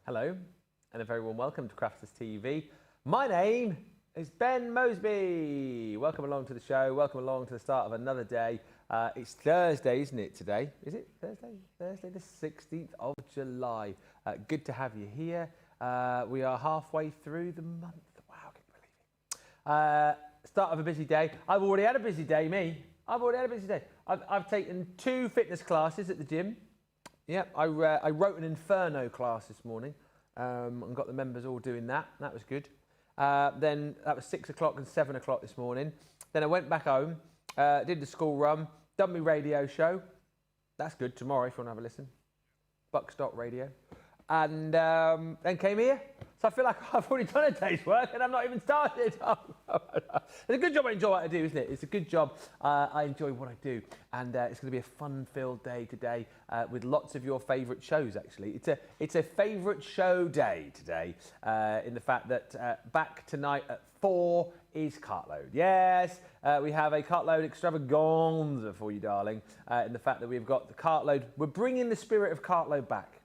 Hello, and a very warm welcome to Crafters TV. My name is Ben Mosby. Welcome along to the show. Welcome along to the start of another day. It's Thursday, isn't it, today? Is it Thursday? Thursday the 16th of July. Good to have you here. We are halfway through the month. Wow, I can't believe it. Start of a busy day. I've already had a busy day, me. I've already had a busy day. I've taken 2 fitness classes at the gym. Yep, I wrote an Inferno class this morning and got the members all doing that. That was good. Then that was 6 o'clock and 7 o'clock this morning. Then I went back home, did the school run, done my radio show. That's good, tomorrow if you want to have a listen. Bucks.radio. And then came here. So I feel like I've already done a day's work and I've not even started. It's a good job I enjoy what I do, isn't it? It's a good job. I enjoy what I do. And it's going to be a fun-filled day today with lots of your favourite shows, actually. It's a favourite show day today in the fact that back tonight at 4 is Cartload. Yes, we have a Cartload extravaganza for you, darling, in the fact that we've got the Cartload. We're bringing the spirit of Cartload back.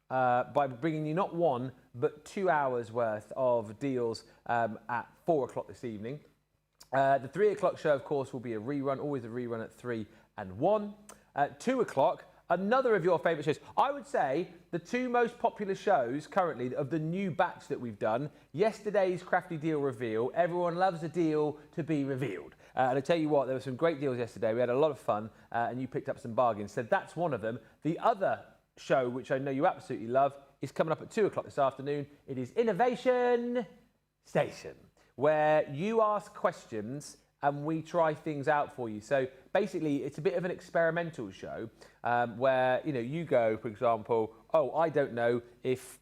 By bringing you not 1, but 2 hours worth of deals at 4 o'clock this evening. The 3 o'clock show, of course, will be a rerun, always a rerun at 3 and 1. At 2 o'clock, another of your favourite shows. I would say the 2 most popular shows currently of the new batch that we've done. Yesterday's Crafty Deal Reveal. Everyone loves a deal to be revealed. And I tell you what, there were some great deals yesterday. We had a lot of fun and you picked up some bargains. So that's one of them. The other show, which I know you absolutely love, is coming up at 2 o'clock this afternoon. It is Innovation Station, where you ask questions and we try things out for you. So basically, it's a bit of an experimental show where you go, for example, oh, I don't know if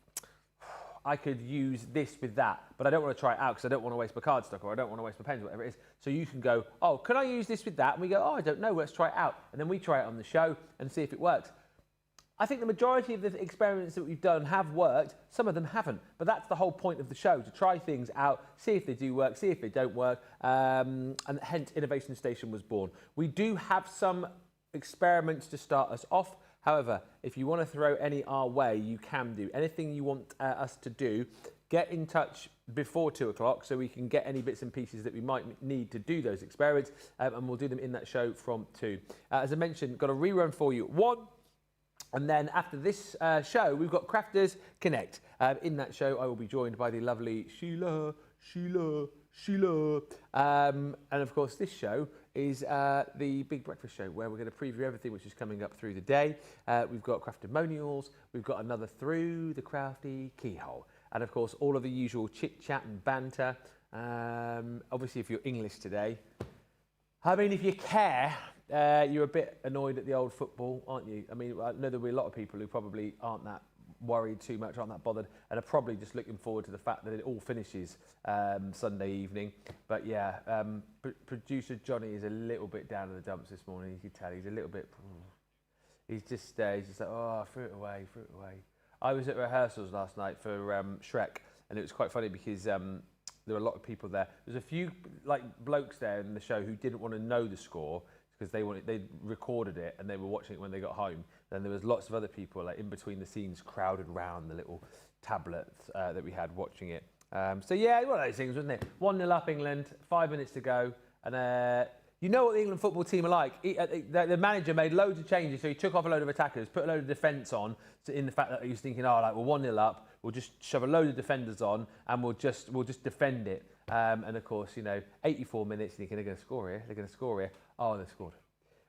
I could use this with that, but I don't want to try it out because I don't want to waste my cardstock or I don't want to waste my pens, whatever it is. So you can go, oh, can I use this with that? And we go, oh, I don't know, let's try it out. And then we try it on the show and see if it works. I think the majority of the experiments that we've done have worked, some of them haven't, but that's the whole point of the show, to try things out, see if they do work, see if they don't work, and hence Innovation Station was born. We do have some experiments to start us off. However, if you want to throw any our way, you can do. Anything you want us to do, get in touch before 2 o'clock so we can get any bits and pieces that we might need to do those experiments, and we'll do them in that show from 2. As I mentioned, got a rerun for you at 1. And then after this show, we've got Crafters Connect. In that show, I will be joined by the lovely Sheila. And of course, this show is the Big Breakfast Show, where we're going to preview everything which is coming up through the day. We've got Craftimonials. We've got another Through the Crafty Keyhole. And of course, all of the usual chit-chat and banter. Obviously, if you're English today, I mean, if you care, you're a bit annoyed at the old football, aren't you? I mean, I know there'll be a lot of people who probably aren't that worried too much, aren't that bothered, and are probably just looking forward to the fact that it all finishes Sunday evening. But yeah, producer Johnny is a little bit down in the dumps this morning. You can tell he's a little bit. He's just like, oh, threw it away. I was at rehearsals last night for Shrek, and it was quite funny because there were a lot of people there. There's a few blokes there in the show who didn't want to know the score because they recorded it and they were watching it when they got home. Then there was lots of other people in between the scenes crowded around the little tablets that we had watching it. So yeah, one of those things, wasn't it? 1-0 up England, 5 minutes to go, and you know what the England football team are like. The manager made loads of changes, so he took off a load of attackers, put a load of defence on, so in the fact that he was thinking, oh, we're 1-0 up, we'll just shove a load of defenders on and we'll just defend it. And of course, 84 minutes, thinking they're going to score here, Oh, they scored.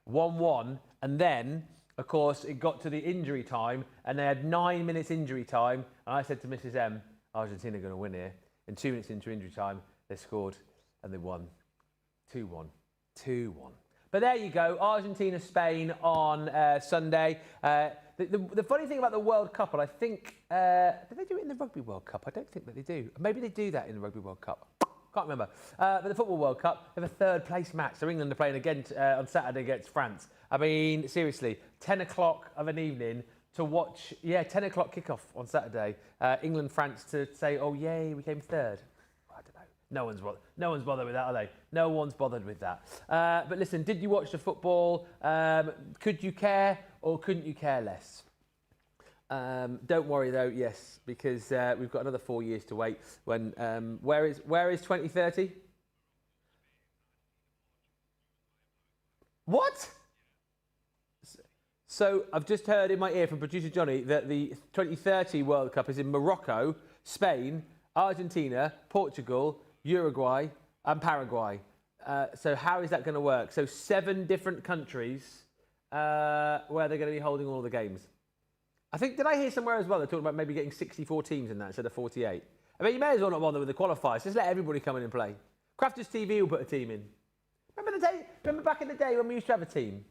1-1, and then, of course, it got to the injury time, and they had 9 minutes injury time, and I said to Mrs. M, Argentina are going to win here. And 2 minutes into injury time, they scored, and they won. 2-1. 2-1. But there you go, Argentina-Spain on Sunday. The funny thing about the World Cup, and I think, did they do it in the Rugby World Cup? I don't think that they do. Maybe they do that in the Rugby World Cup. Can't remember. But the Football World Cup, they have a third place match. So England are playing again on Saturday against France. I mean, seriously, 10 o'clock of an evening to watch, 10 o'clock kickoff on Saturday. England-France to say, oh, yay, we came third. I don't know. No one's bothered with that, are they? No one's bothered with that. But listen, did you watch the football? Could you care or couldn't you care less? Don't worry though, yes, because we've got another 4 years to wait. When where is 2030? What? So I've just heard in my ear from producer Johnny that the 2030 World Cup is in Morocco, Spain, Argentina, Portugal, Uruguay and Paraguay. So how is that going to work? So 7 different countries where they're going to be holding all the games. I think, did I hear somewhere as well, they're talking about maybe getting 64 teams in that instead of 48. I mean, you may as well not bother with the qualifiers. Just let everybody come in and play. Crafters TV will put a team in. Remember back in the day when we used to have a team?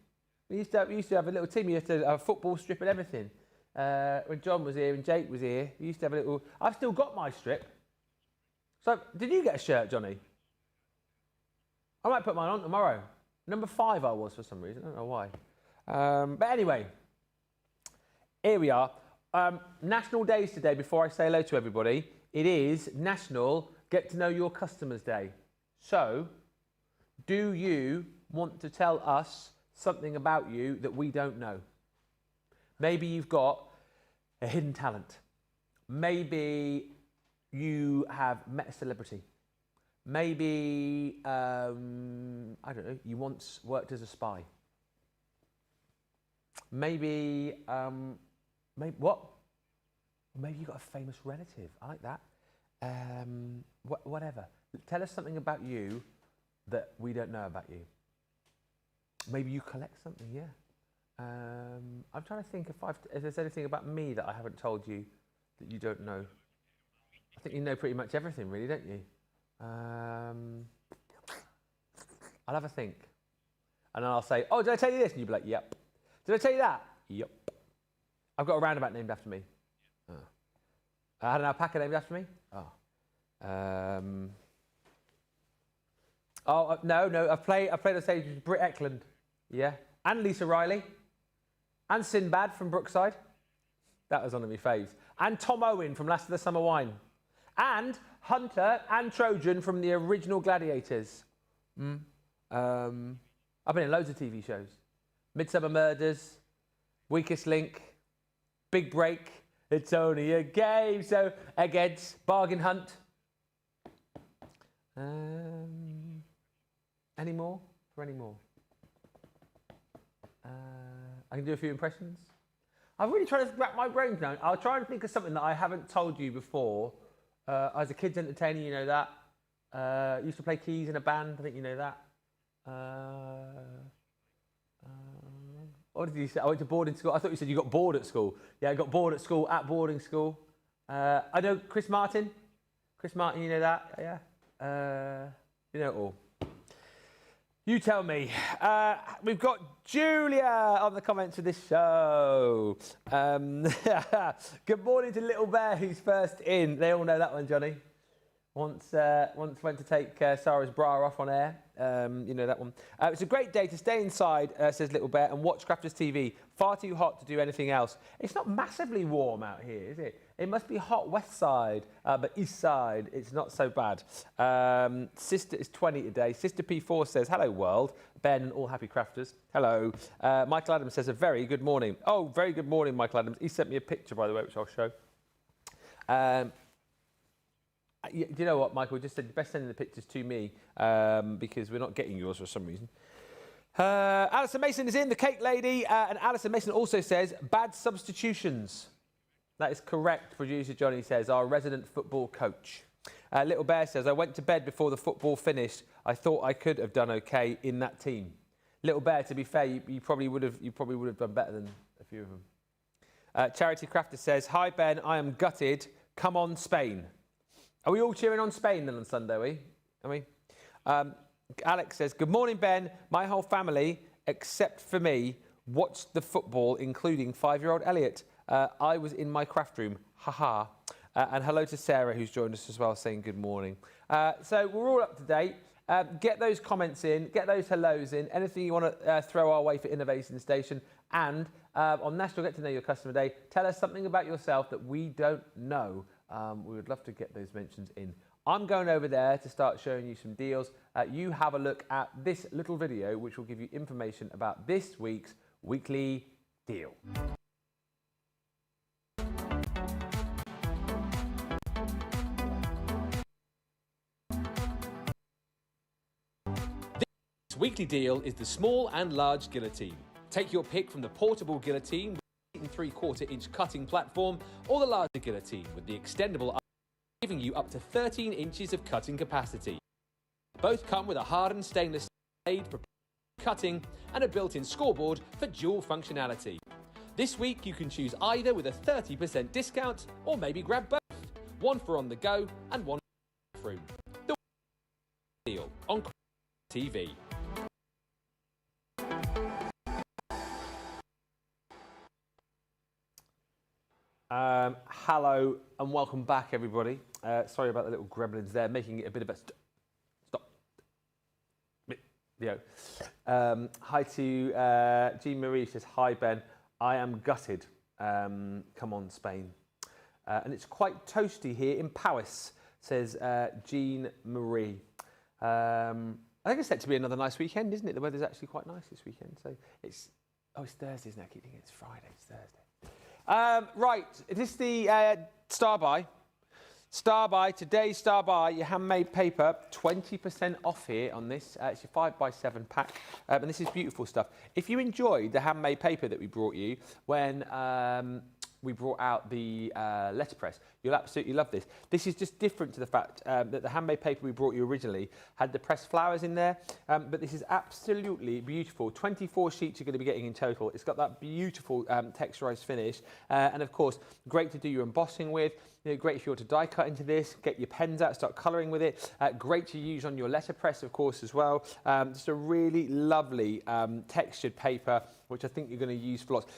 We used to have a little team. You used to have a football strip and everything. When John was here and Jake was here, we used to have a little... I've still got my strip. So, did you get a shirt, Johnny? I might put mine on tomorrow. Number 5 I was for some reason. I don't know why. But anyway, here we are. National Days today, before I say hello to everybody. It is National Get to Know Your Customers Day. So, do you want to tell us something about you that we don't know? Maybe you've got a hidden talent. Maybe you have met a celebrity. Maybe, I don't know, you once worked as a spy. Maybe, what? Maybe you've got a famous relative. I like that. Whatever. Tell us something about you that we don't know about you. Maybe you collect something, yeah. I'm trying to think if there's anything about me that I haven't told you that you don't know. I think you know pretty much everything, really, don't you? I'll have a think. And then I'll say, oh, did I tell you this? And you'll be like, yep. Did I tell you that? Yep. I've got a roundabout named after me. Oh. I had an alpaca named after me. Oh. No. I've played on stage with Britt Eklund. Yeah. And Lisa Riley. And Sinbad from Brookside. That was one of my faves. And Tom Owen from Last of the Summer Wine. And Hunter and Trojan from the original Gladiators. I've been in loads of TV shows. Midsummer Murders, Weakest Link, Big Break, It's Only a Game. So, Eggheads, Bargain Hunt. Any more? For any more? I can do a few impressions. I'm really trying to wrap my brains down. I'll try and think of something that I haven't told you before. I was a kids entertainer, you know that. Used to play keys in a band, I think you know that. What did you say? I went to boarding school. I thought you said you got bored at school. Yeah, I got bored at school, at boarding school. I know Chris Martin. Chris Martin, you know that? Yeah. You know it all. You tell me. We've got Julia on the comments of this show. Good morning to Little Bear, who's first in. They all know that one, Johnny. Once went to take Sarah's bra off on air. You know that one. It's a great day to stay inside, says Little Bear, and watch Crafters TV. Far too hot to do anything else. It's not massively warm out here, is it? It must be hot west side, but east side, it's not so bad. Sister is 20 today. Sister P4 says, hello, world. Ben and all happy crafters. Hello. Michael Adams says, a very good morning. Oh, very good morning, Michael Adams. He sent me a picture, by the way, which I'll show. Do you know what, Michael? Just said best sending the pictures to me because we're not getting yours for some reason. Alison Mason is in, the cake lady. And Alison Mason also says, bad substitutions. That is correct, producer Johnny says, our resident football coach. Little Bear says, I went to bed before the football finished. I thought I could have done okay in that team. Little Bear, to be fair, you probably would have done better than a few of them. Charity Crafter says, "Hi Ben, I am gutted. Come on, Spain." Are we all cheering on Spain then on Sunday? Are we? Alex says, "Good morning, Ben. My whole family, except for me, watched the football, including 5-year-old Elliot. I was in my craft room. Haha." And hello to Sarah, who's joined us as well, saying good morning. So we're all up to date. Get those comments in, get those hellos in, anything you want to throw our way for Innovation Station. And on National Get to Know Your Customer Day, tell us something about yourself that we don't know. We would love to get those mentions in. I'm going over there to start showing you some deals. You have a look at this little video, which will give you information about this week's weekly deal. This weekly deal is the small and large guillotine. Take your pick from the portable guillotine with a 3/4-inch cutting platform or the larger guillotine with the extendable arm, giving you up to 13 inches of cutting capacity. Both come with a hardened stainless blade for cutting and a built-in scoreboard for dual functionality. This week you can choose either with a 30% discount or maybe grab both. One for on the go and one for room. The deal on TV. Hello and welcome back, everybody. Sorry about the little gremlins there, making it a bit of a stop video. Hi to Jean Marie, says, "Hi Ben, I am gutted. Come on, Spain." And it's quite toasty here in Powys, says Jean Marie. I think it's set to be another nice weekend, isn't it? The weather's actually quite nice this weekend. So it's Thursday, isn't it? I keep thinking it's Friday, it's Thursday. Right, this is the Star Buy. Star Buy, today's Star Buy, your handmade paper, 20% off here on this. It's your 5x7 pack, and this is beautiful stuff. If you enjoyed the handmade paper that we brought you when we brought out the letterpress, you'll absolutely love this. This is just different to the fact that the handmade paper we brought you originally had the pressed flowers in there, but this is absolutely beautiful. 24 sheets you're going to be getting in total. It's got that beautiful texturized finish, and of course, great to do your embossing with. You know, great if you want to die cut into this, get your pens out, start colouring with it. Great to use on your letterpress, of course, as well. Just a really lovely textured paper, which I think you're going to use for lots.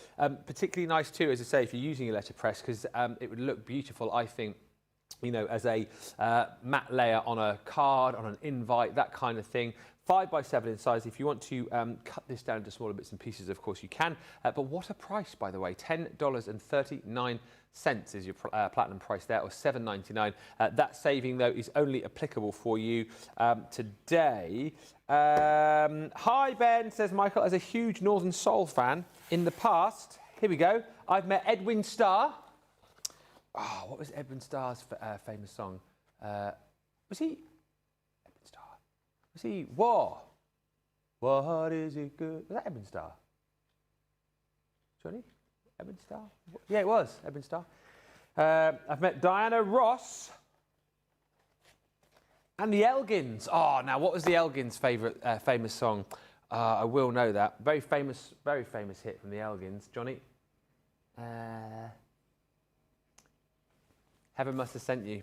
Particularly nice too, as I say, if you're using a letterpress, because it would look beautiful, I think, you know, as a matte layer on a card, on an invite, that kind of thing. 5x7 in size. If you want to cut this down to smaller bits and pieces, of course you can. But what a price, by the way, $10.39 is your platinum price there, or $7.99. That saving, though, is only applicable for you today. Hi, Ben, says Michael. As a huge Northern Soul fan in the past, here we go, I've met Edwin Starr. Oh, what was Edwin Starr's famous song? Was he... Edwin Starr? Was he War? What is it good? Was that Edwin Starr? Johnny? Edwin Starr? Yeah, it was Edwin Starr. I've met Diana Ross and the Elgins. Oh, now what was the Elgins' favourite famous song? I will know that. Very famous hit from the Elgins. Johnny? Heaven Must Have Sent You.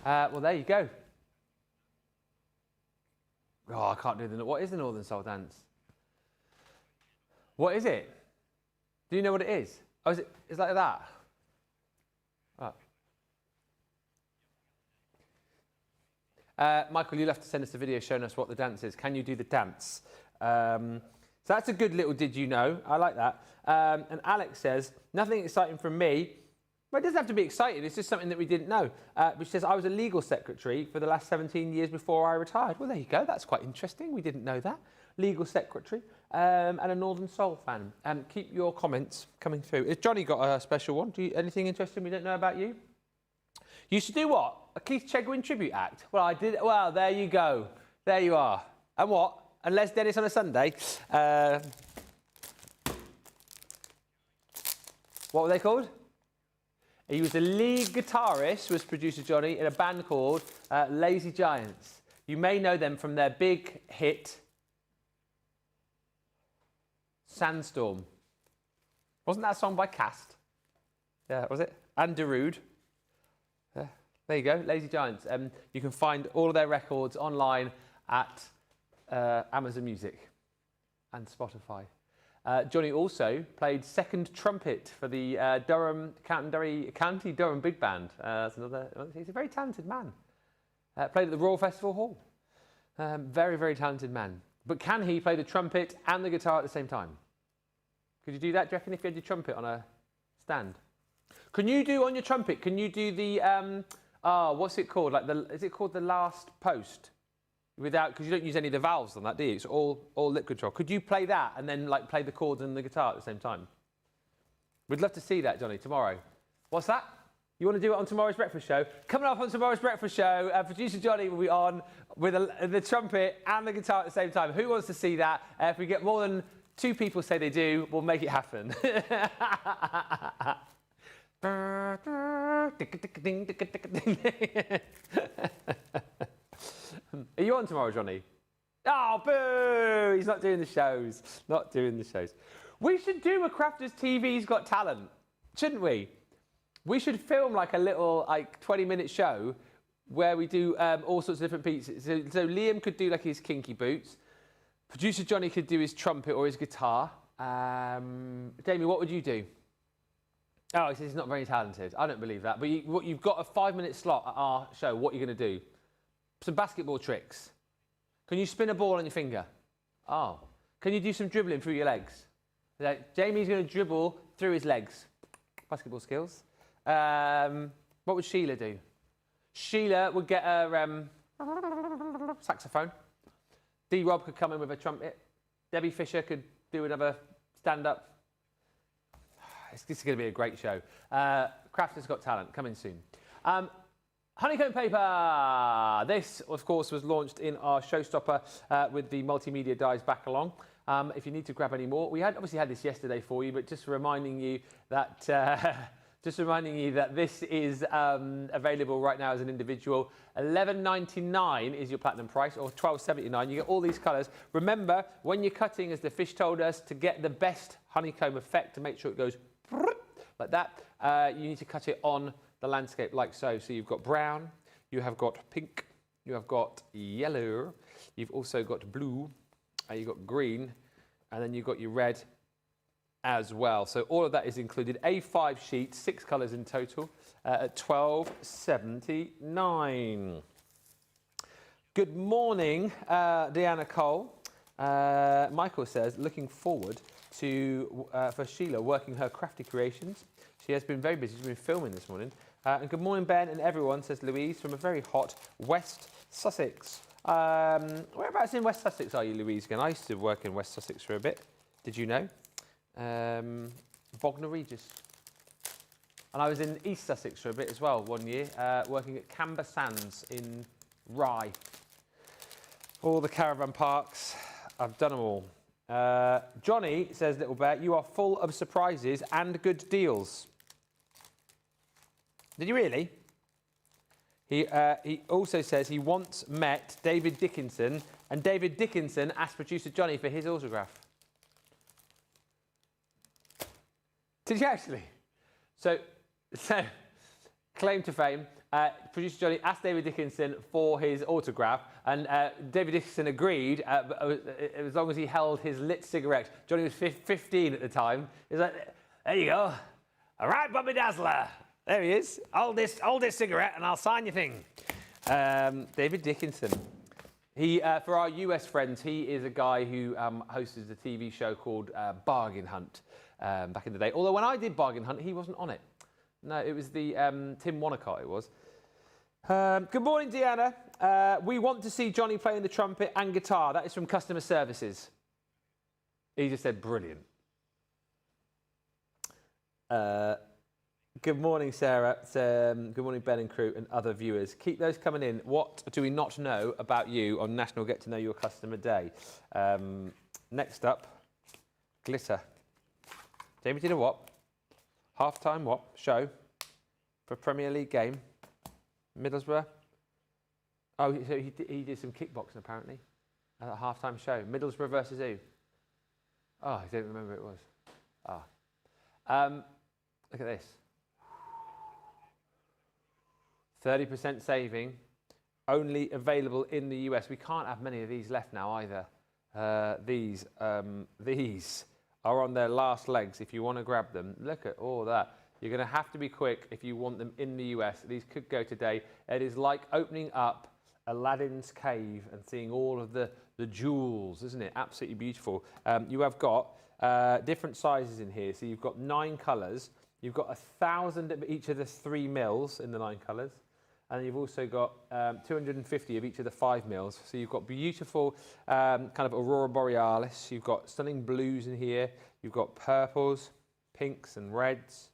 Well, there you go. Oh, I can't do the... What is the Northern Soul dance? What is it? Do you know what it is? Oh, it's like that? Right. Michael, you'll have to send us a video showing us what the dance is. Can you do the dance? So that's a good little did you know. I like that. And Alex says, nothing exciting from me. Well, it doesn't have to be exciting. It's just something that we didn't know. Which says, I was a legal secretary for the last 17 years before I retired. Well, there you go. That's quite interesting. We didn't know that. Legal secretary and a Northern Soul fan. Keep your comments coming through. Has Johnny got a special one? Anything interesting we don't know about you? You used to do what? A Keith Chegwin tribute act? Well, I did. Well, there you go. There you are. And what? And Les Dennis on a Sunday. What were they called? He was the lead guitarist, was producer Johnny, in a band called Lazy Giants. You may know them from their big hit, Sandstorm. Wasn't that a song by Cast? Yeah, was it? And Darude. There you go, Lazy Giants. You can find all of their records online at Amazon Music and Spotify. Johnny also played second trumpet for the County Durham Big Band. He's a very talented man. Played at the Royal Festival Hall. Very, very talented man. But can he play the trumpet and the guitar at the same time? Could you do that, do you reckon, if you had your trumpet on a stand? Can you do on your trumpet, can you do the, what's it called? Is it called the last post? Without, because you don't use any of the valves on that, do you? It's all lip control. Could you play that and then like play the chords and the guitar at the same time? We'd love to see that, Johnny, tomorrow. What's that? You want to do it on tomorrow's breakfast show? Coming up on tomorrow's breakfast show, producer Johnny will be on with the trumpet and the guitar at the same time. Who wants to see that? If we get more than 2 people say they do, we'll make it happen. Are you on tomorrow, Johnny? Oh, boo! He's not doing the shows. Not doing the shows. We should do a Crafters TV's Got Talent, shouldn't we? We should film like a little 20-minute show where we do all sorts of different pieces. So Liam could do like his kinky boots. Producer Johnny could do his trumpet or his guitar. Jamie, what would you do? Oh, he says he's not very talented. I don't believe that. But you've got a 5-minute slot at our show. What are you going to do? Some basketball tricks. Can you spin a ball on your finger? Oh. Can you do some dribbling through your legs? Jamie's going to dribble through his legs. Basketball skills. What would Sheila do? Sheila would get her saxophone. D-Rob could come in with a trumpet. Debbie Fisher could do another stand-up. This is going to be a great show. Crafters Got Talent, coming soon. Honeycomb paper. This, of course, was launched in our showstopper with the multimedia dies back along. If you need to grab any more, we obviously had this yesterday for you, but just reminding you that this is available right now as an individual. $11.99 is your platinum price, or $12.79. You get all these colours. Remember, when you're cutting, as the fish told us, to get the best honeycomb effect, to make sure it goes like that, you need to cut it on the landscape like so. So you've got brown, you have got pink, you have got yellow, you've also got blue, you've got green, and then you've got your red as well. So all of that is included. A5 sheet, 6 colours in total, at $12.79. Good morning, Deanna Cole. Michael says, looking forward to for Sheila working her crafty creations. She has been very busy. She's been filming this morning. And good morning, Ben and everyone, says Louise, from a very hot West Sussex. Whereabouts in West Sussex are you, Louise? Again, I used to work in West Sussex for a bit. Did you know? Bognor Regis. And I was in East Sussex for a bit as well one year, working at Camber Sands in Rye. All the caravan parks, I've done them all. Johnny says, Little Bear, you are full of surprises and good deals. Did you really? He also says he once met David Dickinson, and David Dickinson asked producer Johnny for his autograph. Did you actually? So claim to fame, producer Johnny asked David Dickinson for his autograph, and David Dickinson agreed, as long as he held his lit cigarette. Johnny was 15 at the time. He's like, there you go. All right, Bobby Dazzler. There he is. Hold this cigarette and I'll sign your thing. David Dickinson. He, for our US friends, he is a guy who hosted a TV show called Bargain Hunt back in the day. Although when I did Bargain Hunt, he wasn't on it. No, it was the Tim Wanacott, it was. Good morning, Deanna. We want to see Johnny playing the trumpet and guitar. That is from customer services. He just said, brilliant. Good morning, Sarah. Good morning, Ben and crew and other viewers. Keep those coming in. What do we not know about you on National Get to Know Your Customer Day? Next up, glitter. Jamie did a what? Half-time what? Show for Premier League game. Middlesbrough. Oh, so he did some kickboxing apparently at a half-time show. Middlesbrough versus who? Oh, I don't remember it was. Ah. Look at this. 30% saving, only available in the US. We can't have many of these left now either. These are on their last legs if you want to grab them. Look at all that. You're going to have to be quick if you want them in the US. These could go today. It is like opening up Aladdin's cave and seeing all of the jewels, isn't it? Absolutely beautiful. You have got different sizes in here. So you've got 9 colours. You've got 1,000 of each of the 3 mils in the 9 colours. And you've also got 250 of each of the 5 mils. So you've got beautiful kind of aurora borealis. You've got stunning blues in here. You've got purples, pinks and reds,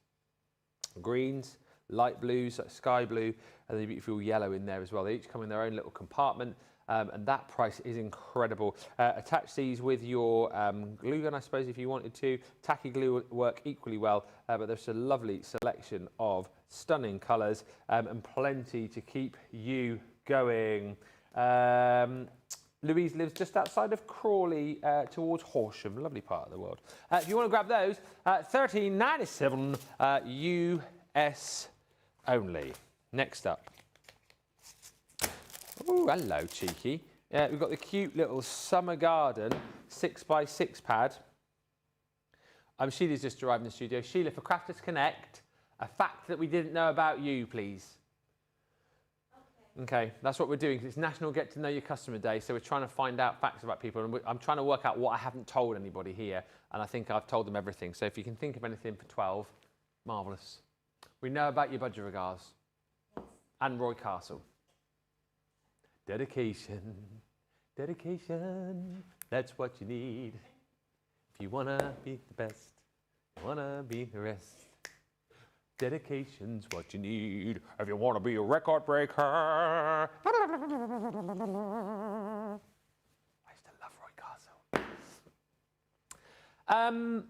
greens, light blues, like sky blue, and then beautiful yellow in there as well. They each come in their own little compartment. And that price is incredible. Attach these with your glue gun, I suppose, if you wanted to. Tacky glue would work equally well, but there's a lovely selection of stunning colours and plenty to keep you going. Louise lives just outside of Crawley towards Horsham, lovely part of the world. If you want to grab those, $13.97 US only. Next up. Oh, hello, cheeky. We've got the cute little Summer Garden 6x6 pad. Sheila's just arrived in the studio. Sheila, for Crafters Connect, a fact that we didn't know about you, please. Okay, that's what we're doing, because it's National Get to Know Your Customer Day, so we're trying to find out facts about people, and I'm trying to work out what I haven't told anybody here, and I think I've told them everything. So if you can think of anything for 12, marvellous. We know about your Budgerigars and Roy Castle. Dedication, dedication, that's what you need. If you want to be the best, you want to be the rest. Dedication's what you need if you want to be a record breaker. I used to love Roy Castle.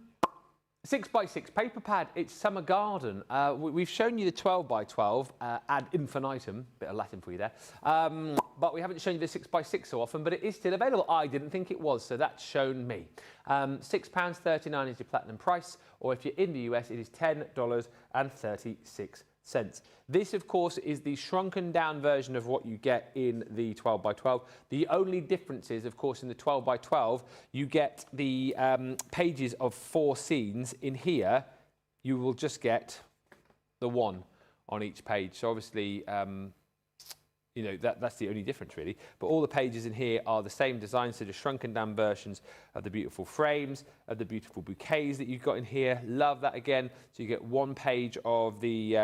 6x6 paper pad, it's Summer Garden. We've shown you the 12x12 ad infinitum, bit of Latin for you there. But we haven't shown you the 6x6 so often, but it is still available. I didn't think it was, so that's shown me. £6.39 is your platinum price, or if you're in the US, it is $10.36. This, of course, is the shrunken down version of what you get in the 12x12. The only difference is, of course, in the 12x12, you get the pages of 4 scenes. In here, you will just get the 1 on each page. So obviously, you know, that's the only difference really. But all the pages in here are the same design, so the shrunken down versions of the beautiful frames, of the beautiful bouquets that you've got in here. Love that again. So you get 1 page of the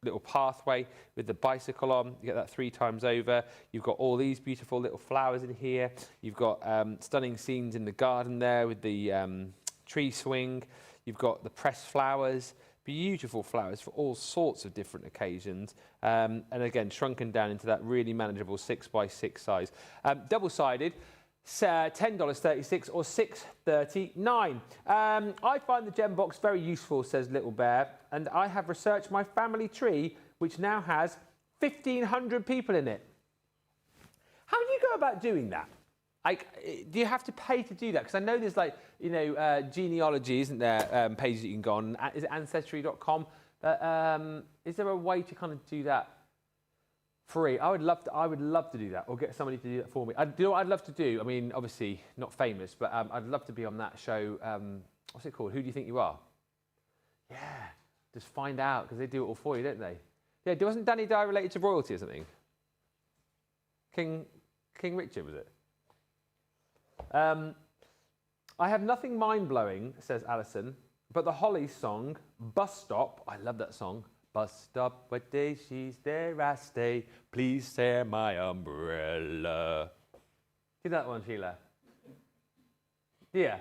little pathway with the bicycle on. You get that 3 times over. You've got all these beautiful little flowers in here. You've got stunning scenes in the garden there with the tree swing. You've got the pressed flowers. Beautiful flowers for all sorts of different occasions. And again, shrunken down into that really manageable 6x6 size. Double-sided, $10.36 or $6.39. I find the gem box very useful, says Little Bear, and I have researched my family tree, which now has 1,500 people in it. How do you go about doing that? Like, do you have to pay to do that? Because I know there's like, you know, genealogy, isn't there, pages that you can go on. Is it ancestry.com? Is there a way to kind of do that free? I would love to do that, or get somebody to do that for me. Do you know what I'd love to do? I mean, obviously not famous, but I'd love to be on that show. What's it called? Who Do You Think You Are? Yeah, just find out, because they do it all for you, don't they? Yeah, wasn't Danny Dye related to royalty or something? King Richard, was it? I have nothing mind-blowing, says Alison, but the Hollies song, Bus Stop, I love that song. Bus stop, what day she's there I stay, please share my umbrella. Do that one, Sheila. Yeah,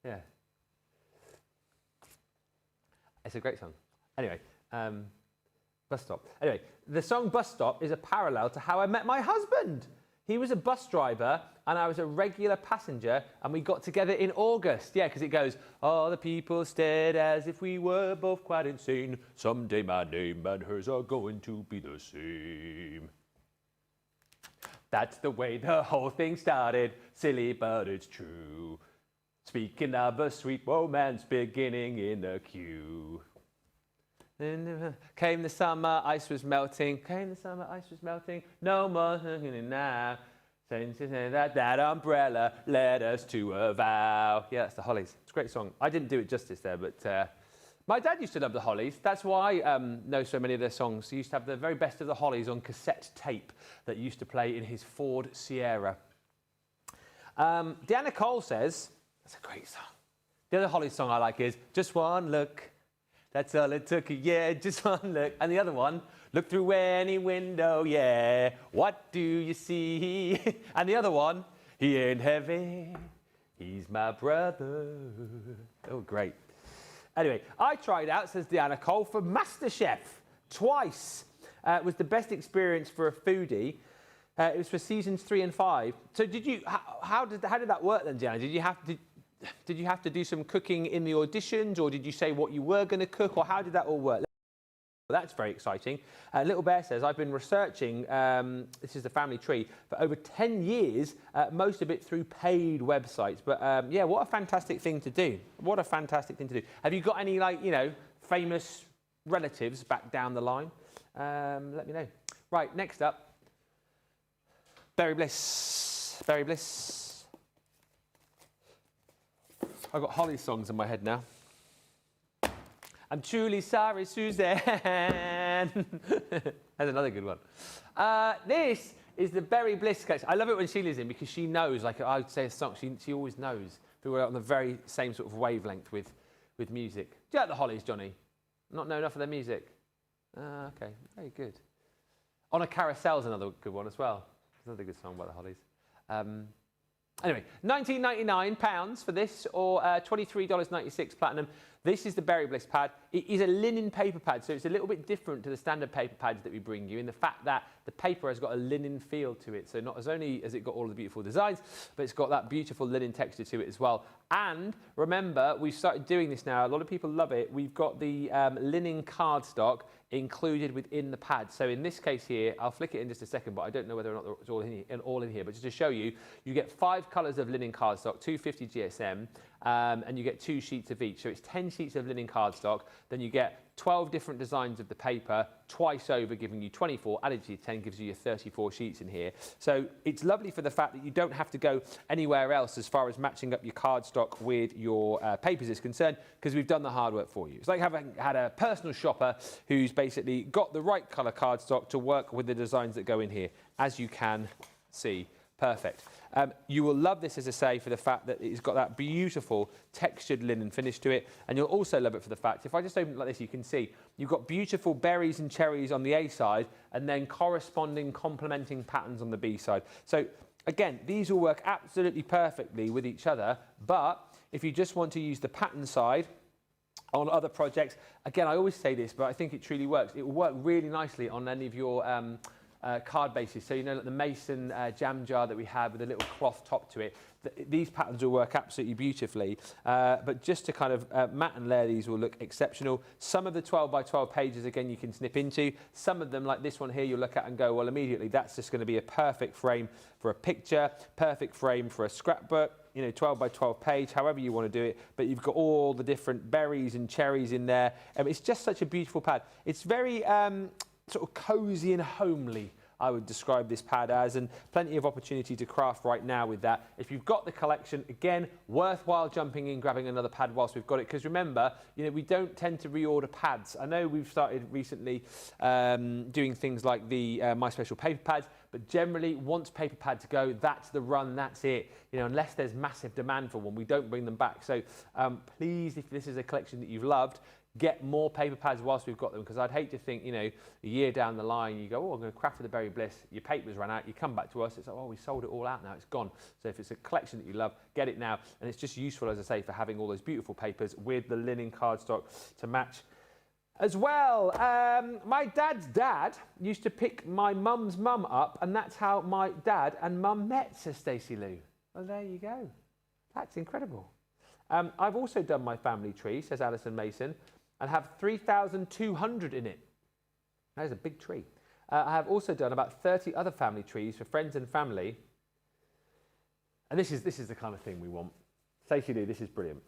yeah. It's a great song. Anyway, Bus Stop. Anyway, the song Bus Stop is a parallel to how I met my husband. He was a bus driver and I was a regular passenger, and we got together in August. Yeah, because it goes, all the people stared as if we were both quite insane. Someday my name and hers are going to be the same. That's the way the whole thing started. Silly, but it's true. Speaking of a sweet romance beginning in a queue. Came the summer, ice was melting. Came the summer, ice was melting. No more hanging now. Saying that umbrella led us to a vow. Yeah, that's the Hollies. It's a great song. I didn't do it justice there, but my dad used to love the Hollies. That's why I know so many of their songs. He used to have the very best of the Hollies on cassette tape that used to play in his Ford Sierra. Deanna Cole says, that's a great song. The other Hollies song I like is Just One Look. That's all it took, yeah, just one look. And the other one, look through any window, yeah. What do you see? And the other one, he ain't heavy, he's my brother. Oh, great. Anyway, I tried out, says Deanna Cole, for MasterChef twice. It was the best experience for a foodie. It was for seasons 3 and 5. So did you? How did that work then, Deanna? Did you have to do some cooking in the auditions, or did you say what you were going to cook, or how did that all work? Well, that's very exciting. Little Bear says, I've been researching, this is the family tree, for over 10 years, most of it through paid websites. But yeah, what a fantastic thing to do. What a fantastic thing to do. Have you got any, like, you know, famous relatives back down the line? Let me know. Right, next up, Berry Bliss. Berry Bliss. I've got Holly songs in my head now. I'm truly sorry, Suzanne. That's another good one. This is the Berry Bliss collection. I love it when Sheila's in because she knows, like I would say a song, she always knows. We're on the very same sort of wavelength with music. Do you like the Hollies, Johnny? Not know enough of their music? Okay, very good. On a Carousel's another good one as well. Another good song by the Hollies. Anyway, £19.99 for this, or $23.96 platinum. This is the Berry Bliss pad. It is a linen paper pad, so it's a little bit different to the standard paper pads that we bring you in the fact that the paper has got a linen feel to it. So not as only has it got all of the beautiful designs, but it's got that beautiful linen texture to it as well. And remember, we've started doing this now. A lot of people love it. We've got the linen cardstock included within the pad. So in this case here, I'll flick it in just a second, but I don't know whether or not it's all in here. But just to show you, you get 5 colours of linen cardstock, 250 GSM, and you get 2 sheets of each. So it's 10 sheets of linen cardstock. Then you get 12 different designs of the paper, twice over, giving you 24, added to your 10 gives you your 34 sheets in here. So it's lovely for the fact that you don't have to go anywhere else as far as matching up your cardstock with your papers is concerned, because we've done the hard work for you. It's like having had a personal shopper who's basically got the right colour cardstock to work with the designs that go in here, as you can see. Perfect. You will love this, as I say, for the fact that it's got that beautiful textured linen finish to it. And you'll also love it for the fact, if I just open it like this, you can see you've got beautiful berries and cherries on the A side and then corresponding complementing patterns on the B side. So again, these will work absolutely perfectly with each other. But if you just want to use the pattern side on other projects, again, I always say this, but I think it truly works. It will work really nicely on any of your card bases. So, you know, like the Mason jam jar that we had with a little cloth top to it, these patterns will work absolutely beautifully. But just to kind of mat and layer these will look exceptional. Some of the 12 by 12 pages, again, you can snip into. Some of them, like this one here, you'll look at and go, well, immediately, that's just going to be a perfect frame for a picture, perfect frame for a scrapbook, you know, 12 by 12 page, however you want to do it. But you've got all the different berries and cherries in there. It's just such a beautiful pad. It's very sort of cozy and homely, I would describe this pad as, and plenty of opportunity to craft right now with that. If you've got the collection, again, worthwhile jumping in, grabbing another pad whilst we've got it, because remember, you know, we don't tend to reorder pads. I know we've started recently doing things like the My Special paper pads, but generally, once paper pads go, that's the run, that's it. You know, unless there's massive demand for one, we don't bring them back. So please, if this is a collection that you've loved, get more paper pads whilst we've got them, because I'd hate to think, you know, a year down the line, you go, oh, I'm going to craft for the Berry Bliss, your paper's run out, you come back to us, it's like, oh, we sold it all out now, it's gone. So if it's a collection that you love, get it now. And it's just useful, as I say, for having all those beautiful papers with the linen cardstock to match as well. My dad's dad used to pick my mum's mum up, and that's how my dad and mum met, says Stacey Lou. Well, there you go. That's incredible. I've also done my family tree, says Alison Mason, and have 3,200 in it. That is a big tree. I have also done about 30 other family trees for friends and family. And this is the kind of thing we want. Stacey Lou, this is brilliant.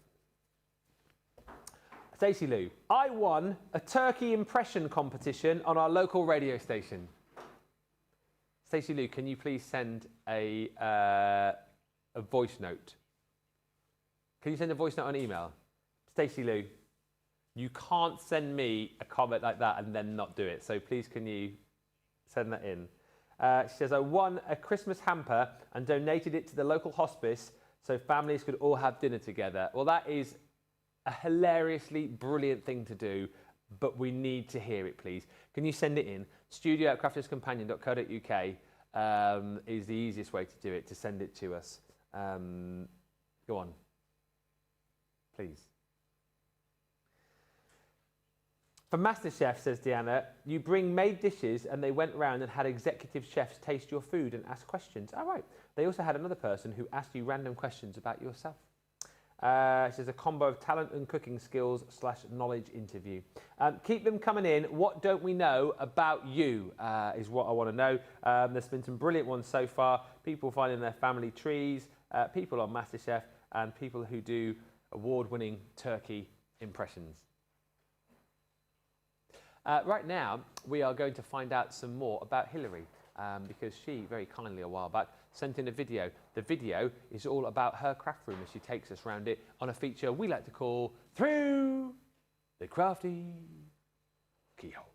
Stacey Lou, I won a turkey impression competition on our local radio station. Stacey Lou, can you please send a voice note? Can you send a voice note on email? Stacey Lou, you can't send me a comment like that and then not do it. So please can you send that in? She says, I won a Christmas hamper and donated it to the local hospice so families could all have dinner together. Well, that is a hilariously brilliant thing to do, but we need to hear it, please. Can you send it in? studio@crafterscompanion.co.uk is the easiest way to do it, to send it to us. Go on, please. For MasterChef, says Deanna, you bring made dishes and they went around and had executive chefs taste your food and ask questions. All right. They also had another person who asked you random questions about yourself. She says a combo of talent and cooking skills / knowledge interview. Keep them coming in. What don't we know about you is what I want to know. There's been some brilliant ones so far. People finding their family trees, people on MasterChef, and people who do award-winning turkey impressions. Right now, we are going to find out some more about Hillary, because she, very kindly a while back, sent in a video. The video is all about her craft room as she takes us around it on a feature we like to call Through the Crafty Keyhole.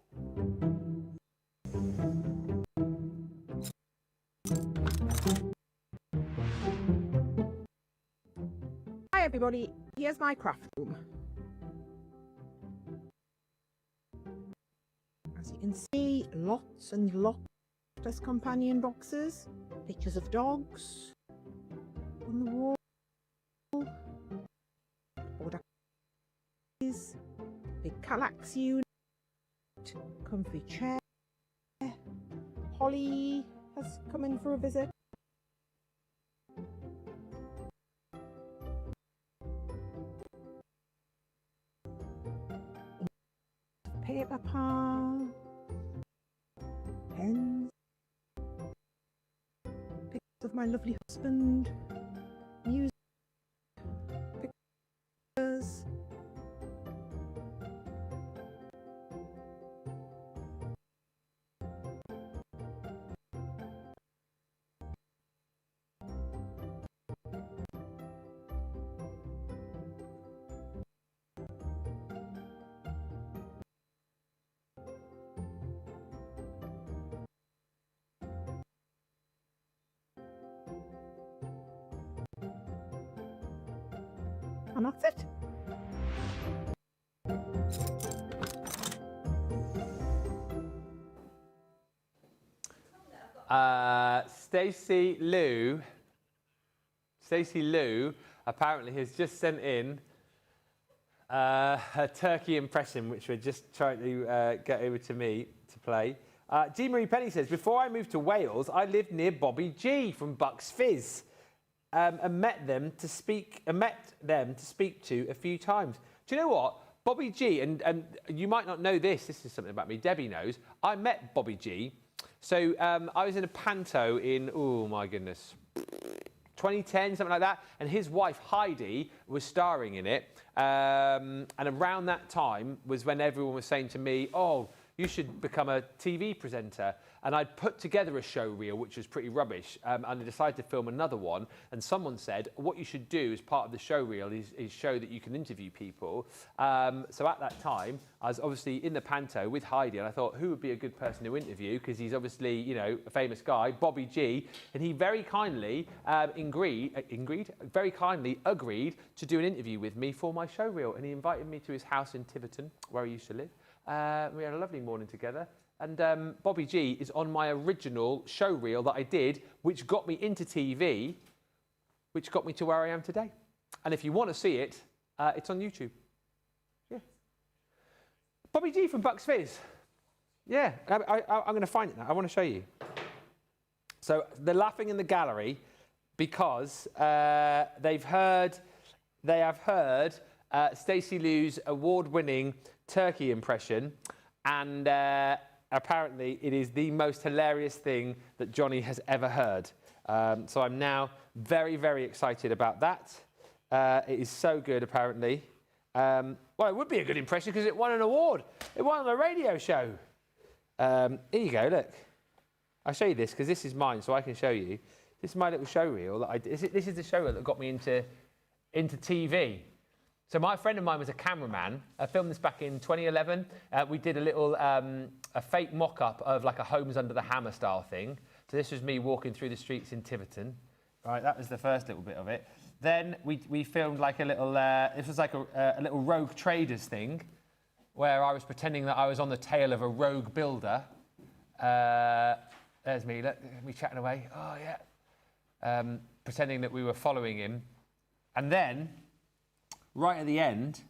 Hi everybody, here's my craft room. As you can see, lots and lots of companion boxes, pictures of dogs on the wall, border keys, big Kallax unit, comfy chair, Holly has come in for a visit. Paper pile, pens, pictures of my lovely husband, music, pictures, and that's it. Stacey Lou apparently has just sent in her turkey impression, which we're just trying to get over to me to play. G. Marie Penny says, before I moved to Wales, I lived near Bobby G from Bucks Fizz. And met them to speak to a few times. Do you know what? Bobby G, and you might not know this is something about me, Debbie knows, I met Bobby G. So I was in a panto in, oh my goodness, 2010, something like that, and his wife Heidi was starring in it. And around that time was when everyone was saying to me, oh, you should become a TV presenter. And I'd put together a show reel, which was pretty rubbish, and I decided to film another one. And someone said, what you should do as part of the show reel is show that you can interview people. So at that time, I was obviously in the panto with Heidi, and I thought, who would be a good person to interview? Because he's obviously, you know, a famous guy, Bobby G. And he very kindly agreed to do an interview with me for my show reel. And he invited me to his house in Tiverton, where I used to live. We had a lovely morning together. And Bobby G is on my original show reel that I did, which got me into TV, which got me to where I am today. And if you want to see it, it's on YouTube. Yeah. Bobby G from Bucks Fizz. Yeah, I'm going to find it now. I want to show you. So they're laughing in the gallery because they have heard Stacey Lou's award-winning turkey impression, and apparently it is the most hilarious thing that Johnny has ever heard. So I'm now very, very excited about that. It is so good, apparently. Well, it would be a good impression because it won an award. It won on a radio show. Here you go, look. I'll show you this because this is mine, so I can show you. This is my little show reel. This is the show reel that got me into TV. So my friend of mine was a cameraman. I filmed this back in 2011. We did a little a fake mock-up of like a Homes Under the Hammer style thing. So this was me walking through the streets in Tiverton. Right, that was the first little bit of it. Then we filmed like a little, this was like a little rogue traders thing where I was pretending that I was on the tail of a rogue builder. There's me, look, me chatting away. Oh, yeah. Pretending that we were following him. And then, right at the end,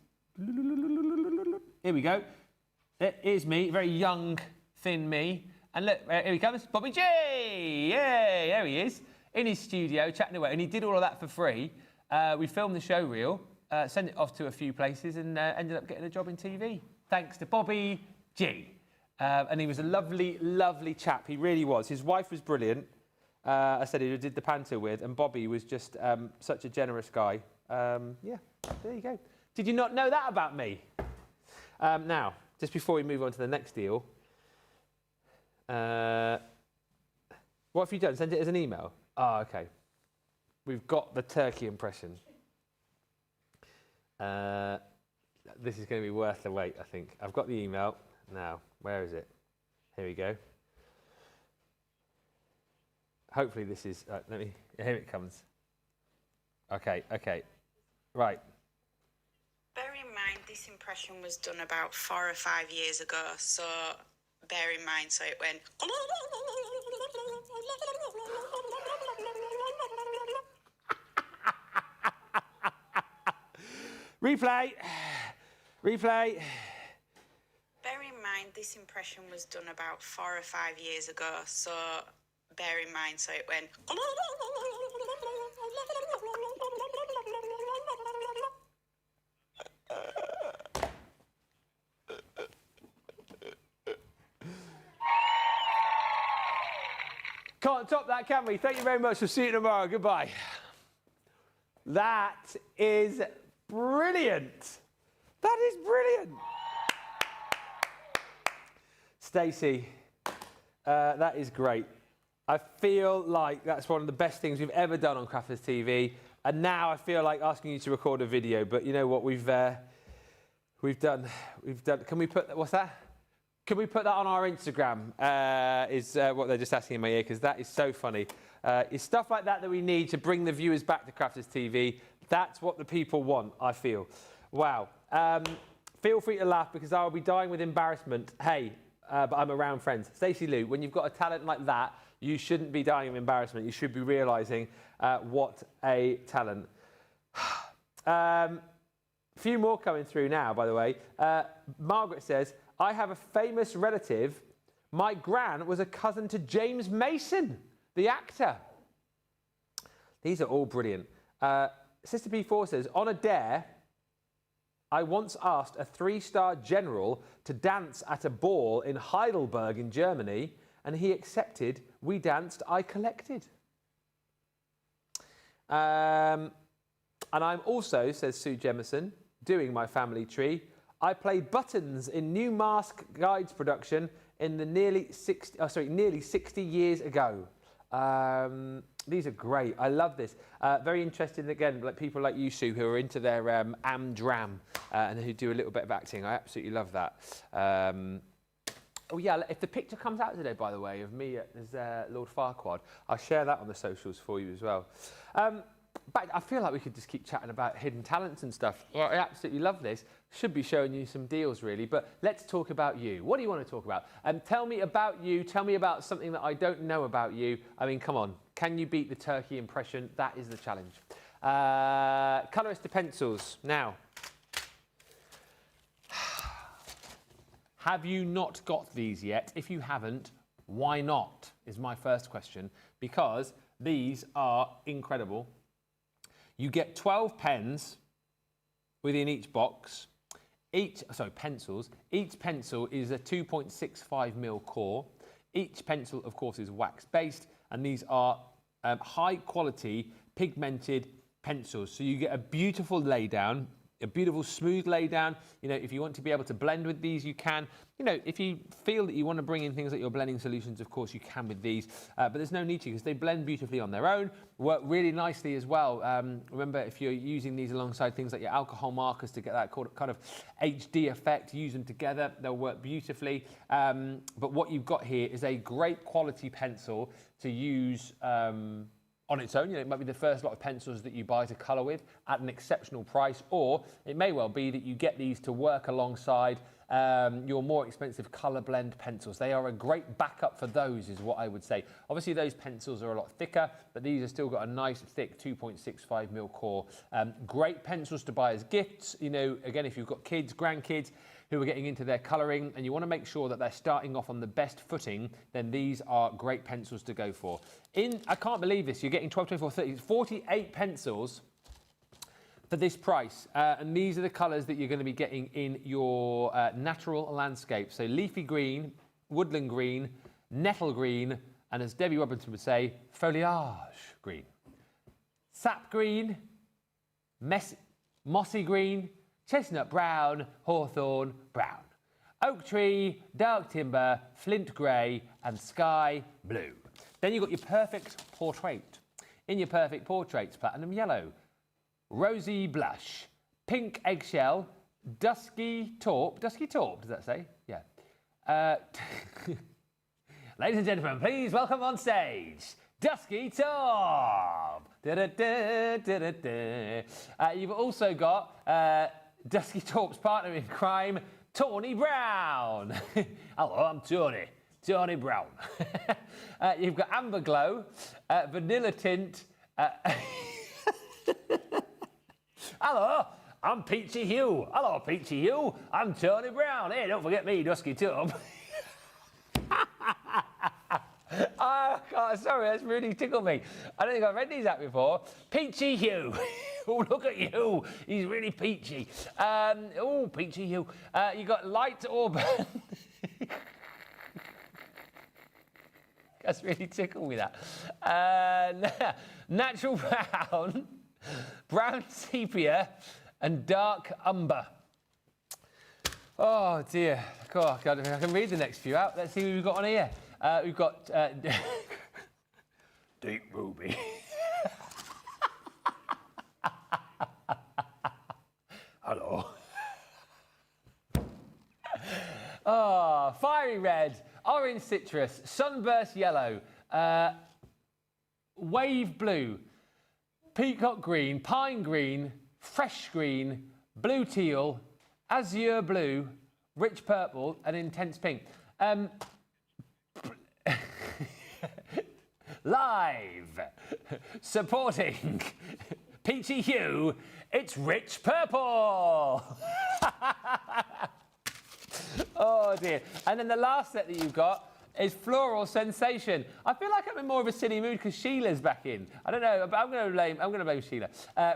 here we go. Here's me, very young, thin me. And look, here he comes, Bobby G! Yay, there he is, in his studio, chatting away. And he did all of that for free. We filmed the show reel, sent it off to a few places, and ended up getting a job in TV. Thanks to Bobby G. And he was a lovely, lovely chap. He really was. His wife was brilliant. I said who did the panto with, and Bobby was just such a generous guy. Yeah, there you go. Did you not know that about me? Now, just before we move on to the next deal, what have you done? Send it as an email? Oh, okay. We've got the turkey impression. This is going to be worth the wait, I think. I've got the email. Now, where is it? Here we go. Hopefully this is... here it comes. Okay. Right. Bear in mind, this impression was done about 4 or 5 years ago, so bear in mind, so it went... Replay. Replay. Bear in mind, this impression was done about 4 or 5 years ago, so bear in mind, so it went... Can't top that, can we? Thank you very much. We'll see you tomorrow. Goodbye. That is brilliant. That is brilliant. Stacey, that is great. I feel like that's one of the best things we've ever done on Crafters TV. And now I feel like asking you to record a video. But you know what? We've done. Can we put what's that? Can we put that on our Instagram? Is what they're just asking in my ear, because that is so funny. It's stuff like that we need to bring the viewers back to Crafters TV. That's what the people want, I feel. Wow. Feel free to laugh because I'll be dying with embarrassment. Hey, but I'm around friends. Stacey Lou, when you've got a talent like that, you shouldn't be dying of embarrassment. You should be realising what a talent. Few more coming through now, by the way. Margaret says, I have a famous relative. My gran was a cousin to James Mason, the actor. These are all brilliant. Sister P4 says, on a dare, I once asked a 3-star general to dance at a ball in Heidelberg in Germany, and he accepted. We danced, I collected. And I'm also, says Sue Jemison, doing my family tree. I played buttons in New Mask Guides production in the nearly 60 years ago. These are great. I love this. Very interesting, again, like people like you, Sue, who are into their am-dram and who do a little bit of acting. I absolutely love that. Oh, yeah, if the picture comes out today, by the way, of me as Lord Farquaad, I'll share that on the socials for you as well. But I feel like we could just keep chatting about hidden talents and stuff. Well, I absolutely love this. Should be showing you some deals, really. But let's talk about you. What do you want to talk about? Tell me about you. Tell me about something that I don't know about you. I mean, come on. Can you beat the turkey impression? That is the challenge. Colourist to pencils. Now, have you not got these yet? If you haven't, why not? Is my first question. Because these are incredible. You get 12 pens within each box. Pencils. Each pencil is a 2.65mm core. Each pencil, of course, is wax-based, and these are high-quality, pigmented pencils. So you get a beautiful laydown, a beautiful smooth laydown. You know, if you want to be able to blend with these, you can. You know, if you feel that you want to bring in things like your blending solutions, of course you can with these, but there's no need to, because they blend beautifully on their own, work really nicely as well. Remember, if you're using these alongside things like your alcohol markers to get that kind of HD effect, use them together, they'll work beautifully. But what you've got here is a great quality pencil to use on its own. You know, it might be the first lot of pencils that you buy to colour with at an exceptional price, or it may well be that you get these to work alongside your more expensive colour blend pencils. They are a great backup for those, is what I would say. Obviously those pencils are a lot thicker, but these have still got a nice thick 2.65mm core. Great pencils to buy as gifts. You know, again, if you've got kids, grandkids who are getting into their colouring and you want to make sure that they're starting off on the best footing, then these are great pencils to go for. I can't believe this, you're getting 12, 24, 30, 48 pencils for this price, and these are the colours that you're going to be getting in your natural landscape. So leafy green, woodland green, nettle green, and as Debbie Robinson would say, foliage green. Sap green, mossy green, chestnut brown, hawthorn brown. Oak tree, dark timber, flint grey, and sky blue. Then you've got your perfect portrait. In your perfect portraits, platinum yellow, rosy blush, pink eggshell, dusky taupe. Dusky taupe, does that say? Yeah. Ladies and gentlemen, please welcome on stage, Dusky Taupe. You've also got Dusky Taupe's partner in crime, Tawny Brown. Hello, I'm Tawny Brown. You've got Amber Glow, Vanilla Tint. Hello, I'm Peachy Hue. Hello, Peachy Hue. I'm Tawny Brown. Hey, don't forget me, Dusky Taupe. Oh, God, sorry, that's really tickled me. I don't think I've read these out before. Peachy Hue. Oh, look at you. He's really peachy. Oh, Peachy Hue. You got light auburn. That's really tickled me, that. Natural brown, brown sepia, and dark umber. Oh, dear. God, I can read the next few out. Let's see who we've got on here. We've got Deep Ruby. Hello. Oh, fiery red, orange citrus, sunburst yellow, wave blue, peacock green, pine green, fresh green, blue teal, azure blue, rich purple, and intense pink. Live, supporting Peachy Hue, it's rich purple. Oh dear. And then the last set that you've got is Floral Sensation. I feel like I'm in more of a silly mood because Sheila's back in. I don't know, but I'm going to blame Sheila.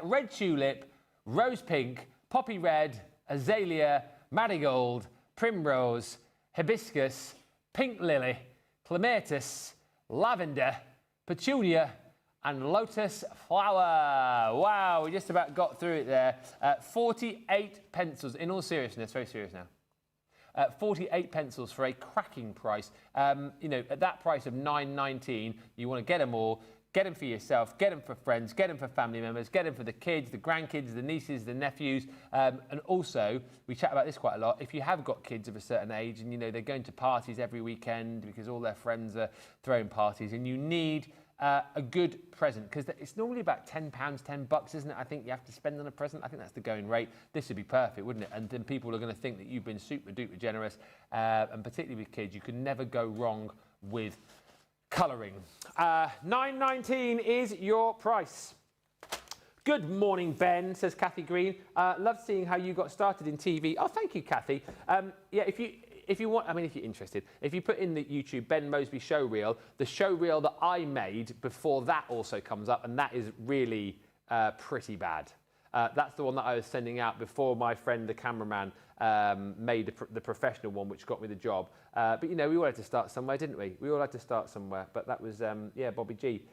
Red tulip, rose pink, poppy red, azalea, marigold, primrose, hibiscus, pink lily, clematis, lavender, petunia, and lotus flower. Wow, we just about got through it there. 48 pencils, in all seriousness, very serious now. 48 pencils for a cracking price. You know, at that price of $9.19, you want to get them all. Get them for yourself, get them for friends, get them for family members, get them for the kids, the grandkids, the nieces, the nephews. And also, we chat about this quite a lot, if you have got kids of a certain age and, you know, they're going to parties every weekend because all their friends are throwing parties and you need a good present, because it's normally about £10, $10, isn't it? I think you have to spend on a present. I think that's the going rate. This would be perfect, wouldn't it? And then people are going to think that you've been super duper generous, and particularly with kids, you can never go wrong with colouring. $9.19 is your price. Good morning, Ben, says Kathy Green. Love seeing how you got started in TV. Oh, thank you, Kathy. Yeah, if you want, I mean, if you're interested, if you put in the YouTube Ben Mosby show reel, the show reel that I made before that also comes up, and that is really pretty bad. That's the one that I was sending out before my friend, the cameraman, made the professional one, which got me the job. But, you know, we all had to start somewhere, didn't we? We all had to start somewhere. But that was, yeah, Bobby G.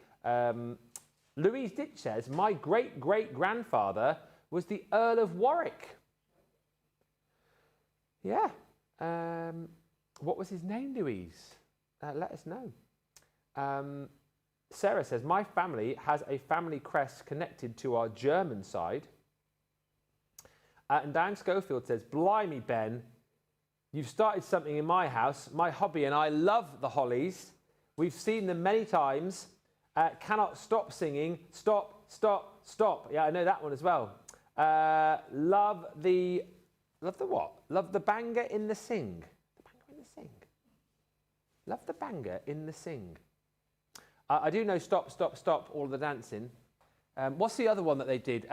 Louise Ditch says, my great-great-grandfather was the Earl of Warwick. Yeah. What was his name, Louise? Let us know. Sarah says, my family has a family crest connected to our German side. And Dan Schofield says, blimey, Ben, you've started something in my house. My hobby and I love the Hollies. We've seen them many times. Cannot stop singing. Stop, stop, stop. Yeah, I know that one as well. Love the what? Love the banger in the sing. The banger in the sing. Love the banger in the sing. I do know stop, stop, stop, all the dancing. What's the other one that they did?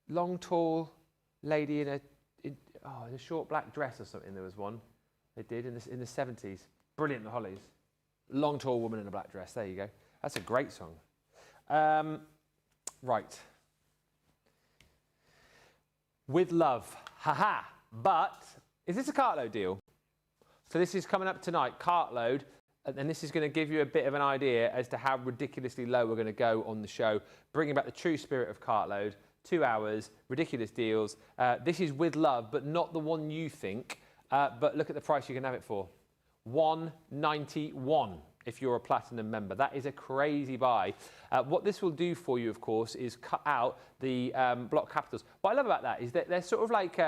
Long, tall lady in a short black dress or something. There was one they did in the 70s. Brilliant, the Hollies. Long, tall woman in a black dress. There you go. That's a great song. Right. With love. Haha. But is this a Cartload deal? So this is coming up tonight, Cartload. And this is going to give you a bit of an idea as to how ridiculously low we're going to go on the show, bringing back the true spirit of Cartload. 2 hours, ridiculous deals. This is with love, but not the one you think. But look at the price you can have it for. $191 if you're a platinum member. That is a crazy buy. What this will do for you, of course, is cut out the block capitals. What I love about that is that they're sort of like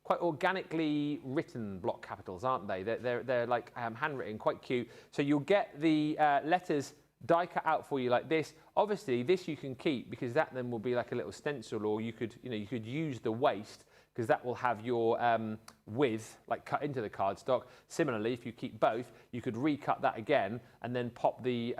quite organically written block capitals, aren't they? They're like handwritten, quite cute. So you'll get the letters die cut out for you like this. Obviously, this you can keep because that then will be like a little stencil, or you could use the waste because that will have your width like cut into the cardstock. Similarly, if you keep both, you could recut that again and then pop the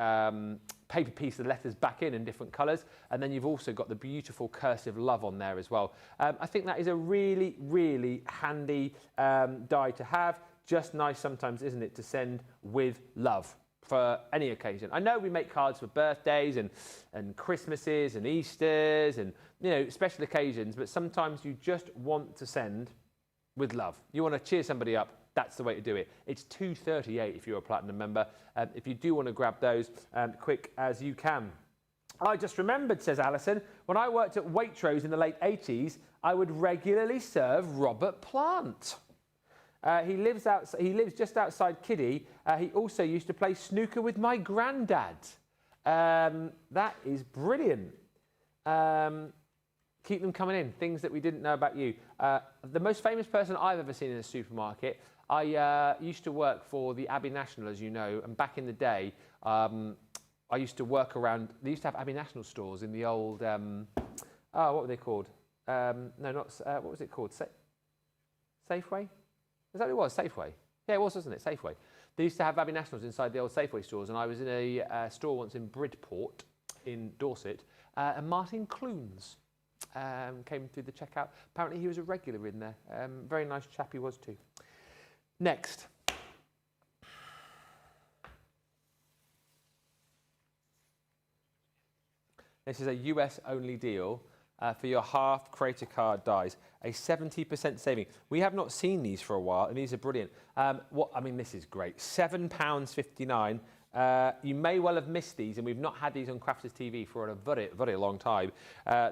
paper piece of the letters back in different colours. And then you've also got the beautiful cursive love on there as well. I think that is a really, really handy die to have. Just nice sometimes, isn't it, to send with love for any occasion. I know we make cards for birthdays and Christmases and Easters and special occasions, but sometimes you just want to send with love. You want to cheer somebody up. That's the way to do it. It's $2.38 if you're a platinum member. If you do want to grab those, quick as you can. I just remembered, says Alison, when I worked at Waitrose in the late 80s, I would regularly serve Robert Plant. He lives just outside Kiddie. He also used to play snooker with my granddad. That is brilliant. Keep them coming in. Things that we didn't know about you. The most famous person I've ever seen in a supermarket. I used to work for the Abbey National, as you know, and back in the day, I used to work around. They used to have Abbey National stores in the old. What were they called? No, not. What was it called? Safeway. Is that what it was? Safeway? Yeah, it was, wasn't it? Safeway. They used to have Abbey Nationals inside the old Safeway stores, and I was in a store once in Bridport in Dorset, and Martin Clunes came through the checkout. Apparently he was a regular in there. Very nice chap he was too. Next. This is a US-only deal. For your half creator card dies, a 70% saving. We have not seen these for a while, and these are brilliant. This is great. £7.59. You may well have missed these, and we've not had these on Crafters TV for a very, very long time.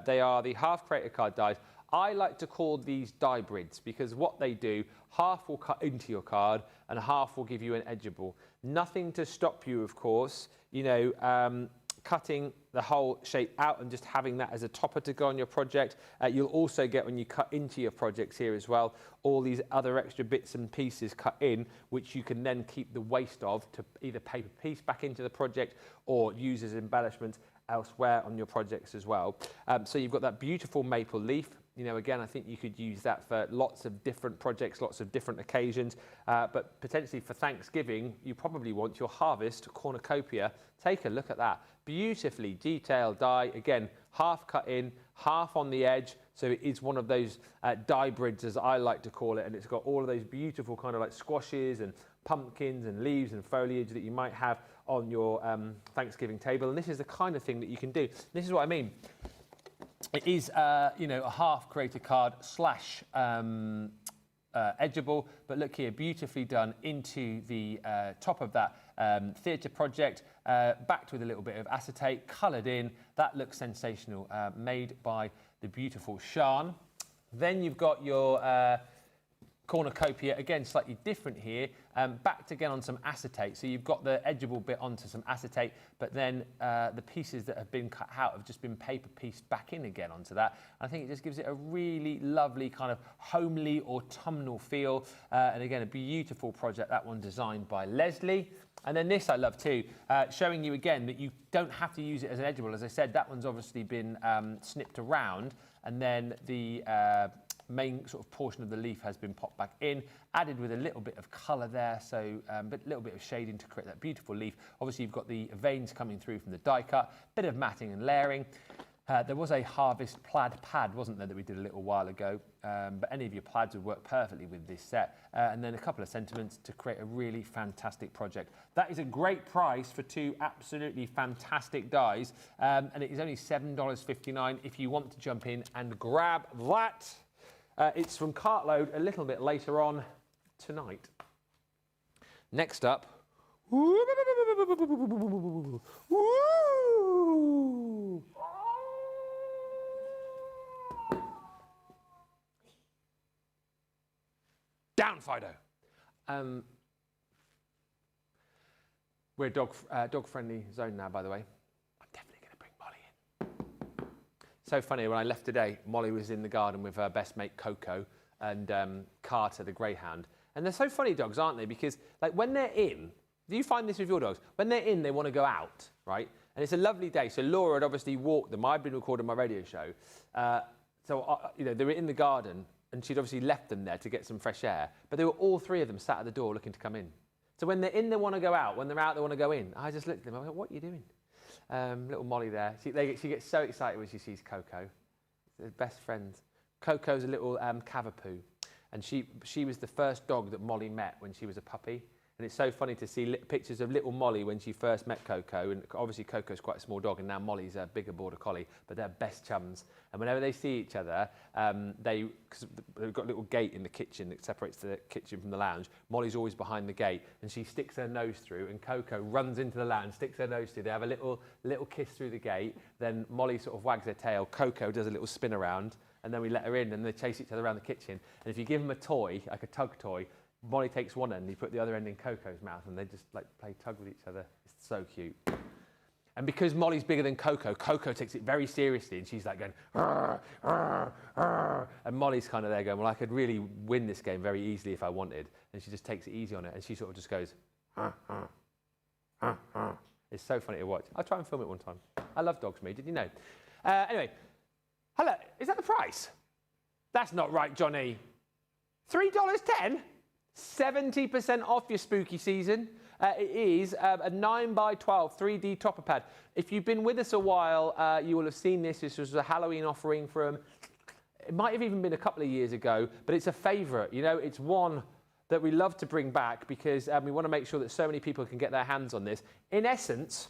They are the half creator card dies. I like to call these die brids because what they do, half will cut into your card and half will give you an edgeable. Nothing to stop you, of course, cutting the whole shape out and just having that as a topper to go on your project. You'll also get, when you cut into your projects here as well, all these other extra bits and pieces cut in, which you can then keep the waste of to either paper piece back into the project or use as embellishment elsewhere on your projects as well. So you've got that beautiful maple leaf. Again, I think you could use that for lots of different projects, lots of different occasions, but potentially for Thanksgiving, you probably want your harvest cornucopia. Take a look at that. Beautifully detailed die. Again, half cut in, half on the edge. So it is one of those die brids, as I like to call it, and it's got all of those beautiful kind of like squashes and pumpkins and leaves and foliage that you might have on your Thanksgiving table. And this is the kind of thing that you can do. This is what I mean. It is, a half creator card slash edgeable, but look here, beautifully done into the top of that theatre project, backed with a little bit of acetate, coloured in. That looks sensational, made by the beautiful Sian. Then you've got your cornucopia, again slightly different here, backed again on some acetate. So you've got the edgeable bit onto some acetate, but then the pieces that have been cut out have just been paper pieced back in again onto that. I think it just gives it a really lovely kind of homely autumnal feel. And again, a beautiful project, that one designed by Leslie. And then this I love too, showing you again that you don't have to use it as an edgeable. As I said, that one's obviously been snipped around, and then the main sort of portion of the leaf has been popped back in, added with a little bit of colour there, so a little bit of shading to create that beautiful leaf. Obviously you've got the veins coming through from the die cut, bit of matting and layering. There was a harvest plaid pad, wasn't there, that we did a little while ago, but any of your plaids would work perfectly with this set. And then a couple of sentiments to create a really fantastic project. That is a great price for two absolutely fantastic dies, and it is only $7.59 if you want to jump in and grab that. It's from Cartload a little bit later on tonight. Next up, down, Fido. We're a dog-friendly zone now, by the way. I'm definitely going to bring Molly in. So funny, when I left today, Molly was in the garden with her best mate Coco and Carter, the greyhound. And they're so funny dogs, aren't they? Because like when they're in, do you find this with your dogs? When they're in, they want to go out, right? And it's a lovely day. So Laura had obviously walked them. I'd been recording my radio show. You know, they were in the garden and she'd obviously left them there to get some fresh air. But they were all three of them sat at the door looking to come in. So when they're in, they want to go out. When they're out, they want to go in. I just looked at them. I went, what are you doing? Little Molly there. She gets so excited when she sees Coco. They're best friends. Coco's a little cavapoo. And she was the first dog that Molly met when she was a puppy. And it's so funny to see pictures of little Molly when she first met Coco. And obviously Coco's quite a small dog, and now Molly's a bigger border collie, but they're best chums. And whenever they see each other, because they've got a little gate in the kitchen that separates the kitchen from the lounge, Molly's always behind the gate, and she sticks her nose through, and Coco runs into the lounge, sticks her nose through. They have a little kiss through the gate. Then Molly sort of wags her tail. Coco does a little spin around, and then we let her in, and they chase each other around the kitchen. And if you give them a toy, like a tug toy, Molly takes one end, you put the other end in Coco's mouth, and they just like play tug with each other. It's so cute. And because Molly's bigger than Coco, Coco takes it very seriously, and she's like going, "Arr, arr, arr." And Molly's kind of there going, well, I could really win this game very easily if I wanted. And she just takes it easy on it, and she sort of just goes, "Arr, arr, arr, arr." It's so funny to watch. I'll try and film it one time. I love dogs, me, did you know? Anyway, hello, is that the price? That's not right, Johnny. $3.10? 70% off your spooky season. It is a 9x12 3D topper pad. If you've been with us a while, you will have seen this. This was a Halloween offering from, it might have even been a couple of years ago, but it's a favourite. You know, it's one that we love to bring back because we want to make sure that so many people can get their hands on this. In essence,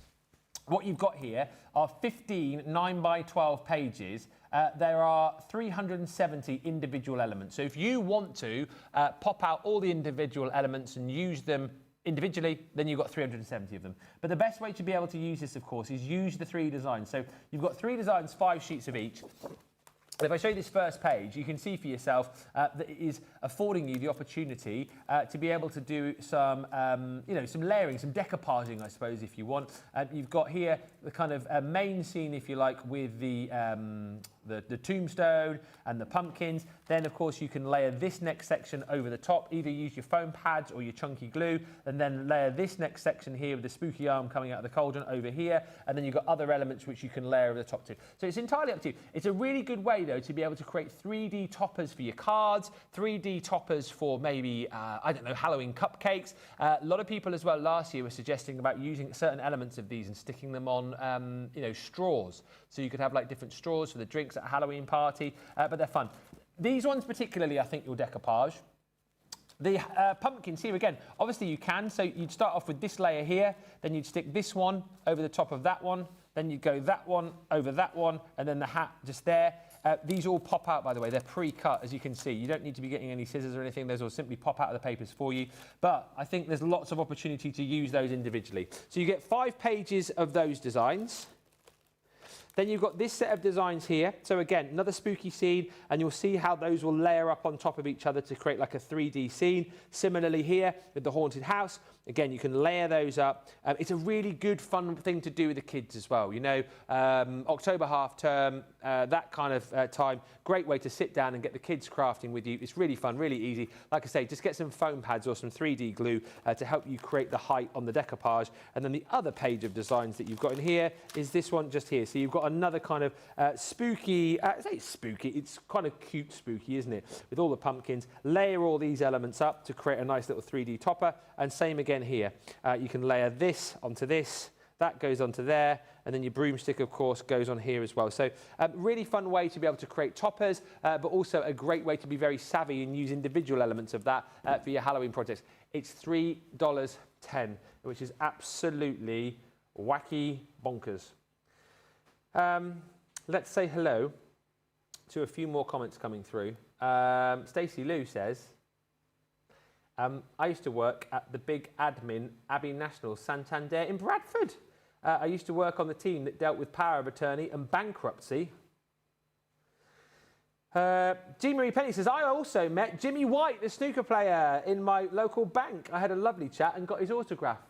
what you've got here are 15 9x12 pages. There are 370 individual elements. So if you want to pop out all the individual elements and use them individually, then you've got 370 of them. But the best way to be able to use this, of course, is use the 3 designs. So you've got 3 designs, 5 sheets of each. If I show you this first page, you can see for yourself that it is affording you the opportunity to be able to do some, some layering, some decoupaging, I suppose, if you want. You've got here the kind of main scene, if you like, with the tombstone and the pumpkins. Then, of course, you can layer this next section over the top. Either use your foam pads or your chunky glue, and then layer this next section here with the spooky arm coming out of the cauldron over here. And then you've got other elements which you can layer over the top too. So it's entirely up to you. It's a really good way, though, to be able to create 3D toppers for your cards, 3D toppers for maybe, Halloween cupcakes. A lot of people as well last year were suggesting about using certain elements of these and sticking them on, straws. So you could have like different straws for the drinks at a Halloween party, but they're fun. These ones particularly, I think you'll decoupage. The pumpkins here again, obviously you can, so you'd start off with this layer here, then you'd stick this one over the top of that one, then you'd go that one over that one, and then the hat just there. These all pop out, by the way. They're pre-cut, as you can see. You don't need to be getting any scissors or anything. Those will simply pop out of the papers for you. But I think there's lots of opportunity to use those individually. So you get 5 pages of those designs. Then you've got this set of designs here. So again, another spooky scene, and you'll see how those will layer up on top of each other to create like a 3D scene. Similarly here with the haunted house, again, you can layer those up. It's a really good, fun thing to do with the kids as well. You know, October half term, that kind of time, great way to sit down and get the kids crafting with you. It's really fun, really easy. Like I say, just get some foam pads or some 3D glue to help you create the height on the decoupage. And then the other page of designs that you've got in here is this one just here. So you've got another kind of spooky, I say spooky, it's kind of cute spooky, isn't it? With all the pumpkins, layer all these elements up to create a nice little 3D topper, and same again here. You can layer this onto this, that goes onto there, and then your broomstick, of course, goes on here as well. So really fun way to be able to create toppers, but also a great way to be very savvy and use individual elements of that for your Halloween projects. It's $3.10, which is absolutely wacky bonkers. Let's say hello to a few more comments coming through. Stacey Lou says, I used to work at the big admin Abbey National Santander in Bradford. I used to work on the team that dealt with power of attorney and bankruptcy. Jean Marie Penny says, I also met Jimmy White, the snooker player, in my local bank. I had a lovely chat and got his autograph.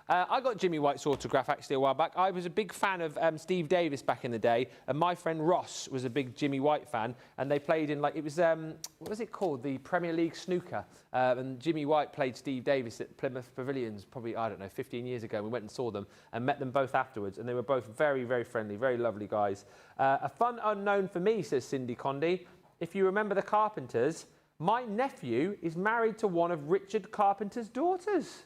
I got Jimmy White's autograph actually a while back. I was a big fan of Steve Davis back in the day, and my friend Ross was a big Jimmy White fan, and they played in, like, it was, what was it called? The Premier League snooker. And Jimmy White played Steve Davis at Plymouth Pavilions probably, I don't know, 15 years ago. We went and saw them and met them both afterwards, and they were both very, very friendly, very lovely guys. A fun unknown for me, says Cindy Condy. If you remember the Carpenters, my nephew is married to one of Richard Carpenter's daughters.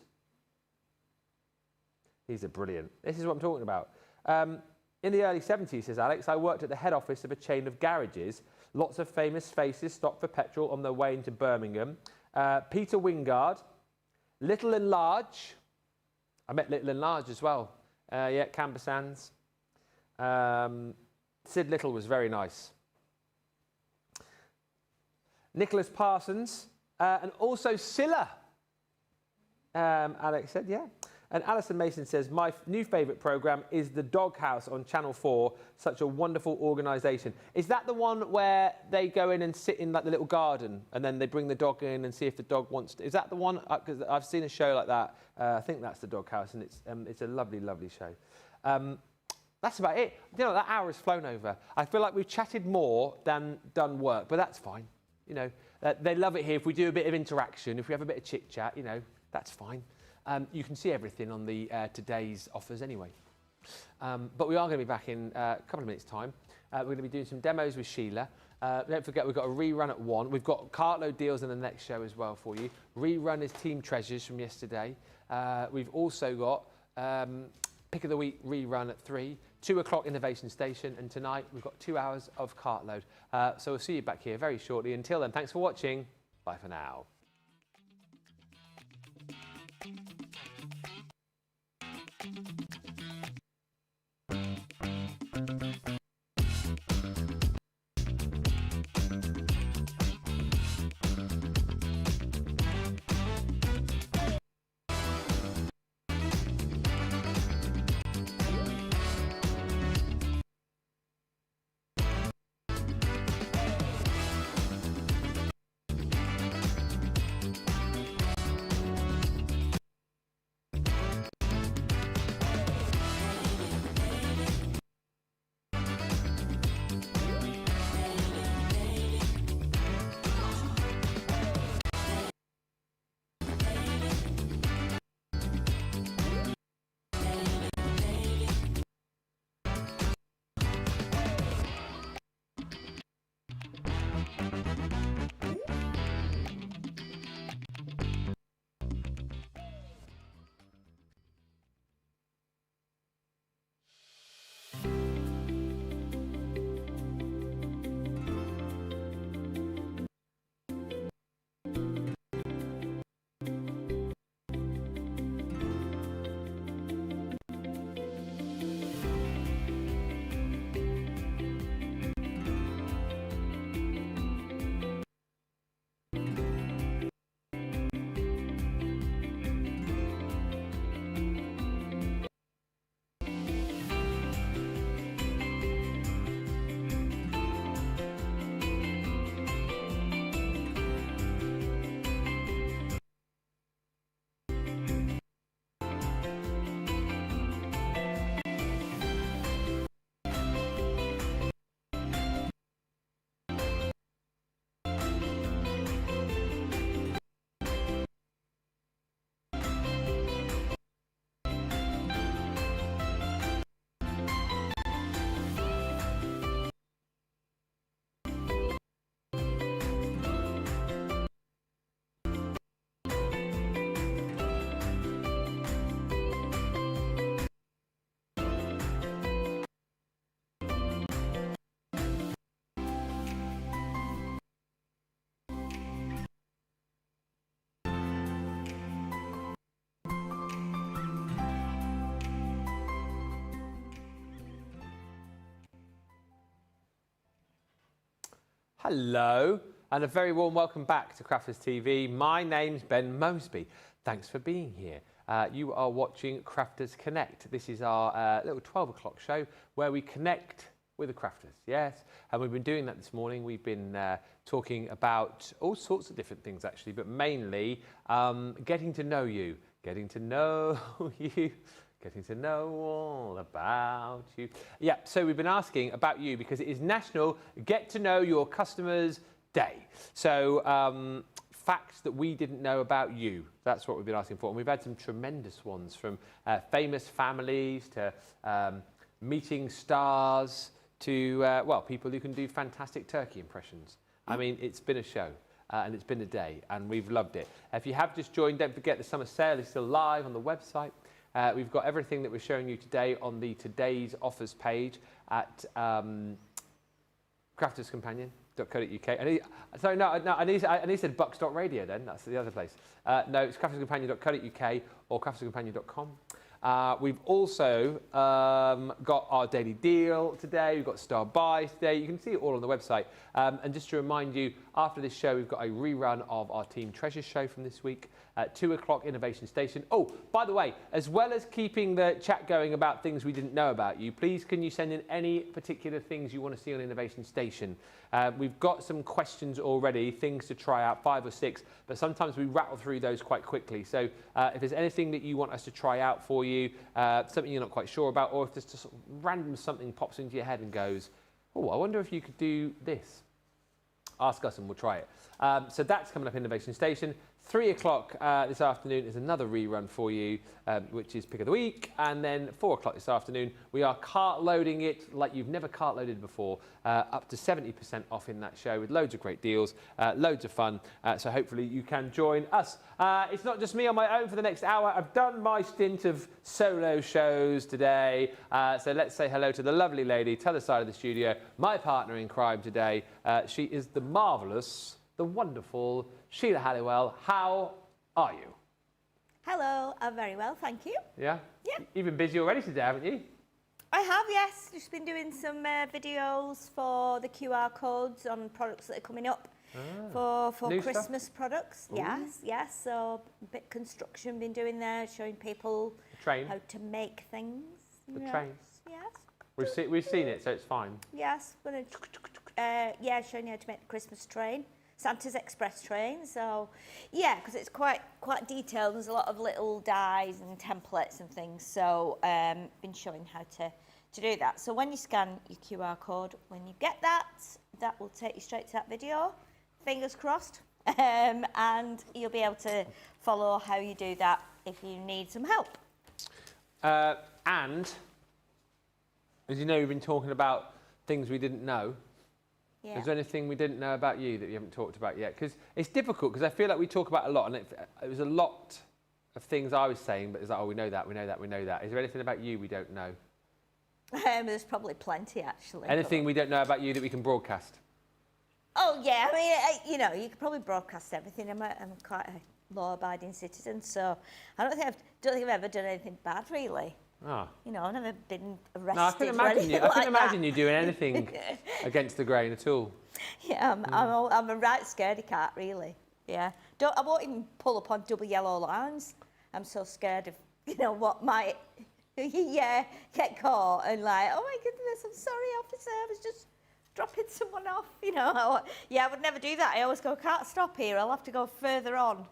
These are brilliant. This is what I'm talking about. In the early 70s, says Alex, I worked at the head office of a chain of garages. Lots of famous faces stopped for petrol on their way into Birmingham. Peter Wingard, Little and Large. I met Little and Large as well. Yeah, Camber Sands. Sid Little was very nice. Nicholas Parsons, and also Scylla. Alex said, yeah. And Alison Mason says, my new favourite programme is The Doghouse on Channel 4. Such a wonderful organisation. Is that the one where they go in and sit in like the little garden and then they bring the dog in and see if the dog wants to? Is that the one? Because I've seen a show like that. I think that's The Doghouse, and it's a lovely, lovely show. That's about it. You know, that hour has flown over. I feel like we've chatted more than done work, but that's fine. You know, they love it here if we do a bit of interaction, if we have a bit of chit-chat, you know, that's fine. You can see everything on the today's offers anyway. But we are going to be back in a couple of minutes' time. We're going to be doing some demos with Sheila. Don't forget, we've got a rerun at 1. We've got Cartload deals in the next show as well for you. Rerun is Team Treasures from yesterday. We've also got Pick of the Week rerun at 3, 2 o'clock Innovation Station, and tonight we've got 2 hours of Cartload. So we'll see you back here very shortly. Until then, thanks for watching. Bye for now. Hello, and a very warm welcome back to Crafters TV. My name's Ben Mosby. Thanks for being here. You are watching Crafters Connect. This is our little 12 o'clock show where we connect with the crafters, yes. And we've been doing that this morning. We've been talking about all sorts of different things, actually, but mainly getting to know you, getting to know you, getting to know all about you. Yeah, so we've been asking about you because it is National Get to Know Your Customers Day. So facts that we didn't know about you. That's what we've been asking for. And we've had some tremendous ones from famous families to meeting stars to, well, people who can do fantastic turkey impressions. I mean, it's been a show and it's been a day and we've loved it. If you have just joined, don't forget the summer sale is still live on the website. We've got everything that we're showing you today on the Today's Offers page at crafterscompanion.co.uk. Sorry, no, I need said bucks.radio then, that's the other place. No, it's crafterscompanion.co.uk or crafterscompanion.com. We've also got our daily deal today. We've got Star Buys today. You can see it all on the website. And just to remind you, after this show, we've got a rerun of our Team Treasures show from this week at 2 o'clock, Innovation Station. Oh, by the way, as well as keeping the chat going about things we didn't know about you, please can you send in any particular things you want to see on Innovation Station? We've got some questions already, things to try out, 5 or 6, but sometimes we rattle through those quite quickly. So if there's anything that you want us to try out for you, something you're not quite sure about, or if there's just random something pops into your head and goes, oh, I wonder if you could do this. Ask us and we'll try it. So that's coming up Innovation Station. 3 o'clock this afternoon is another rerun for you, which is Pick of the Week. And then 4 o'clock this afternoon, we are cart loading it like you've never cart loaded before, up to 70% off in that show with loads of great deals, loads of fun. So hopefully you can join us. It's not just me on my own for the next hour. I've done my stint of solo shows today. So let's say hello to the lovely lady to the other side of the studio, my partner in crime today. She is the marvellous, the wonderful Sheila Halliwell. How are you? Hello, I'm very well, thank you. Yeah? Yeah. You've been busy already today, haven't you? I have, yes. Just been doing some videos for the QR codes on products that are coming up for New Christmas stuff? Products. Ooh. Yes. So a bit construction been doing there, showing people Train. how to make things. The Yes, train. Yes. We've seen it, so it's fine. Yes. Gonna, showing you how to make the Christmas train. Santa's Express train, so yeah, because it's quite detailed. There's a lot of little dies and templates and things, so been showing how to do that. So when you scan your QR code, when you get that will take you straight to that video. Fingers crossed, and you'll be able to follow how you do that if you need some help. And as you know, we've been talking about things we didn't know. Yeah. Is there anything we didn't know about you that you haven't talked about yet? Because it's difficult, because I feel like we talk about a lot, and it was a lot of things I was saying, but it's like, oh, we know that, we know that, we know that. Is there anything about you we don't know? There's probably plenty, actually. Anything we don't know about you that we can broadcast? Oh, yeah, I mean, you know, you could probably broadcast everything. I'm quite a law-abiding citizen, so I don't think I've ever done anything bad, really. Ah. You know, I've never been arrested. No, I can imagine you. I can imagine you doing anything against the grain at all. Yeah, I'm a right scaredy cat, really. Yeah, I won't even pull up on double yellow lines. I'm so scared of, you know, what might, get caught and like, oh my goodness, I'm sorry, officer, I was just dropping someone off. You know, I would never do that. I always go, can't stop here. I'll have to go further on.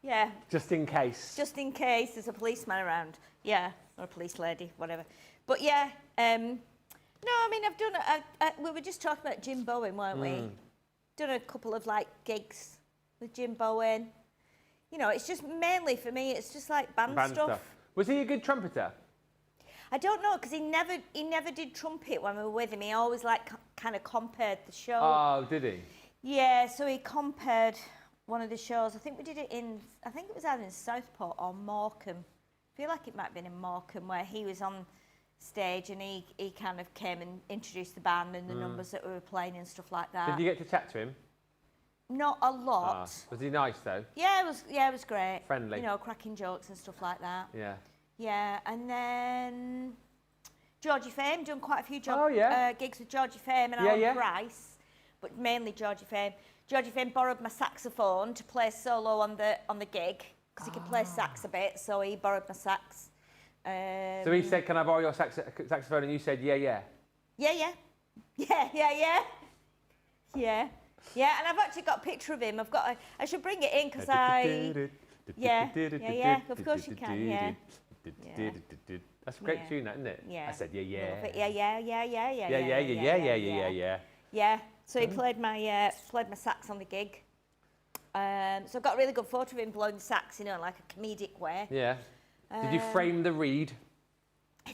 Yeah. Just in case. Just in case there's a policeman around. Yeah, or a police lady, whatever. But yeah, no, I mean, I've done, we were just talking about Jim Bowen, weren't we? Done a couple of like gigs with Jim Bowen. You know, it's just mainly for me, it's just like band stuff. Was he a good trumpeter? I don't know, because he never did trumpet when we were with him. He always like kind of compared the show. Oh, did he? Yeah, so he compared one of the shows. I think we did it I think it was either in Southport or Morecambe. I feel like it might have been in Morecambe, where he was on stage and he kind of came and introduced the band and the numbers that we were playing and stuff like that. Did you get to chat to him? Not a lot. Was he nice though? Yeah, it was great. Friendly. You know, cracking jokes and stuff like that. Yeah. Yeah, and then Georgie Fame, done quite a few gigs with Georgie Fame and Yeah, Alan yeah. Price. but mainly Georgie Fame. Georgie Fame borrowed my saxophone to play solo on the gig because he could play sax a bit, so he borrowed my sax. So he said, "Can I borrow your saxophone?" And you said, "Yeah, yeah." Yeah. And I've actually got a picture of him. I should bring it in because Yeah. Of course you can. Yeah. That's a great tune, isn't it? Yeah. I said, "Yeah, yeah." Yeah. Yeah. So he played my sax on the gig. So I've got a really good photo of him blowing the sax, like a comedic way. Yeah. Did you frame the reed?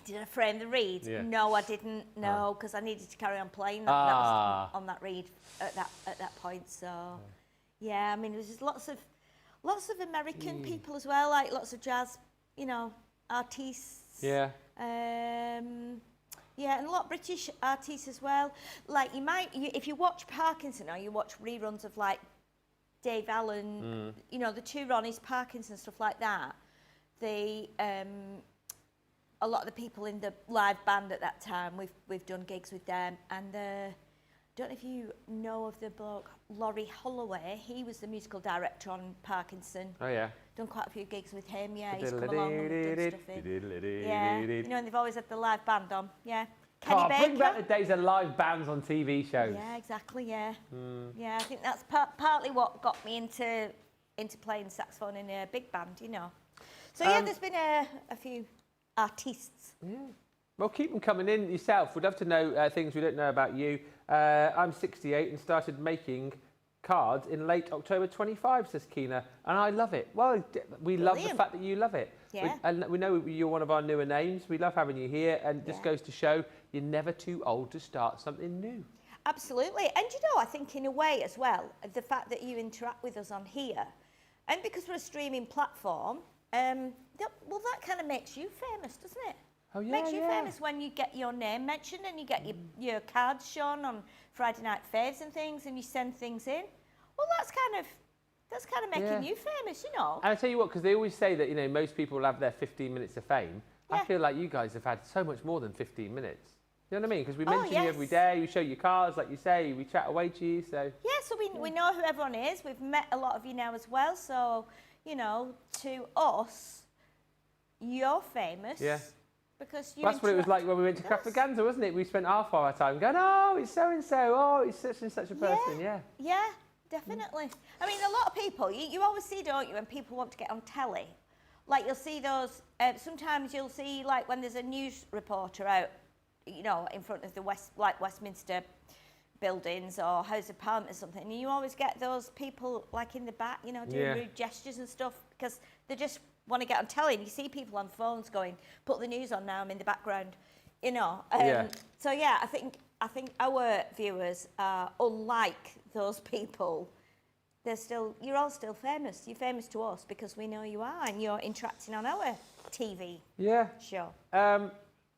Did I frame the reed? Yeah. No, I didn't. No, because I needed to carry on playing. That was on that reed at that point. So, yeah. I mean, there's just lots of American people as well, like lots of jazz, artists. Yeah. Yeah, and a lot of British artists as well. Like if you watch Parkinson or you watch reruns of like Dave Allen, the two Ronnies, Parkinson, stuff like that. A lot of the people in the live band at that time, we've done gigs with them, and don't know if you know of the bloke Laurie Holloway. He was the musical director on Parkinson. Oh yeah. Done quite a few gigs with him. Yeah, he's come along and done stuff in. Yeah, and they've always had the live band on. Yeah. Kenny Baker. Bring back the days of live bands on TV shows. Yeah, exactly. Yeah. Yeah, I think that's partly what got me into playing saxophone in a big band. So yeah, there's been a few artists. Yeah. Well, keep them coming in yourself. We'd love to know things we don't know about you. I'm 68 and started making cards in late October 25, says Keena, and I love it. Well, we love the fact that you love it. Yeah. And we know you're one of our newer names. We love having you here, and it just goes to show you're never too old to start something new. Absolutely. And I think in a way as well, the fact that you interact with us on here, and because we're a streaming platform, that kind of makes you famous, doesn't it? Oh, yeah, makes you famous when you get your name mentioned and you get your cards shown on Friday Night Faves and things, and you send things in. Well, that's kind of making you famous, And I tell you what, because they always say that most people will have their 15 minutes of fame. Yeah. I feel like you guys have had so much more than 15 minutes. You know what I mean? Because we mention you every day. We show you cards, like you say. We chat away to you. So so we know who everyone is. We've met a lot of you now as well. So to us, you're famous. Yeah. Because that's what it was like when we went to Craftvaganza, wasn't it? We spent half our time going, "Oh, it's so and so. Oh, it's such and such a person." Yeah. Yeah, definitely. I mean, a lot of people. You always see, don't you, when people want to get on telly, like you'll see those. Sometimes you'll see like when there's a news reporter out, in front of the Westminster buildings or House of Parliament or something, and you always get those people like in the back, doing rude gestures and stuff because they just want to get on telly, and you see people on phones going, "Put the news on now, I'm in the background," So yeah, I think our viewers are unlike those people. You're all still famous. You're famous to us because we know you are, and you're interacting on our TV show.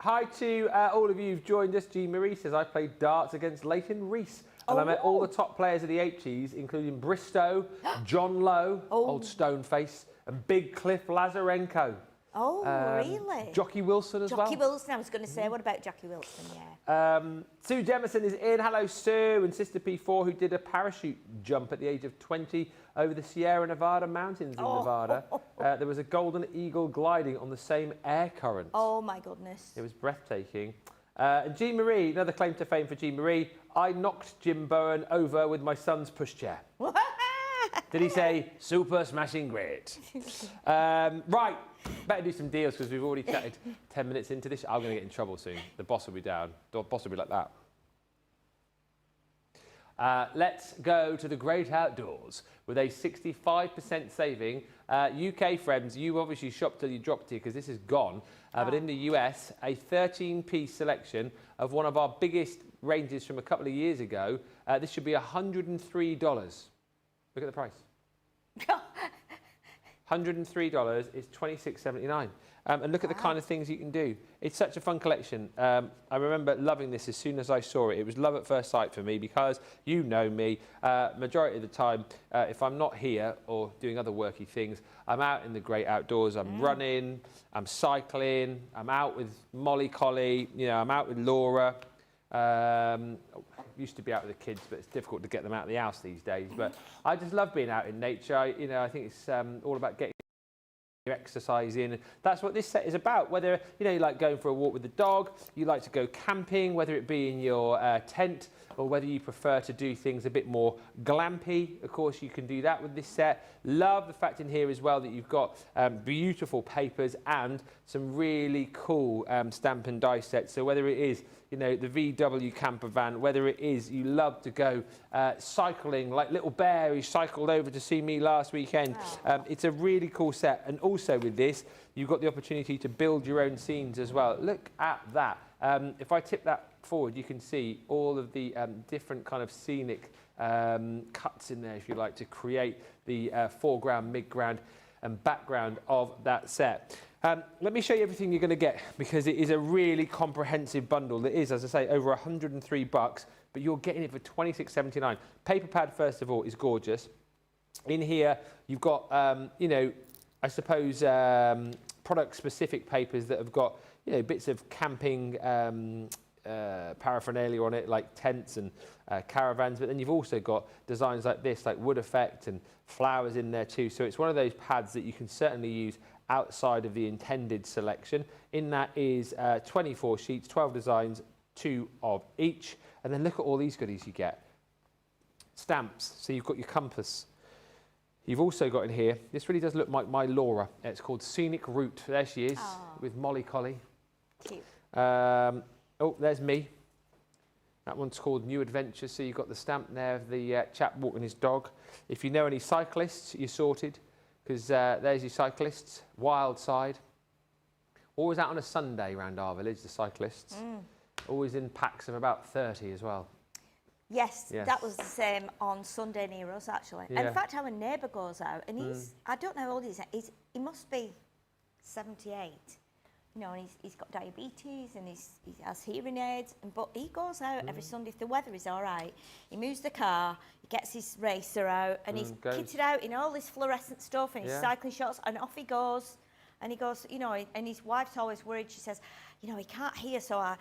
Hi to all of you who've joined us. Jean Marie says, I played darts against Leighton Rees. And I met all the top players of the H's, including Bristow, John Lowe, old Stoneface, and Big Cliff Lazarenko. Oh, really? Jockey Wilson as well. Jockey Wilson, I was going to say. What about Jockey Wilson? Yeah. Sue Jemison is in. Hello, Sue. And Sister P4, who did a parachute jump at the age of 20 over the Sierra Nevada mountains in Nevada. There was a golden eagle gliding on the same air current. Oh, my goodness. It was breathtaking. And Jean Marie, another claim to fame for Jean Marie. I knocked Jim Bowen over with my son's pushchair. Did he say, super smashing great? Right, better do some deals because we've already chatted 10 minutes into this. I'm going to get in trouble soon. The boss will be down. The boss will be like that. Let's go to the great outdoors with a 65% saving. UK friends, you obviously shopped till you dropped here because this is gone. But in the US, a 13-piece selection of one of our biggest ranges from a couple of years ago. This should be $103. Look at the price. $103 is $26.79. And look at the kind of things you can do. It's such a fun collection. I remember loving this as soon as I saw it. It was love at first sight for me because you know me. Majority of the time, if I'm not here or doing other worky things, I'm out in the great outdoors. I'm running, I'm cycling, I'm out with Molly Collie, I'm out with Laura. used to be out with the kids, but it's difficult to get them out of the house these days. But I just love being out in nature. I think it's all about getting your exercise in. That's what this set is about. Whether you like going for a walk with the dog, you like to go camping, whether it be in your tent, or whether you prefer to do things a bit more glampy, of course you can do that with this set. Love the fact in here as well that you've got beautiful papers and some really cool stamp and die sets. So whether it is the VW camper van, whether it is you love to go cycling like little Bear who cycled over to see me last weekend. It's a really cool set. And also with this, you've got the opportunity to build your own scenes as well. Look at that. If I tip that forward, you can see all of the different kind of scenic cuts in there, if you like, to create the foreground, midground and background of that set. Let me show you everything you're going to get, because it is a really comprehensive bundle. It is, as I say, over $103, but you're getting it for $26.79. Paper pad, first of all, is gorgeous. In here, you've got, I suppose, product-specific papers that have got, bits of camping paraphernalia on it, like tents and caravans, but then you've also got designs like this, like wood effect and flowers in there too. So it's one of those pads that you can certainly use outside of the intended selection. In that is 24 sheets, 12 designs, 2 of each. And then look at all these goodies you get. Stamps, so you've got your compass. You've also got in here, this really does look like my Laura. It's called Scenic Route. There she is, with Molly Collie. Cute. Oh, there's me. That one's called New Adventures. So you've got the stamp there of the chap walking his dog. If you know any cyclists, you're sorted, because there's your cyclists. Wild Side. Always out on a Sunday around our village, the cyclists. Always in packs of about 30 as well. Yes, that was the same on Sunday near us, actually. Yeah. And in fact, our neighbour goes out, and he's, I don't know how old he is, he must be 78. And he's got diabetes, and he has hearing aids, but he goes out every Sunday if the weather is all right. He moves the car, he gets his racer out, and he's kitted out in all this fluorescent stuff and his cycling shorts, and off he goes. And he goes, and his wife's always worried. She says, he can't hear, so I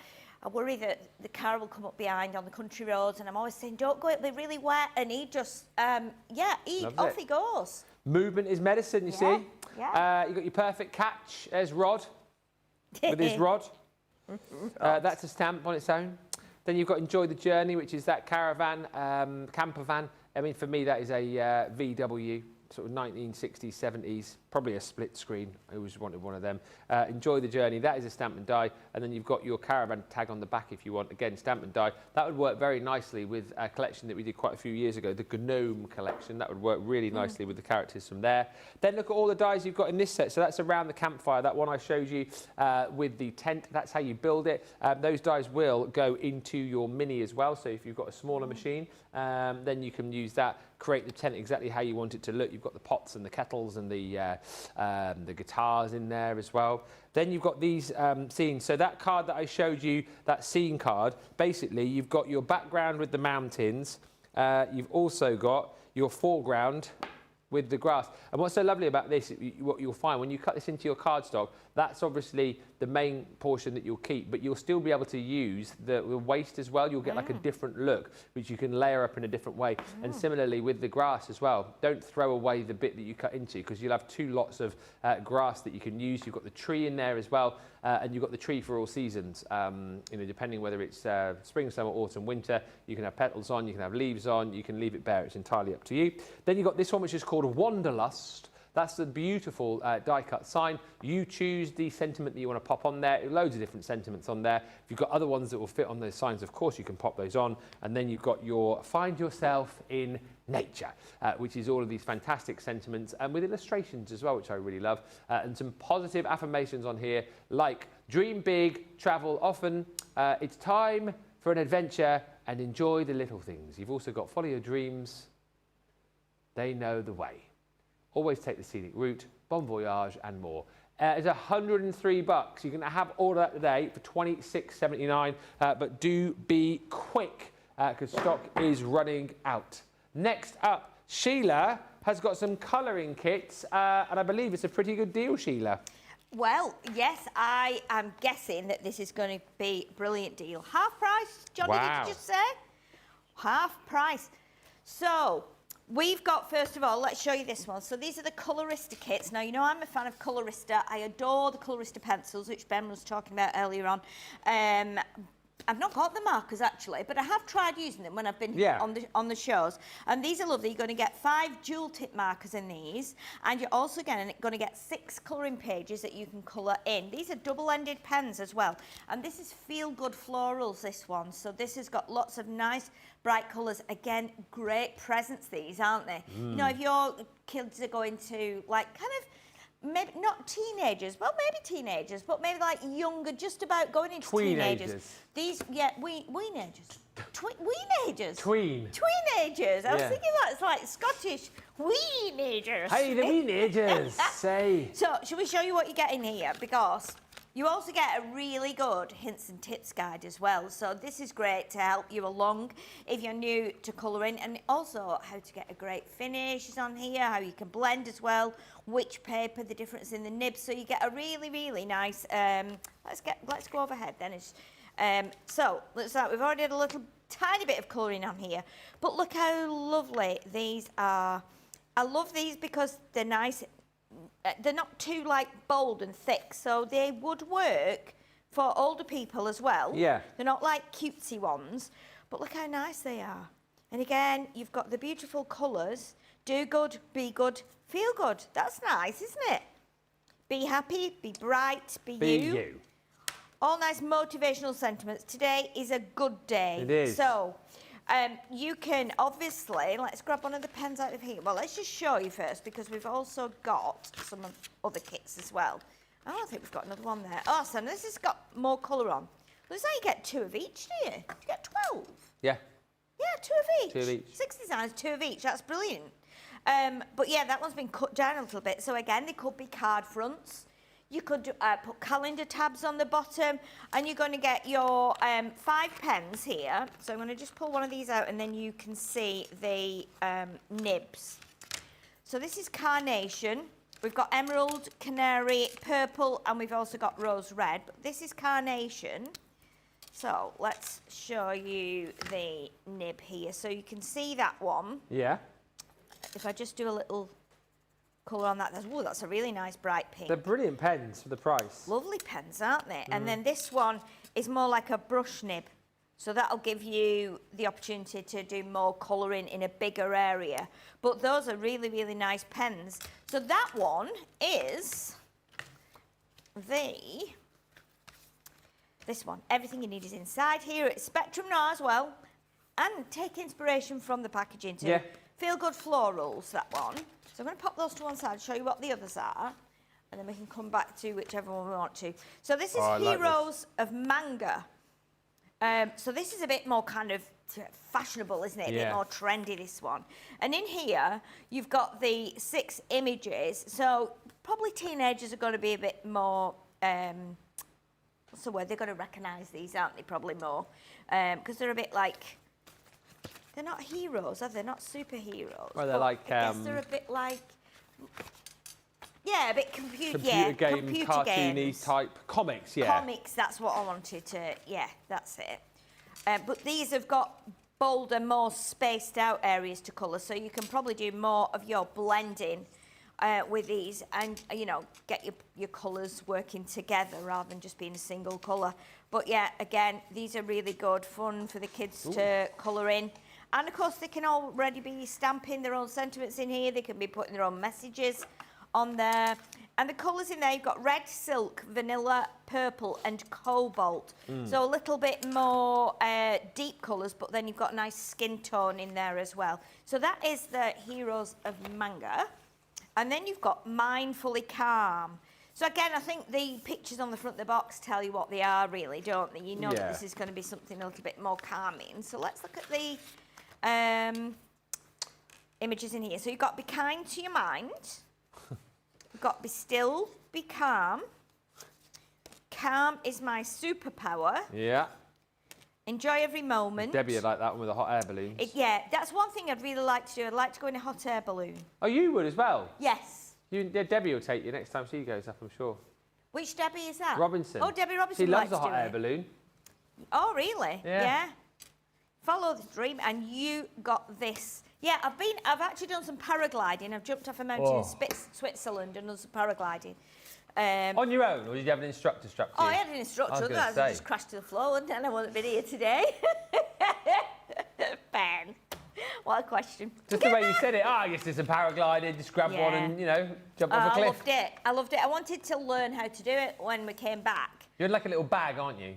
worry that the car will come up behind on the country roads, and I'm always saying, don't go, it'll be really wet. And he just, off he goes. Movement is medicine, you see. Yeah. You've got your perfect catch. There's Rod, with his rod. That's a stamp on its own. Then you've got Enjoy the Journey, which is that caravan, camper van. I mean, for me, that is a VW, sort of 1960s, 70s, probably a split screen. I always wanted one of them. Enjoy the Journey, that is a stamp and die. And then you've got your caravan tag on the back if you want. Again, stamp and die. That would work very nicely with a collection that we did quite a few years ago, the Gnome collection. That would work really nicely with the characters from there. Then look at all the dies you've got in this set. So that's around the campfire, that one I showed you with the tent. That's how you build it. Those dies will go into your mini as well. So if you've got a smaller machine, then you can use that, create the tent exactly how you want it to look. You've got the pots and the kettles and the guitars in there as well. Then you've got these scenes. So that card that I showed you, that scene card, basically you've got your background with the mountains. You've also got your foreground with the grass. And what's so lovely about this, what you'll find when you cut this into your cardstock, that's obviously the main portion that you'll keep, but you'll still be able to use the waste as well. You'll get like a different look, which you can layer up in a different way. And similarly with the grass as well, don't throw away the bit that you cut into, because you'll have 2 lots of grass that you can use. You've got the tree in there as well, and you've got the tree for all seasons. Depending whether it's spring, summer, autumn, winter, you can have petals on, you can have leaves on, you can leave it bare. It's entirely up to you. Then you've got this one, which is called Wanderlust. That's the beautiful die-cut sign. You choose the sentiment that you want to pop on there. Loads of different sentiments on there. If you've got other ones that will fit on those signs, of course, you can pop those on. And then you've got your Find Yourself in Nature, which is all of these fantastic sentiments, and with illustrations as well, which I really love. And some positive affirmations on here, like dream big, travel often, it's time for an adventure, and enjoy the little things. You've also got follow your dreams, they know the way. Always take the scenic route, bon voyage, and more. It's $103. You can have all of that today for $26.79, but do be quick because stock is running out. Next up, Sheila has got some colouring kits, and I believe it's a pretty good deal, Sheila. Well, yes, I am guessing that this is going to be a brilliant deal. Half price, Johnny, Wow. did you just say? half price. So we've got, first of all, let's show you this one. So these are the Colorista kits. Now, you know I'm a fan of Colorista. I adore the Colorista pencils, which Ben was talking about earlier on. I've not got the markers actually, but I have tried using them when I've been on the shows. And these are lovely. You're going to get 5 dual tip markers in these, and you're also going to get 6 colouring pages that you can colour in. These are double-ended pens as well, and this is Feel Good Florals, this one. So this has got lots of nice bright colours. Again, great presents these, aren't they? You know, if your kids are going to like kind of maybe not teenagers, well, maybe teenagers, but maybe like younger, just about going into teenagers. These, weenagers. Weenagers. Tweenagers. I was thinking that's like Scottish weenagers. Hey, the weenagers. Say. So, shall we show you what you get in here? Because you also get a really good hints and tips guide as well. So this is great to help you along if you're new to colouring, and also how to get a great finish is on here, how you can blend as well, which paper, the difference in the nibs. So you get a really, really nice, let's go overhead then. So let's start. We've already had a little tiny bit of colouring on here, but look how lovely these are. I love these because they're nice. They're not too like bold and thick, so they would work for older people as well. Yeah. They're not like cutesy ones, but look how nice they are. And again, you've got the beautiful colours. Do good, be good, feel good. That's nice, isn't it? Be happy, be bright, be you. All nice motivational sentiments. Today is a good day. It is. So, you can obviously, let's grab one of the pens out of here. Well, let's just show you first, because we've also got some other kits as well. I don't think we've got another one there. Oh, so this has got more colour on. Looks like you get 2 of each, do you? You get 12. Yeah. Yeah, 2 of each. 2 of each. 6 designs, 2 of each. That's brilliant. But yeah, that one's been cut down a little bit. So again, they could be card fronts. You could put calendar tabs on the bottom, and you're going to get your 5 pens here. So I'm going to just pull one of these out, and then you can see the nibs. So this is carnation. We've got emerald, canary, purple, and we've also got rose red. But this is carnation. So let's show you the nib here. So you can see that one. Yeah. If I just do a little colour on that, that's a really nice bright pink. They're brilliant pens for the price. Lovely pens, aren't they? And then this one is more like a brush nib. So that'll give you the opportunity to do more colouring in a bigger area. But those are really, really nice pens. So that one is this one. Everything you need is inside here. It's Spectrum now as well. And take inspiration from the packaging too. Yeah. Feel Good Florals, that one. So I'm going to pop those to one side, show you what the others are, and then we can come back to whichever one we want to. So this is Heroes of Manga. So this is a bit more kind of fashionable, isn't it? A bit more trendy, this one. And in here, you've got the 6 images. So probably teenagers are going to be a bit more, what's the word? They're going to recognise these, aren't they? Probably more. Because they're a bit like, they're not heroes, are they? They're not superheroes. Well, they're like, I guess they're a bit like, yeah, a bit computer game, cartoony games. Type comics, yeah. Comics, that's what I wanted to, yeah, that's it. But these have got bolder, more spaced out areas to colour, so you can probably do more of your blending with these, and you know, get your colours working together rather than just being a single colour. But yeah, again, these are really good fun for the kids to colour in. And of course, they can already be stamping their own sentiments in here. They can be putting their own messages on there. And the colours in there, you've got red, silk, vanilla, purple, and cobalt. So a little bit more deep colours, but then you've got a nice skin tone in there as well. So that is the Heroes of Manga. And then you've got Mindfully Calm. So again, I think the pictures on the front of the box tell you what they are really, don't they? You know that this is going to be something a little bit more calming. So let's look at the images in here. So you've got Be Kind to Your Mind. You've got Be Still, Be Calm. Calm is my superpower. Yeah. Enjoy every moment. Debbie would like that one with the hot air balloons. Yeah, that's one thing I'd really like to do. I'd like to go in a hot air balloon. Oh, you would as well? Yes. Debbie will take you next time she goes up, I'm sure. Which Debbie is that? Robinson. Oh, Debbie Robinson. She loves the hot air balloon. Oh, really? Yeah. Follow the dream, and you got this. Yeah, I've actually done some paragliding. I've jumped off a mountain in Switzerland and done some paragliding. On your own, or did you have an instructor strapped to Oh, you? I had an instructor. I was gonna Otherwise, say. I just crashed to the floor, and I wouldn't have been here today. Ben, what a question. Just the way you said it. I guess there's a paragliding, just grab one Yeah. and, you know, jump off a I cliff. loved it. I loved it. I wanted to learn how to do it when we came back. You're like a little bag, aren't you?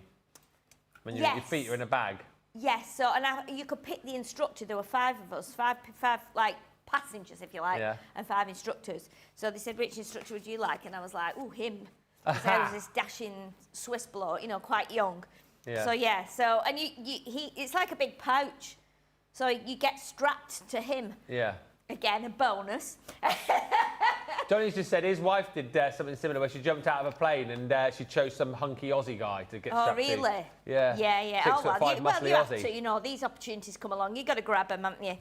When your Yes. feet are in a bag. Yes, so you could pick the instructor. There were 5 of us, five like passengers, if you like, Yeah. and 5 instructors. So they said, which instructor would you like? And I was like, oh, him. Because I was this dashing Swiss bloke, you know, quite young. Yeah. So yeah, and it's like a big pouch. So you get strapped to him. Yeah. Again, a bonus. Johnny's just said his wife did something similar where she jumped out of a plane and she chose some hunky Aussie guy to get Oh, strapped really? to. Yeah. Yeah. 6'5" well, muscly you have Aussie. to, you know, these opportunities come along. You've got to grab them, haven't you?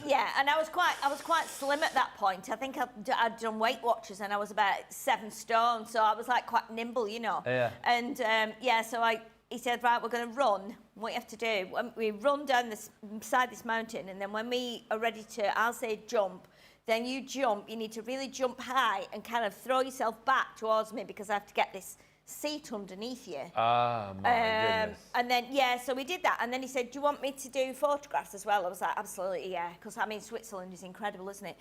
Yeah, and I was quite slim at that point. I think I'd done Weight Watchers and I was about 7 stone, so I was like quite nimble, you know. Yeah. And so he said, right, we're going to run. What you have to do, we run down this side this mountain, and then when we are ready to, I'll say jump. Then you jump. You need to really jump high and kind of throw yourself back towards me because I have to get this seat underneath you. Oh, my goodness. And then, so we did that. And then he said, do you want me to do photographs as well? I was like, absolutely, yeah. Because, I mean, Switzerland is incredible, isn't it?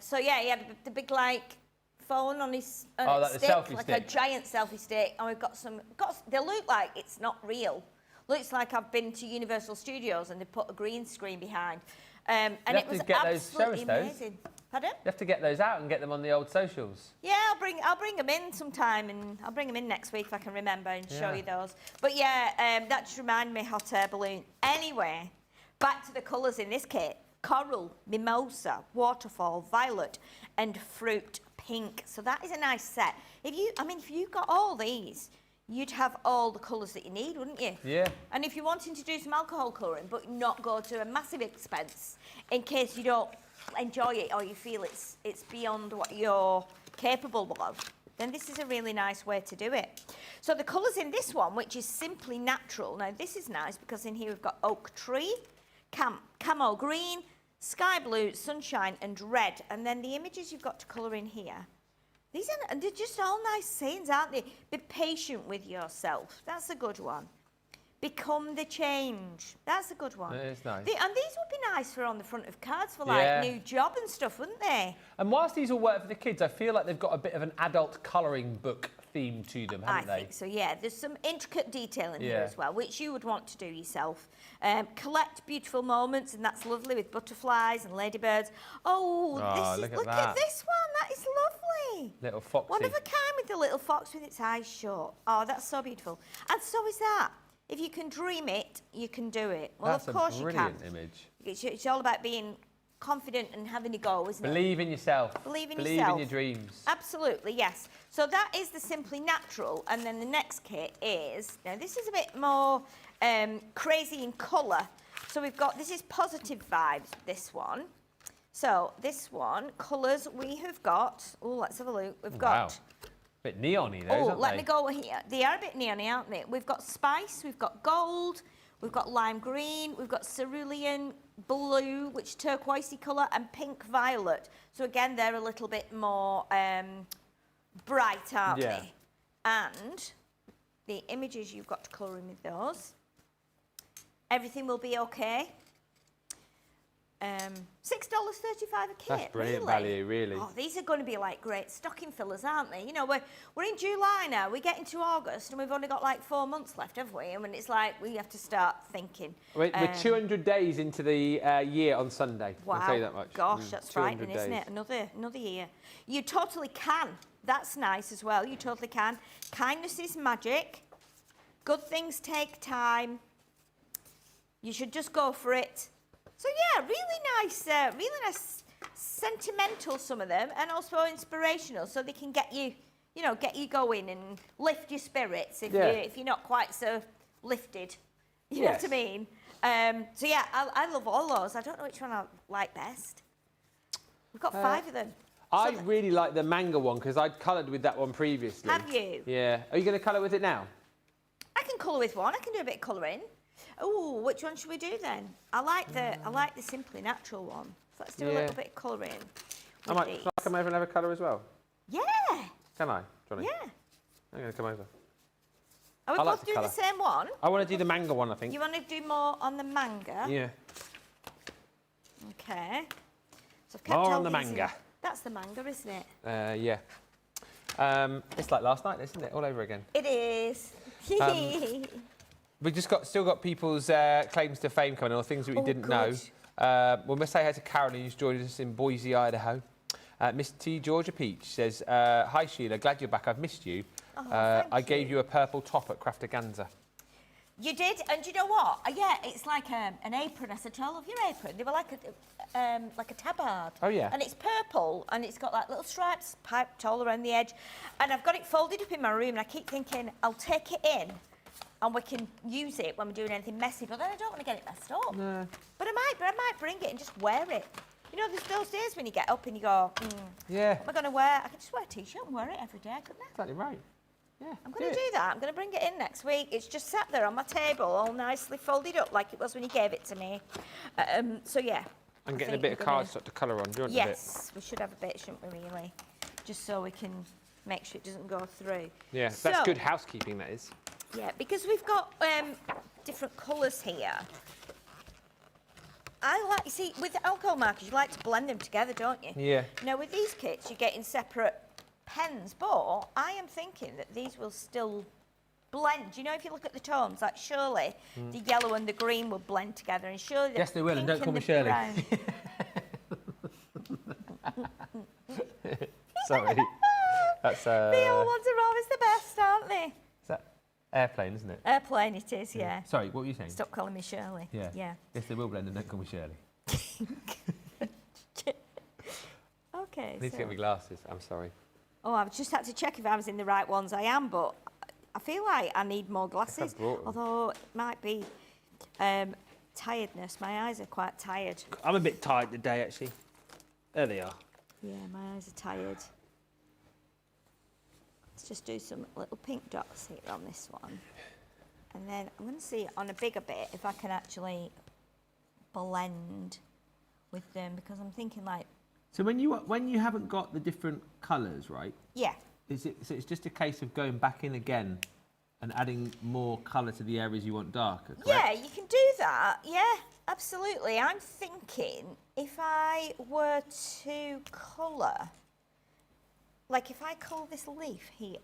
So, yeah, he had the big, like, phone on his like the stick, selfie like stick. a giant selfie stick. And we've got they look like it's not real. Looks like I've been to Universal Studios and they put a green screen behind. And You'll have it was to get those, show us absolutely those. amazing. Pardon? You have to get those out and get them on the old socials. Yeah, I'll bring them in sometime, and I'll bring them in next week if I can remember and show Yeah. you those. But yeah, that just reminded me hot air balloon. Anyway, back to the colours in this kit: coral, mimosa, waterfall, violet, and fruit pink. So that is a nice set. If you got all these, you'd have all the colours that you need, wouldn't you? Yeah. And if you're wanting to do some alcohol colouring, but not go to a massive expense in case you don't enjoy it or you feel it's beyond what you're capable of, then this is a really nice way to do it. So the colours in this one, which is simply natural. Now this is nice because in here we've got oak tree, camo green, sky blue, sunshine and red. And then the images you've got to colour in here. They're just all nice sayings, aren't they? Be patient with yourself. That's a good one. Become the change. That's a good one. It is nice. And these would be nice for on the front of cards for Yeah. like new job and stuff, wouldn't they? And whilst these all work for the kids, I feel like they've got a bit of an adult colouring book theme to them, haven't they? I think so, yeah. There's some intricate detail in here Yeah. as well, which you would want to do yourself. Collect beautiful moments, and that's lovely with butterflies and ladybirds. Oh, look at look that. at this one. That is lovely. Little foxy. One of a kind with the little fox with its eyes shut. Oh, that's so beautiful. And so is that. If you can dream it, you can do it. Well, That's of course a you can. brilliant image. It's all about being confident and having a go, isn't it? Believe in yourself. Believe in Believe yourself. in your dreams. Absolutely, yes. So that is the Simply Natural. And then the next kit is, now this is a bit more crazy in colour. So this is Positive Vibes, this one. So this one, colours we have got, let's have a look. We've got... Wow. Bit neon-y those, aren't let they? me go here. They are a bit neon-y, aren't they? We've got spice, we've got gold, we've got lime green, we've got cerulean blue, which is turquoisey colour, and pink violet. So again, they're a little bit more bright, aren't Yeah. they? And the images you've got to colour in with those. Everything will be okay. $6.35 a kit. That's brilliant really. value, really. Oh, these are going to be like great stocking fillers, aren't they? You know, we're in July now. We get into August, and we've only got like 4 months left, haven't we? I mean, it's like we have to start thinking. We're 200 days into the year on Sunday. Wow. I'll tell you that much. Gosh, that's 200 frightening, isn't days. it? Another year. You totally can. That's nice as well. You totally can. Kindness is magic. Good things take time. You should just go for it. So yeah, really nice, sentimental, some of them, and also inspirational, so they can get you going and lift your spirits if you're not quite so lifted. You know what I mean? So yeah, I love all those. I don't know which one I like best. We've got 5 of them. I really like the manga one because I'd coloured with that one previously. Have you? Yeah. Are you going to colour with it now? I can can colour with one. I can do a bit of colouring. Oh, which one should we do then? I like the Simply Natural one. So let's do a little bit of colouring. Can I come over and have a colour as well? Yeah. Can I, Johnny? Yeah. I'm going to come over. Are we both doing the same one? I want to do the manga one, I think. You want to do more on the manga? Yeah. Okay. So I've kept More all on the these manga. in. That's the manga, isn't it? Yeah. It's like last night, isn't it? All over again. It is. We've just still got people's claims to fame coming on, or things that we didn't know. We must say hi to Caroline, who's joined us in Boise, Idaho. Miss T. Georgia Peach says, hi Sheila, glad you're back. I've missed you. I gave you a purple top at Craftaganza. You did, and do you know what? Yeah, it's like an apron. I said, I love your apron. They were like a tabard. Oh yeah. And it's purple, and it's got like little stripes piped all around the edge. And I've got it folded up in my room, and I keep thinking I'll take it in, and we can use it when we're doing anything messy. But then I don't want to get it messed up. No. But I might bring it and just wear it. You know, there's those days when you get up and you go, Yeah. what am I going to wear? I can just wear a t-shirt and wear it every day, couldn't I? Exactly right. Yeah. I'm going to do that. I'm going to bring it in next week. It's just sat there on my table, all nicely folded up like it was when you gave it to me. So, yeah. I'm getting a bit of cardstock to colour on. Do you want a bit? Yes, we should have a bit, shouldn't we, really? Just so we can make sure it doesn't go through. Yeah, So, that's good housekeeping, that is. Yeah, because we've got different colours here. You see, with alcohol markers, you like to blend them together, don't you? Yeah. Now, with these kits, you're getting separate pens, but I am thinking that these will still blend. You know, if you look at the tones, like surely the yellow and the green will blend together, and surely the Yes, they will, and pink don't call me the Shirley. brown- Sorry. That's The old ones are always the best, aren't they? is that airplane, isn't it? Airplane it is, yeah. Sorry, what were you saying? Stop calling me Shirley. Yeah. Yeah. Yes, they will blend, and don't call me Shirley. Okay. I need to get my glasses. I'm sorry. Oh, I've just had to check if I was in the right ones. I am, but I feel like I need more glasses. brought them. Although it might be tiredness. My eyes are quite tired. I'm a bit tired today, actually. There they are. Yeah, my eyes are tired. Let's just do some little pink dots here on this one. And then I'm going to see on a bigger bit if I can actually blend with them, because I'm thinking like, So when you haven't got the different colours, right? yeah, So it's just a case of going back in again and adding more colour to the areas you want darker, correct? yeah, you can do that. Yeah, absolutely. I'm thinking if I were to colour, like if I colour this leaf here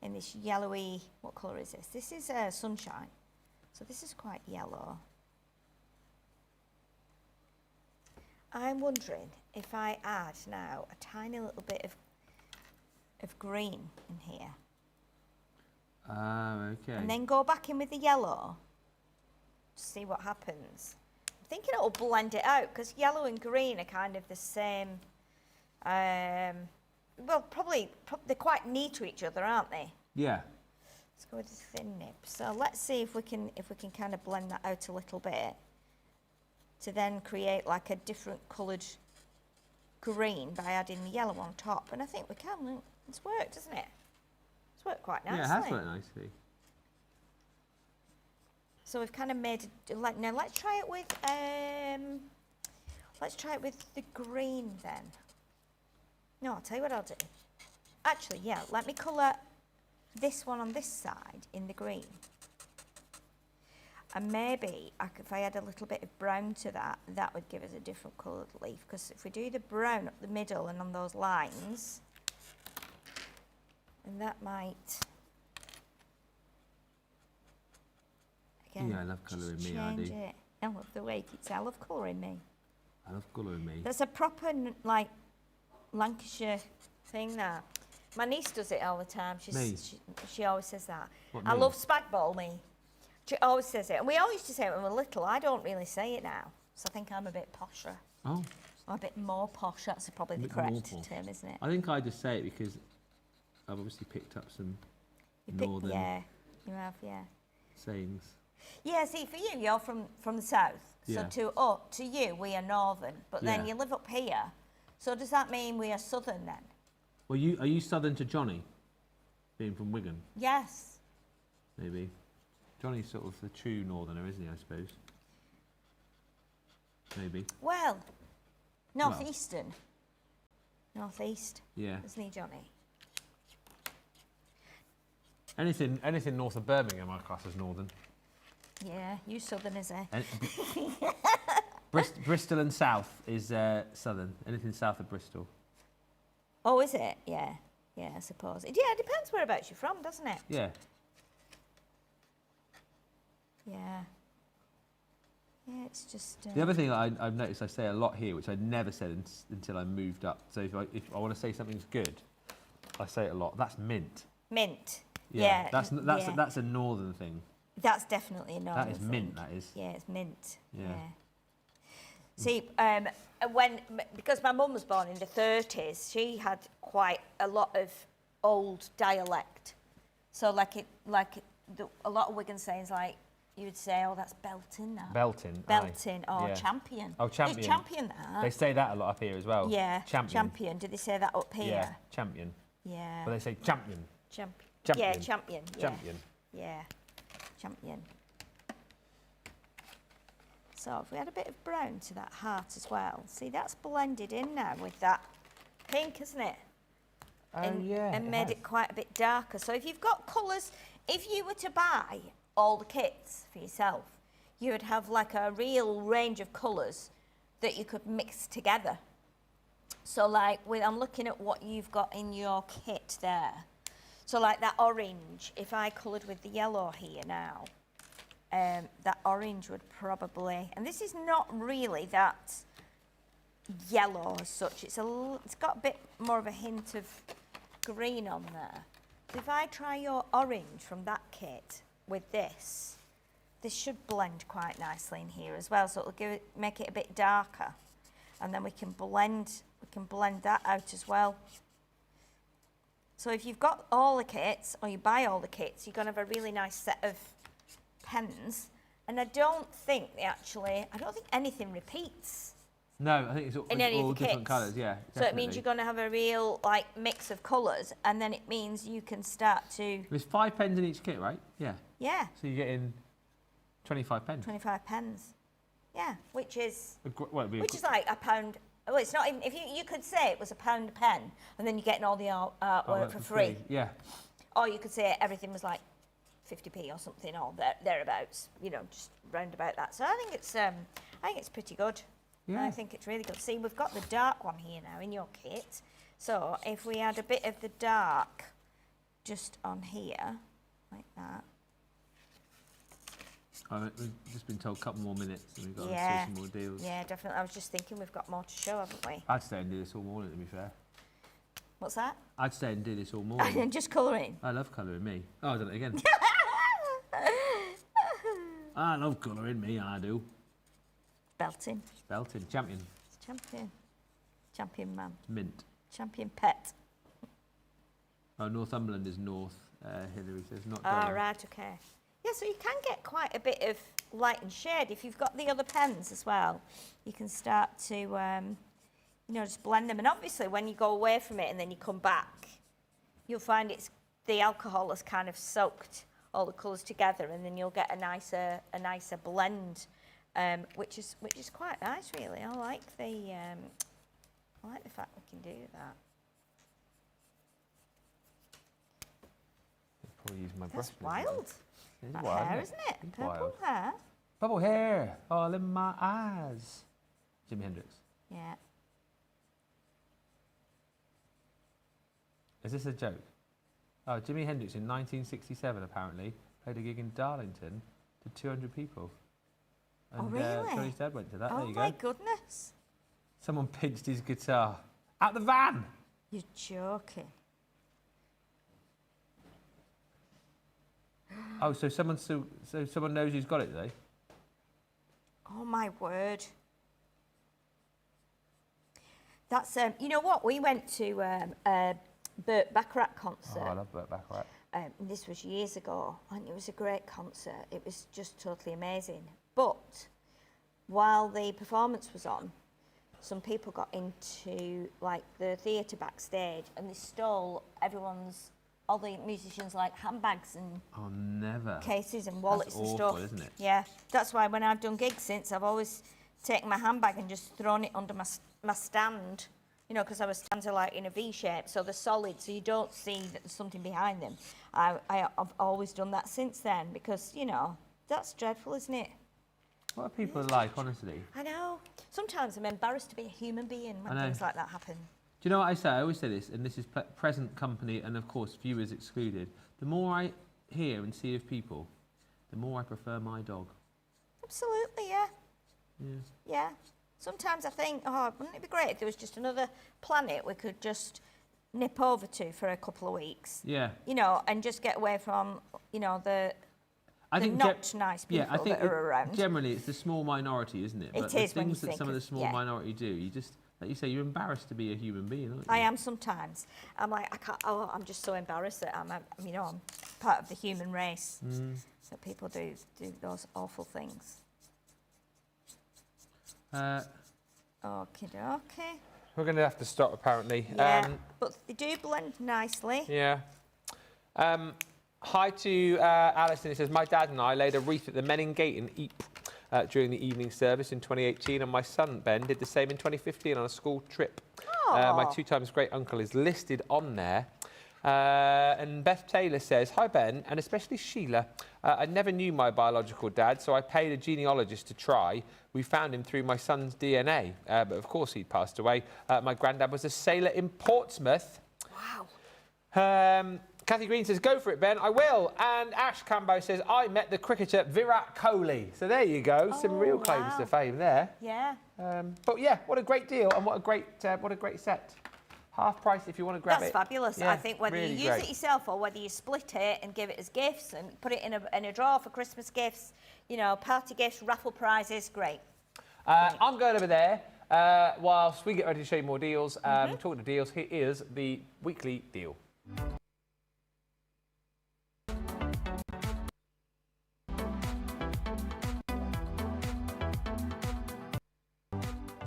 in this yellowy, what colour is this? This is sunshine. So this is quite yellow. I'm wondering if I add now a tiny little bit of green in here. Okay. And then go back in with the yellow to see what happens. I'm thinking it'll blend it out, because yellow and green are kind of the same. Well, probably they're quite near to each other, aren't they? Yeah. Let's go with the thin nib. So let's see if we can kind of blend that out a little bit to then create like a different coloured green by adding the yellow on top. And I think we can. It's worked, hasn't it? It's worked quite nicely. Yeah, it has worked nicely. So we've kind of made now let's try it with the green then. No, I'll tell you what I'll do. Actually, yeah, let me colour this one on this side in the green. And maybe if I add a little bit of brown to that, that would give us a different coloured leaf. Because if we do the brown up the middle and on those lines, and that might, again, Yeah, I love colouring just me, I change do. it. I love the way it's, I love colouring me. I love colouring me. That's a proper, like, Lancashire thing now. My niece does it all the time. Me? She always says that. What, I me? love spagball me. She always says it. And we all used to say it when we were little. I don't really say it now. So I think I'm a bit posher. Oh. I'm a bit more posh. That's probably the bit more correct posh. term, isn't it? I think I just say it because I've obviously picked up some northern Yeah, you have, yeah. sayings. Yeah, see, for you, you're from the south. Yeah. So to you, we are northern. But then Yeah. you live up here. So does that mean we are southern then? Well, are you southern to Johnny, being from Wigan? Yes. maybe. Johnny's sort of the true northerner, isn't he, I suppose? Maybe. Well, northeastern. Northeast, Yeah. isn't he, Johnny? Anything north of Birmingham, I class as northern. Yeah, you southerners, eh? And Bristol and south is southern. Anything south of Bristol. Oh, is it? Yeah. Yeah, I suppose. It depends whereabouts you're from, doesn't it? Yeah. Yeah. Yeah, it's just... The other thing I've noticed I say a lot here, which I never said until I moved up. So if I want to say something's good, I say it a lot. That's mint. Mint. Yeah. Yeah. That's a northern thing. That's definitely a northern That is thing. mint, that is. Yeah, it's mint. Yeah. See, because my mum was born in the 30s, she had quite a lot of old dialect. So a lot of Wigan sayings, like you would say, "Oh, that's belting now." Belting. Belting or Yeah. champion. Oh, champion. There's champion that. They say that a lot up here as well. Yeah. Champion. Did they say that up here? Yeah. Champion. Yeah. But they say champion. Champion. Champion. Yeah, champion. Yeah. Champion. Yeah. Champion. So if we add a bit of brown to that heart as well. See, that's blended in now with that pink, isn't it? Oh, And made it quite a bit darker. So if you've got colours, if you were to buy all the kits for yourself, you would have like a real range of colours that you could mix together. So like, I'm looking at what you've got in your kit there. So like that orange, if I coloured with the yellow here now, that orange would probably, and this is not really that yellow as such, it's got a bit more of a hint of green on there. So if I try your orange from that kit with this should blend quite nicely in here as well, so it'll make it a bit darker, and then we can blend that out as well. So if you've got all the kits, or you buy all the kits, you're going to have a really nice set of pens. And I don't think anything repeats. No, I think it's all different kits. colours, yeah. So it means you're going to have a real mix of colours, and then it means you can start to... There's 5 pens in each kit, right? Yeah. Yeah, So you're getting 25 pens. 25 pens. Yeah, which is Which is like £1. Well, it's not even... If you could say it was £1 a pen, and then you're getting all the artwork for free. Yeah. Or you could say everything was like 50p or something, or thereabouts, just round about that. So I think it's pretty good. Yeah. I think it's really good. See, we've got the dark one here now in your kit. So if we add a bit of the dark just on here, like that. We've just been told a couple more minutes and we've got to Yeah. see some more deals. Yeah, definitely. I was just thinking we've got more to show, haven't we? I'd stay and do this all morning, to be fair. What's that? I'd stay and do this all morning. Just colouring. I love colouring me. Oh, I've done it again. I love colouring me, I do. Belting. Belting. Champion. Champion. Champion man. Mint. Champion pet. Oh, Northumberland is north, Hillary says, not Ah, Durham. right, okay. Yeah, so you can get quite a bit of light and shade. If you've got the other pens as well, you can start to, just blend them. And obviously, when you go away from it and then you come back, you'll find the alcohol has kind of soaked all the colours together, and then you'll get a nicer blend, which is quite nice, really. I like the fact we can do that. Probably use my brush. That's wild. It's That wild, hair, isn't isn't it? It's Purple wild. hair. Bubble hair all in my eyes. Jimi Hendrix. Yeah. Is this a joke? Oh, Jimi Hendrix in 1967 apparently played a gig in Darlington to 200 people. And, Oh, really? Johnny's dad went to that. Oh There you my go. goodness. Someone pinched his guitar out the van. You're joking. Oh, so someone knows who's got it, do they? Oh my word. That's you know what? We went to a Burt Bacharach concert. Oh, I love Burt Bacharach. This was years ago, and it was a great concert. It was just totally amazing. But while the performance was on, some people got into the theatre backstage, and they stole everyone's all the musicians like handbags and Oh, never. cases and wallets and awful, stuff. isn't it? Yeah, that's why when I've done gigs since, I've always taken my handbag and just thrown it under my stand, you know, because our stands are like in a V shape, so they're solid, so you don't see that there's something behind them. I've always done that since then because, you know, that's dreadful, isn't it? What are people like, honestly? I know. Sometimes I'm embarrassed to be a human being when I know. things like that happen. Do you know what I say? I always say this, and this is present company and, of course, viewers excluded. The more I hear and see of people, the more I prefer my dog. Absolutely, yeah. Yeah. Yeah. Sometimes I think, oh, wouldn't it be great if there was just another planet we could just nip over to for a couple of weeks? Yeah. You know, and just get away from, you know, the I not nice people I think that are around. generally it's the small minority, isn't it? It But the is when you things that think some of the of- small yeah. minority do, you just, like you say, you're embarrassed to be a human being, aren't you? I am sometimes. I'm like, I can't, oh, I'm just so embarrassed that you know, I'm part of the human race. That people do those awful things. Okay. We're going to have to stop, apparently. Yeah, but they do blend nicely. Yeah. Hi to Alison. He says, my dad and I laid a wreath at the Menin Gate in Ypres during the evening service in 2018, and my son, Ben, did the same in 2015 on a school trip. My 2 times great uncle is listed on there. And Beth Taylor says, hi, Ben, and especially Sheila. I never knew my biological dad, so I paid a genealogist to try. We found him through my son's DNA, but of course he'd passed away. My granddad was a sailor in Portsmouth. Wow. Kathy Green says, go for it, Ben. I will. And Ash Cambo says, I met the cricketer Virat Kohli. So there you go. Some real claims to fame there. Yeah. But yeah, what a great deal and what a great set. Half price if you want to grab That's it. fabulous. Yeah, I think whether really you use great. it yourself or whether you split it and give it as gifts and put it in a drawer for Christmas gifts, you know, party gifts, raffle prizes, great. I'm going over there whilst we get ready to show you more deals. Talking to deals, here is the weekly deal.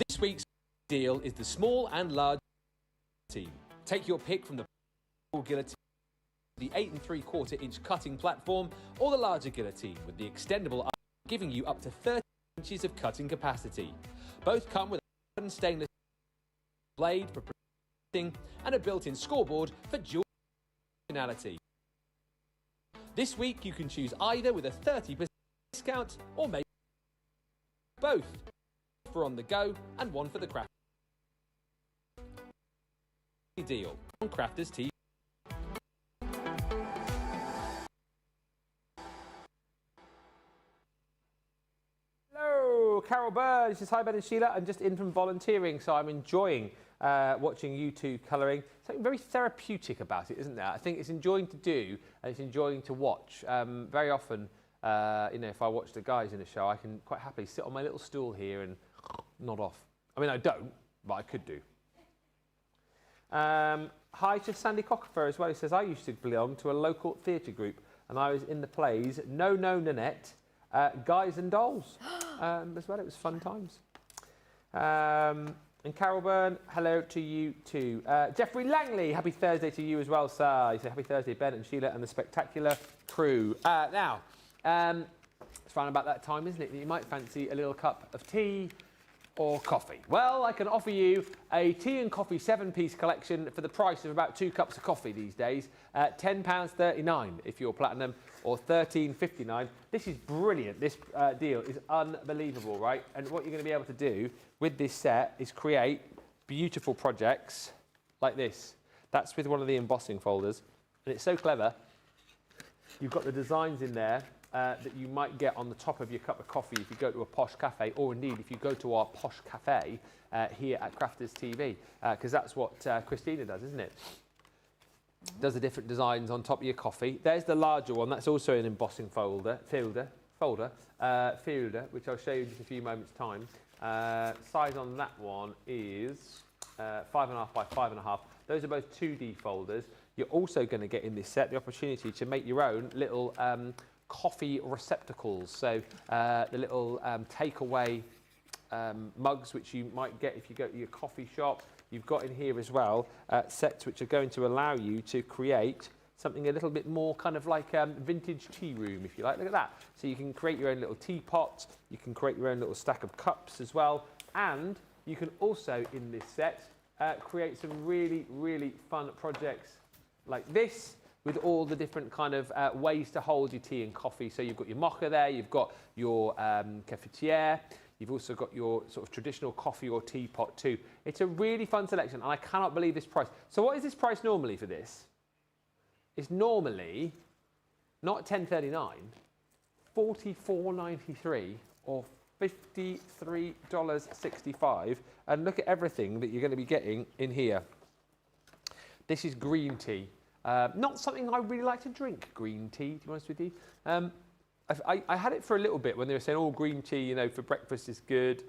This week's deal is the small and large team. Take your pick from the guillotine, the 8 3/4 inch cutting platform, or the larger guillotine with the extendable arm, giving you up to 30 inches of cutting capacity. Both come with a stainless blade for protecting and a built-in scoreboard for dual functionality. This week you can choose either with a 30% discount or maybe both for on the go and one for the craft deal on Crafters TV. Hello, Carol Bird. She says, hi, Ben and Sheila. I'm just in from volunteering, so I'm enjoying watching you two colouring. Something very therapeutic about it, isn't there? I think it's enjoying to do and it's enjoying to watch. Very often, you know, if I watch the guys in a show, I can quite happily sit on my little stool here and nod off. I mean, I don't, but I could do. Hi to Sandy Cockerfer as well. He says, I used to belong to a local theatre group and I was in the plays No Nanette, Guys and Dolls as well. It was fun times. And Carol Byrne, hello to you too. Jeffrey Langley, happy Thursday to you as well, sir. He said, happy Thursday, Ben and Sheila and the spectacular crew. Now, it's around about that time, isn't it, that you might fancy a little cup of tea or coffee. Well, I can offer you a tea and coffee 7-piece collection for the price of about 2 cups of coffee these days, £10.39 if you're platinum, or £13.59. This is brilliant. This deal is unbelievable, right? And what you're going to be able to do with this set is create beautiful projects like this. That's with one of the embossing folders, and it's so clever. You've got the designs in there that you might get on the top of your cup of coffee if you go to a posh cafe, or indeed if you go to our posh cafe here at Crafters TV, because that's what Christina does, isn't it? Does the different designs on top of your coffee. There's the larger one. That's also an embossing folder, which I'll show you in just a few moments' time. Size on that one is 5.5 by 5.5. Those are both 2D folders. You're also going to get in this set the opportunity to make your own little coffee receptacles. So the little takeaway mugs which you might get if you go to your coffee shop. You've got in here as well sets which are going to allow you to create something a little bit more kind of like vintage tea room, if you like. Look at that. So you can create your own little teapot, you can create your own little stack of cups as well, and you can also, in this set, create some really, really fun projects like this, with all the different kind of ways to hold your tea and coffee. So you've got your mocha there, you've got your cafetiere, you've also got your sort of traditional coffee or teapot too. It's a really fun selection, and I cannot believe this price. So what is this price normally for this? It's normally not $10.39, $44.93 or $53.65. And look at everything that you're going to be getting in here. This is green tea. Not something I really like to drink, green tea, to be honest with you. I had it for a little bit when they were saying, oh, green tea, you know, for breakfast is good,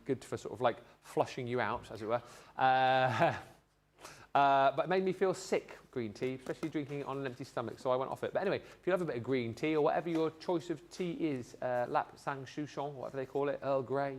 good for sort of like flushing you out, as it were. But it made me feel sick, green tea, especially drinking it on an empty stomach, so I went off it. But anyway, if you love a bit of green tea, or whatever your choice of tea is, Lap Sang Souchong, whatever they call it, Earl Grey,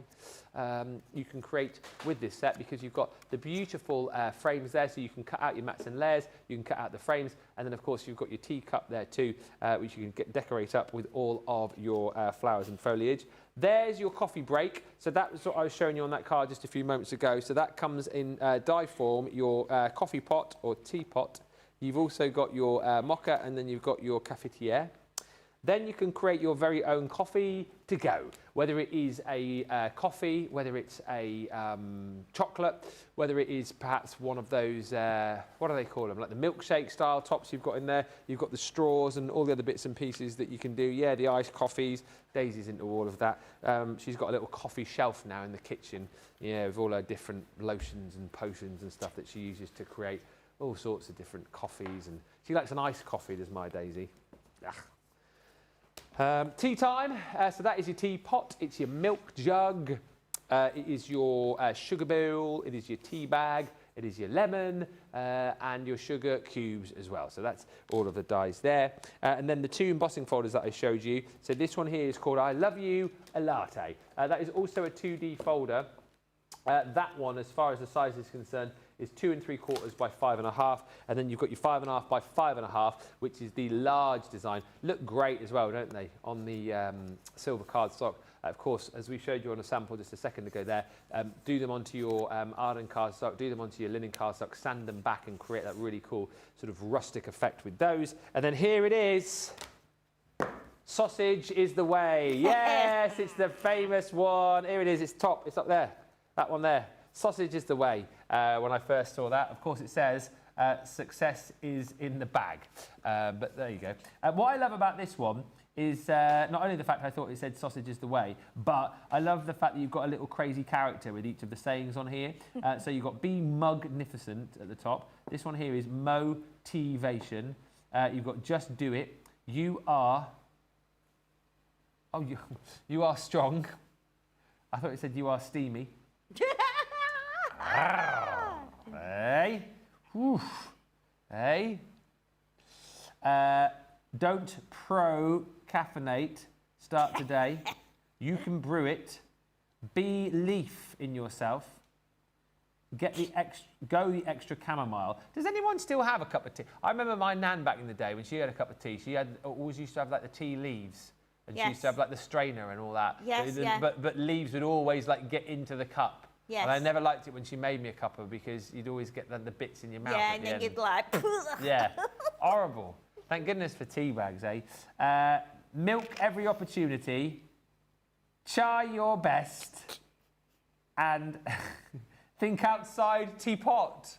you can create with this set, because you've got the beautiful frames there, so you can cut out your mats and layers, you can cut out the frames, and then of course you've got your teacup there too, which you can decorate up with all of your flowers and foliage. There's your coffee break. So that was what I was showing you on that card just a few moments ago. So that comes in die form, your coffee pot or teapot. You've also got your mocha, and then you've got your cafetiere. Then you can create your very own coffee to go, whether it is a coffee, whether it's a chocolate, whether it is perhaps one of those, what do they call them, like the milkshake style tops you've got in there. You've got the straws and all the other bits and pieces that you can do. Yeah, the iced coffees. Daisy's into all of that. She's got a little coffee shelf now in the kitchen, yeah, with all her different lotions and potions and stuff that she uses to create all sorts of different coffees. And she likes an iced coffee, does my Daisy. Ugh. Tea time, so that is your teapot, it's your milk jug, it is your sugar bowl, it is your tea bag, it is your lemon, and your sugar cubes as well. So that's all of the dies there. And then the two embossing folders that I showed you. So this one here is called I Love You, a Latte. That is also a 2D folder. That one, as far as the size is concerned, is 2 3/4 by 5.5, and then you've got your 5.5 by 5.5, which is the large design. Look great as well, don't they, on the silver cardstock? Of course, as we showed you on a sample just a second ago there, do them onto your Arden cardstock, do them onto your linen cardstock, sand them back and create that really cool sort of rustic effect with those. And then here it is. Sausage is the way. Yes, it's the famous one. Here it is, it's top, it's up there. That one there. Sausage is the way. When I first saw that, of course it says success is in the bag. But there you go. What I love about this one is not only the fact I thought it said sausage is the way, but I love the fact that you've got a little crazy character with each of the sayings on here. So you've got Be Mugnificent at the top. This one here is Motivation. You've got Just Do It. You are... Oh, you are strong. I thought it said you are steamy. Wow. Hey. Oof. Hey. Don't pro-caffeinate. Start today. You can brew it. Be leaf in yourself. Get the extra chamomile. Does anyone still have a cup of tea? I remember my nan back in the day when she had a cup of tea. She had always used to have like the tea leaves, and she used to have like the strainer and all that. Yes, but leaves would always like get into the cup. Yes. And I never liked it when she made me a cuppa, because you'd always get the bits in your mouth. Yeah, and then you'd like... Yeah, horrible. Thank goodness for tea bags, eh? Milk every opportunity, try your best, and think outside teapot.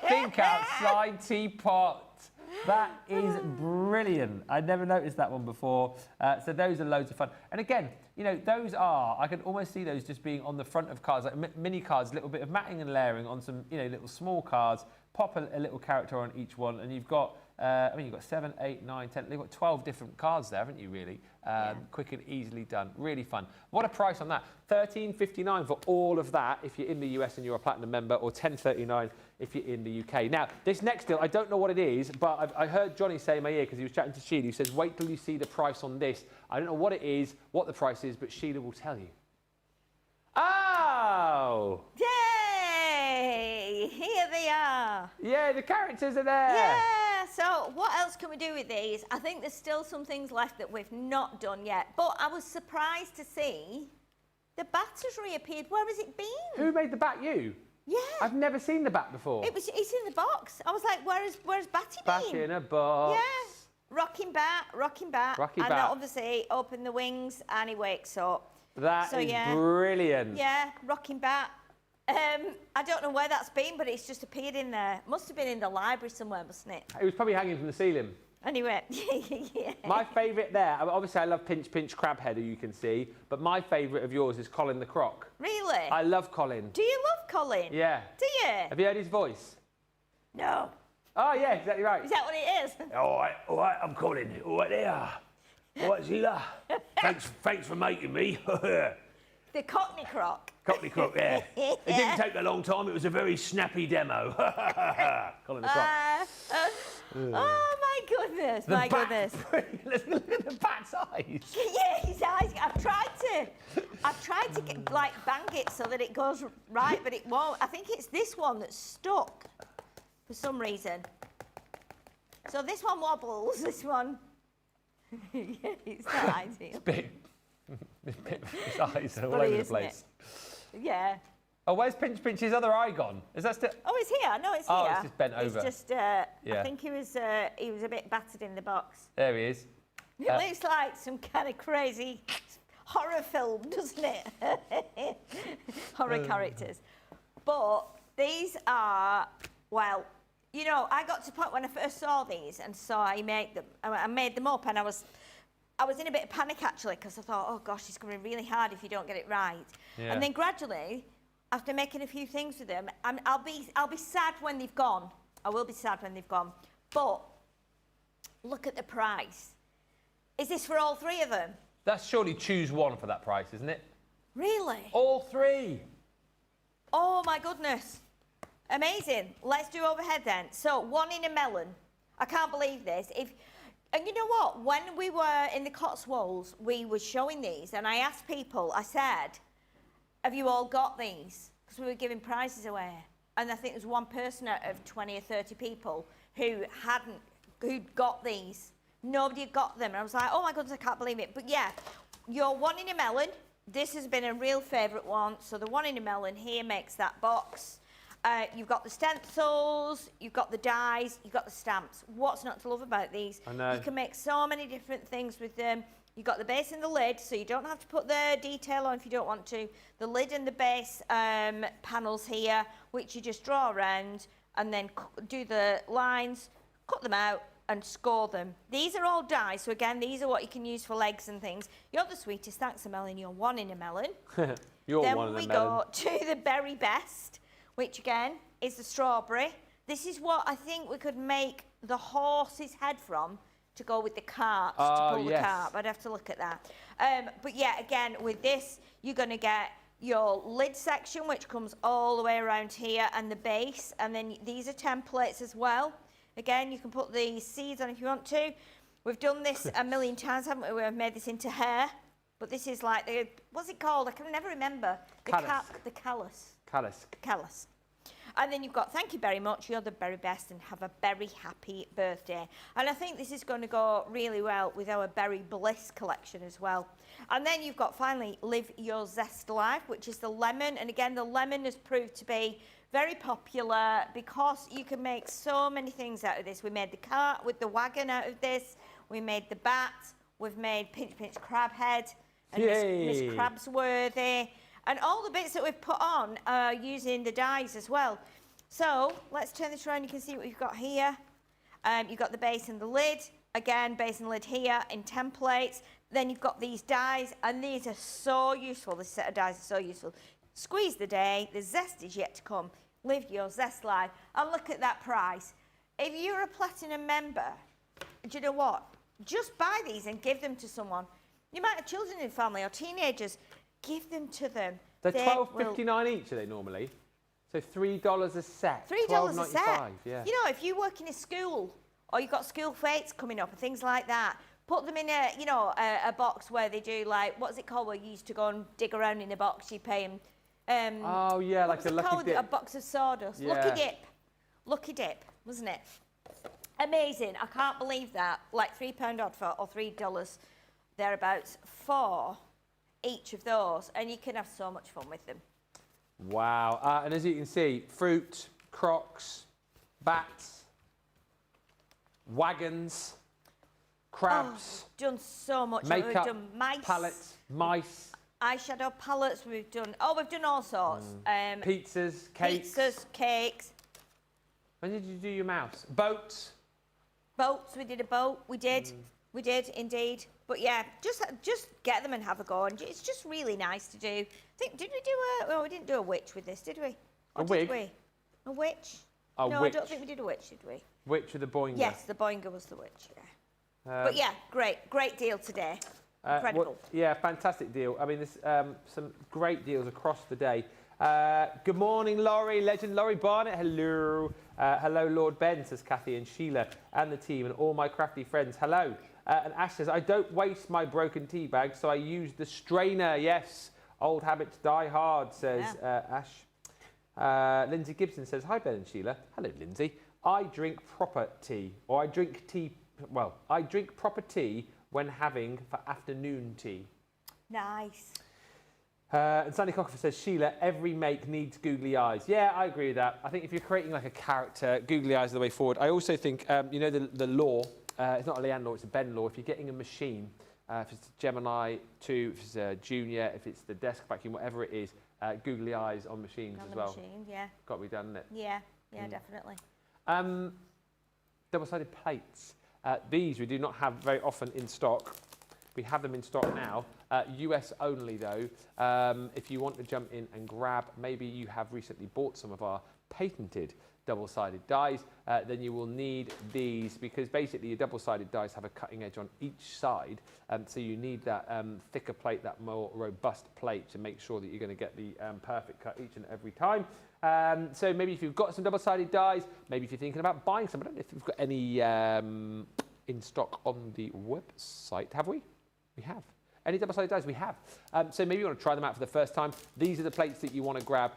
Think outside teapot. That is brilliant. I'd never noticed that one before. So those are loads of fun. And again, you know, those are, I can almost see those just being on the front of cards, like mini cards, a little bit of matting and layering on some, you know, little small cards, pop a little character on each one, and you've got, I mean, you've got 7, 8, 9, 10, you've got 12 different cards there, haven't you, really? Quick and easily done. Really fun. What a price on that. $13.59 for all of that if you're in the US and you're a Platinum member, or $10.39 if you're in the UK. Now, this next deal, I don't know what it is, but I heard Johnny say in my ear, because he was chatting to Sheila, he says, wait till you see the price on this. I don't know what it is, what the price is, but Sheila will tell you. Oh! Yay! Yay! Here they are. Yeah, the characters are there. Yeah, so what else can we do with these? I think there's still some things left that we've not done yet, but I was surprised to see the bat has reappeared. Where has it been? Who made the bat? You? Yeah. I've never seen the bat before. It's in the box. I was like, where's Batty Back been? in a box. Yeah. Rocking bat. Rocky And bat. then obviously open the wings and he wakes up. That So, is yeah. brilliant. Yeah, rocking bat. I don't know where that's been, but it's just appeared in there. Must have been in the library somewhere, mustn't it? It was probably hanging from the ceiling. Anyway, yeah. My favourite there, obviously I love Pinch Pinch Crabhead, who you can see, but my favourite of yours is Colin the Croc. Really? I love Colin. Do you love Colin? Yeah. Do you? Have you heard his voice? No. Oh, yeah, exactly right. Is that what it is? All right, I'm Colin. All right, there. All right, Sheila. Thanks for making me. The Cockney Croc. Cockney Crook, yeah. It didn't take a long time. It was a very snappy demo. Colin the Croc. Oh my goodness, my goodness. Look at the bat's eyes. Yeah, his eyes. I've tried to get, like bang it so that it goes right, but it won't. I think it's this one that's stuck for some reason. So this one wobbles. This one. Yeah, it's not ideal. His eyes are all funny, over the isn't it? place. Yeah. Oh, where's Pinch Pinch's other eye gone? Is that still... Oh, it's here. No, it's Oh, here. it's just bent over. It's just. Yeah. I think he was a bit battered in the box. There he is. It looks like some kind of crazy horror film, doesn't it? Horror characters. But these are, well, you know, I got to the point when I first saw these and saw I made them up, and I was in a bit of panic actually, because I thought, oh gosh, it's going to be really hard if you don't get it right. Yeah. And then gradually, after making a few things with them, I'll be sad when they've gone. I will be sad when they've gone. But look at the price. Is this for all three of them? That's surely choose one for that price, isn't it? Really? All three. Oh my goodness. Amazing. Let's do overhead then. So 1 in a melon. I can't believe this. And you know what? When we were in the Cotswolds, we were showing these, and I asked people, I said, have you all got these? Because we were giving prizes away. And I think there's one person out of 20 or 30 people who'd got these. Nobody had got them. And I was like, oh my goodness, I can't believe it. But yeah, your 1 in a melon, this has been a real favourite one. So the 1 in a melon here makes that box. You've got the stencils, you've got the dies, you've got the stamps. What's not to love about these? I know. You can make so many different things with them. You've got the base and the lid, so you don't have to put the detail on if you don't want to. The lid and the base panels here, which you just draw around and then do the lines, cut them out and score them. These are all dies, so again, these are what you can use for legs and things. You're the sweetest, thanks a melon, you're 1 in a melon. You're Then one of we them, melon. go to the berry best, which again is the strawberry. This is what I think we could make the horse's head from to go with the cart, to pull the yes. cart. I'd have to look at that. But yeah, again, with this, you're going to get your lid section, which comes all the way around here, and the base. And then these are templates as well. Again, you can put the seeds on if you want to. We've done this a million times, haven't we? We've made this into hair. But this is like the, what's it called? I can never remember. The callus. Callus. And then you've got, thank you very much, you're the very best, and have a very happy birthday. And I think this is going to go really well with our Berry Bliss collection as well. And then you've got, finally, Live Your Zest Life, which is the lemon. And again, the lemon has proved to be very popular because you can make so many things out of this. We made the cart with the wagon out of this. We made the bat. We've made Pinch Pinch Crabhead and Miss Crabsworthy. And all the bits that we've put on are using the dies as well. So let's turn this around. You can see what you've got here. You've got the base and the lid. Again, base and lid here in templates. Then you've got these dies, and these are so useful. This set of dies are so useful. Squeeze the day. The zest is yet to come. Live your zest life. And look at that price. If you're a Platinum member, do you know what? Just buy these and give them to someone. You might have children in the family or teenagers. Give them to them. They're $12.59 each, are they normally? So $3 a set. $3 a set. Yeah. You know, if you work in a school or you've got school fates coming up and things like that, put them in a, you know, a box where they do like, what's it called, where you used to go and dig around in a box, you pay them Oh yeah, like what was a it lucky called? dip. A box of sawdust. Yeah. Lucky dip, wasn't it? Amazing. I can't believe that. Like £3 odd for, or $3 thereabouts for each of those, and you can have so much fun with them. Wow. And as you can see, fruit, crocs, bats, wagons, crabs, Done so much. makeup, We've done mice, pallets, mice, eyeshadow palettes. We've done all sorts. pizzas, cakes. Pizzas, cakes, When did you do your mouse? Boats. boats. We did a boat. We did indeed. But yeah, just get them and have a go. And it's just really nice to do. I think, did we do a? Well, we didn't do a witch with this, did we? Or A did wig? we? A witch? A No, witch. I don't think we did a witch, did we? Witch with the boinger. Yes, the Boinger was the witch. Yeah. But yeah, great deal today. Incredible. Yeah, fantastic deal. I mean, there's some great deals across the day. Good morning, Laurie, legend Laurie Barnett. Hello. Hello, Lord Ben, says Kathy and Sheila and the team and all my crafty friends. Hello. And Ash says, I don't waste my broken tea bag, so I use the strainer. Yes, old habits die hard, says Ash. Lindsay Gibson says, hi, Ben and Sheila. Hello, Lindsay. I drink proper tea, or I drink tea, well, I drink proper tea when having for afternoon tea. Nice. And Sandy Cocker says, Sheila, every make needs googly eyes. Yeah, I agree with that. I think if you're creating like a character, googly eyes are the way forward. I also think, you know, the law, it's not a Leanne law, it's a Ben law. If you're getting a machine, if it's a Gemini 2, if it's a Junior, if it's the desk vacuum, whatever it is, googly eyes on machines On as the well. machine, yeah. Got to be done, isn't it? Yeah, definitely. Double-sided plates. These we do not have very often in stock. We have them in stock now. US only though. If you want to jump in and grab, maybe you have recently bought some of our patented double-sided dies, then you will need these because basically your double-sided dies have a cutting edge on each side, so you need that thicker plate, that more robust plate to make sure that you're going to get the perfect cut each and every time. So maybe if you've got some double-sided dies, maybe if you're thinking about buying some, I don't know if we've got any in stock on the website. Have we? We have. Any double-sided dies? We have. So maybe you want to try them out for the first time. These are the plates that you want to grab.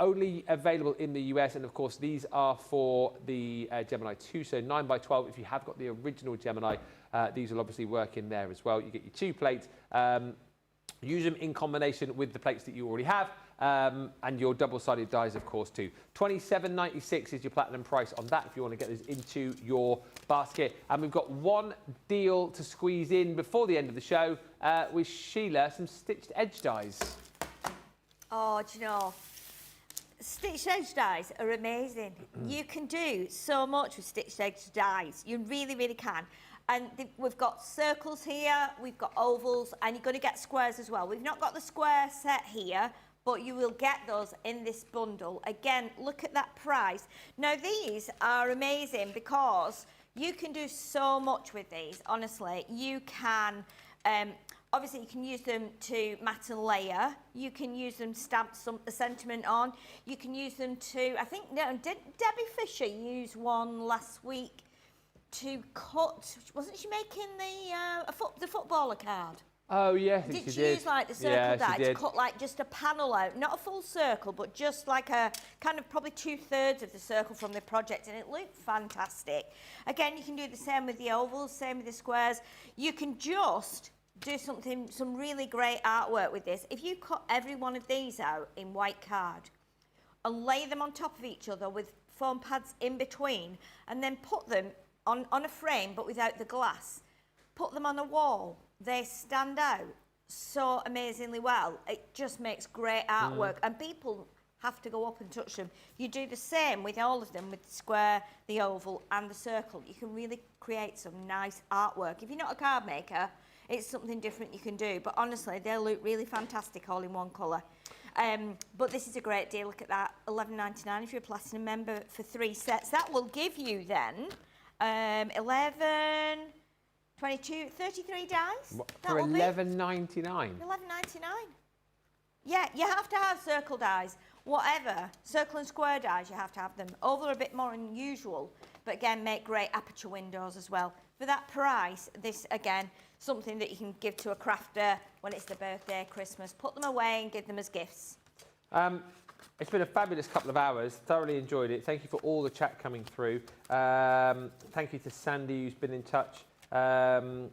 Only available in the US, and of course these are for the Gemini 2, so 9x12. If you have got the original Gemini, these will obviously work in there as well. You get your 2 plates. Use them in combination with the plates that you already have, and your double-sided dies, of course, too. $27.96 is your platinum price on that if you want to get this into your basket. And we've got one deal to squeeze in before the end of the show with Sheila, some stitched edge dies. Oh, do you know, stitched edge dies are amazing. You can do so much with stitched edge dies. You really, really can. And we've got circles here, we've got ovals, and you're going to get squares as well. We've not got the square set here, but you will get those in this bundle. Again, look at that price. Now, these are amazing because you can do so much with these, honestly. You can, obviously, you can use them to mat and layer. You can use them to stamp a sentiment on. You can use them to, I think, no, Debbie Fisher used one last week to cut, wasn't she making the footballer card? Oh, yes, Did she use like the circle die to cut like just a panel out, not a full circle, but just like a kind of probably 2/3 of the circle from the project, and it looked fantastic. Again, you can do the same with the ovals, same with the squares. You can just do some really great artwork with this. If you cut every one of these out in white card and lay them on top of each other with foam pads in between, and then put them on a frame but without the glass, put them on a wall, they stand out so amazingly well. It just makes great artwork, and people have to go up and touch them. You do the same with all of them, with the square, the oval and the circle. You can really create some nice artwork. If you're not a card maker, it's something different you can do, but honestly they look really fantastic all in one colour. But this is a great deal. Look at that, $11.99 if you're a platinum member for 3 sets. That will give you then 11, 22, 33 dies. For $11.99? $11.99. Yeah, you have to have circle dies. Whatever, circle and square dies, you have to have them. Oval are a bit more unusual, but again, make great aperture windows as well. For that price, this, again, something that you can give to a crafter when it's their birthday, Christmas. Put them away and give them as gifts. It's been a fabulous couple of hours. Thoroughly enjoyed it. Thank you for all the chat coming through. Thank you to Sandy, who's been in touch, and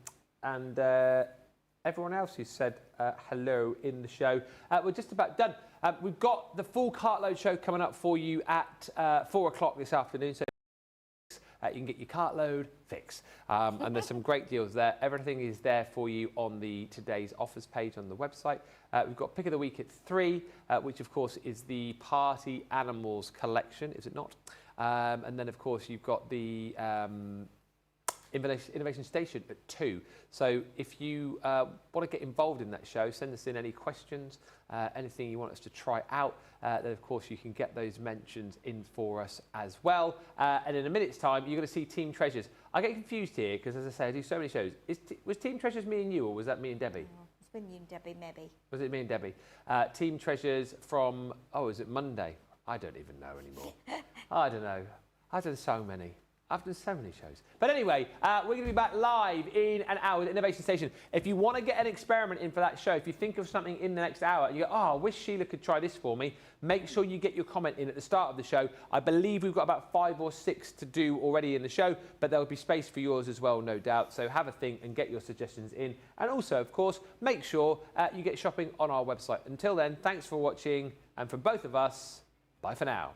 everyone else who said hello in the show. We're just about done. We've got the full Cartload show coming up for you at 4 o'clock this afternoon. So you can get your Cartload fix. And there's some great deals there. Everything is there for you on the today's offers page on the website. We've got Pick of the Week at 3, which of course is the Party Animals collection, is it not? And then of course you've got the Innovation Station at 2. So if you want to get involved in that show, send us in any questions, anything you want us to try out, then of course you can get those mentions in for us as well. And in a minute's time, you're going to see Team Treasures. I get confused here because, as I say, I do so many shows. Was Team Treasures me and you, or was that me and Debbie? Oh, it's been you and Debbie, maybe. Was it me and Debbie? Team Treasures from, is it Monday? I don't even know anymore. I don't know. I've done so many. I've done so many shows. But anyway, we're going to be back live in an hour with Innovation Station. If you want to get an experiment in for that show, if you think of something in the next hour and you go, I wish Sheila could try this for me, make sure you get your comment in at the start of the show. I believe we've got about 5 or 6 to do already in the show, but there'll be space for yours as well, no doubt. So have a think and get your suggestions in. And also, of course, make sure you get shopping on our website. Until then, thanks for watching. And from both of us, bye for now.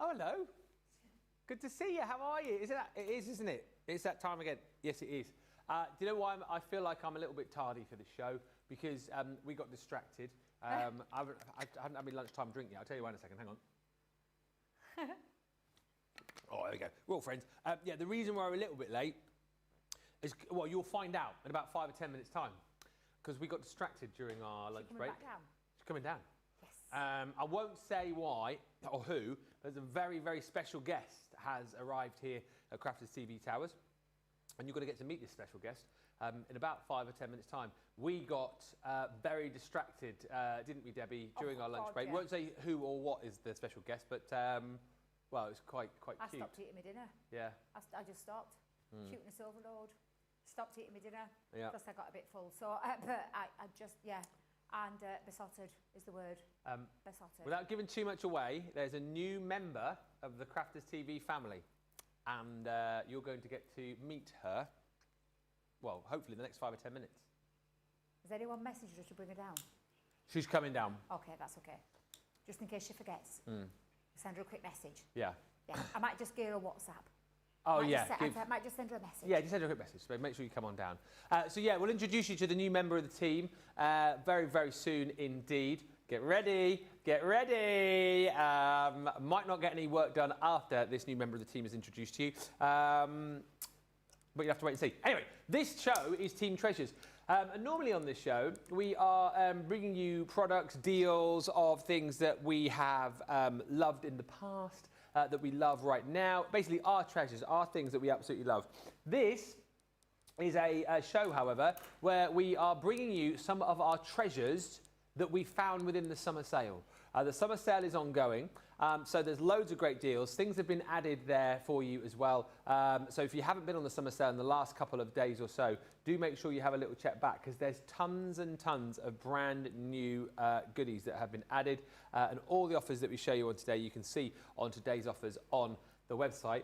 Oh, hello. Good to see you. How are you? It is, isn't it? It's that time again. Yes, it is. Do you know why I feel like I'm a little bit tardy for the show? Because we got distracted. I hadn't had my lunchtime drink yet. I'll tell you why in a second. Hang on. Oh, there we go. We're all friends. Yeah, the reason why we're a little bit late is, well, you'll find out in about 5 or 10 minutes' time. Because we got distracted during our lunch break. Back down? She's coming down. Yes. I won't say why or who. There's a very, very special guest has arrived here at Crafters TV Towers. And you're going to get to meet this special guest in about 5 or 10 minutes' time. We got very distracted, didn't we, Debbie, during our lunch break? Yeah. Won't say who or what is the special guest, but, well, it was quite I cute. stopped eating my dinner. Yeah. I just stopped. shooting a overload. Stopped eating my dinner Yeah. because I got a bit full. So, but I just, yeah. And besotted is the word. Besotted. Without giving too much away, there's a new member of the Crafters TV family, and you're going to get to meet her, well, hopefully in the next 5 or 10 minutes. Has anyone messaged her to bring her down? She's coming down. Okay, that's okay. Just in case she forgets. Send her a quick message. Yeah. Yeah, I might just give her a WhatsApp. Oh, Might yeah. I might just send her a message. Yeah, just send her a quick message. So make sure you come on down. So, yeah, we'll introduce you to the new member of the team very, very soon indeed. Get ready. Get ready. Might not get any work done after this new member of the team is introduced to you. But you have to wait and see. Anyway, this show is Team Treasures. And normally on this show, we are bringing you products, deals of things that we have loved in the past, that we love right now. Basically, our treasures, our things that we absolutely love. This is a show, however, where we are bringing you some of our treasures that we found within the summer sale. The summer sale is ongoing, so there's loads of great deals. Things have been added there for you as well. So if you haven't been on the summer sale in the last couple of days or so, do make sure you have a little check back, because there's tons and tons of brand new goodies that have been added. And all the offers that we show you on today, you can see on today's offers on the website.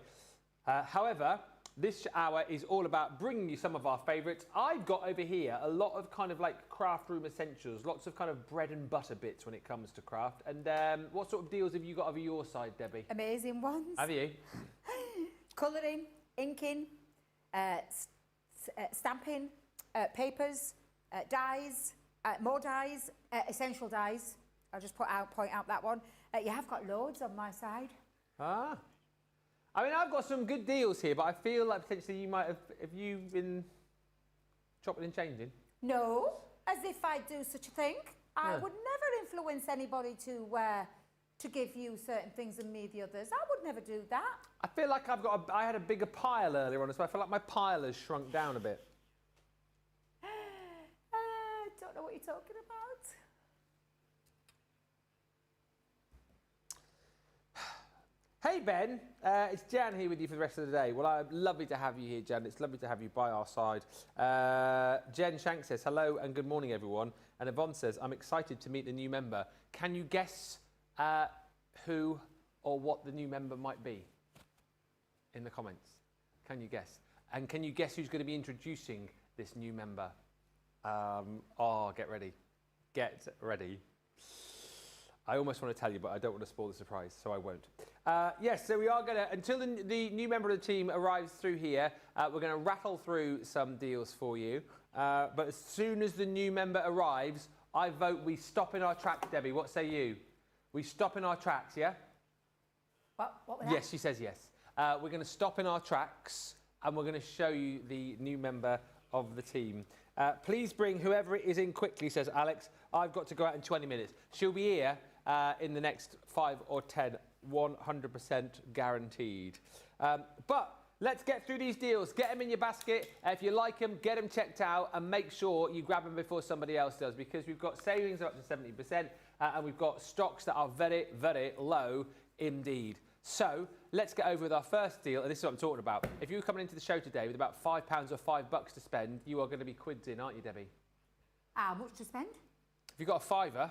However, this hour is all about bringing you some of our favourites. I've got over here a lot of kind of like craft room essentials, lots of kind of bread and butter bits when it comes to craft. And what sort of deals have you got over your side, Debbie? Amazing ones. Have you? Colouring, inking, stamping, papers, dyes, more dyes, essential dyes. I'll just point out that one. You have got loads on my side. Ah. I mean, I've got some good deals here, but I feel like potentially you might have you been chopping and changing? No, as if I'd do such a thing. I Yeah. would never influence anybody to give you certain things and me the others. I would never do that. I feel like I had a bigger pile earlier on, so I feel like my pile has shrunk down a bit. Don't know what you're talking about. Hey Ben, it's Jan here with you for the rest of the day. Well, lovely to have you here, Jan. It's lovely to have you by our side. Jen Shank says, hello and good morning, everyone. And Yvonne says, I'm excited to meet the new member. Can you guess who or what the new member might be? In the comments. Can you guess? And can you guess who's going to be introducing this new member? Get ready. Get ready. I almost want to tell you, but I don't want to spoil the surprise, so I won't. Yes, so we are going to, until the new member of the team arrives through here, we're going to rattle through some deals for you. But as soon as the new member arrives, I vote we stop in our tracks, Debbie. What say you? We stop in our tracks, yeah? What was that? Yes, she says yes. We're going to stop in our tracks, and we're going to show you the new member of the team. Please bring whoever it is in quickly, says Alex. I've got to go out in 20 minutes. She'll be here in the next 5 or 10, 100% guaranteed. But let's get through these deals. Get them in your basket. If you like them, get them checked out and make sure you grab them before somebody else does, because we've got savings of up to 70% and we've got stocks that are very, very low indeed. So let's get over with our first deal, and this is what I'm talking about. If you're coming into the show today with about £5 or $5 to spend, you are going to be quids in, aren't you, Debbie? How much to spend? If you've got a fiver,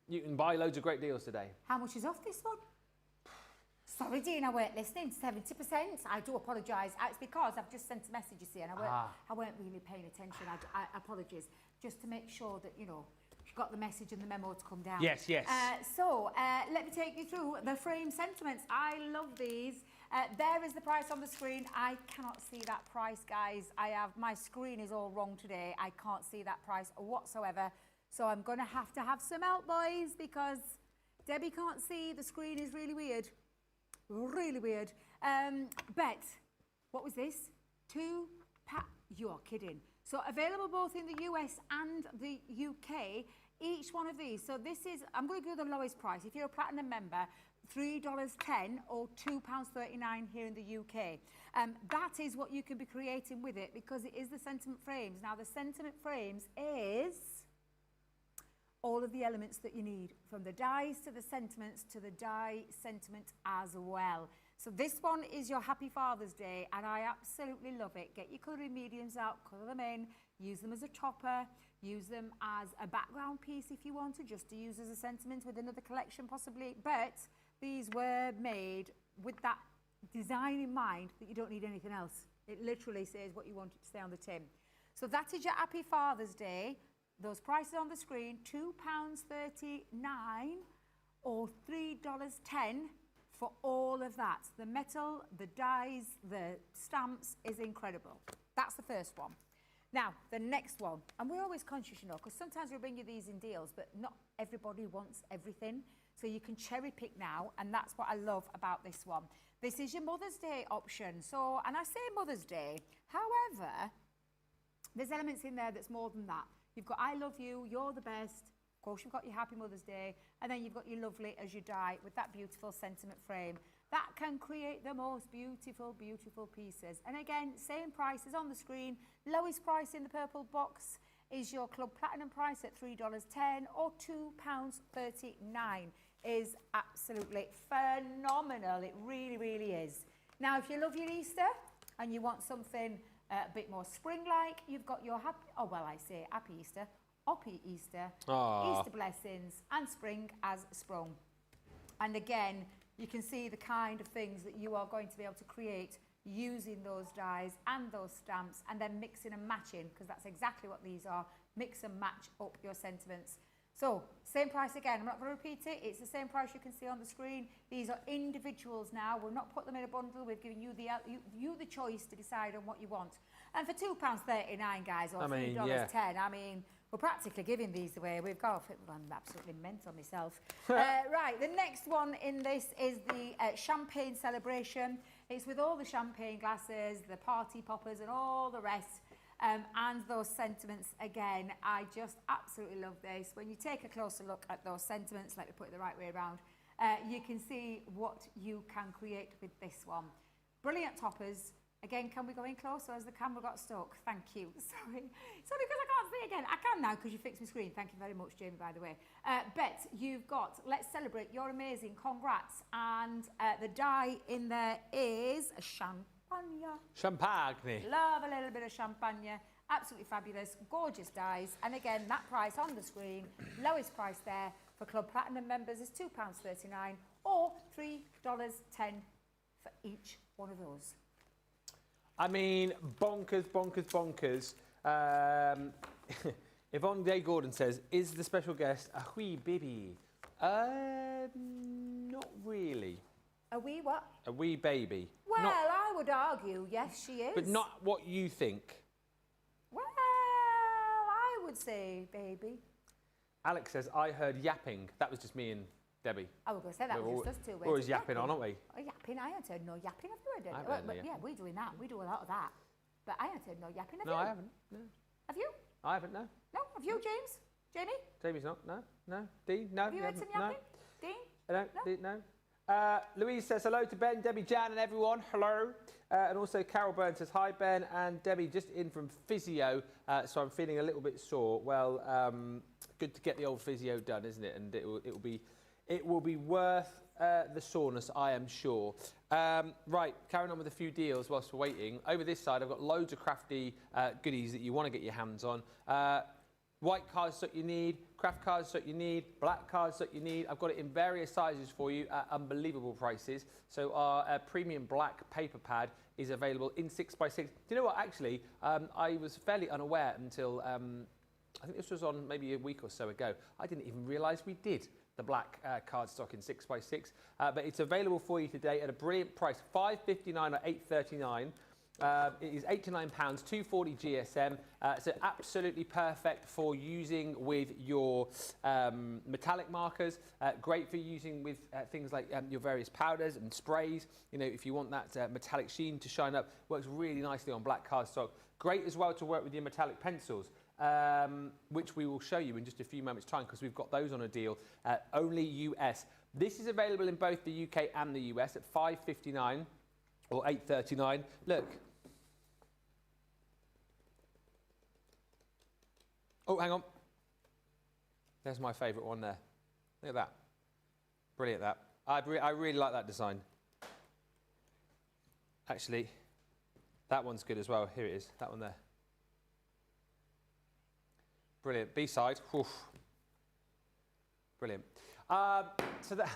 you can buy loads of great deals today. How much is off this one? Sorry, Dean, I weren't listening. 70%. I do apologise. It's because I've just sent a message, you see, and I weren't really paying attention. I apologies. Just to make sure that, you know, you got the message and the memo to come down. Yes, yes. So let me take you through the frame sentiments. I love these. There is the price on the screen. I cannot see that price, guys. My screen is all wrong today. I can't see that price whatsoever. So I'm going to have some help, boys, because Debbie can't see. The screen is really weird. Really weird. Bet, what was this? You're kidding. So available both in the US and the UK, each one of these. So this is, I'm going to go the lowest price. If you're a platinum member, $3.10 or £2.39 here in the UK. That is what you can be creating with it, because it is the sentiment frames. Now the sentiment frames is all of the elements that you need, from the dies to the sentiments to the die sentiment as well. So this one is your Happy Father's Day, and I absolutely love it. Get your colouring mediums out, colour them in, use them as a topper, use them as a background piece if you want to, just to use as a sentiment with another collection possibly. But these were made with that design in mind that you don't need anything else. It literally says what you want it to say on the tin. So that is your Happy Father's Day. Those prices on the screen, £2.39 or $3.10 for all of that. The metal, the dies, the stamps is incredible. That's the first one. Now, the next one, and we're always conscious, you know, because sometimes we bring you these in deals, but not everybody wants everything. So you can cherry pick now, and that's what I love about this one. This is your Mother's Day option. So, and I say Mother's Day, however, there's elements in there that's more than that. You've got I love you, you're the best. Of course, you've got your Happy Mother's Day, and then you've got your lovely as you die with that beautiful sentiment frame. That can create the most beautiful, beautiful pieces. And again, same prices on the screen. Lowest price in the purple box is your Club Platinum price at $3.10 or £2.39. Is absolutely phenomenal. It really, really is. Now, if you love your Easter and you want something a bit more spring-like, you've got your Happy Easter, Happy Easter, Easter blessings, and spring as sprung. And again, you can see the kind of things that you are going to be able to create using those dies and those stamps, and then mixing and matching, because that's exactly what these are. Mix and match up your sentiments. So, same price again. I'm not going to repeat it. It's the same price you can see on the screen. These are individuals now. We'll not put them in a bundle. We've given you the choice to decide on what you want. And for £2.39, guys, or $3.10, I mean, we're practically giving these away. We've got, I'm absolutely mental myself. Right, the next one in this is the champagne celebration. It's with all the champagne glasses, the party poppers, and all the rest. And those sentiments, again, I just absolutely love this. When you take a closer look at those sentiments, let me put it the right way around, you can see what you can create with this one. Brilliant toppers. Again, can we go in closer as the camera got stuck? Thank you. Sorry. Sorry, because I can't see again. I can now because you fixed my screen. Thank you very much, Jamie, by the way. But you've got Let's Celebrate. You're amazing. Congrats. And the die in there is a champagne. Champagne. Love a little bit of champagne. Absolutely fabulous. Gorgeous dies. And again, that price on the screen, lowest price there for Club Platinum members is £2.39 or $3.10 for each one of those. I mean, bonkers, bonkers, bonkers. Yvonne Day Gordon says, is the special guest a wee baby? Not really. A wee what? A wee baby. Well, I would argue, yes, she is. But not what you think. Well, I would say baby. Alex says, I heard yapping. That was just me and Debbie. I was going to say that was just us two. We're always yapping on, aren't we? Oh, yapping. I haven't heard no yapping. Have you heard it? I haven't heard no Yeah, we're doing that. We do a lot of that. But I haven't heard no yapping. Have you? No, I haven't. No. Have you? I haven't, no. No? Have you, James? Jamie? Jamie's not, no. No. Dean, no. Have you heard some yapping? Dean? No. Dean, no. Louise says hello to Ben, Debbie, Jan and everyone. Hello. And also Carol Byrne says, hi Ben and Debbie, just in from physio, so I'm feeling a little bit sore. Well, good to get the old physio done, isn't it? And it will be worth the soreness, I am sure. Right, carrying on with a few deals whilst we're waiting. Over this side, I've got loads of crafty goodies that you want to get your hands on. White cards that you need, craft cards that you need, black cards that you need. I've got it in various sizes for you at unbelievable prices. So our premium black paper pad is available in 6x6. Do you know what, actually, I was fairly unaware until, I think this was on maybe a week or so ago. I didn't even realise we did the black cardstock in 6x6. But it's available for you today at a brilliant price, $5.59 or $8.39. It is £89, 240 GSM. So absolutely perfect for using with your metallic markers. Great for using with things like your various powders and sprays. You know, if you want that metallic sheen to shine up, works really nicely on black cardstock. Great as well to work with your metallic pencils. Which we will show you in just a few moments' time because we've got those on a deal, only US. This is available in both the UK and the US at $5.59 or $8.39. Look. Oh, hang on. There's my favourite one there. Look at that. Brilliant, that. I really like that design. Actually, that one's good as well. Here it is, that one there. Brilliant. B-side. Oof. Brilliant. So that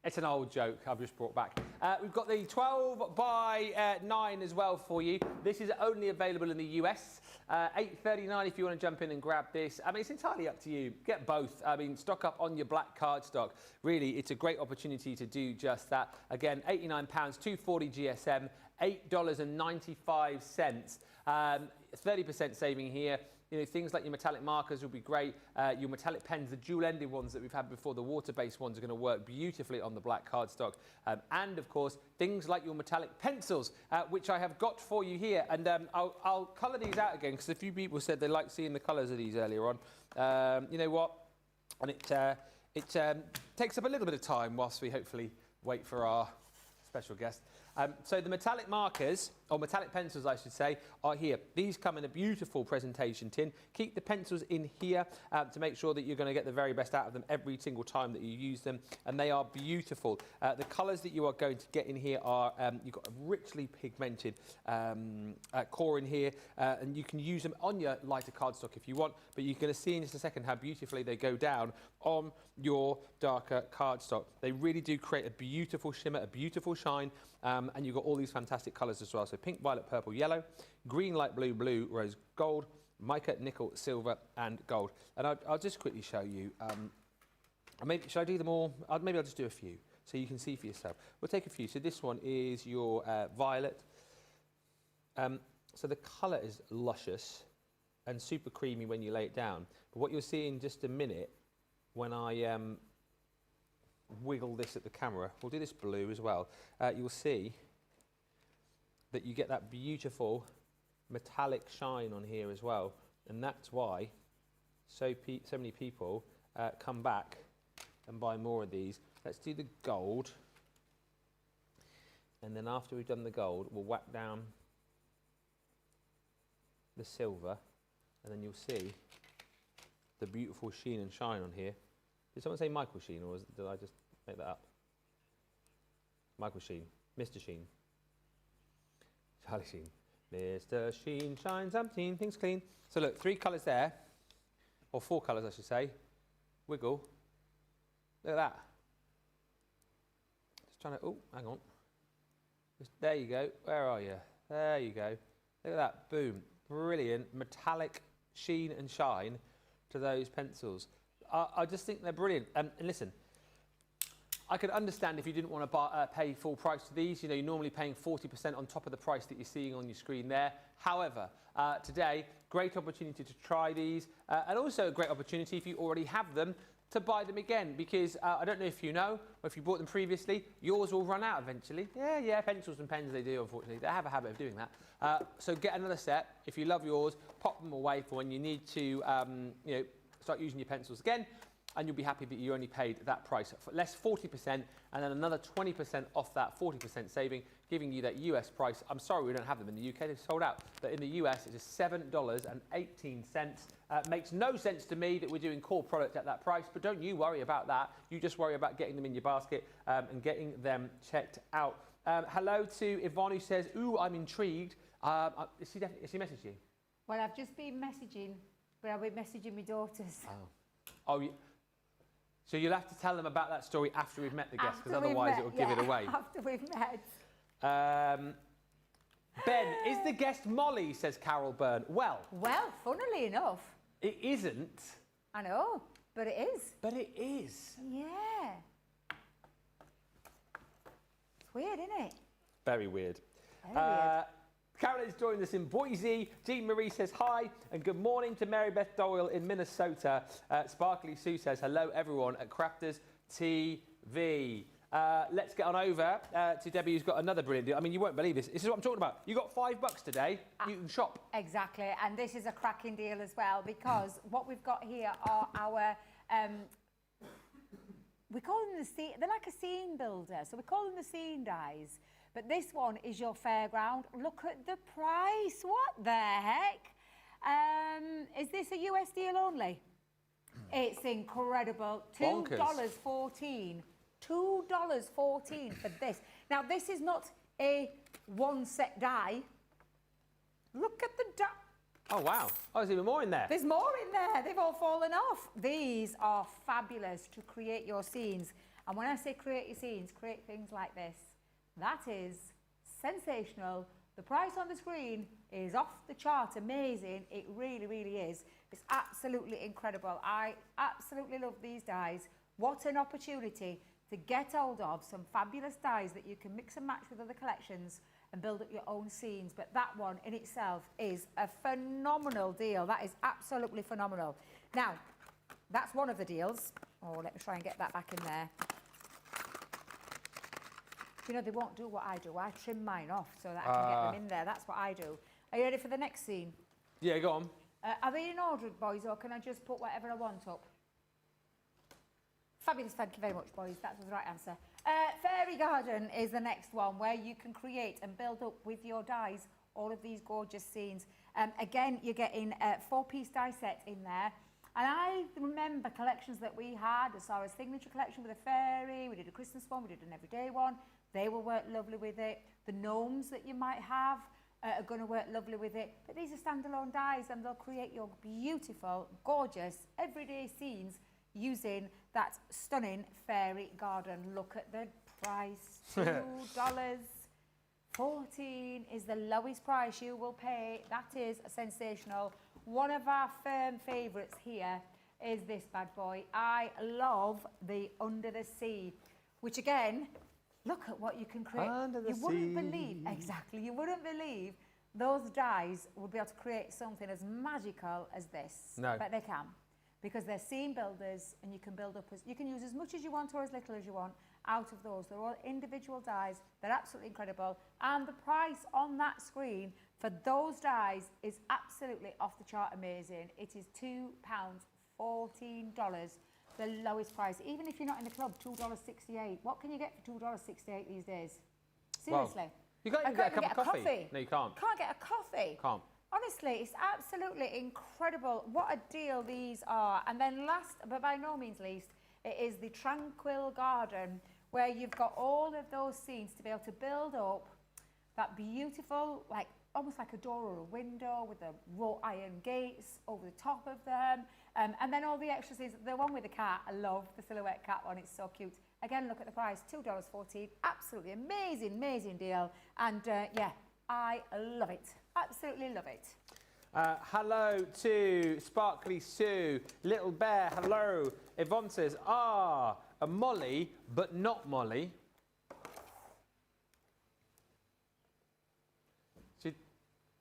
it's an old joke I've just brought back. We've got the 12 by 9 as well for you. This is only available in the US. $8.39 if you want to jump in and grab this. I mean, it's entirely up to you. Get both. I mean, stock up on your black cardstock. Really, it's a great opportunity to do just that. Again, £89, 240 GSM, $8.95. 30% saving here. You know, things like your metallic markers will be great. Your metallic pens, the dual-ended ones that we've had before, the water-based ones are going to work beautifully on the black cardstock. And, of course, things like your metallic pencils, which I have got for you here. And I'll colour these out again, because a few people said they liked seeing the colours of these earlier on. You know what? And it takes up a little bit of time whilst we hopefully wait for our special guest. So the metallic markers, or metallic pencils I should say, are here. These come in a beautiful presentation tin. Keep the pencils in here to make sure that you're going to get the very best out of them every single time that you use them, and they are beautiful. The colours that you are going to get in here are, you've got a richly pigmented core in here, and you can use them on your lighter cardstock if you want, but you're going to see in just a second how beautifully they go down on your darker cardstock. They really do create a beautiful shimmer, a beautiful shine, and you've got all these fantastic colours as well. So pink, violet, purple, yellow, green, light blue, blue, rose, gold, mica, nickel, silver, and gold. And I'll just quickly show you. Maybe should I do them all? Maybe I'll just do a few so you can see for yourself. We'll take a few. So this one is your violet. So the colour is luscious and super creamy when you lay it down. But what you'll see in just a minute when I wiggle this at the camera, we'll do this blue as well, you'll see that you get that beautiful metallic shine on here as well, and that's why so many people come back and buy more of these. Let's do the gold, and then after we've done the gold, we'll whack down the silver, and then you'll see the beautiful sheen and shine on here. Did someone say Michael Sheen, or did I just make that up? Michael Sheen, Mr. Sheen, Charlie Sheen. Mr. Sheen shines umpteen things clean. So look, 3 colours there, or 4 colours I should say. Wiggle. Look at that. Just trying to, oh, hang on. There you go. Where are you? There you go. Look at that. Boom. Brilliant metallic sheen and shine to those pencils. I just think they're brilliant. And listen, I could understand if you didn't want to pay full price for these. You know, you're normally paying 40% on top of the price that you're seeing on your screen there. However, today, great opportunity to try these, and also a great opportunity if you already have them to buy them again, because I don't know if you know, or if you bought them previously, yours will run out eventually. Yeah, pencils and pens, they do, unfortunately. They have a habit of doing that. So get another set. If you love yours, pop them away for when you need to, you know, start using your pencils again, and you'll be happy that you only paid that price. Less 40%, and then another 20% off that 40% saving, giving you that US price. I'm sorry we don't have them in the UK, they've sold out. But in the US, it is $7.18. Makes no sense to me that we're doing core product at that price, but don't you worry about that. You just worry about getting them in your basket and getting them checked out. Hello to Yvonne, who says, ooh, I'm intrigued. Is she messaged you? Well, I've just been messaging, but I'll be messaging my daughters. Oh, so you'll have to tell them about that story after we've met the guest, because otherwise it will give it away. After we've met. Ben, is the guest Molly, says Carol Byrne. Well, funnily enough. It isn't. I know, but it is. But it is. Yeah. It's weird, isn't it? Very weird. Very weird. Carol is joining us in Boise. Jean Marie says hi, and good morning to Mary Beth Doyle in Minnesota. Sparkly Sue says hello, everyone, at Crafters TV. Let's get on over to Debbie, who's got another brilliant deal. I mean, you won't believe this. This is what I'm talking about. You got $5 today. You can shop. Exactly, and this is a cracking deal as well, because what we've got here are our... we call them they're like a scene builder, so we call them the scene dies. But this one is your fairground. Look at the price. What the heck? Is this a US deal only? It's incredible. $2.14. $2.14 for this. Now, this is not a one set die. Look at the die. Oh, wow. Oh, there's even more in there. There's more in there. They've all fallen off. These are fabulous to create your scenes. And when I say create your scenes, create things like this. That is sensational. The price on the screen is off the chart, amazing. It really, really is. It's absolutely incredible. I absolutely love these dies. What an opportunity to get hold of some fabulous dies that you can mix and match with other collections and build up your own scenes. But that one in itself is a phenomenal deal. That is absolutely phenomenal. Now, that's one of the deals. Oh, let me try and get that back in there. You know, they won't do what I do. I trim mine off so that I can get them in there. That's what I do. Are you ready for the next scene? Yeah, go on. Are they in order, boys, or can I just put whatever I want up? Fabulous, thank you very much, boys. That was the right answer. Fairy Garden is the next one, where you can create and build up with your dies all of these gorgeous scenes. Again, you're getting a 4-piece die set in there. And I remember collections that we had, as our signature collection with a fairy, we did a Christmas one, we did an everyday one. They will work lovely with it. The gnomes that you might have are going to work lovely with it. But these are standalone dies and they'll create your beautiful, gorgeous, everyday scenes using that stunning fairy garden. Look at the price, $2.14 is the lowest price you will pay. That is sensational. One of our firm favourites here is this bad boy. I love the Under the Sea, which again, look at what you can create. Under the you wouldn't sea. believe, exactly, you wouldn't believe those dies would be able to create something as magical as this. No. But they can, because they're scene builders and you can build up, you can use as much as you want or as little as you want out of those. They're all individual dies. They're absolutely incredible. And the price on that screen for those dies is absolutely off the chart amazing. It is £2.14. The lowest price, even if you're not in the club, $2.68. What can you get for $2.68 these days? Seriously. Well, you can't even get a cup of coffee. No, you can't. Can't get a coffee. Can't. Honestly, it's absolutely incredible. What a deal these are. And then last, but by no means least, it is the Tranquil Garden, where you've got all of those scenes to be able to build up that beautiful, like almost like a door or a window with the wrought iron gates over the top of them. And then all the extra scenes. The one with the cat, I love the silhouette cat one. It's so cute. Again, look at the price, $2.14. Absolutely amazing, amazing deal. And yeah, I love it. Absolutely love it. Hello to Sparkly Sue, Little Bear, hello. Yvonne says, a Molly, but not Molly.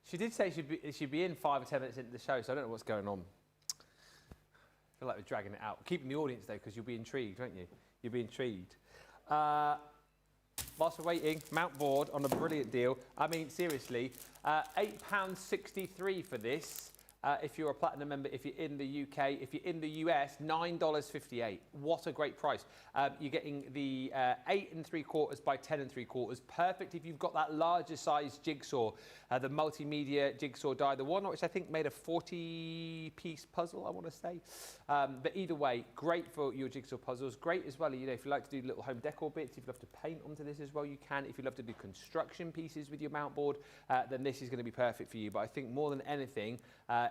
She did say she'd be in 5 or 10 minutes into the show, so I don't know what's going on. I feel like we're dragging it out. Keeping the audience, though, because you'll be intrigued, won't you? You'll be intrigued. Whilst we're waiting, Mount Board on a brilliant deal. I mean, seriously, £8.63 for this. If you're a Platinum member, if you're in the UK, if you're in the US, $9.58. What a great price. You're getting the 8 3/4 by 10 3/4. Perfect if you've got that larger size jigsaw, the multimedia jigsaw die, the one which I think made a 40-piece puzzle, I want to say. But either way, great for your jigsaw puzzles. Great as well, you know, if you like to do little home decor bits, if you love to paint onto this as well, you can. If you love to do construction pieces with your mount board, then this is going to be perfect for you. But I think more than anything,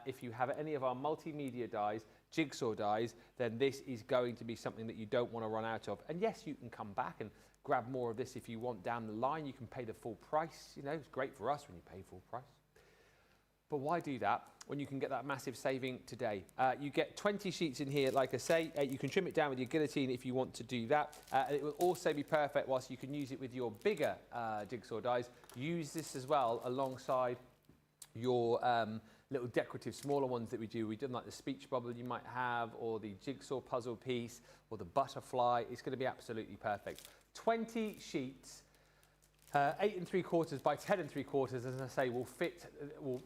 if you have any of our multimedia dies, jigsaw dies, then this is going to be something that you don't want to run out of. And yes, you can come back and grab more of this if you want down the line. You can pay the full price. You know, it's great for us when you pay full price. But why do that when you can get that massive saving today? You get 20 sheets in here, like I say. You can trim it down with your guillotine if you want to do that. It will also be perfect whilst you can use it with your bigger jigsaw dies. Use this as well alongside your little decorative smaller ones that we do. We've done like the speech bubble you might have, or the jigsaw puzzle piece, or the butterfly. It's going to be absolutely perfect. 20 sheets, 8 3/4 by 10 3/4, as I say, will fit.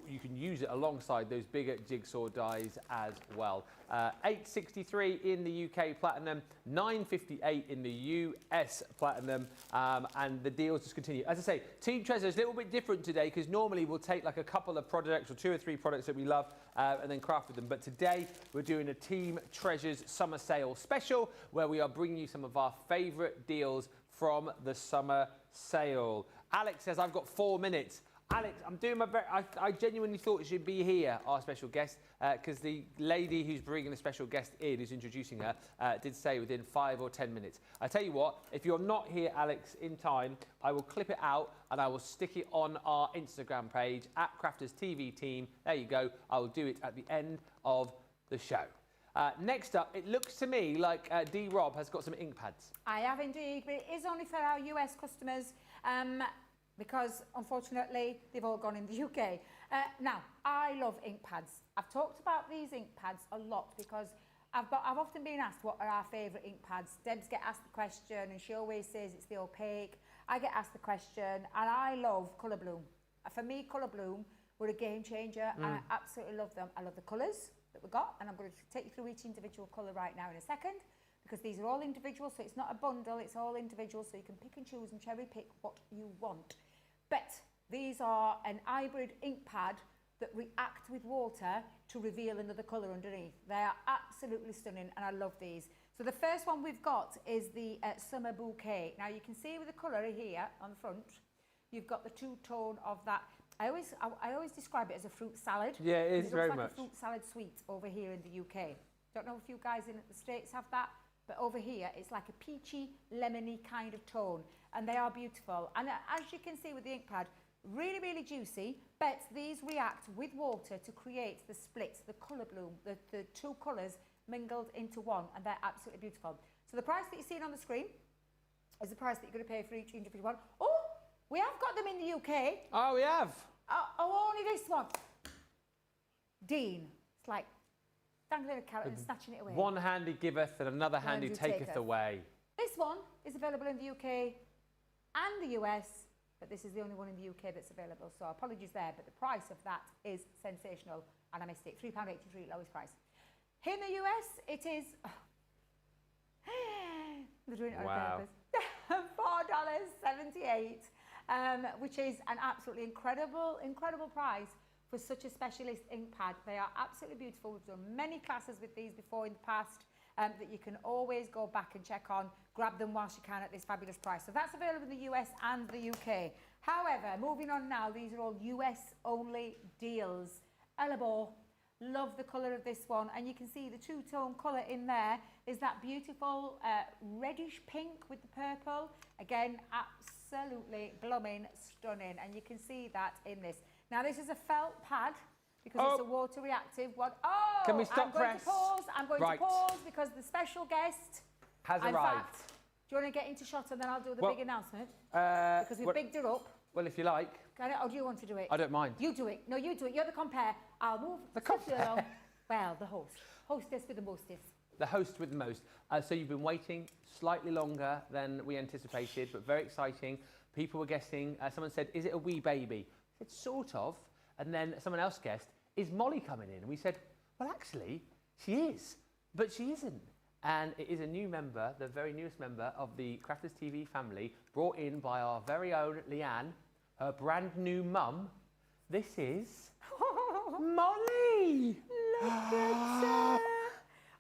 You can use it alongside those bigger jigsaw dies as well. $8.63 in the UK Platinum, $9.58 in the US Platinum, and the deals just continue. As I say, Team Treasure is a little bit different today because normally we'll take like a couple of products or 2 or 3 products that we love and then craft with them. But today we're doing a Team Treasures Summer Sale Special where we are bringing you some of our favourite deals from the summer sale. Alex says, I've got 4 minutes. Alex, I'm doing my best. I genuinely thought she'd be here, our special guest, because the lady who's bringing the special guest in, who's introducing her, did say within 5 or 10 minutes. I tell you what, if you're not here, Alex, in time, I will clip it out and I will stick it on our Instagram page, @Crafters TV Team. There you go. I will do it at the end of the show. Next up, it looks to me like D-Rob has got some ink pads. I have indeed, but it is only for our US customers. Because unfortunately they've all gone in the UK. Now, I love ink pads. I've talked about these ink pads a lot because I've often been asked what are our favourite ink pads. Debs get asked the question and she always says it's the opaque. I get asked the question and I love Colour Bloom. For me, Colour Bloom were a game changer and I absolutely love them. I love the colours that we've got and I'm going to take you through each individual colour right now in a second because these are all individual, so it's not a bundle, it's all individual, so you can pick and choose and cherry pick what you want. But these are an hybrid ink pad that react with water to reveal another colour underneath. They are absolutely stunning and I love these. So the first one we've got is the Summer Bouquet. Now you can see with the colour here on the front, you've got the two-tone of that. I always describe it as a fruit salad. Yeah, it is very like much. A fruit salad sweet over here in the UK. Don't know if you guys in the States have that, but over here it's like a peachy, lemony kind of tone. And they are beautiful. And as you can see with the ink pad, really, really juicy, but these react with water to create the split, the colour bloom, the two colours mingled into one, and they're absolutely beautiful. So the price that you're seeing on the screen is the price that you're going to pay for each individual one. Oh, we have got them in the UK. Oh, we have. Oh, only this one. Dean. It's like dangling a carrot and snatching it away. One hand he giveth and another hand he taketh away. This one is available in the UK and the US, but this is the only one in the UK that's available, so apologies there, but the price of that is sensational, and I missed it, £3.83, lowest price. Here in the US, it is, they're doing it on purpose, $4.78, which is an absolutely incredible price for such a specialist ink pad. They are absolutely beautiful. We've done many classes with these before in the past, that you can always go back and check on. Grab them whilst you can at this fabulous price. So that's available in the US and the UK. However, moving on now, these are all US only deals. Elabo, love the colour of this one. And you can see the two-tone colour in there is that beautiful reddish pink with the purple. Again, absolutely blooming stunning. And you can see that in this. Now, this is a felt pad, because it's a water reactive one. Oh, can we stop press? I'm going to pause because the special guest has arrived. Fact, do you want to get into shot and then I'll do the big announcement? Because we've bigged her up. Well, if you like. Or do you want to do it? I don't mind. You do it. No, you do it. You're the compare. I'll move. The compare? Well, the host. Hostess with the mostess. The host with the most. So you've been waiting slightly longer than we anticipated, but very exciting. People were guessing. Someone said, is it a wee baby? I said, sort of. And then someone else guessed, is Molly coming in? And we said, well, actually, she is, but she isn't. And it is a new member, the very newest member of the Crafters TV family, brought in by our very own Leanne, her brand new mum. This is Molly. Look at her.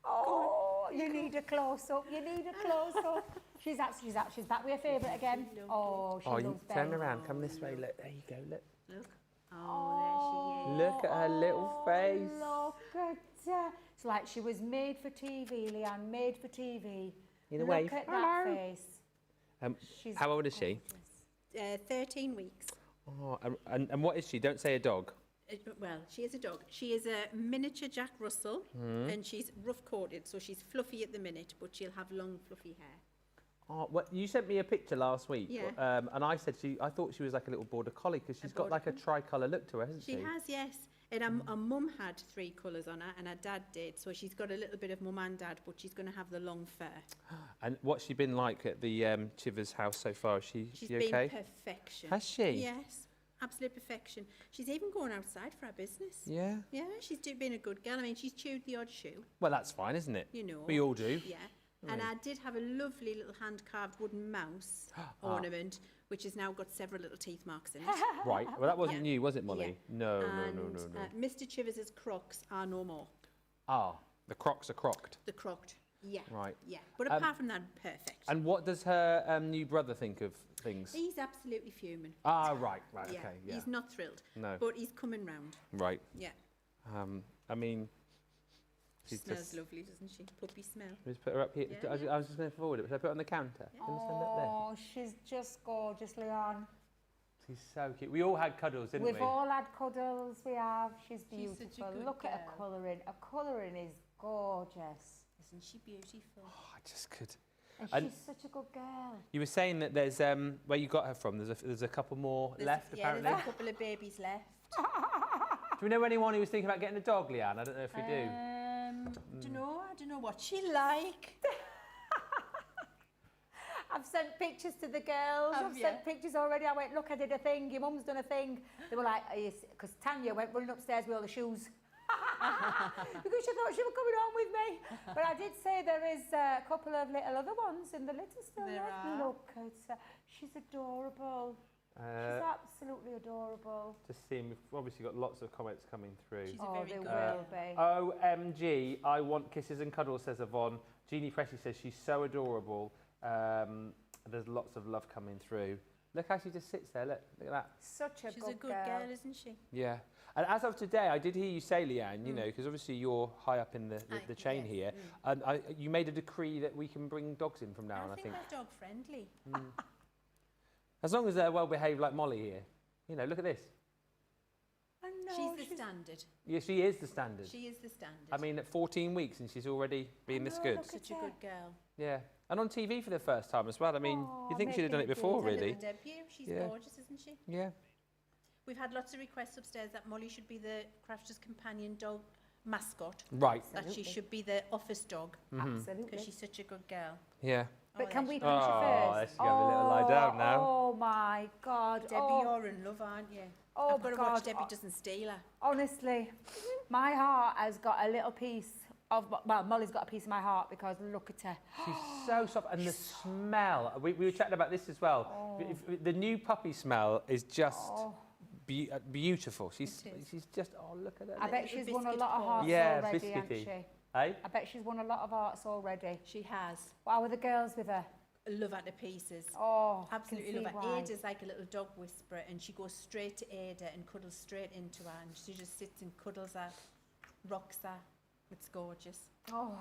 Oh, you need a close-up. You need a close-up. She's back with her favourite again. Oh, she loves Ben. Turn around, come this way. Look, there you go, look. Look. Oh, there she is. Look at her little face. Look at her. It's like she was made for TV, Leanne, made for TV. In a Look wave. at that face. She's How old is she? 13 weeks. Oh, and what is she? Don't say a dog. Well, she is a dog. She is a miniature Jack Russell, and she's rough-coated, so she's fluffy at the minute, but she'll have long, fluffy hair. Oh, well, you sent me a picture last week, Yeah. and I said I thought she was like a little border collie because she's got like a tricolour look to her, hasn't she? She has, yes. And our mum had 3 colours on her, and her dad did, so she's got a little bit of mum and dad, but she's going to have the long fur. And what's she been like at the Chivers house so far? Is she She's okay? been perfection. Has she? Yes, absolute perfection. She's even going outside for her business. Yeah. Yeah, she's been a good girl. I mean, she's chewed the odd shoe. Well, that's fine, isn't it? You know. We all do. Yeah. And I did have a lovely little hand-carved wooden mouse ornament, which has now got several little teeth marks in it. Right. Well, that wasn't Yeah. new, was it, Molly? Yeah. No, And, no. Mr. Chivers' crocs are no more. The crocs are crocked. The crocked. Yeah. Right. Yeah. But apart from that, perfect. And what does her new brother think of things? He's absolutely fuming. Ah, right, Yeah. okay, yeah. He's not thrilled. No. But he's coming round. Right. Yeah. I mean, She she's smells just... lovely, doesn't she? Puppy smell. Just put her up here. Yeah, I was just going to forward it. Should I put it on the counter? Can I stand up there? Oh, she's just gorgeous, Leon. She's so cute. We all had cuddles, didn't we? We've all had cuddles, we have. She's She's beautiful. such a good Look at her girl. colouring. Her colouring is gorgeous. Isn't she beautiful? Oh, I just could. And, And- she's such a good girl. You were saying that there's where you got her from. There's a couple more left apparently. There's a couple of babies left. Do we know anyone who was thinking about getting a dog, Leanne? I don't know if we do. I don't know what she like. I've sent pictures to the girls. Have I've you? sent pictures already. I went, look, I did a thing. Your mum's done a thing. They were like, because Tanya went running upstairs with all the shoes. Because she thought she was coming home with me. But I did say there is a couple of little other ones in the litter still There left. are. Look, she's adorable. She's absolutely adorable. Just seeing, we've obviously got lots of comments coming through. She's Oh, a very they good will girl. be. OMG, I want kisses and cuddles, says Yvonne. Jeannie Pressy says she's so adorable. There's lots of love coming through. Look how she just sits there. Look at that. Such a She's good a good girl, isn't she? Yeah. And as of today, I did hear you say, Leanne, you know, because obviously you're high up in the chain yes, here, and you made a decree that we can bring dogs in from now on, I think they're dog friendly. As long as they're well behaved like Molly here. You know, look at this. I know. She's the standard. Yeah, she is the standard. She is the standard. I mean, at 14 weeks and she's already being this good. Such a good girl. Yeah. And on TV for the first time as well. I mean, you think she'd have done it making a before, Her really? little debut. She's Yeah. gorgeous, isn't she? Yeah. We've had lots of requests upstairs that Molly should be the Crafter's companion dog mascot. Right. That she should be the office dog Absolutely. because she's such a good girl. Yeah. But Oh, can yeah, we she- finish Oh, it let's first? go have a little lie down now. Oh my God. Debbie, oh, you're in love, aren't you? oh I've got to God. watch Debbie doesn't steal her. Honestly, my heart has got a little piece of, well, Molly's got a piece of my heart because look at her. She's so soft. And the smell. We were chatting about this as well. The new puppy smell is just beautiful. She's just, oh, look at her. I bet Little she's won a biscuit lot of paws. hearts Yeah, already, hasn't biscuity. she? Eh? I bet she's won a lot of hearts already. She has. How are the girls with her? Love her to pieces. Oh, Absolutely I can love see her. why. Ada's like a little dog whisperer and she goes straight to Ada and cuddles straight into her and she just sits and cuddles her, rocks her. It's gorgeous. Oh,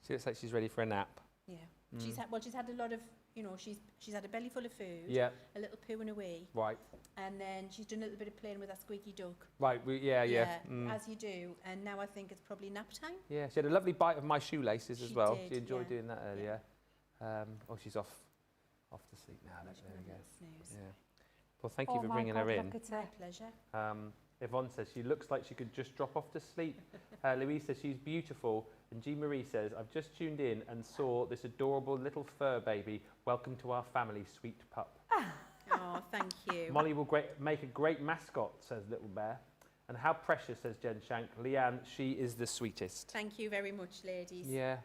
She looks like she's ready for a nap. Yeah. She's had a lot of, you know, she's had a belly full of food, Yeah. a little poo and a wee, Right. and then she's done a little bit of playing with that squeaky duck. Right. Yeah. Mm. As you do. And now I think it's probably nap time. Yeah, she had a lovely bite of my shoelaces as She well. did, She enjoyed yeah. doing that earlier. Oh, she's off to sleep now. Look, She's there we gonna go. have a snooze. Yeah. Well, thank oh you for my bringing God, her in. look at My her. pleasure. Yvonne says she looks like she could just drop off to sleep. Louise says she's beautiful. And Jean Marie says, I've just tuned in and saw this adorable little fur baby. Welcome to our family, sweet pup. Oh, thank you. Molly will make a great mascot, says Little Bear. And how precious, says Jen Shank. Leanne, she is the sweetest. Thank you very much, ladies. Yeah.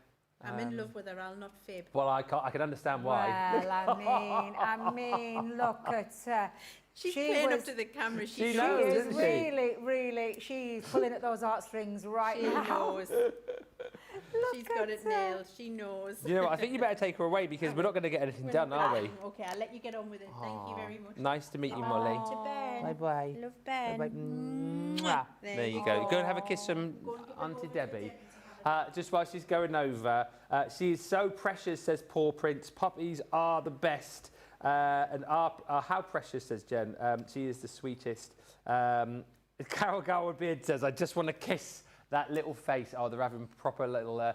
I'm in love with her, I'll not fib. Well, I can understand why. Well, I mean, look at her. She's She playing was- up to the camera. She She knows, is doesn't she? really, she's pulling at those heartstrings right She now. knows. She's got it nailed. She knows. You know what, I think you better take her away because we're not going to get anything done, are we? Okay, I'll let you get on with it. Thank you very much. Nice to meet you, Molly. To Ben. Bye-bye. Love Ben. Bye-bye. There you go. Go and have a kiss from Auntie Debbie. Just while she's going over, she is so precious, says Paw Prince. Puppies are the best. And how precious, says Jen. She is the sweetest. Carol Garwood Beard says, I just want to kiss that little face. Oh, they're having proper little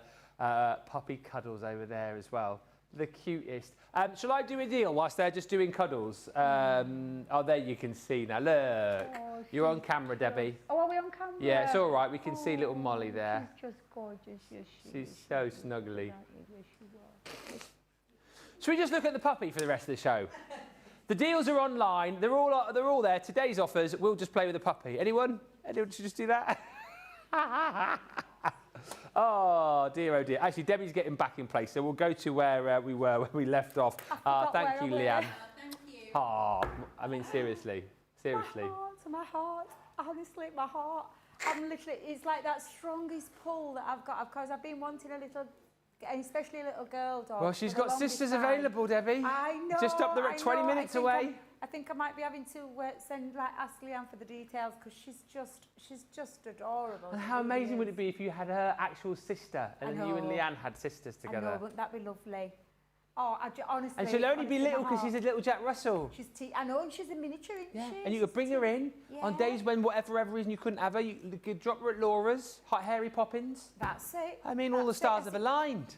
puppy cuddles over there as well. The cutest. Shall I do a deal whilst they're just doing cuddles? Oh, there you can see now. Look. You're on camera, Debbie. Oh, are we on camera? Yeah, it's all right. We can see little Molly there. She's just gorgeous, yes, she She's is. so snuggly. Yes, she is. Should we just look at the puppy for the rest of the show? The deals are online. They're all there. Today's offers. We'll just play with the puppy. Anyone? Anyone should just do that? Oh dear. Actually, Debbie's getting back in place, so we'll go to where we were when we left off. Thank you, Leanne. Thank you. Oh, I mean, seriously. My heart, honestly, my heart. I'm literally, it's like that strongest pull that I've got, because I've been wanting a little and especially a little girl dog. Well, she's for the got longest sisters time. available, Debbie. I know. Just up the I 20 know. minutes away. I think I might be having to ask Leanne for the details because she's just adorable. And how amazing would it be if you had her actual sister and then you and Leanne had sisters together? I know, wouldn't that be lovely? Oh, honestly. And she'll only be honestly, little my because she's a heart- little Jack Russell. I know, and she's a miniature, isn't she? And you could bring her in on Yeah. days when whatever reason you couldn't have her. You could drop her at Laura's, Hot Hairy Poppins. That's it. I mean, all the stars have aligned.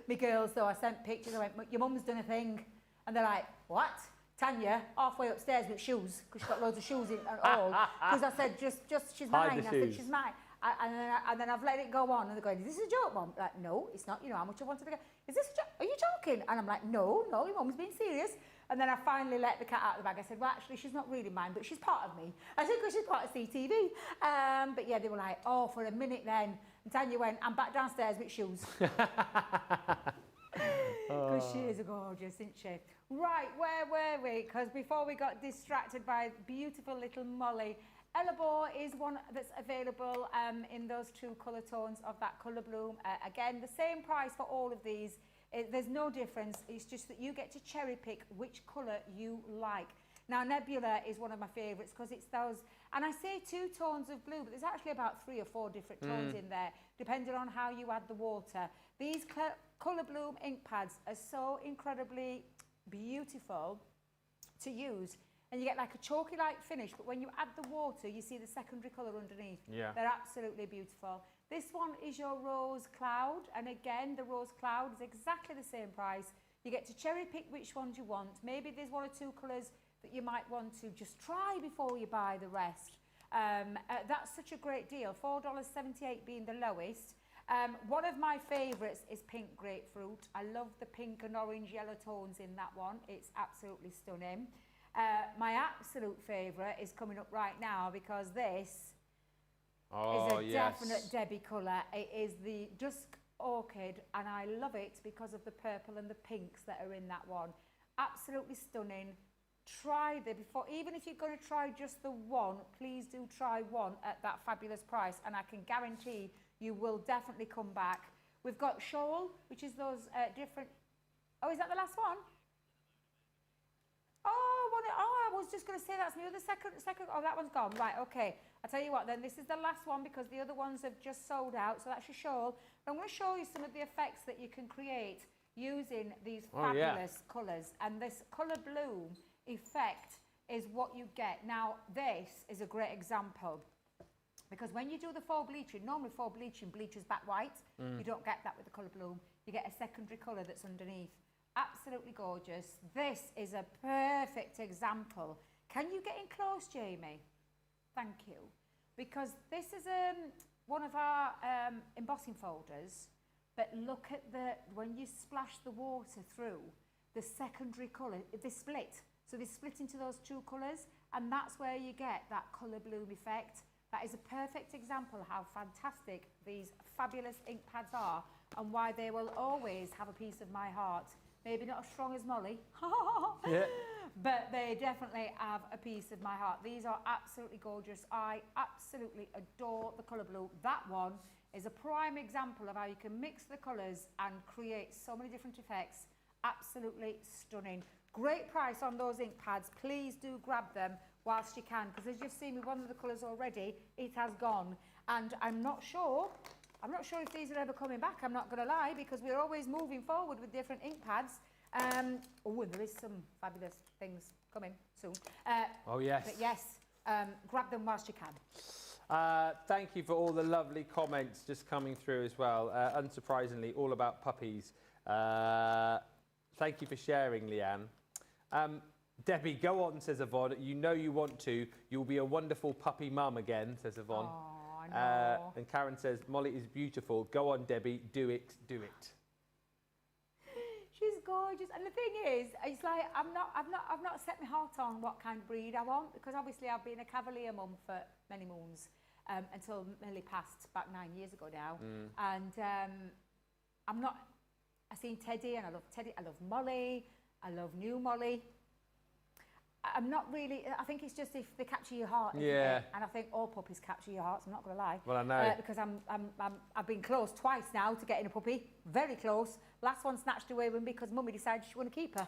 My girls, though, I sent pictures. I went, your mum's done a thing. And they're like, what? Tanya, halfway upstairs with shoes, because she's got loads of shoes in and all. Because I said, just she's Hide mine. the I said, shoes. she's mine. And then I've let it go on. And they're going, is this a joke, Mum? Like, no, it's not. You know how much I wanted to go. Is this a joke? Are you joking? And I'm like, no, your mum's being serious. And then I finally let the cat out of the bag. I said, well, actually, she's not really mine, but she's part of me. I said, because she's part of CTV. But yeah, they were like, oh, for a minute then. And Tanya went, I'm back downstairs with shoes. Because she is gorgeous, isn't she? Right, where were we? Because before we got distracted by beautiful little Molly, Ellabore is one that's available in those two colour tones of that colour bloom. Again, the same price for all of these. There's no difference. It's just that you get to cherry pick which colour you like. Now, Nebula is one of my favourites because it's those, and I say 2 tones of blue, but there's actually about 3 or 4 different tones in there, depending on how you add the water. These colour bloom ink pads are so incredibly beautiful to use. And you get like a chalky-like finish, but when you add the water, you see the secondary colour underneath. Yeah. They're absolutely beautiful. This one is your Rose Cloud, and again, the Rose Cloud is exactly the same price. You get to cherry pick which ones you want. Maybe there's 1 or 2 colours that you might want to just try before you buy the rest. That's such a great deal, $4.78 being the lowest. One of my favourites is pink grapefruit. I love the pink and orange yellow tones in that one. It's absolutely stunning. My absolute favourite is coming up right now because this is a definite Debbie colour. It is the Dusk Orchid, and I love it because of the purple and the pinks that are in that one. Absolutely stunning. Try them before, even if you're going to try just the one, please do try one at that fabulous price, and I can guarantee you will definitely come back. We've got Shoal, which is those different... Oh, is that the last one? I was just going to say that's my other second. Oh, that one's gone. Right, okay. I'll tell you what then, this is the last one because the other ones have just sold out, so that's your Shoal. I'm going to show you some of the effects that you can create using these fabulous colours. And this colour bloom effect is what you get. Now, this is a great example because when you do the faux bleaching, normally faux bleaching bleaches back white. You don't get that with the colour bloom. You get a secondary colour that's underneath. Absolutely gorgeous. This is a perfect example. Can you get in close, Jamie? Thank you. Because this is one of our embossing folders, but look at when you splash the water through, the secondary colour, they split. So they split into those 2 colours, and that's where you get that colour bloom effect. That is a perfect example of how fantastic these fabulous ink pads are and why they will always have a piece of my heart. Maybe not as strong as Molly, but they definitely have a piece of my heart. These are absolutely gorgeous. I absolutely adore the colour blue. That one is a prime example of how you can mix the colours and create so many different effects. Absolutely stunning. Great price on those ink pads. Please do grab them whilst you can, because as you've seen with one of the colours already, it has gone. And I'm not sure if these are ever coming back, I'm not going to lie, because we're always moving forward with different ink pads. And there is some fabulous things coming soon. Oh, yes. But yes, grab them whilst you can. Thank you for all the lovely comments just coming through as well. Unsurprisingly, all about puppies. Thank you for sharing, Leanne. Debbie, go on, says Yvonne. You know you want to. You'll be a wonderful puppy mum again, says Yvonne. Oh, I know. And Karen says, Molly is beautiful. Go on, Debbie. Do it. Do it. She's gorgeous, and the thing is, it's like I've not set my heart on what kind of breed I want, because obviously I've been a Cavalier mum for many moons until Millie passed back 9 years ago now, and I'm not. I seen Teddy, and I love Teddy. I love Molly. I love new Molly. I'm not really, I think it's just if they capture your heart. isn't Yeah. it? And I think all puppies capture your hearts, I'm not going to lie. Well, I know. Because I've been close twice now to getting a puppy, very close. Last one snatched away with me because Mummy decided she wanted to keep her.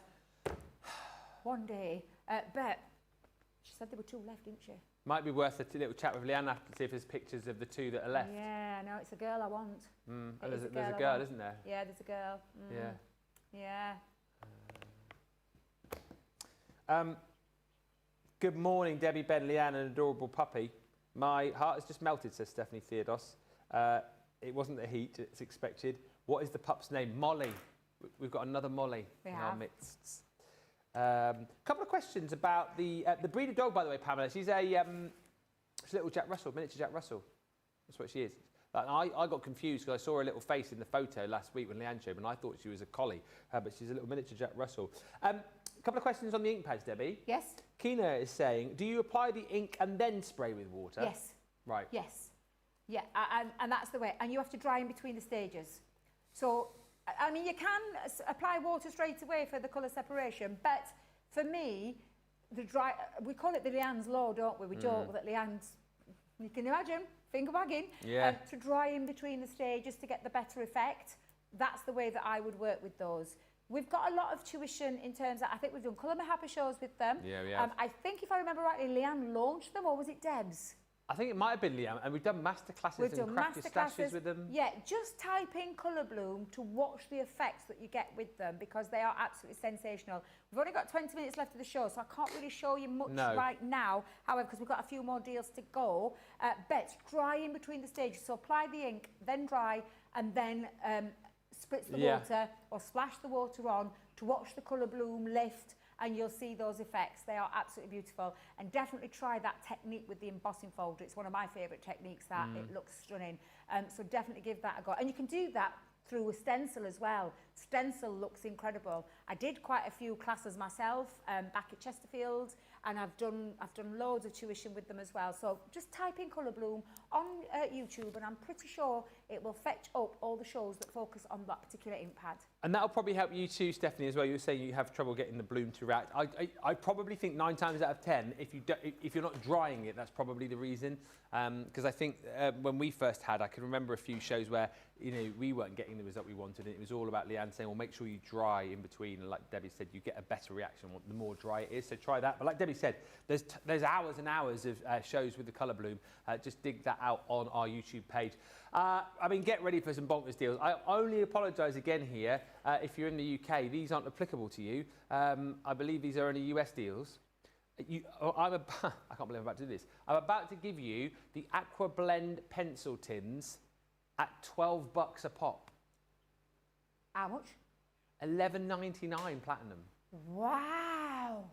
One day, but she said there were 2 left, didn't she? Might be worth a little chat with Leanne after to see if there's pictures of the 2 that are left. Yeah, no, it's a girl I want. And It is there's a I girl, want. isn't there? Yeah, there's a girl. Yeah. Yeah. Good morning, Debbie, Ben, Leanne, an adorable puppy. My heart has just melted, says Stephanie Theodos. It wasn't the heat, it's expected. What is the pup's name? Molly. We've got another Molly in our midst. Couple of questions about the breed of dog, by the way, Pamela. She's a little Jack Russell, miniature Jack Russell. That's what she is. I got confused because I saw her little face in the photo last week when Leanne showed me, and I thought she was a collie, but she's a little miniature Jack Russell. A couple of questions on the ink pads, Debbie. Yes. Keena is saying, do you apply the ink and then spray with water? Yes. Right. Yes. Yeah, and that's the way. And you have to dry in between the stages. So, I mean, you can apply water straight away for the colour separation, but for me, we call it the Leanne's law, don't we? We joke that Leanne's, you can imagine, finger wagging, to dry in between the stages to get the better effect. That's the way that I would work with those. We've got a lot of tuition in terms of, I think we've done Colour Me Happy shows with them. Yeah, we have. I think if I remember rightly, Leanne launched them, or was it Debs? I think it might have been Leanne, and we've done masterclasses and craft your stashes with them. Yeah, just type in Colour Bloom to watch the effects that you get with them, because they are absolutely sensational. We've only got 20 minutes left of the show, so I can't really show you much right now, however, because we've got a few more deals to go. But dry in between the stages, so apply the ink, then dry, and then spritz the water or splash the water on to watch the Colour Bloom lift, and you'll see those effects. They are absolutely beautiful. And definitely try that technique with the embossing folder. It's one of my favourite techniques, that. It looks stunning. So definitely give that a go. And you can do that through a stencil as well. Stencil looks incredible. I did quite a few classes myself back at Chesterfield, and I've done loads of tuition with them as well. So just type in Colour Bloom on YouTube, and I'm pretty sure it will fetch up all the shows that focus on that particular ink pad. And that'll probably help you too, Stephanie, as well. You were saying you have trouble getting the bloom to react. I probably think 9 times out of 10, if you're not drying it, that's probably the reason. Because I think when we first had, I can remember a few shows where we weren't getting the result we wanted, and it was all about Leanne saying, well, make sure you dry in between. And like Debbie said, you get a better reaction the more dry it is. So try that. But like Debbie said, there's hours and hours of shows with the Colour Bloom. Just dig that out on our YouTube page. I mean, get ready for some bonkers deals. I only apologise again here if you're in the UK. These aren't applicable to you. I believe these are only US deals. I can't believe I'm about to do this. I'm about to give you the Aqua Blend pencil tins at $12 a pop. How much? $11.99 platinum. Wow.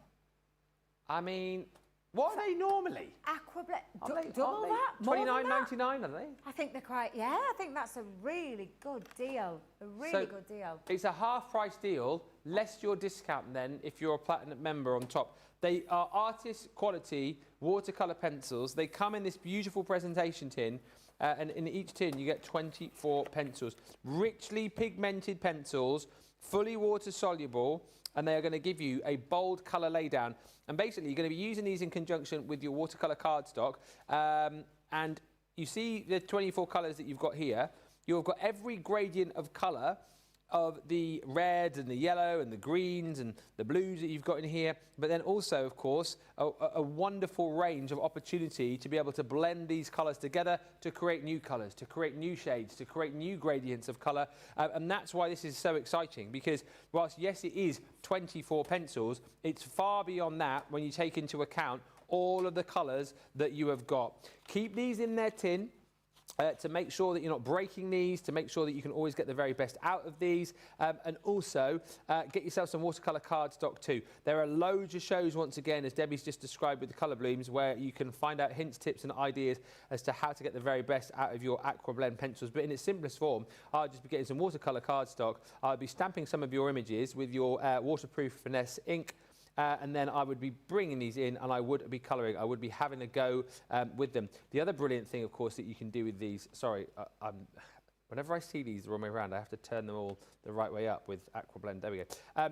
I mean, what are they normally? Aqua Blend, Aren't they- double aren't they that? More than that? $29.99, are they? I think they're quite, I think that's a really good deal. A really good deal. It's a half price deal, less your discount then if you're a platinum member on top. They are artist quality watercolour pencils. They come in this beautiful presentation tin, and in each tin you get 24 pencils. Richly pigmented pencils, fully water soluble, and they are going to give you a bold colour laydown. And basically you're going to be using these in conjunction with your watercolour cardstock. And you see the 24 colours that you've got here. You've got every gradient of colour of the reds and the yellow and the greens and the blues that you've got in here, but then also, of course, a wonderful range of opportunity to be able to blend these colours together to create new colours, to create new shades, to create new gradients of colour. And that's why this is so exciting, because whilst, yes, it is 24 pencils, it's far beyond that when you take into account all of the colours that you have got. Keep these in their tin. To make sure that you're not breaking these, to make sure that you can always get the very best out of these, and also get yourself some watercolour cardstock too. There are loads of shows, once again, as Debbie's just described with the Colour Blooms, where you can find out hints, tips and ideas as to how to get the very best out of your Aqua Blend pencils. But in its simplest form, I'll just be getting some watercolour cardstock. I'll be stamping some of your images with your waterproof finesse ink. And then I would be bringing these in, and I would be colouring. I would be having a go with them. The other brilliant thing, of course, that you can do with these... Sorry, Whenever I see these the wrong way around, I have to turn them all the right way up with Aqua Blend. There we go.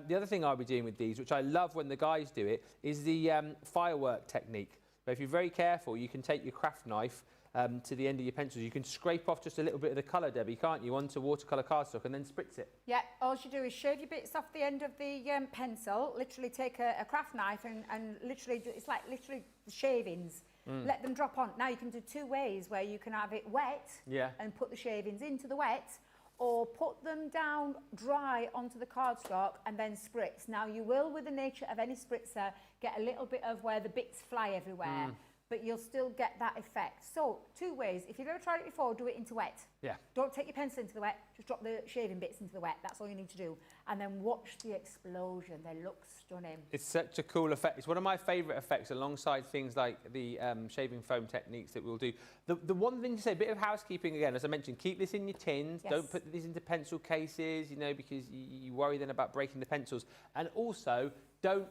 The other thing I'll be doing with these, which I love when the guys do it, is the firework technique. But if you're very careful, you can take your craft knife to the end of your pencils. You can scrape off just a little bit of the colour, Debbie, can't you, onto watercolour cardstock and then spritz it. Yeah, all you do is shave your bits off the end of the pencil, literally take a craft knife and literally, it's like literally shavings. Let them drop on. Now you can do two ways where you can have it wet and put the shavings into the wet, or put them down dry onto the cardstock and then spritz. Now you will, with the nature of any spritzer, get a little bit of where the bits fly everywhere, but you'll still get that effect. So, two ways. If you've ever tried it before, do it into wet. Yeah. Don't take your pencil into the wet, just drop the shaving bits into the wet. That's all you need to do. And then watch the explosion. They look stunning. It's such a cool effect. It's one of my favourite effects alongside things like the shaving foam techniques that we'll do. The one thing to say, a bit of housekeeping again, as I mentioned, keep this in your tins. Yes. Don't put these into pencil cases, you know, because you worry then about breaking the pencils. And also, don't,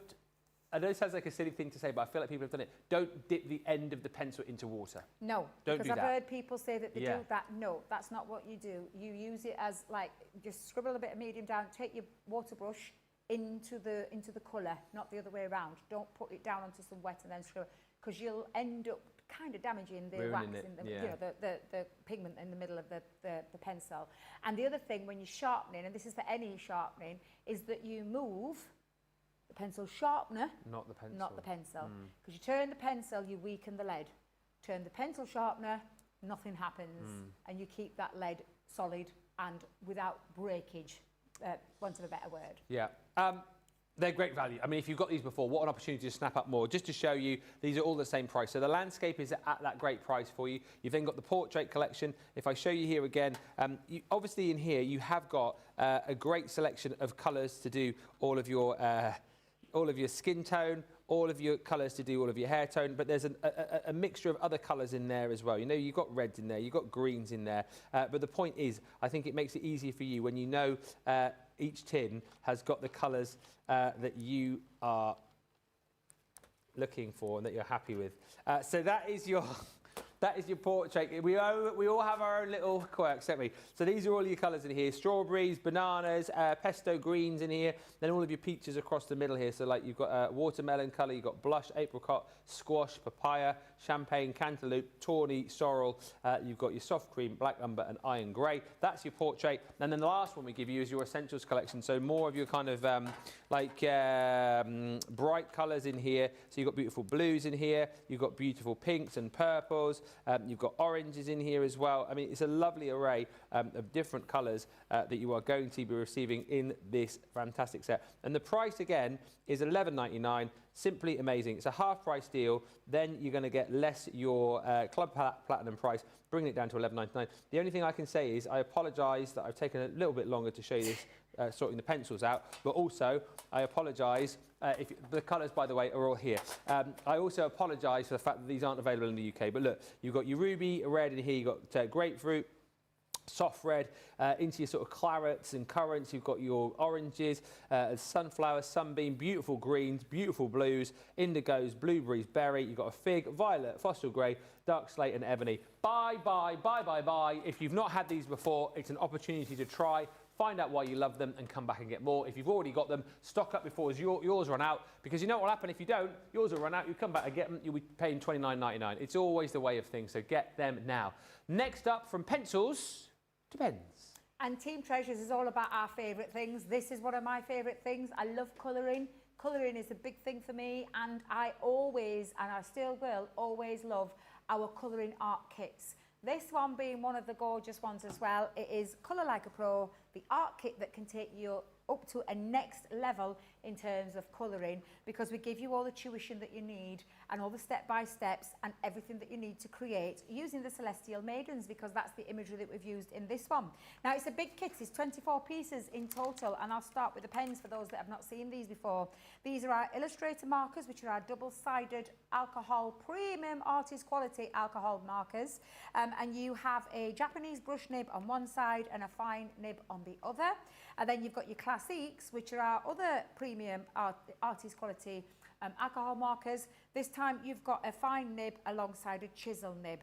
I know it sounds like a silly thing to say, but I feel like people have done it. Don't dip the end of the pencil into water. No, Don't because do I've that. heard people say that they do that. No, that's not what you do. You use it as like, just scribble a bit of medium down, take your water brush into the colour, not the other way around. Don't put it down onto some wet and then scribble, because you'll end up kind of damaging the wax, in the, you know, the pigment in the middle of the pencil. And the other thing when you're sharpening, and this is for any sharpening, is that you move the pencil sharpener, not the pencil. Not the pencil. Because you turn the pencil, you weaken the lead. Turn the pencil sharpener, nothing happens, and you keep that lead solid and without breakage, want of a better word. Yeah. They're great value. I mean, if you've got these before, what an opportunity to snap up more. Just to show you, these are all the same price. So the landscape is at that great price for you. You've then got the portrait collection. If I show you here again, obviously in here you have got a great selection of colours to do all of your skin tone, all of your colours to do all of your hair tone, but there's a mixture of other colours in there as well. You know, you've got reds in there, you've got greens in there, but the point is, I think it makes it easier for you when you know each tin has got the colours that you are looking for and that you're happy with. So that is your... That is your portrait. We all have our own little quirks, don't we? So these are all your colours in here. Strawberries, bananas, pesto greens in here. Then all of your peaches across the middle here. So like you've got watermelon colour, you've got blush, apricot, squash, papaya, champagne, cantaloupe, tawny, sorrel. You've got your soft cream, black umber and iron grey. That's your portrait. And then the last one we give you is your essentials collection. So more of your kind of bright colours in here. So you've got beautiful blues in here. You've got beautiful pinks and purples. You've got oranges in here as well. I mean, it's a lovely array of different colours that you are going to be receiving in this fantastic set. And the price, again, is $11.99. Simply amazing. It's a half-price deal. Then you're going to get less your Club Platinum price, bringing it down to $11.99. The only thing I can say is I apologise that I've taken a little bit longer to show you this, sorting the pencils out, but also I apologise if the colours, by the way, are all here. I also apologise for the fact that these aren't available in the UK, but look, you've got your ruby red in here, you've got grapefruit, soft red, into your sort of clarets and currants. You've got your oranges, sunflower, sunbeam, beautiful greens, beautiful blues, indigos, blueberries, berry. You've got a fig, violet, fossil grey, dark slate and ebony. Buy, buy, buy, buy, buy. If you've not had these before, it's an opportunity to try. Find out why you love them and come back and get more. If you've already got them, stock up before yours run out, because you know what will happen if you don't? Yours will run out, you come back and get them, you'll be paying $29.99. It's always the way of things, so get them now. Next up, from pencils to pens. And Team Treasures is all about our favourite things. This is one of my favourite things. I love colouring. Colouring is a big thing for me, and I always, and I still will, always love our colouring art kits. This one being one of the gorgeous ones as well. It is Colour Like a Pro, the art kit that can take you up to a next level in terms of colouring, because we give you all the tuition that you need and all the step-by-steps and everything that you need to create using the Celestial Maidens, because that's the imagery that we've used in this one. Now, it's a big kit. It's 24 pieces in total, and I'll start with the pens for those that have not seen these before. These are our Illustrator markers, which are our double-sided alcohol, premium artist quality alcohol markers, and you have a Japanese brush nib on one side and a fine nib on the other. And then you've got your Classiques, which are our other premium artist quality alcohol markers. This time you've got a fine nib alongside a chisel nib.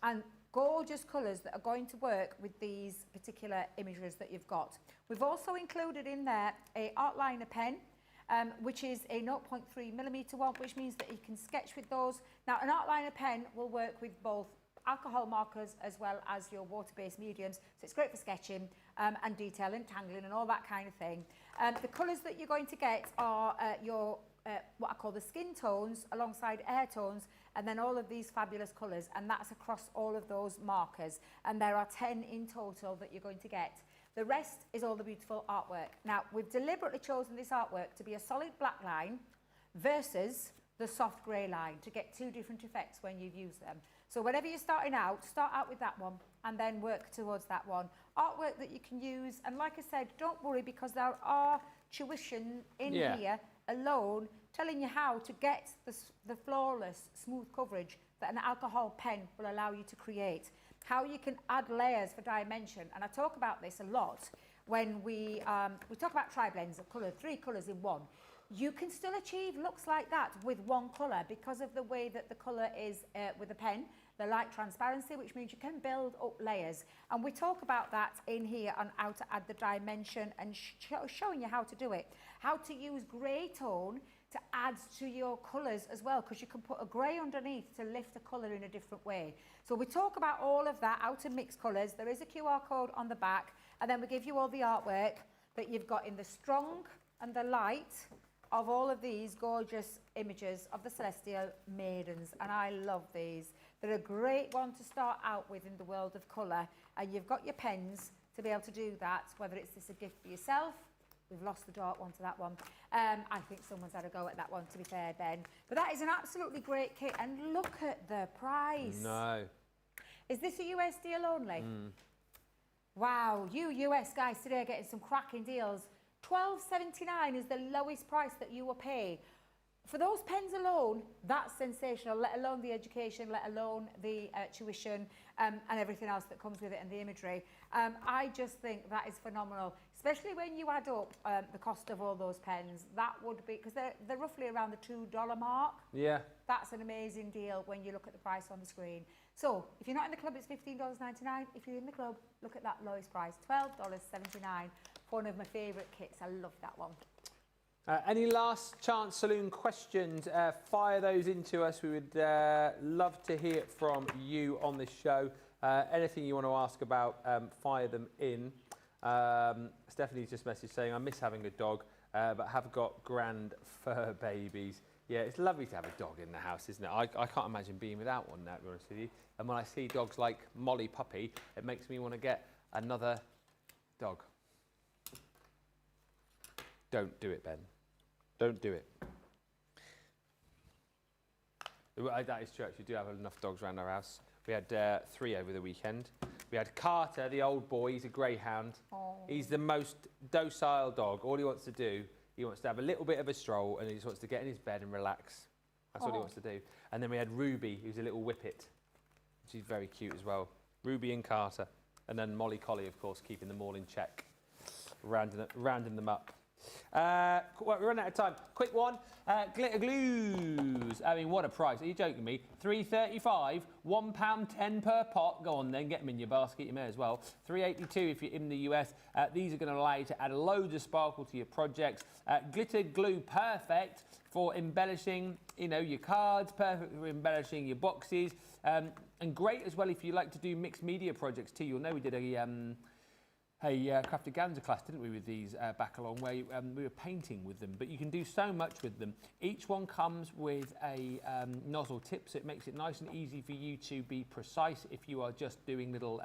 And gorgeous colours that are going to work with these particular images that you've got. We've also included in there a art liner pen, which is a 0.3mm one, which means that you can sketch with those. Now, an art liner pen will work with both alcohol markers as well as your water-based mediums, so it's great for sketching and detailing, tangling and all that kind of thing. The colours that you're going to get are your what I call the skin tones alongside air tones, and then all of these fabulous colours, and that's across all of those markers, and there are 10 in total that you're going to get. The rest is all the beautiful artwork. Now, we've deliberately chosen this artwork to be a solid black line versus the soft grey line to get two different effects when you use them. So whenever you're starting out, start out with that one and then work towards that one. Artwork that you can use, and like I said, don't worry, because there are tuition in here alone telling you how to get the flawless, smooth coverage that an alcohol pen will allow you to create. How you can add layers for dimension, and I talk about this a lot when we talk about tri-blends of colour, 3 colours in one. You can still achieve looks like that with one colour because of the way that the colour is with a pen, the light transparency, which means you can build up layers. And we talk about that in here on how to add the dimension and showing you how to do it. How to use grey tone to add to your colours as well, because you can put a grey underneath to lift the colour in a different way. So we talk about all of that, how to mix colours. There is a QR code on the back, and then we give you all the artwork that you've got in the strong and the light of all of these gorgeous images of the Celestial Maidens, and I love these. They're a great one to start out with in the world of colour, and you've got your pens to be able to do that, whether it's this a gift for yourself. We've lost the dark one to that one. I think someone's had a go at that one, to be fair, Ben. But that is an absolutely great kit, and look at the price. No. Is this a US deal only? Wow, you US guys today are getting some cracking deals. $12.79 is the lowest price that you will pay. For those pens alone, that's sensational, let alone the education, let alone the tuition and everything else that comes with it and the imagery. I just think that is phenomenal, especially when you add up the cost of all those pens. That would be, because they're roughly around the $2 mark. Yeah. That's an amazing deal when you look at the price on the screen. So if you're not in the club, it's $15.99. If you're in the club, look at that lowest price, $12.79. One of my favourite kits. I love that one. Any last chance saloon questions? Fire those into us. We would love to hear from you on this show. Anything you want to ask about, fire them in. Stephanie's just messaged saying, I miss having a dog, but have got grand fur babies. Yeah, it's lovely to have a dog in the house, isn't it? I can't imagine being without one, to be honest with you. And when I see dogs like Molly Puppy, it makes me want to get another dog. Don't do it, Ben. Don't do it. That is true, actually. We do have enough dogs around our house. We had 3 over the weekend. We had Carter, the old boy. He's a greyhound. Oh. He's the most docile dog. All he wants to do, he wants to have a little bit of a stroll, and he just wants to get in his bed and relax. That's all he wants to do. And then we had Ruby, who's a little whippet. She's very cute as well. Ruby and Carter. And then Molly Collie, of course, keeping them all in check, rounding them up. Well, we're running out of time. Quick one. Glitter glues. I mean, what a price. Are you joking me? $3.35, £1.10 per pot. Go on then, get them in your basket. You may as well. $3.82 if you're in the US. These are going to allow you to add loads of sparkle to your projects. Glitter glue, perfect for embellishing, you know, your cards, perfect for embellishing your boxes, and great as well if you like to do mixed media projects too. You'll know we did a Crafted Ganza class, didn't we, with these back along, where we were painting with them. But you can do so much with them. Each one comes with a nozzle tip, so it makes it nice and easy for you to be precise if you are just doing little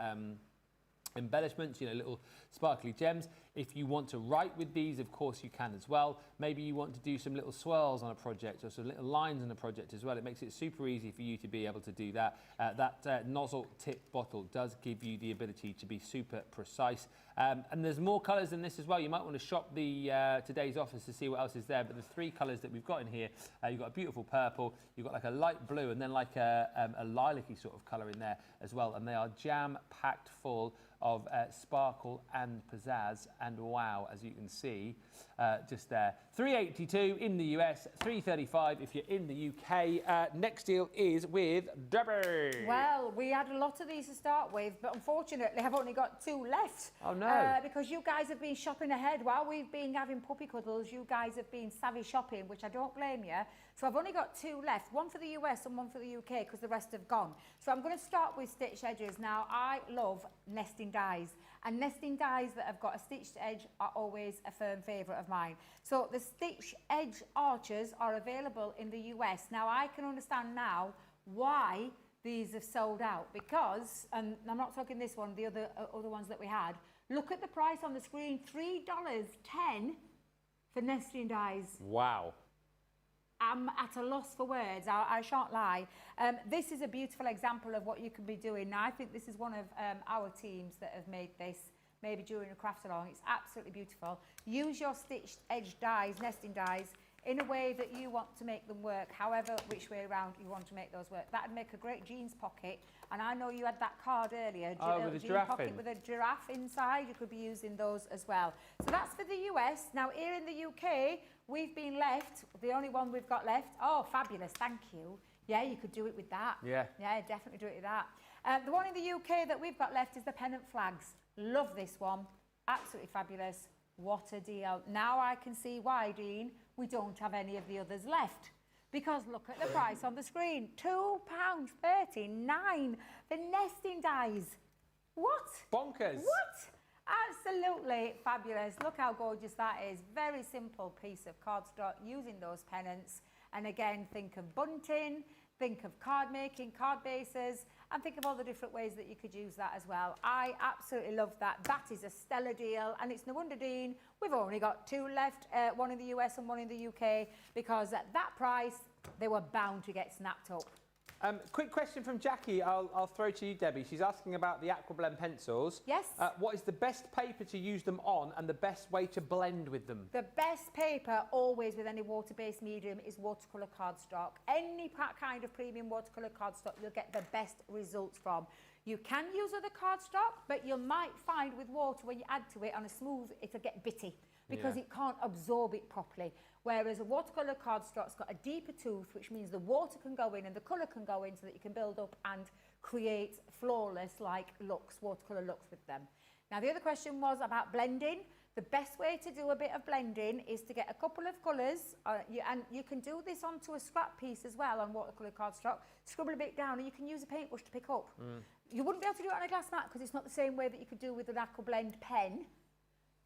embellishments, you know, little sparkly gems. If you want to write with these, of course you can as well. Maybe you want to do some little swirls on a project or some little lines on a project as well. It makes it super easy for you to be able to do that. That nozzle tip bottle does give you the ability to be super precise. And there's more colours than this as well. You might want to shop the today's offers to see what else is there. But the 3 colours that we've got in here, you've got a beautiful purple, you've got like a light blue, and then like a lilac-y sort of colour in there as well. And they are jam-packed full of sparkle and pizzazz and wow, as you can see just there. $3.82 in the US, $3.35 if you're in the UK. Next deal is with Debbie. Well, we had a lot of these to start with, but unfortunately I've only got 2 left. Oh no. Because you guys have been shopping ahead while we've been having puppy cuddles. You guys have been savvy shopping, which I don't blame you. So I've only got 2 left, one for the US and one for the UK, because the rest have gone. So I'm going to start with stitched edges. Now, I love nesting dies, and nesting dies that have got a stitched edge are always a firm favourite of mine. So the stitched edge archers are available in the US. Now, I can understand now why these have sold out, because, and I'm not talking this one, the other ones that we had, look at the price on the screen, $3.10 for nesting dies. Wow. I'm at a loss for words, I shan't lie. This is a beautiful example of what you can be doing. Now, I think this is one of our teams that have made this, maybe during a craft along. It's absolutely beautiful. Use your stitched edge dies, nesting dies, in a way that you want to make them work, however which way around you want to make those work. That would make a great jeans pocket. And I know you had that card earlier, with a jean giraffe pocket in. with a giraffe inside. You could be using those as well. So that's for the US. Now, here in the UK, we've been left, the only one we've got left. Oh, fabulous, thank you. Yeah, you could do it with that. Yeah. Yeah, definitely do it with that. The one in the UK that we've got left is the pennant flags. Love this one. Absolutely fabulous. What a deal. Now I can see why, Dean, we don't have any of the others left. Because look at the price on the screen. £2.39 for nesting dies. What? Bonkers. What? Absolutely fabulous. Look how gorgeous that is. Very simple piece of cardstock using those pennants. And again, think of bunting, think of card making, card bases, and think of all the different ways that you could use that as well. I absolutely love that. That is a stellar deal. And it's no wonder, Dean, we've only got 2 left, one in the US and one in the UK, because at that price, they were bound to get snapped up. Quick question from Jackie, I'll throw to you, Debbie. She's asking about the Aquablend pencils. Yes. What is the best paper to use them on and the best way to blend with them? The best paper, always with any water-based medium, is watercolour cardstock. Any kind of premium watercolour cardstock, you'll get the best results from. You can use other cardstock, but you might find with water, when you add to it on a smooth, it'll get bitty, because it can't absorb it properly. Whereas a watercolour cardstock's got a deeper tooth, which means the water can go in and the colour can go in, so that you can build up and create flawless looks, watercolour looks with them. Now, the other question was about blending. The best way to do a bit of blending is to get a couple of colours, and you can do this onto a scrap piece as well on watercolour cardstock, scribble a bit down, and you can use a paintbrush to pick up. You wouldn't be able to do it on a glass mat, because it's not the same way that you could do with an Aquablend pen.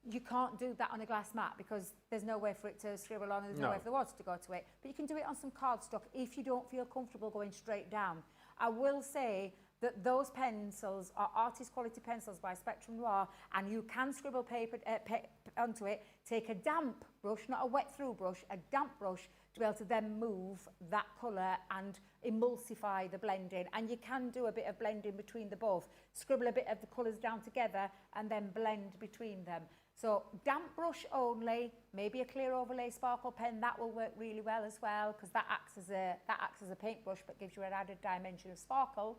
You can't do that on a glass mat, because there's no way for it to scribble on and there's no way for the water to go to it. But you can do it on some cardstock if you don't feel comfortable going straight down. I will say that those pencils are artist quality pencils by Spectrum Noir, and you can scribble paper onto it. Take a damp brush, not a wet through brush, a damp brush, to be able to then move that colour and emulsify the blending. And you can do a bit of blending between the both. Scribble a bit of the colours down together and then blend between them. So damp brush only, maybe a clear overlay sparkle pen, that will work really well as well, because that acts as a paintbrush but gives you an added dimension of sparkle.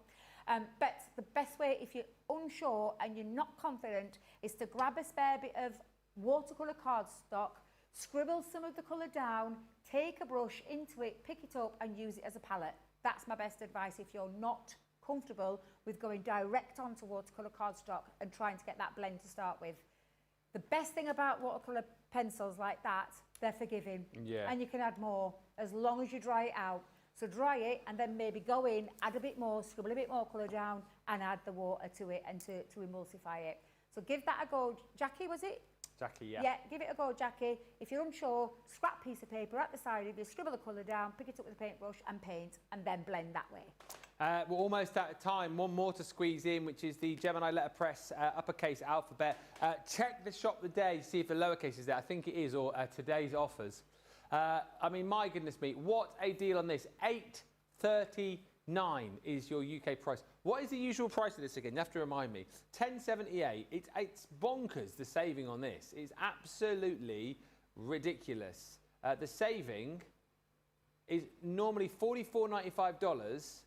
But the best way, if you're unsure and you're not confident, is to grab a spare bit of watercolour cardstock, scribble some of the colour down, take a brush into it, pick it up and use it as a palette. That's my best advice if you're not comfortable with going direct onto watercolour cardstock and trying to get that blend to start with. The best thing about watercolour pencils like that, they're forgiving. Yeah. And you can add more as long as you dry it out. So dry it and then maybe go in, add a bit more, scribble a bit more colour down and add the water to it and to emulsify it. So give that a go. Jackie, was it? Jackie, yeah. Yeah, give it a go, Jackie. If you're unsure, scrap piece of paper at the side of you, scribble the colour down, pick it up with a paintbrush and paint, and then blend that way. We're almost out of time. One more to squeeze in, which is the Gemini letterpress uppercase alphabet. Check the shop today, see if the lowercase is there. I think it is, or today's offers. I mean, my goodness me, what a deal on this. $8.39 is your UK price. What is the usual price of this again? You have to remind me. $10.78. It's bonkers, the saving on this. It's absolutely ridiculous. The saving is normally $44.95,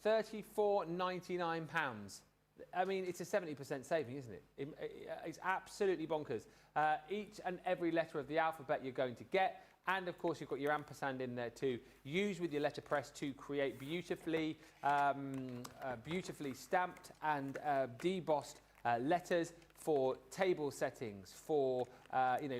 £34.99. I mean, it's a 70% saving, isn't it? It's absolutely bonkers. Each and every letter of the alphabet you're going to get, and of course you've got your ampersand in there too. Use with your letterpress to create beautifully stamped and debossed letters for table settings, for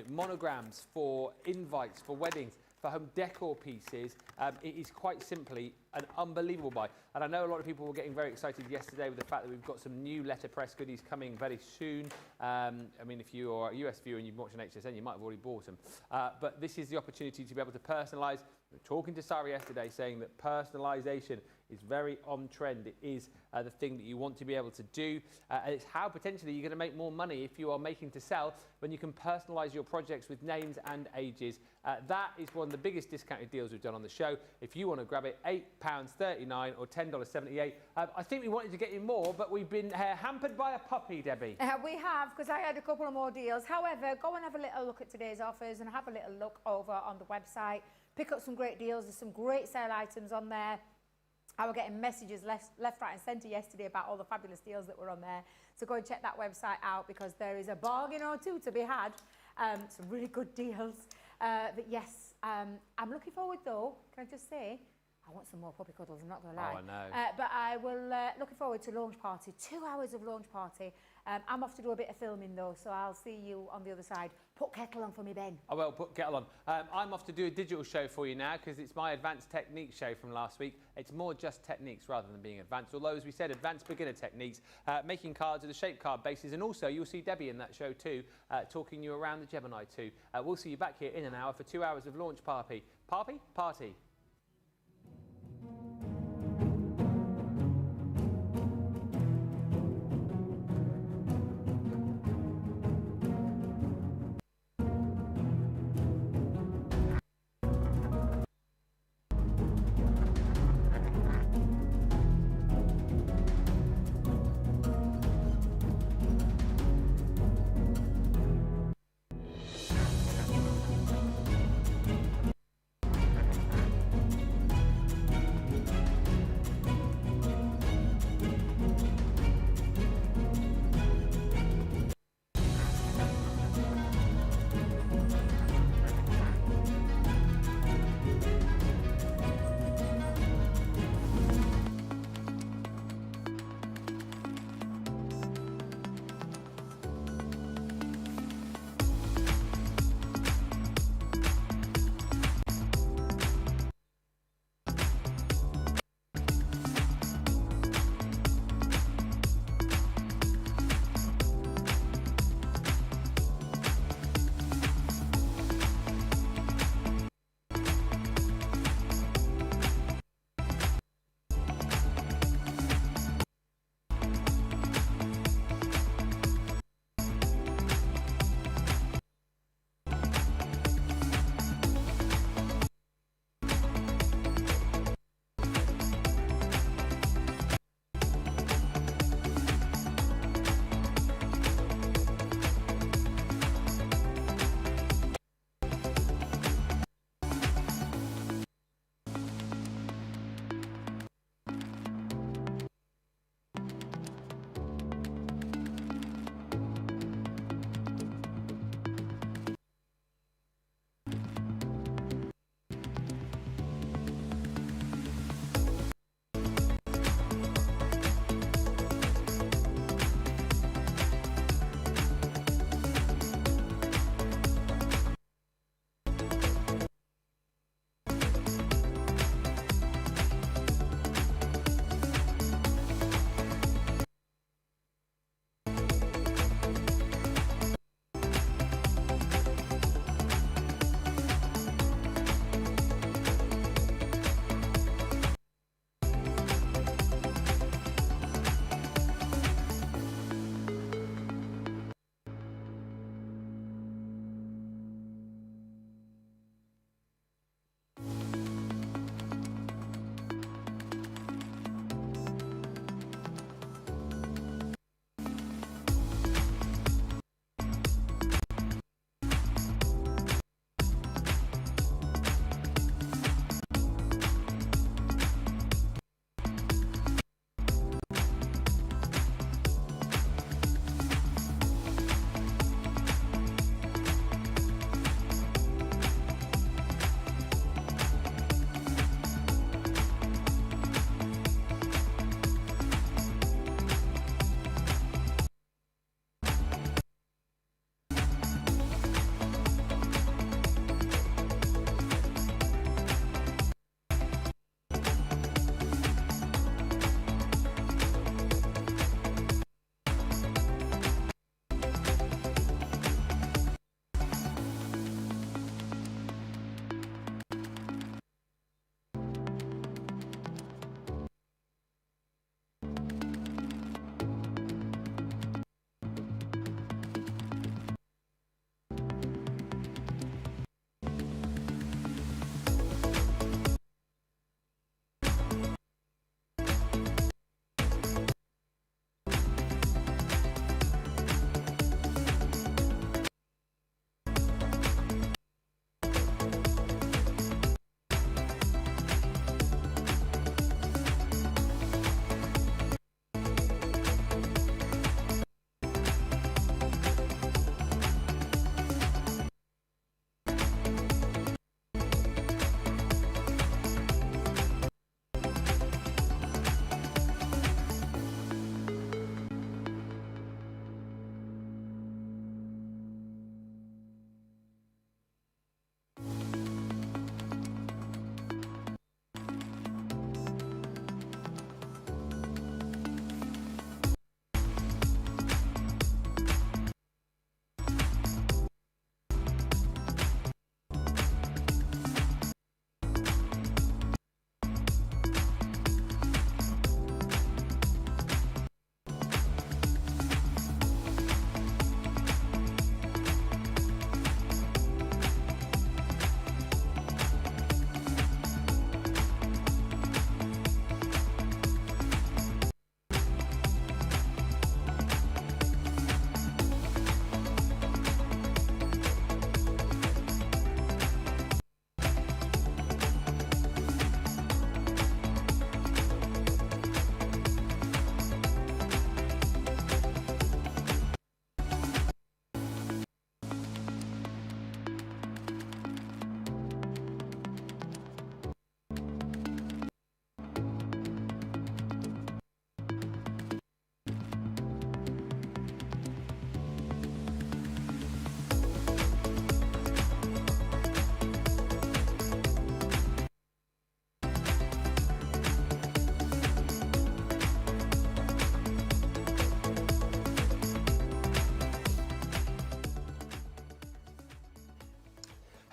monograms, for invites, for weddings, for home decor pieces. It is quite simply an unbelievable buy. And I know a lot of people were getting very excited yesterday with the fact that we've got some new letterpress goodies coming very soon. I mean, if you are a US viewer and you've watched an HSN, you might have already bought them. But this is the opportunity to be able to personalise. We were talking to Sarah yesterday saying that personalisation is very on trend. It is the thing that you want to be able to do. And it's how potentially you're going to make more money if you are making to sell when you can personalise your projects with names and ages. That is one of the biggest discounted deals we've done on the show. If you want to grab it, £8.39 or $10.78. I think we wanted to get you more, but we've been hampered by a puppy, Debbie. We have, because I had a couple of more deals. However, go and have a little look at today's offers and have a little look over on the website. Pick up some great deals. There's some great sale items on there. I was getting messages left, right and centre yesterday about all the fabulous deals that were on there. So go and check that website out because there is a bargain or two to be had. Some really good deals. But yes, I'm looking forward though, can I just say, I want some more puppy cuddles, I'm not going to lie. Oh, I know. But I will, looking forward to launch party, 2 hours of launch party. I'm off to do a bit of filming though, so I'll see you on the other side. Put kettle on for me, Ben. I will put kettle on. I'm off to do a digital show for you now because it's my advanced techniques show from last week. It's more just techniques rather than being advanced, although as we said, advanced beginner techniques, making cards with a shape card basis, and also you'll see Debbie in that show too, talking you around the Gemini too. We'll see you back here in an hour for 2 hours of launch party. Party.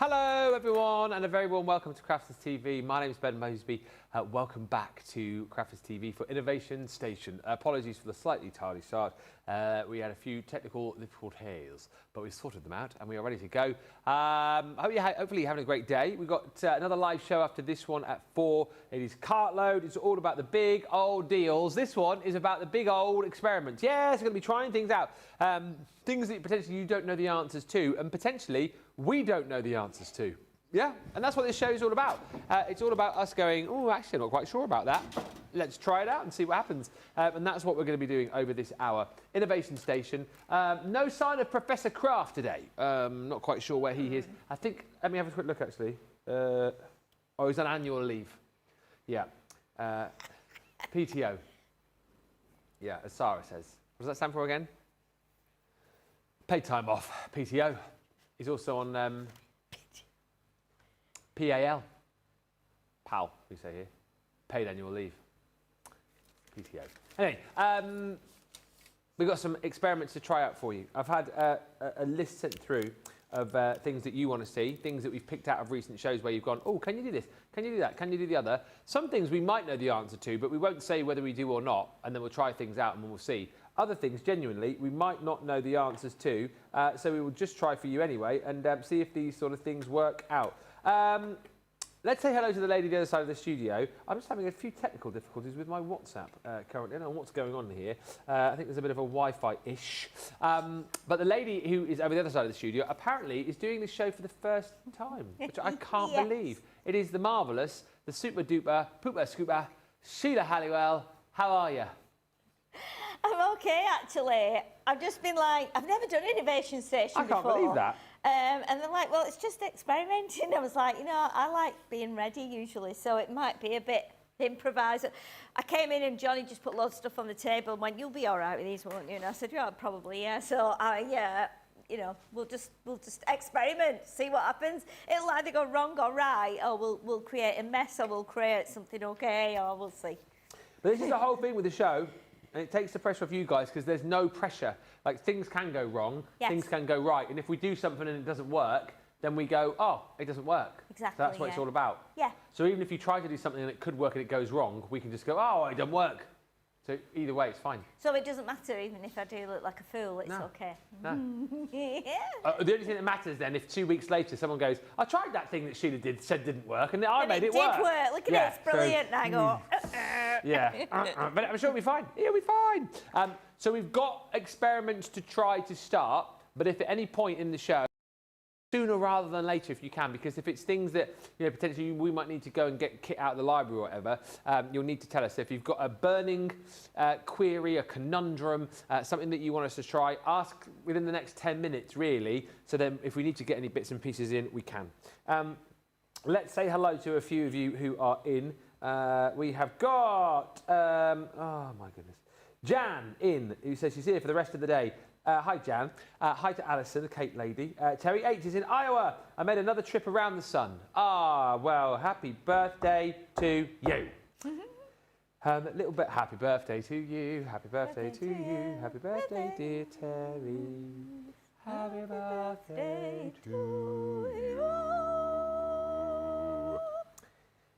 Hello everyone and a very warm welcome to Crafters TV. My name is Ben Mosby. Welcome back to Crafters TV for Innovation Station. Apologies for the slightly tardy start. We had a few technical difficulties, but we sorted them out and we are ready to go. Hopefully you're having a great day. We've got another live show after this one at 4. It is Cartload. It's all about the big old deals. This one is about the big old experiments. Yes, we're going to be trying things out. Things that potentially you don't know the answers to, and potentially we don't know the answers to. Yeah, and that's what this show is all about. It's all about us going, oh, actually, I'm not quite sure about that. Let's try it out and see what happens. And that's what we're going to be doing over this hour. Innovation Station. No sign of Professor Kraft today. Not quite sure where he is. I think, let me have a quick look, actually. Oh, he's on annual leave. Yeah. PTO. Yeah, as Sarah says. What does that stand for again? Paid time off, PTO. He's also on PAL. PAL, we say here. Paid annual leave. PTO. Anyway, we've got some experiments to try out for you. I've had a list sent through of things that you want to see, things that we've picked out of recent shows where you've gone, oh, can you do this? Can you do that? Can you do the other? Some things we might know the answer to, but we won't say whether we do or not, and then we'll try things out and we'll see. Other things, genuinely, we might not know the answers to, so we will just try for you anyway and see if these sort of things work out. Let's say hello to the lady the other side of the studio. I'm just having a few technical difficulties with my WhatsApp currently. I don't know what's going on here. I think there's a bit of a Wi-Fi-ish. But the lady who is over the other side of the studio apparently is doing this show for the first time, which I can't believe. It is the marvellous, the super-duper, pooper-scooper, Sheila Halliwell. How are you? I'm okay, actually. I've just been like, I've never done Innovation Station before. I can't believe that. And they're like, well, it's just experimenting. I was like, you know, I like being ready usually, so it might be a bit improvised. I came in and Johnny just put loads of stuff on the table and went, you'll be all right with these, won't you? And I said, yeah, probably, yeah. So, yeah, you know, we'll just experiment, see what happens. It'll either go wrong or right, or we'll create a mess, or we'll create something okay, or we'll see. But this is the whole thing with the show. And it takes the pressure off you guys because there's no pressure. Like, things can go wrong, things can go right. And if we do something and it doesn't work, then we go, oh, it doesn't work. Exactly, So that's what it's all about. Yeah. So even if you try to do something and it could work and it goes wrong, we can just go, oh, it doesn't work. So either way, it's fine. So it doesn't matter even if I do look like a fool, it's okay. No. Yeah. The only thing that matters then, if 2 weeks later someone goes, I tried that thing that Sheila said didn't work, and I made it work. It did work. Look at it, it's brilliant. And I go, yeah. But I'm sure it'll be fine. It'll be fine. So we've got experiments to try to start, but if at any point in the show, sooner rather than later if you can, because if it's things that, you know, potentially we might need to go and get kit out of the library or whatever, you'll need to tell us. So if you've got a burning query, a conundrum, something that you want us to try, ask within the next 10 minutes really, so then if we need to get any bits and pieces in, we can. Let's say hello to a few of you who are in. We have got, oh my goodness, Jan in, who says she's here for the rest of the day. Hi, Jan. Hi to Alison, the Cape lady. Terry H is in Iowa. I made another trip around the sun. Ah, well, happy birthday to you. Little bit, happy birthday to you. Happy birthday to you. Happy birthday, dear Terry. Happy birthday to you.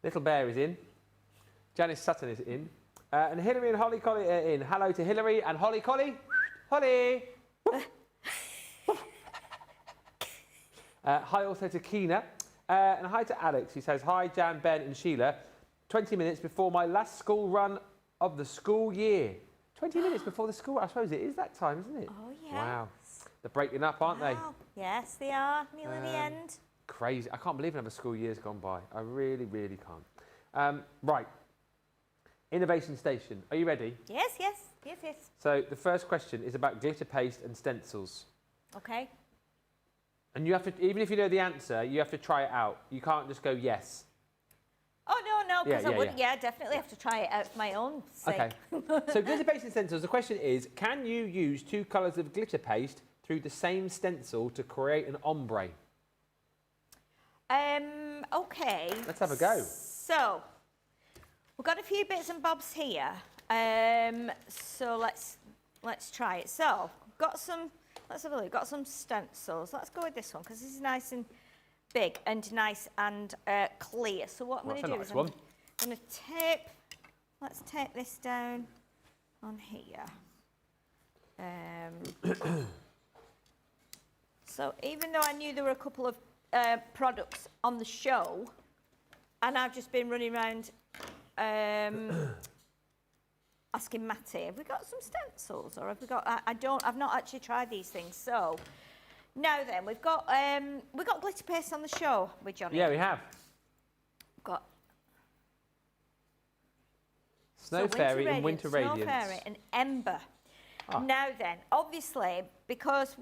Little Bear is in. Janice Sutton is in. And Hilary and Holly Collie are in. Hello to Hilary and Holly Collie. Holly! Hi also to Keena. And hi to Alex, who says, hi Jan, Ben and Sheila. 20 minutes before my last school run of the school year. 20 minutes before the school, I suppose it is that time, isn't it? oh, yeah. Wow. They're breaking up, aren't they? Yes, they are. Nearly the end. Crazy. I can't believe another school year's gone by. I really, really can't. Right. Innovation Station. Are you ready? Yes, yes. Yes, yes. So the first question is about glitter paste and stencils. Okay. And you have to, even if you know the answer, you have to try it out. You can't just go yes. Oh, no, because I would, definitely have to try it out for my own sake. Okay. So glitter paste and stencils, the question is, can you use 2 colours of glitter paste through the same stencil to create an ombre? Okay. Let's have a go. So, we've got a few bits and bobs here. So let's try it. So, got some, let's have a look, got some stencils. Let's go with this one because this is nice and big and nice and clear. So what I'm Well, going to do that's is a nice one. I'm going to tape, let's tape this down on here. So even though I knew there were a couple of products on the show, and I've just been running around asking Matty, have we got some stencils, or have we got? I've not actually tried these things. So now then, we've got glitter paste on the show with Johnny. Yeah, we have. We've got Snow Fairy and Winter Radiance. Snow Fairy and Ember. Ah. Now then, obviously, because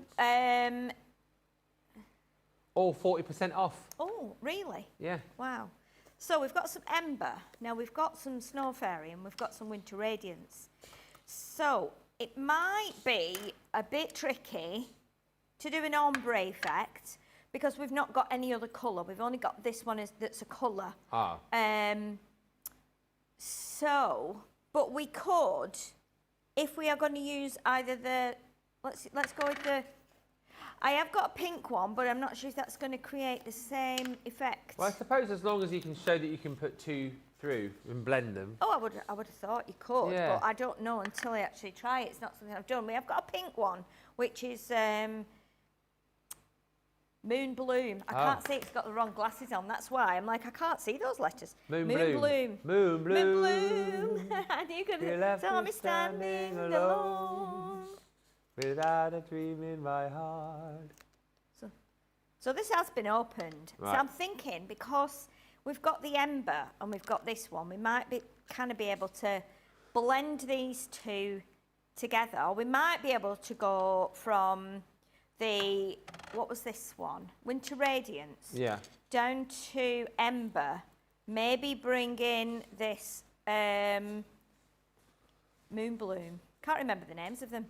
All 40% off. oh, really? Yeah. Wow. So we've got some Ember, now we've got some Snow Fairy, and we've got some Winter Radiance. So it might be a bit tricky to do an ombre effect because we've not got any other colour. We've only got this one that's a colour. Ah. But we could, if we are going to use either the, let's go with the, I have got a pink one, but I'm not sure if that's going to create the same effect. Well, I suppose as long as you can show that you can put two through and blend them. Oh, I would have thought you could, Yeah. but I don't know until I actually try it. It's not something I've done. We have got a pink one, which is Moon Bloom. I can't see, it's got the wrong glasses on. That's why I'm like, I can't see those letters. Moon Bloom. Bloom. Moon Bloom. And you You can left tell me me standing standing alone. Without a dream in my heart. So this has been opened. Right. So I'm thinking, because we've got the Ember and we've got this one, we might be able to blend these two together. Or we might be able to go from the, what was this one? Winter Radiance. Yeah. Down to Ember. Maybe bring in this Moon Bloom. Can't remember the names of them.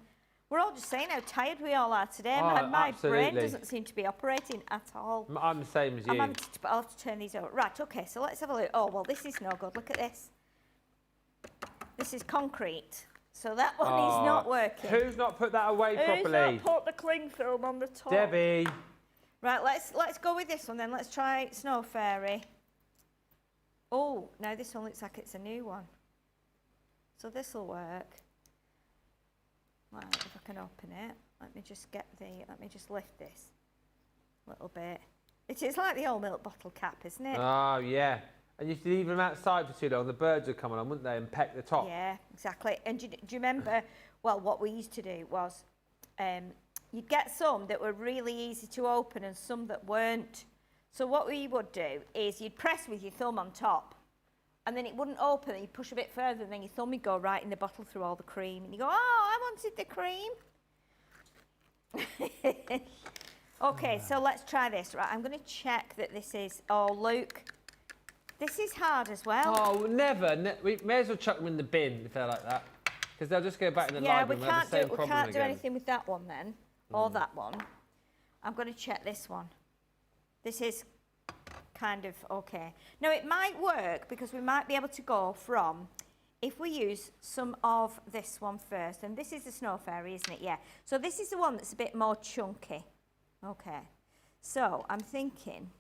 We're all just saying how tired we all are today. Oh, My brain absolutely. doesn't seem to be operating at all. I'm the same as you. I'll have to turn these over. Right, okay, so let's have a look. Oh, well, this is no good. Look at this. This is concrete. So that one is not working. Who's not put that away properly? Who's not put the cling film on the top? Debbie. Right, let's go with this one then. Let's try Snow Fairy. Oh, now this one looks like it's a new one. So this will work. Right, if I can open it. Let me just lift this a little bit. It is like the old milk bottle cap, isn't it? Oh, yeah. And you should leave them outside for too long. The birds would come on, wouldn't they, and peck the top. Yeah, exactly. And do you remember, well, what we used to do was you'd get some that were really easy to open and some that weren't. So what we would do is you'd press with your thumb on top and then it wouldn't open, and you'd push a bit further and then your thumb would go right in the bottle through all the cream. And you go, oh, I wanted the cream. Okay, so let's try this. Right, I'm going to check that this is, oh, Luke, this is hard as well. Oh, never. We may as well chuck them in the bin if they're like that. Because they'll just go back in the library and we'll have the same problem we can't do again. anything with that one then, or that one. I'm going to check this one. This is kind of okay. Now it might work because we might be able to go from, if we use some of this one first, and this is the Snow Fairy, isn't it? Yeah. So this is the one that's a bit more chunky. Okay. So I'm thinking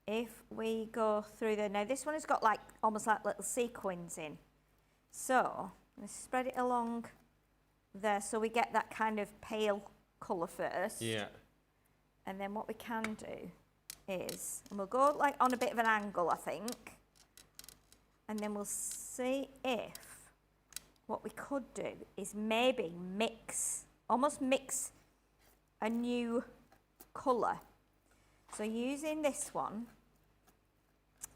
if we go through there, now this one has got like almost like little sequins in. So let's spread it along there so we get that kind of pale colour first. Yeah. And then what we can do is, and we'll go like on a bit of an angle, I think, and then we'll see if what we could do is maybe almost mix a new colour. So using this one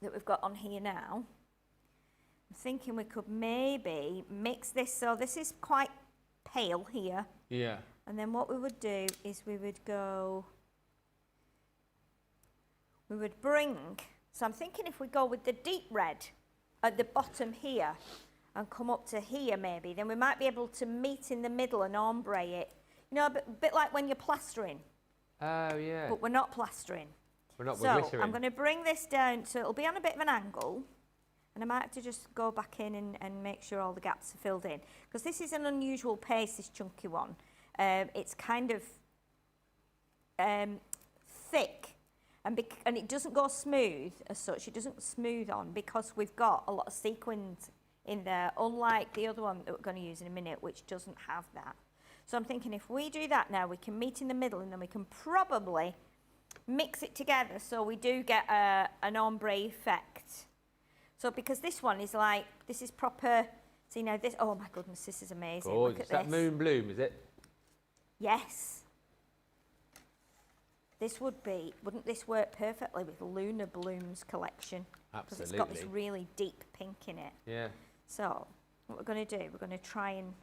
that we've got on here now, I'm thinking we could maybe mix this, so this is quite pale here. Yeah. And then what we would do is we would bring, so I'm thinking if we go with the deep red at the bottom here and come up to here maybe, then we might be able to meet in the middle and ombre it. You know, a bit like when you're plastering. Oh, yeah. But we're not plastering. We're not So glittering. I'm going to bring this down, so it'll be on a bit of an angle. And I might have to just go back in and make sure all the gaps are filled in. Because this is an unusual paste, this chunky one. It's kind of thick. And it doesn't go smooth as such. It doesn't smooth on because we've got a lot of sequins in there, unlike the other one that we're going to use in a minute, which doesn't have that. So I'm thinking if we do that now, we can meet in the middle, and then we can probably mix it together so we do get an ombre effect. So because this one is like, this is proper, see now this, oh my goodness, this is amazing. Gorgeous. Look at That this. moon bloom, is it? Yes. This wouldn't this work perfectly with Lunar Blooms collection? Because it's got this really deep pink in it. Yeah. So what we're going to do, we're going to try and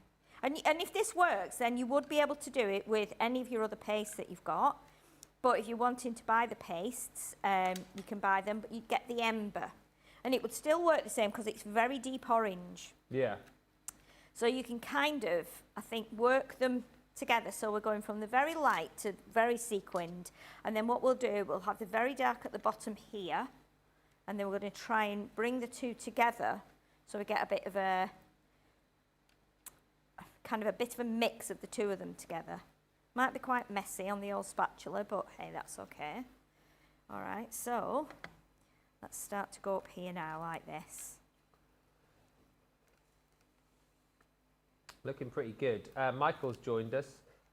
if this works, then you would be able to do it with any of your other pastes that you've got. But if you're wanting to buy the pastes, you can buy them, but you'd get the Ember. And it would still work the same because it's very deep orange. Yeah. So you can kind of, I think, work them together. So we're going from the very light to very sequined. And then what we'll do, we'll have the very dark at the bottom here. And then we're going to try and bring the two together so we get a bit of a, kind of a bit of a mix of the two of them together. Might be quite messy on the old spatula, but hey, that's okay. All right, so let's start to go up here now like this. Looking pretty good. Michael's joined us.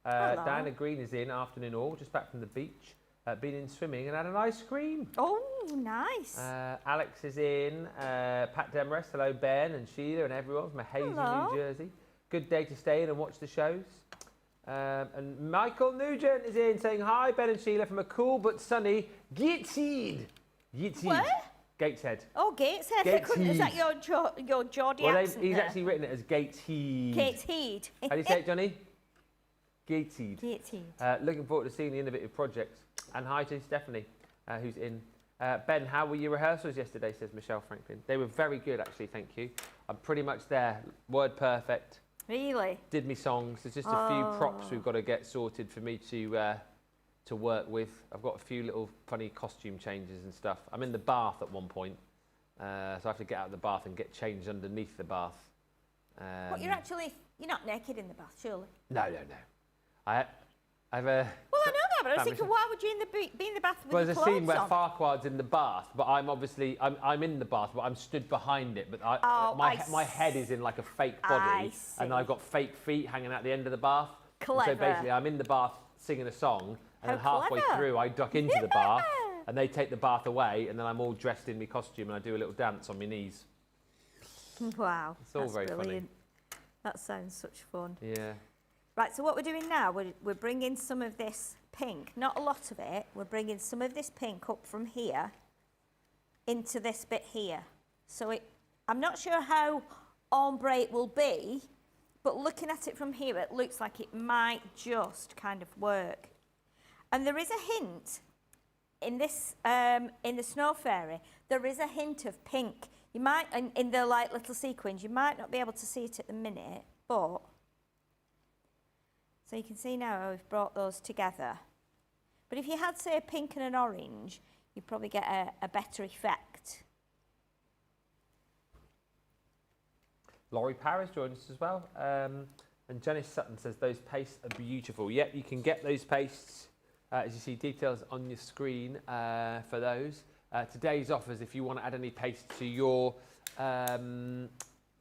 Hello. Diana Green is in, afternoon all, just back from the beach. Been in swimming and had an ice cream. Oh, nice. Alex is in. Pat Demarest, hello Ben and Sheila and everyone from Hazy, Hello. New Jersey. Good day to stay in and watch the shows. And Michael Nugent is in saying hi, Ben and Sheila from a cool but sunny Gateshead. Where? Gateshead. Oh, Gateshead. Gateshead. Is that your Geordie Well, accent he's there? actually written it as Gateshead. Gateshead. How do you say it, Johnny? Gateshead. Gateshead. Looking forward to seeing the innovative projects. And hi to Stephanie, who's in. Ben, how were your rehearsals yesterday, says Michelle Franklin. They were very good, actually, thank you. I'm pretty much there. Word perfect. Really? Did me songs. There's just a few props we've got to get sorted for me to work with. I've got a few little funny costume changes and stuff. I'm in the bath at one point, so I have to get out of the bath and get changed underneath the bath. What, you're not naked in the bath, surely? No. I've a... Well, I know that, but I was thinking, why would you be in the bath with Well, your there's a clothes scene where on? Farquaad's in the bath, but I'm obviously I'm in the bath, but I'm stood behind it. But my head is in like a fake body, and I've got fake feet hanging out the end of the bath. Clever. And so basically, I'm in the bath singing a song, and then How halfway clever. through, I duck into the bath, and they take the bath away, and then I'm all dressed in my costume, and I do a little dance on my knees. Wow, It's all that's very brilliant. That sounds such fun. Yeah. Right, so what we're doing now, we're bringing some of this pink, not a lot of it, we're bringing some of this pink up from here into this bit here. So I'm not sure how ombre it will be, but looking at it from here, it looks like it might just kind of work. And there is a hint in this, in the Snow Fairy, there is a hint of pink. You might, in the like little sequins, you might not be able to see it at the minute, but so you can see now how we've brought those together. But if you had, say, a pink and an orange, you'd probably get a better effect. Laurie Paris joins us as well. And Janice Sutton says those pastes are beautiful. Yep, you can get those pastes, as you see details on your screen for those. Today's offers, if you want to add any paste to your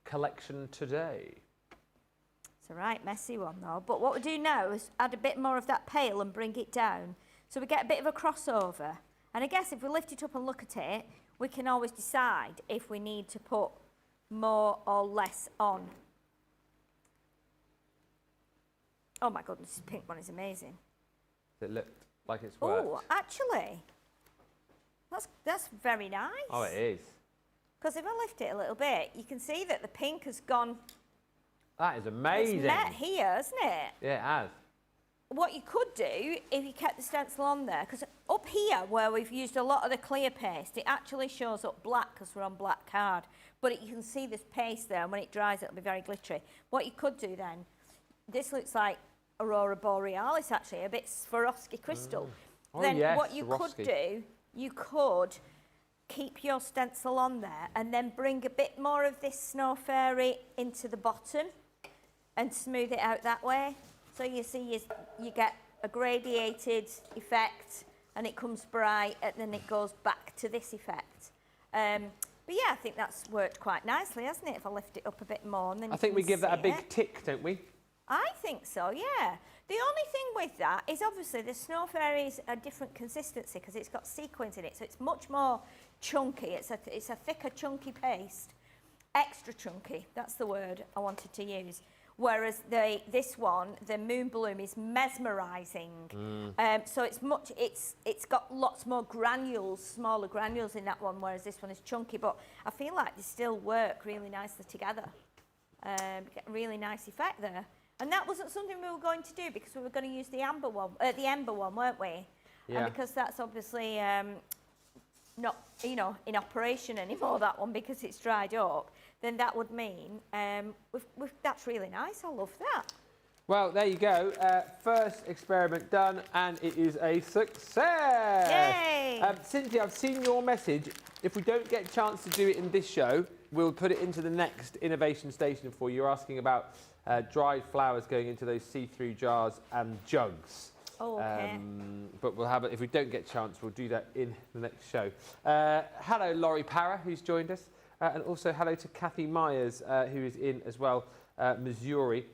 collection today. It's a right messy one though. But what we do now is add a bit more of that pale and bring it down. So we get a bit of a crossover. And I guess if we lift it up and look at it, we can always decide if we need to put more or less on. Oh my goodness, this pink one is amazing. Does it look like it's worked? Oh, actually, that's very nice. Oh, it is. Because if I lift it a little bit, you can see that the pink has gone. That is amazing. It's met here, hasn't it? Yeah, it has. What you could do, if you kept the stencil on there, because up here where we've used a lot of the clear paste, it actually shows up black because we're on black card. But you can see this paste there, and when it dries, it'll be very glittery. What you could do then, this looks like Aurora Borealis actually, a bit Swarovski crystal. Oh, then yes, what you Swarovski. could do, you could keep your stencil on there and then bring a bit more of this Snow Fairy into the bottom and smooth it out that way. So you see you get a gradiated effect and it comes bright, and then it goes back to this effect. But yeah, I think that's worked quite nicely, hasn't it? If I lift it up a bit more, and then I think we give that a big tick, don't we? I think so, yeah. The only thing with that is obviously the Snow Fairy's a different consistency because it's got sequins in it, so it's much more chunky. It's a thicker, chunky paste. Extra chunky, that's the word I wanted to use. Whereas this one, the Moon Bloom, is mesmerising. So it's got lots more granules, smaller granules in that one, whereas this one is chunky. But I feel like they still work really nicely together. Get a really nice effect there. And that wasn't something we were going to do because we were going to use the Ember one, weren't we? Yeah. And because that's obviously not, you know, in operation anymore, that one, because it's dried up, then that would mean that's really nice. I love that. Well, there you go. First experiment done, and it is a success. Yay! Cynthia, I've seen your message. If we don't get a chance to do it in this show, we'll put it into the next innovation station for you. You're asking about dried flowers going into those see-through jars and jugs. Oh, okay. But we'll have it, if we don't get a chance, we'll do that in the next show. Hello, Laurie Parra, who's joined us. And also hello to Kathy Myers, who is in as well, Missouri.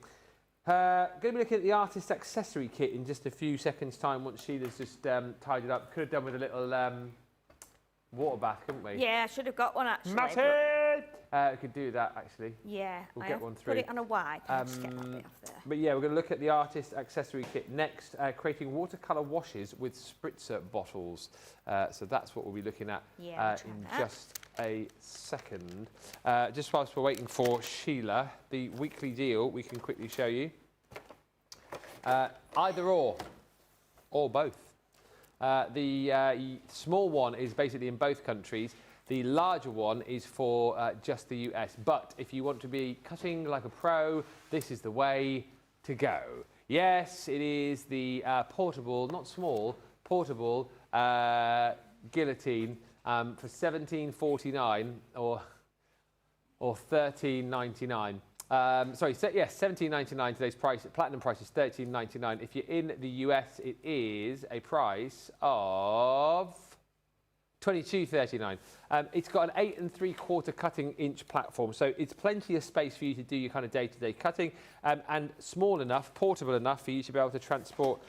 Going to be looking at the artist accessory kit in just a few seconds' time once Sheila's just tied it up. Could have done with a little water bath, couldn't we? Yeah, I should have got one actually. Matty! Could do that actually. Yeah, We'll I get have one to through. put it on a wipe and just get that bit off there. But yeah, we're going to look at the artist accessory kit next, creating watercolour washes with spritzer bottles. So that's what we'll be looking at in just a second. Just whilst we're waiting for Sheila, the weekly deal we can quickly show you. Either or both. The small one is basically in both countries. The larger one is for just the US. But if you want to be cutting like a pro, this is the way to go. Yes, it is the portable, not small, portable guillotine for $17.49 or $13.99. Sorry, yes, $17.99 today's price. Platinum price is $13.99. If you're in the US, it is a price of $22.39. It's got an 8 3/4 cutting inch platform, so it's plenty of space for you to do your kind of day-to-day cutting, and small enough, portable enough for you to be able to transport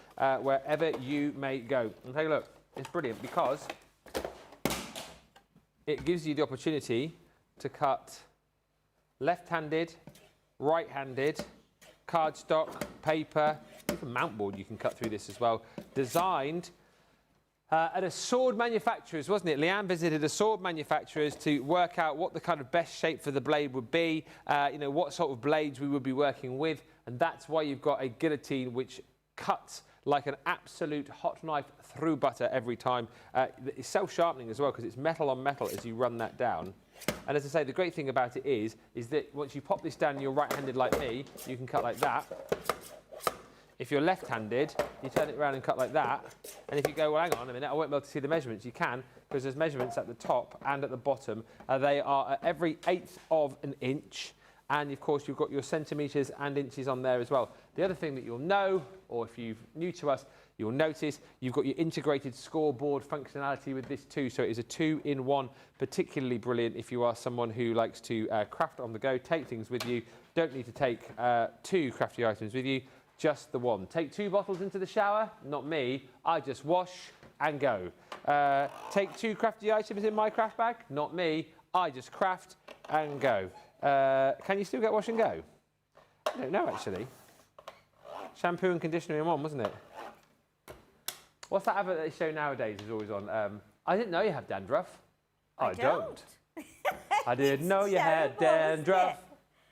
wherever you may go. And take a look. It's brilliant because it gives you the opportunity to cut left-handed, right-handed, cardstock, paper, even mountboard you can cut through this as well. Designed at a sword manufacturer's, wasn't it? Leanne visited a sword manufacturer's to work out what the kind of best shape for the blade would be, you know, what sort of blades we would be working with, and that's why you've got a guillotine which cuts like an absolute hot knife through butter every time. It's self-sharpening as well because it's metal on metal as you run that down. And as I say, the great thing about it is that once you pop this down and you're right-handed like me, you can cut like that. If you're left-handed, you turn it around and cut like that. And if you go, well, hang on a minute, I won't be able to see the measurements. You can, because there's measurements at the top and at the bottom. They are at every 1/8 of an inch. And, of course, you've got your centimetres and inches on there as well. The other thing that you'll know, or if you're new to us, you'll notice you've got your integrated scoreboard functionality with this too. So it is a 2-in-1, particularly brilliant if you are someone who likes to craft on the go, take things with you. Don't need to take 2 crafty items with you. Just the one. Take 2 bottles into the shower? Not me. I just wash and go. Take 2 crafty items in my craft bag? Not me. I just craft and go. Can you still get wash and go? I don't know, actually. Shampoo and conditioner in one, wasn't it? What's that advert that they show nowadays is always on? I didn't know you had dandruff. I don't. I didn't know you had dandruff.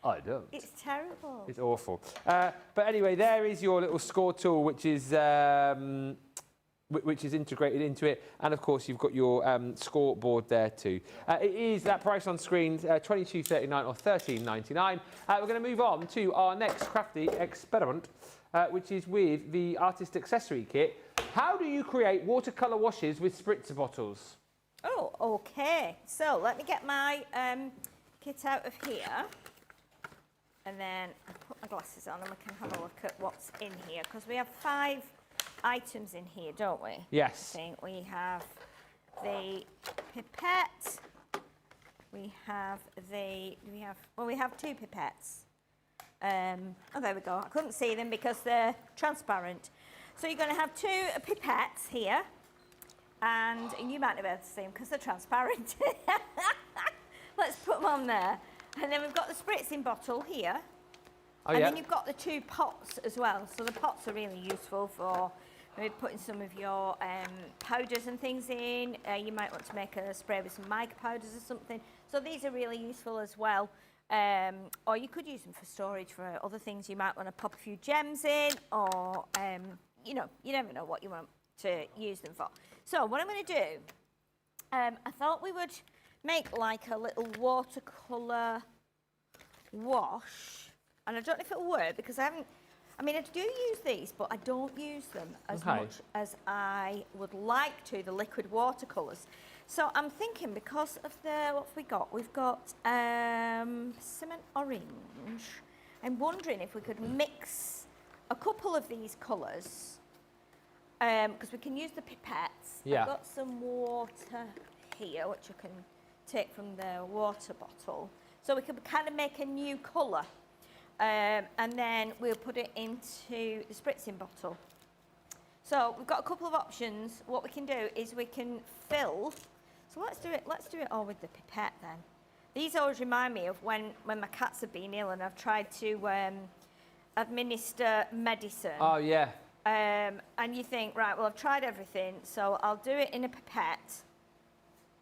I don't. It's terrible. It's awful. But anyway, there is your little score tool, which is integrated into it. And, of course, you've got your scoreboard there too. It is that price on screen, $22.39 or $13.99. We're going to move on to our next crafty experiment, which is with the artist accessory kit. How do you create watercolour washes with spritzer bottles? Oh, OK. So let me get my kit out of here. And then I'll put my glasses on and we can have a look at what's in here. Because we have 5 items in here, don't we? Yes. I think we have the pipette. We have we have 2 pipettes. Oh, there we go. I couldn't see them because they're transparent. So you're going to have 2 pipettes here, and you might not be able to see them because they're transparent. Let's put them on there. And then we've got the spritzing bottle here. Oh, and yeah. then you've got the 2 pots as well. So the pots are really useful for maybe putting some of your powders and things in. You might want to make a spray with some mica powders or something. So these are really useful as well. Or you could use them for storage for other things. You might want to pop a few gems in, or, you know, you never know what you want to use them for. So what I'm going to do, I thought we would make like a little watercolour wash. And I don't know if it'll work because I do use these, but I don't use them as much as I would like to, the liquid watercolours. So I'm thinking because of what have we got? We've got persimmon orange. I'm wondering if we could mix a couple of these colours, because we can use the pipettes. Yeah. I've got some water here, which I can take from the water bottle. So we could kind of make a new colour. And then we'll put it into the spritzing bottle. So we've got a couple of options. What we can do is we can fill. So let's do it all with the pipette then. These always remind me of when my cats have been ill and I've tried to administer medicine. Oh, yeah. And you think, right, well, I've tried everything, so I'll do it in a pipette.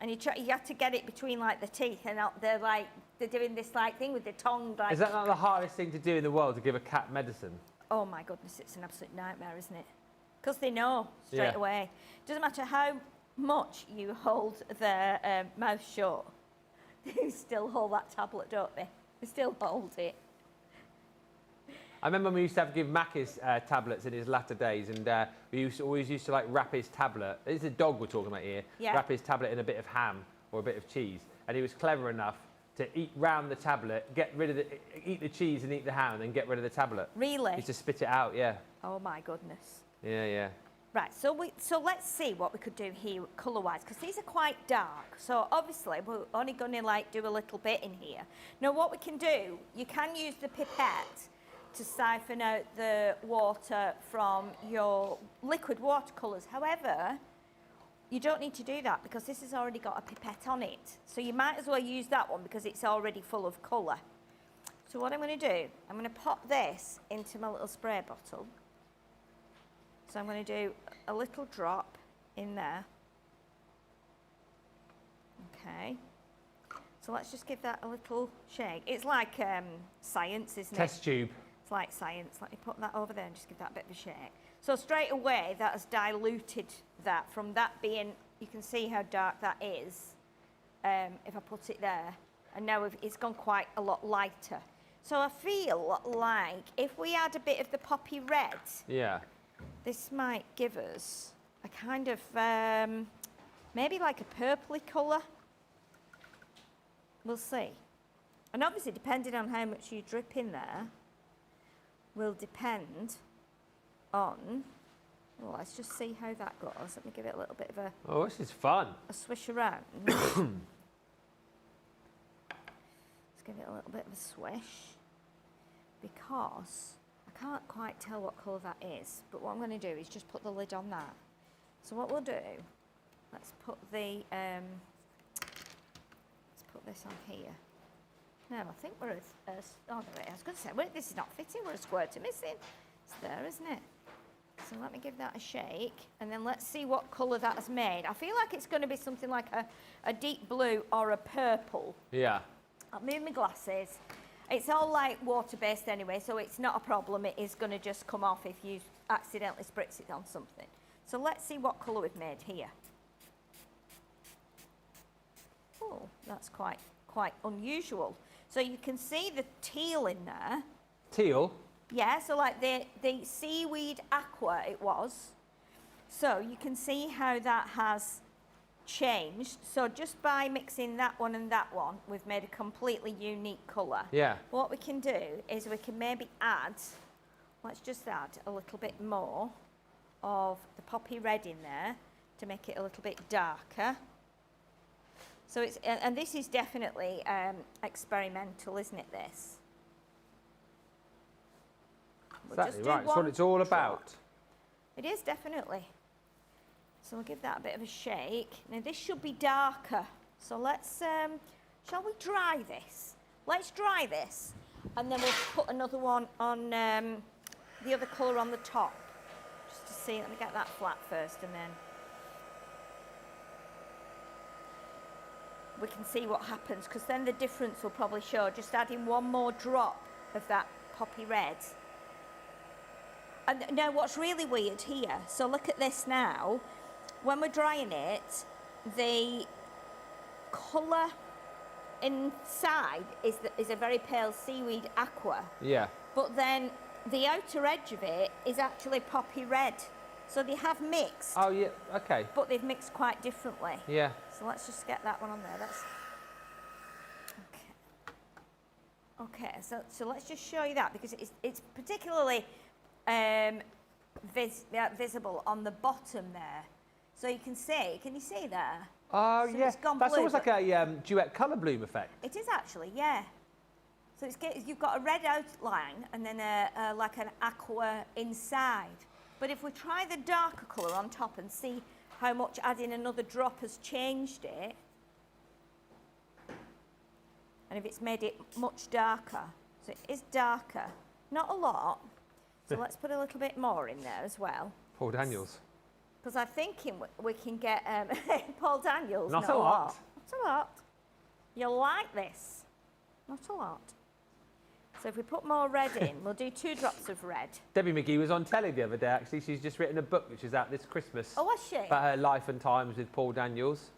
And you have to get it between like the teeth, and they're doing this like thing with the tongue. Like, Is that not the hardest thing to do in the world, to give a cat medicine? oh my goodness, it's an absolute nightmare, isn't it? Because they know straight Yeah. away. Doesn't matter how much you hold their mouth shut, they still hold that tablet, don't they? They still hold it. I remember when we used to give Mac his tablets in his latter days, and we always used to like wrap his tablet. It's a dog we're talking about here. Yeah. Wrap his tablet in a bit of ham or a bit of cheese, and he was clever enough to eat round the tablet, eat the cheese and eat the ham, and then get rid of the tablet. Really? He used to spit it out. Yeah. Oh my goodness. Yeah, yeah. Right, so let's see what we could do here colour-wise, because these are quite dark. So obviously we're only going to like do a little bit in here. Now what we can do, you can use the pipette to siphon out the water from your liquid watercolours. However, you don't need to do that because this has already got a pipette on it. So you might as well use that one because it's already full of colour. So what I'm going to do, I'm going to pop this into my little spray bottle. So I'm going to do a little drop in there. Okay. So let's just give that a little shake. It's like science, isn't it? Test tube. It's like science. Let me put that over there and just give that a bit of a shake. So straight away, that has diluted that from that being, you can see how dark that is if I put it there. And now it's gone quite a lot lighter. So I feel like if we add a bit of the poppy red, Yeah. this might give us a kind of, maybe like a purpley colour. We'll see. And obviously, depending on how much you drip in there, will depend on, well, let's just see how that goes. Let me give it a little bit of Oh, this is fun. a swish around. Let's give it a little bit of a swish, because I can't quite tell what colour that is, but what I'm going to do is just put the lid on that. So what we'll do, let's put this on here. No, I think we're oh, no, wait, I was going to say, wait, this is not fitting, we're a square to missing. It's there, isn't it? So let me give that a shake, and then let's see what colour that has made. I feel like it's going to be something like a deep blue or a purple. Yeah. I'll move my glasses. It's all like water-based anyway, so it's not a problem. It is going to just come off if you accidentally spritz it on something. So let's see what colour we've made here. Oh, that's quite unusual. So you can see the teal in there. Teal. Yeah, so like the seaweed aqua it was. So you can see how that has changed. So just by mixing that one and that one, we've made a completely unique colour. Yeah. What we can do is we can maybe add, let's just add a little bit more of the poppy red in there to make it a little bit darker. So it's, and this is definitely experimental, isn't it, this? We'll Exactly just do right. It's what one it's all drop. about. It is, definitely. So we'll give that a bit of a shake. Now this should be darker. So let's, shall we dry this? Let's dry this, and then we'll put another one on the other colour on the top, just to see. Let me get that flat first, and then we can see what happens, because then the difference will probably show. Just adding one more drop of that poppy red. And now what's really weird here, so look at this now, when we're drying it, the colour inside is a very pale seaweed aqua. Yeah. But then the outer edge of it is actually poppy red. So they have mixed. Oh, yeah, okay. But they've mixed quite differently. Yeah. So let's just get that one on there. That's okay. Okay, so let's just show you that, because it's particularly visible on the bottom there. So you can see, can you see there? Oh, So yeah. it's gone That's blue, almost like a duet colour bloom effect. It is actually, yeah. So you've got a red outline and then like an aqua inside. But if we try the darker colour on top and see how much adding another drop has changed it, and if it's made it much darker, so it is darker, not a lot, so let's put a little bit more in there as well. Paul Daniels. Because I'm thinking we can get Paul Daniels. Not a lot. Not a lot. You'll like this. Not a lot. So if we put more red in, we'll do 2 drops of red. Debbie McGee was on telly the other day, actually. She's just written a book which is out this Christmas. Oh, was she? About her life and times with Paul Daniels.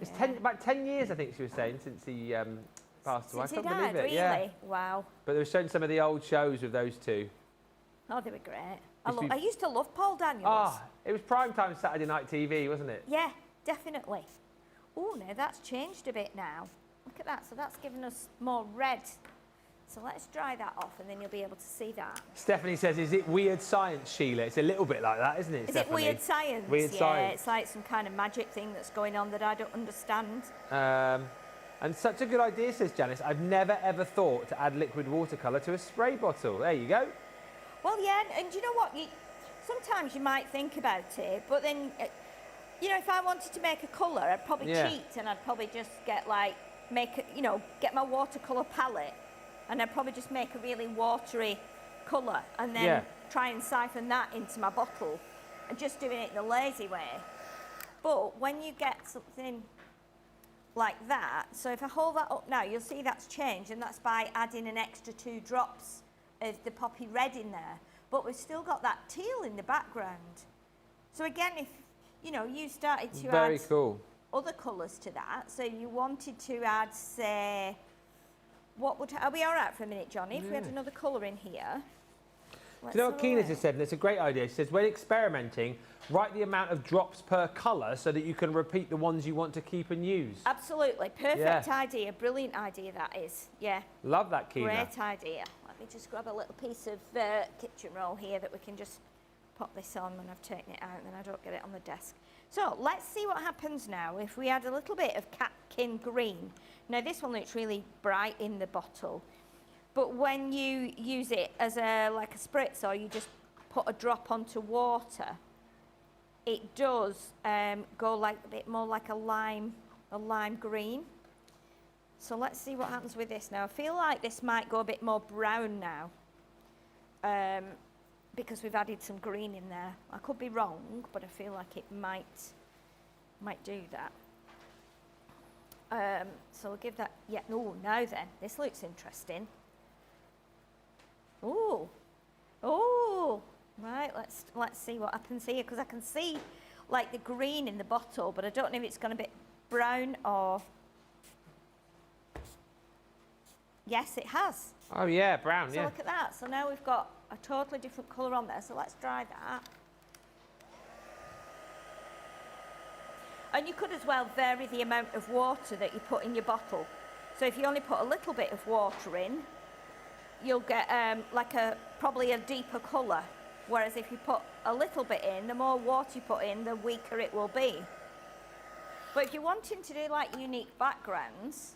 It's about 10 years, I think she was saying, since he passed away. Since I he can't died, believe it. really? Yeah. Wow. But they were showing some of the old shows with those two. Oh, they were great. Used to I used to love Paul Daniels. Ah, it was primetime Saturday night TV, wasn't it? Yeah, definitely. Oh, no, that's changed a bit now. Look at that. So that's given us more red. So let's dry that off, and then you'll be able to see that. Stephanie says, is it weird science, Sheila? It's a little bit like that, isn't it, Is Stephanie? it weird science? Weird yeah, science. it's like some kind of magic thing that's going on that I don't understand. And such a good idea, says Janice. I've never, ever thought to add liquid watercolour to a spray bottle. There you go. Well, yeah, and you know what? Sometimes you might think about it, but then, you know, if I wanted to make a colour, I'd probably cheat, and I'd probably just get get my watercolour palette, and I'd probably just make a really watery colour, and then try and siphon that into my bottle, and just doing it the lazy way. But when you get something like that, so if I hold that up now, you'll see that's changed, and that's by adding an extra 2 drops of the poppy red in there. But we've still got that teal in the background. So again, if you started to Very add cool. other colours to that, so you wanted to add, say, are we all right for a minute, Johnny? If we had another colour in here. Do you know what Keena just said? And it's a great idea. She says, when experimenting, write the amount of drops per colour so that you can repeat the ones you want to keep and use. Absolutely. Perfect idea. Brilliant idea that is. Yeah. Love that, Keena. Great idea. Let me just grab a little piece of kitchen roll here that we can just pop this on when I've taken it out, and then I don't get it on the desk. So let's see what happens now if we add a little bit of catkin green. Now this one looks really bright in the bottle, but when you use it as like a spritz, or you just put a drop onto water, it does go like a bit more like a lime green. So let's see what happens with this now. I feel like this might go a bit more brown now, because we've added some green in there. I could be wrong, but I feel like it might do that. So we'll give that, now then, this looks interesting. Oh, right, let's see what happens here, because I can see like the green in the bottle, but I don't know if it's gone a bit brown or... Yes, it has. Oh yeah, brown, So look at that. So now we've got a totally different colour on there, so let's dry that. And you could as well vary the amount of water that you put in your bottle. So if you only put a little bit of water in, you'll get probably a deeper colour. Whereas if you put a little bit in, the more water you put in, the weaker it will be. But if you're wanting to do like unique backgrounds,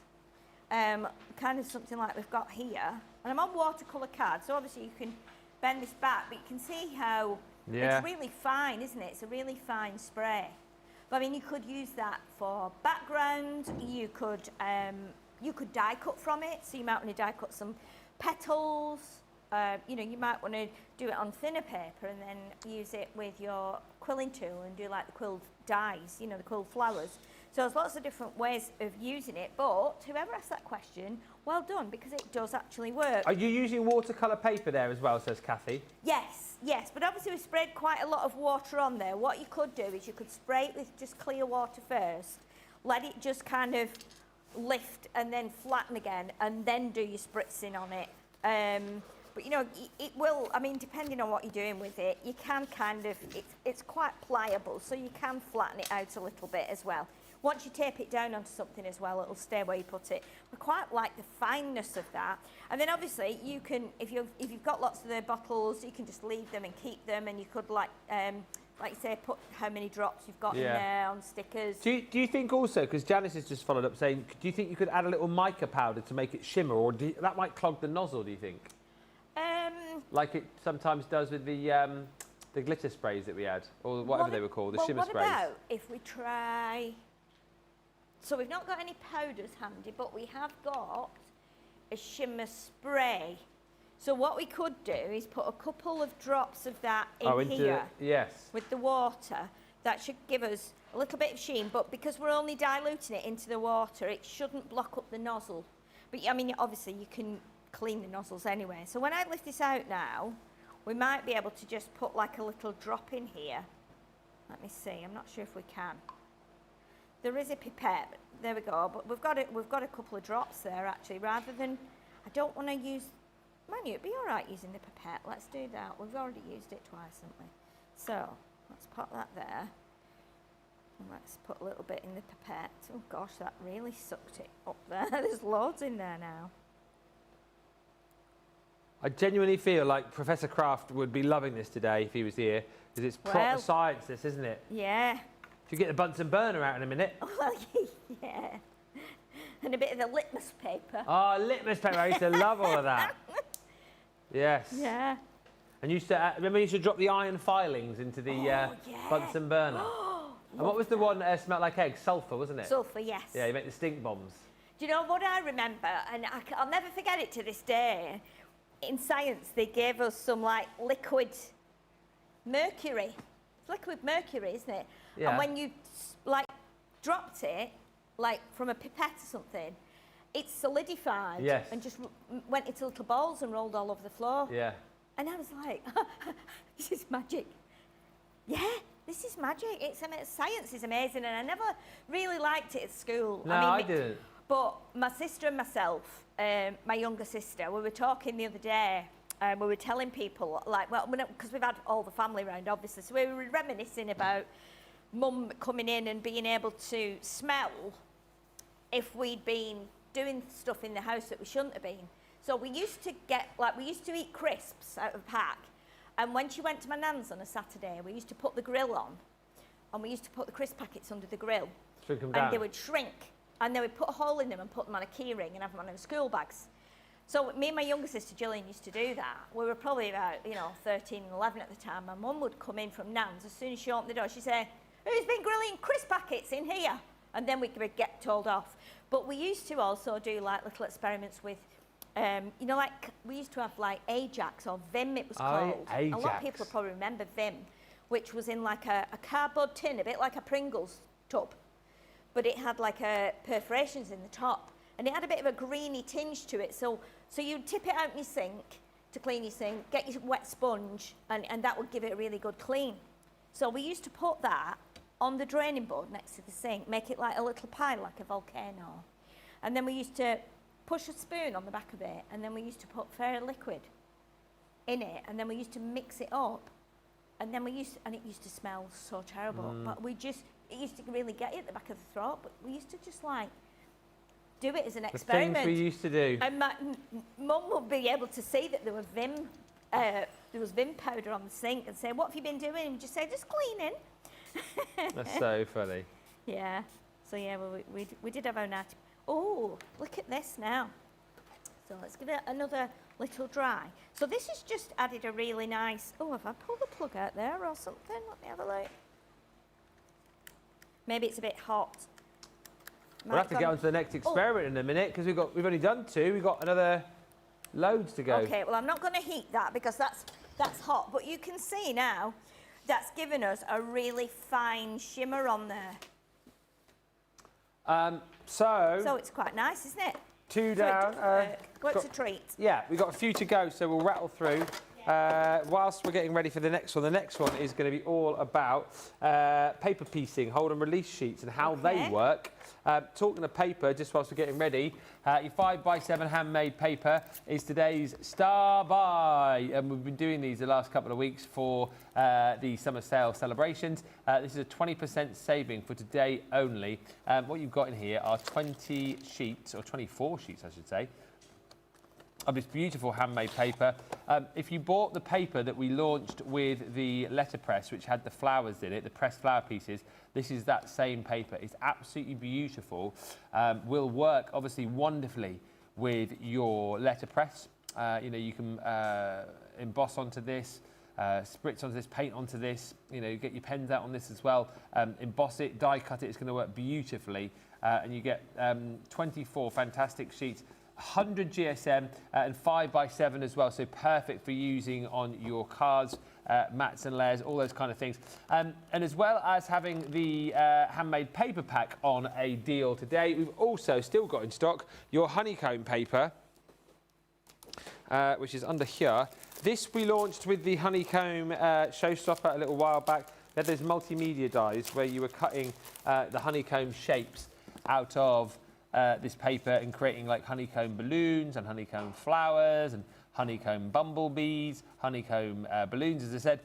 kind of something like we've got here, and I'm on watercolour card, so obviously you can bend this back, but you can see how it's really fine, isn't it? It's a really fine spray. But I mean, you could use that for background. You could die cut from it, so you might want to die cut some petals. You know, you might want to do it on thinner paper and then use it with your quilling tool and do like the quilled dies, you know, the quilled flowers. So there's lots of different ways of using it, but whoever asked that question, well done, because it does actually work. Are you using watercolour paper there as well, says Kathy? Yes, but obviously we sprayed quite a lot of water on there. What you could do is you could spray it with just clear water first, let it just kind of lift and then flatten again, and then do your spritzing on it. But you know, it will, I mean, depending on what you're doing with it, you can kind of, it's quite pliable, so you can flatten it out a little bit as well. Once you tape it down onto something as well, it'll stay where you put it. I quite like the fineness of that. And then obviously you can, if you've got lots of the bottles, you can just leave them and keep them, and you could like you say, put how many drops you've got in there on stickers. Do you think also, because Janice has just followed up saying, do you think you could add a little mica powder to make it shimmer, or that might clog the nozzle, do you think? Like it sometimes does with the glitter sprays that we had, or whatever they were called, the shimmer sprays. What about if we try... So we've not got any powders handy, but we have got a shimmer spray. So what we could do is put a couple of drops of that in here with the water. That should give us a little bit of sheen, but because we're only diluting it into the water, it shouldn't block up the nozzle. But I mean, obviously you can clean the nozzles anyway. So when I lift this out now, we might be able to just put like a little drop in here. Let me see, I'm not sure if we can. There is a pipette, there we go, but we've got a couple of drops there actually, rather than, I don't want to use, man, it'd be all right using the pipette. Let's do that. We've already used it twice, haven't we? So let's pop that there. And let's put a little bit in the pipette. Oh gosh, that really sucked it up there. There's loads in there now. I genuinely feel like Professor Kraft would be loving this today if he was here, because it's proper science, this, isn't it? Yeah. You get the Bunsen burner out in a minute. Well, yeah. And a bit of the litmus paper. Oh, litmus paper. I used to love all of that. Yes. Yeah. And you used to, remember you used to drop the iron filings into the Bunsen burner? And what was the one that smelled like eggs? Sulphur, wasn't it? Sulphur, yes. Yeah, you make the stink bombs. Do you know what I remember? And I'll never forget it to this day. In science, they gave us some, like, liquid mercury. It's liquid mercury, isn't it? Yeah. And when you, like, dropped it, like, from a pipette or something, it solidified and just went into little balls and rolled all over the floor. Yeah. And I was like, this is magic. Yeah, this is magic. Science is amazing, and I never really liked it at school. No, I didn't. But my sister and myself, my younger sister, we were talking the other day, and we were telling people, like, well, because we've had all the family around, obviously, so we were reminiscing about Mum coming in and being able to smell if we'd been doing stuff in the house that we shouldn't have been. So we used to eat crisps out of a pack, and when she went to my nan's on a Saturday, we used to put the grill on, and we used to put the crisp packets under the grill. Shrink them down. And they would shrink. And they would put a hole in them and put them on a key ring and have them on our school bags. So me and my younger sister Gillian used to do that. We were probably about, 13 and 11 at the time. My mum would come in from Nan's. As soon as she opened the door, she'd say, "Who's been grilling crisp packets in here?" And then we could get told off. But we used to also do like little experiments with, like we used to have like Ajax or Vim it was called. Ajax. A lot of people probably remember Vim, which was in like a cardboard tin, a bit like a Pringles tub. But it had like perforations in the top, and it had a bit of a greeny tinge to it. So you'd tip it out in your sink to clean your sink, get your wet sponge, and that would give it a really good clean. So we used to put that on the draining board next to the sink, make it like a little pile, like a volcano. And then we used to push a spoon on the back of it, and then we used to put fairy liquid in it, and then we used to mix it up, and then it used to smell so terrible, but it used to really get you at the back of the throat, but we used to just like do it as an experiment. The things we used to do. And Mum would be able to see that there were Vim there was Vim powder on the sink and say, what have you been doing? And just say, just cleaning. That's so funny. Yeah. So yeah, well, we did have our night. Oh, look at this now. So let's give it another little dry. So this has just added a really nice. Oh, have I pulled the plug out there or something? Let me have a look. Maybe it's a bit hot. We'll have to get on to the next experiment in a minute because we've only done 2. We've got another loads to go. Okay, well I'm not going to heat that because that's hot. But you can see now that's given us a really fine shimmer on there. So it's quite nice, isn't it? 2 down. Well, it's a treat. Yeah, we've got a few to go, so we'll rattle through. Whilst we're getting ready for the next one is going to be all about paper piecing, hold and release sheets and how they work. Talking of paper, just whilst we're getting ready, your 5x7 handmade paper is today's star buy. And we've been doing these the last couple of weeks for the summer sale celebrations. This is a 20% saving for today only. What you've got in here are 20 sheets, or 24 sheets I should say, of this beautiful handmade paper. If you bought the paper that we launched with the letterpress, which had the flowers in it, the pressed flower pieces, this is that same paper. It's absolutely beautiful. Will work obviously wonderfully with your letterpress. You know, you can emboss onto this, spritz onto this, paint onto this, you know, get your pens out on this as well, emboss it, die cut it, it's going to work beautifully. And you get 24 fantastic sheets. 100 GSM and 5x7 as well, so perfect for using on your cards, mats and layers, all those kind of things. And as well as having the handmade paper pack on a deal today, we've also still got in stock your honeycomb paper, which is under here. This we launched with the honeycomb showstopper a little while back. They had those multimedia dies where you were cutting the honeycomb shapes out of this paper and creating like honeycomb balloons and honeycomb flowers and honeycomb bumblebees, honeycomb balloons, as I said.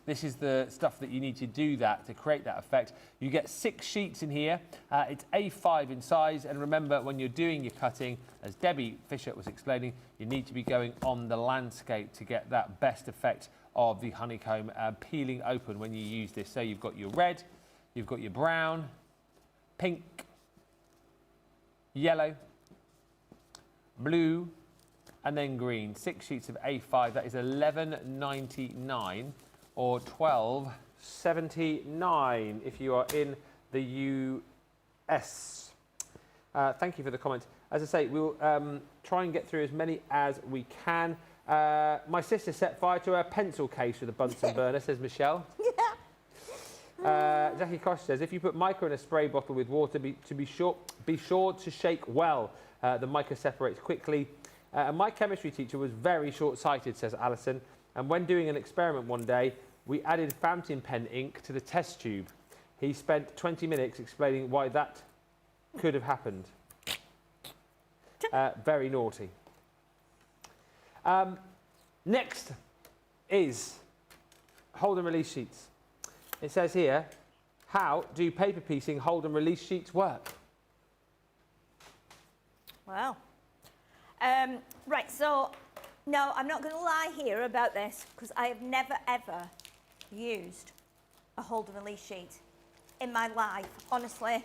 This is the stuff that you need to do that, to create that effect. You get 6 sheets in here. It's A5 in size, and remember when you're doing your cutting, as Debbie Fisher was explaining, you need to be going on the landscape to get that best effect of the honeycomb peeling open when you use this. So you've got your red, you've got your brown, pink, yellow, blue, and then green. 6 sheets of A5. That is £11.99 or £12.79 if you are in the US. Thank you for the comment. As I say, we'll try and get through as many as we can. My sister set fire to her pencil case with a Bunsen burner, says Michelle. Jackie Kosh says, if you put mica in a spray bottle with water, be sure to shake well. The mica separates quickly. And my chemistry teacher was very short-sighted, says Alison. And when doing an experiment one day, we added fountain pen ink to the test tube. He spent 20 minutes explaining why that could have happened. Very naughty. Next is hold and release sheets. It says here, how do paper piecing hold and release sheets work? Wow. Right, so, no, I'm not going to lie here about this because I have never, ever used a hold and release sheet in my life. Honestly,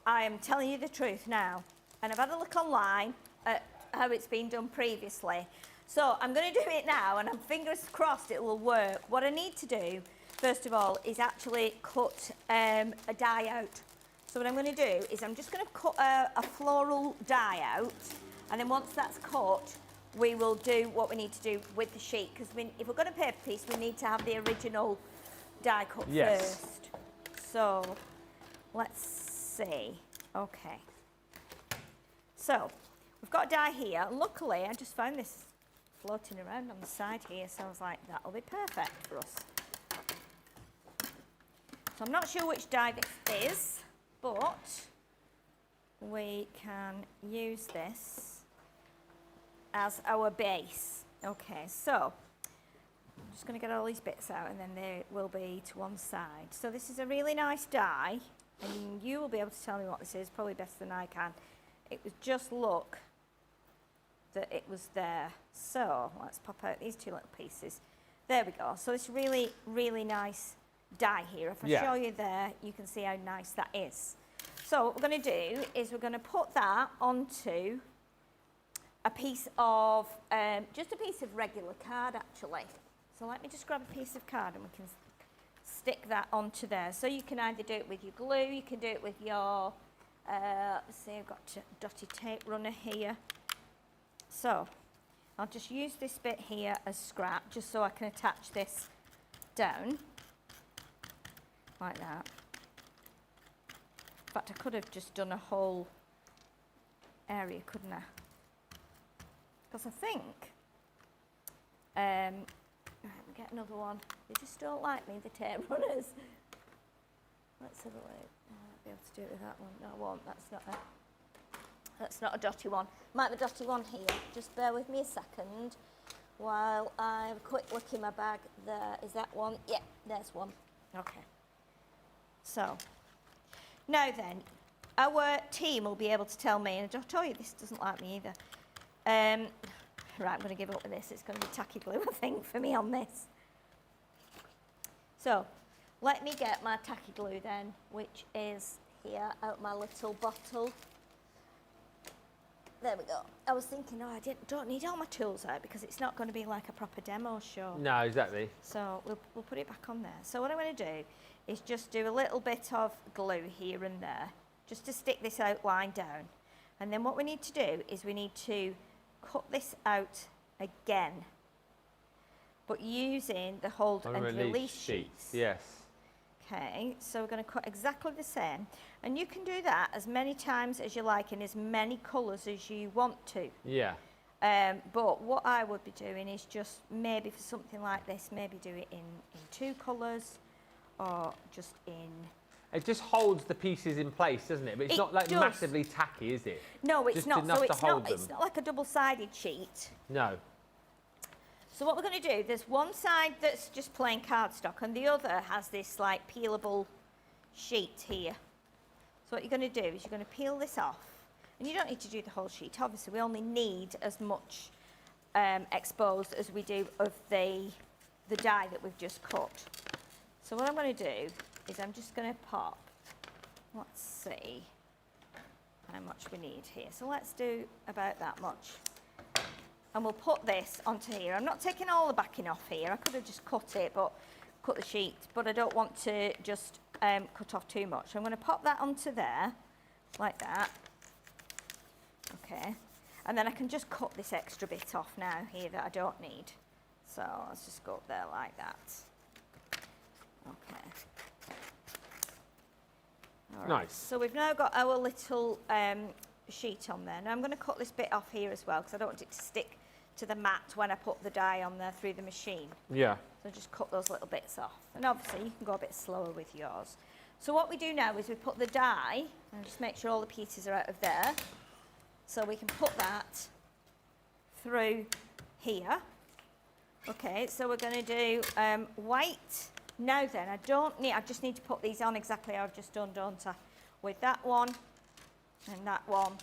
I am telling you the truth now. And I've had a look online at how it's been done previously. So I'm going to do it now, and I'm fingers crossed it will work. What I need to do, first of all, is actually cut a die out. So what I'm going to do is I'm just going to cut a floral die out, and then once that's cut, we will do what we need to do with the sheet, because if we're going to paper piece, we need to have the original die cut first. So let's see. Okay. So we've got a die here. Luckily, I just found this floating around on the side here, so I was like, that'll be perfect for us. So I'm not sure which die this is, but we can use this as our base. Okay, so I'm just going to get all these bits out, and then they will be to one side. So this is a really nice die, and you will be able to tell me what this is, probably better than I can. It was just look that it was there. So let's pop out these 2 little pieces. There we go. So it's really, really nice die here. If I show you there, you can see how nice that is. So what we're going to do is we're going to put that onto a piece of, just a piece of regular card actually. So let me just grab a piece of card and we can stick that onto there. So you can either do it with your glue, you can do it with your, let's see, I've got a dotty tape runner here. So I'll just use this bit here as scrap, just so I can attach this down, like that. In fact, I could have just done a whole area, couldn't I? Because I think, right, we get another one. They just don't like me, the tape runners. Let's have a look. I might be able to do it with that one. No, I won't. That's not a dotty one. Might be a dotty one here. Just bear with me a second while I have a quick look in my bag. There, is that one? Yeah, there's one. Okay. So, now then, our team will be able to tell me, and I'll tell you this doesn't like me either. Right, I'm going to give up with this. It's going to be tacky glue, I think, for me on this. So, let me get my tacky glue then, which is here out my little bottle. There we go. I was thinking, oh, don't need all my tools out because it's not going to be like a proper demo show. No, exactly. So we'll put it back on there. So what I'm going to do is just do a little bit of glue here and there, just to stick this outline down. And then what we need to do is we need to cut this out again, but using the hold and release sheets. Yes. Okay, so we're going to cut exactly the same, and you can do that as many times as you like in as many colours as you want to. Yeah. But what I would be doing is just maybe for something like this, maybe do it in 2 colours or just in... It just holds the pieces in place, doesn't it? But it's not like massively tacky, is it? No, it's just not. Enough So it's not like a double-sided sheet. No. So what we're going to do, there's one side that's just plain cardstock and the other has this like peelable sheet here. So what you're going to do is you're going to peel this off, and you don't need to do the whole sheet. Obviously, we only need as much exposed as we do of the die that we've just cut. So what I'm going to do is I'm just going to pop, let's see how much we need here. So let's do about that much. And we'll put this onto here. I'm not taking all the backing off here. I could have just cut the sheet, but I don't want to just cut off too much. So I'm going to pop that onto there, like that. Okay. And then I can just cut this extra bit off now here that I don't need. So let's just go up there like that. Okay. All right. Nice. So we've now got our little sheet on there. Now I'm going to cut this bit off here as well because I don't want it to stick to the mat when I put the die on there through the machine. Yeah. So just cut those little bits off. And obviously you can go a bit slower with yours. So what we do now is we put the die, and just make sure all the pieces are out of there. So we can put that through here. Okay, so we're going to do white. Now then, I just need to put these on exactly how I've just done, don't I? With that one, and that one,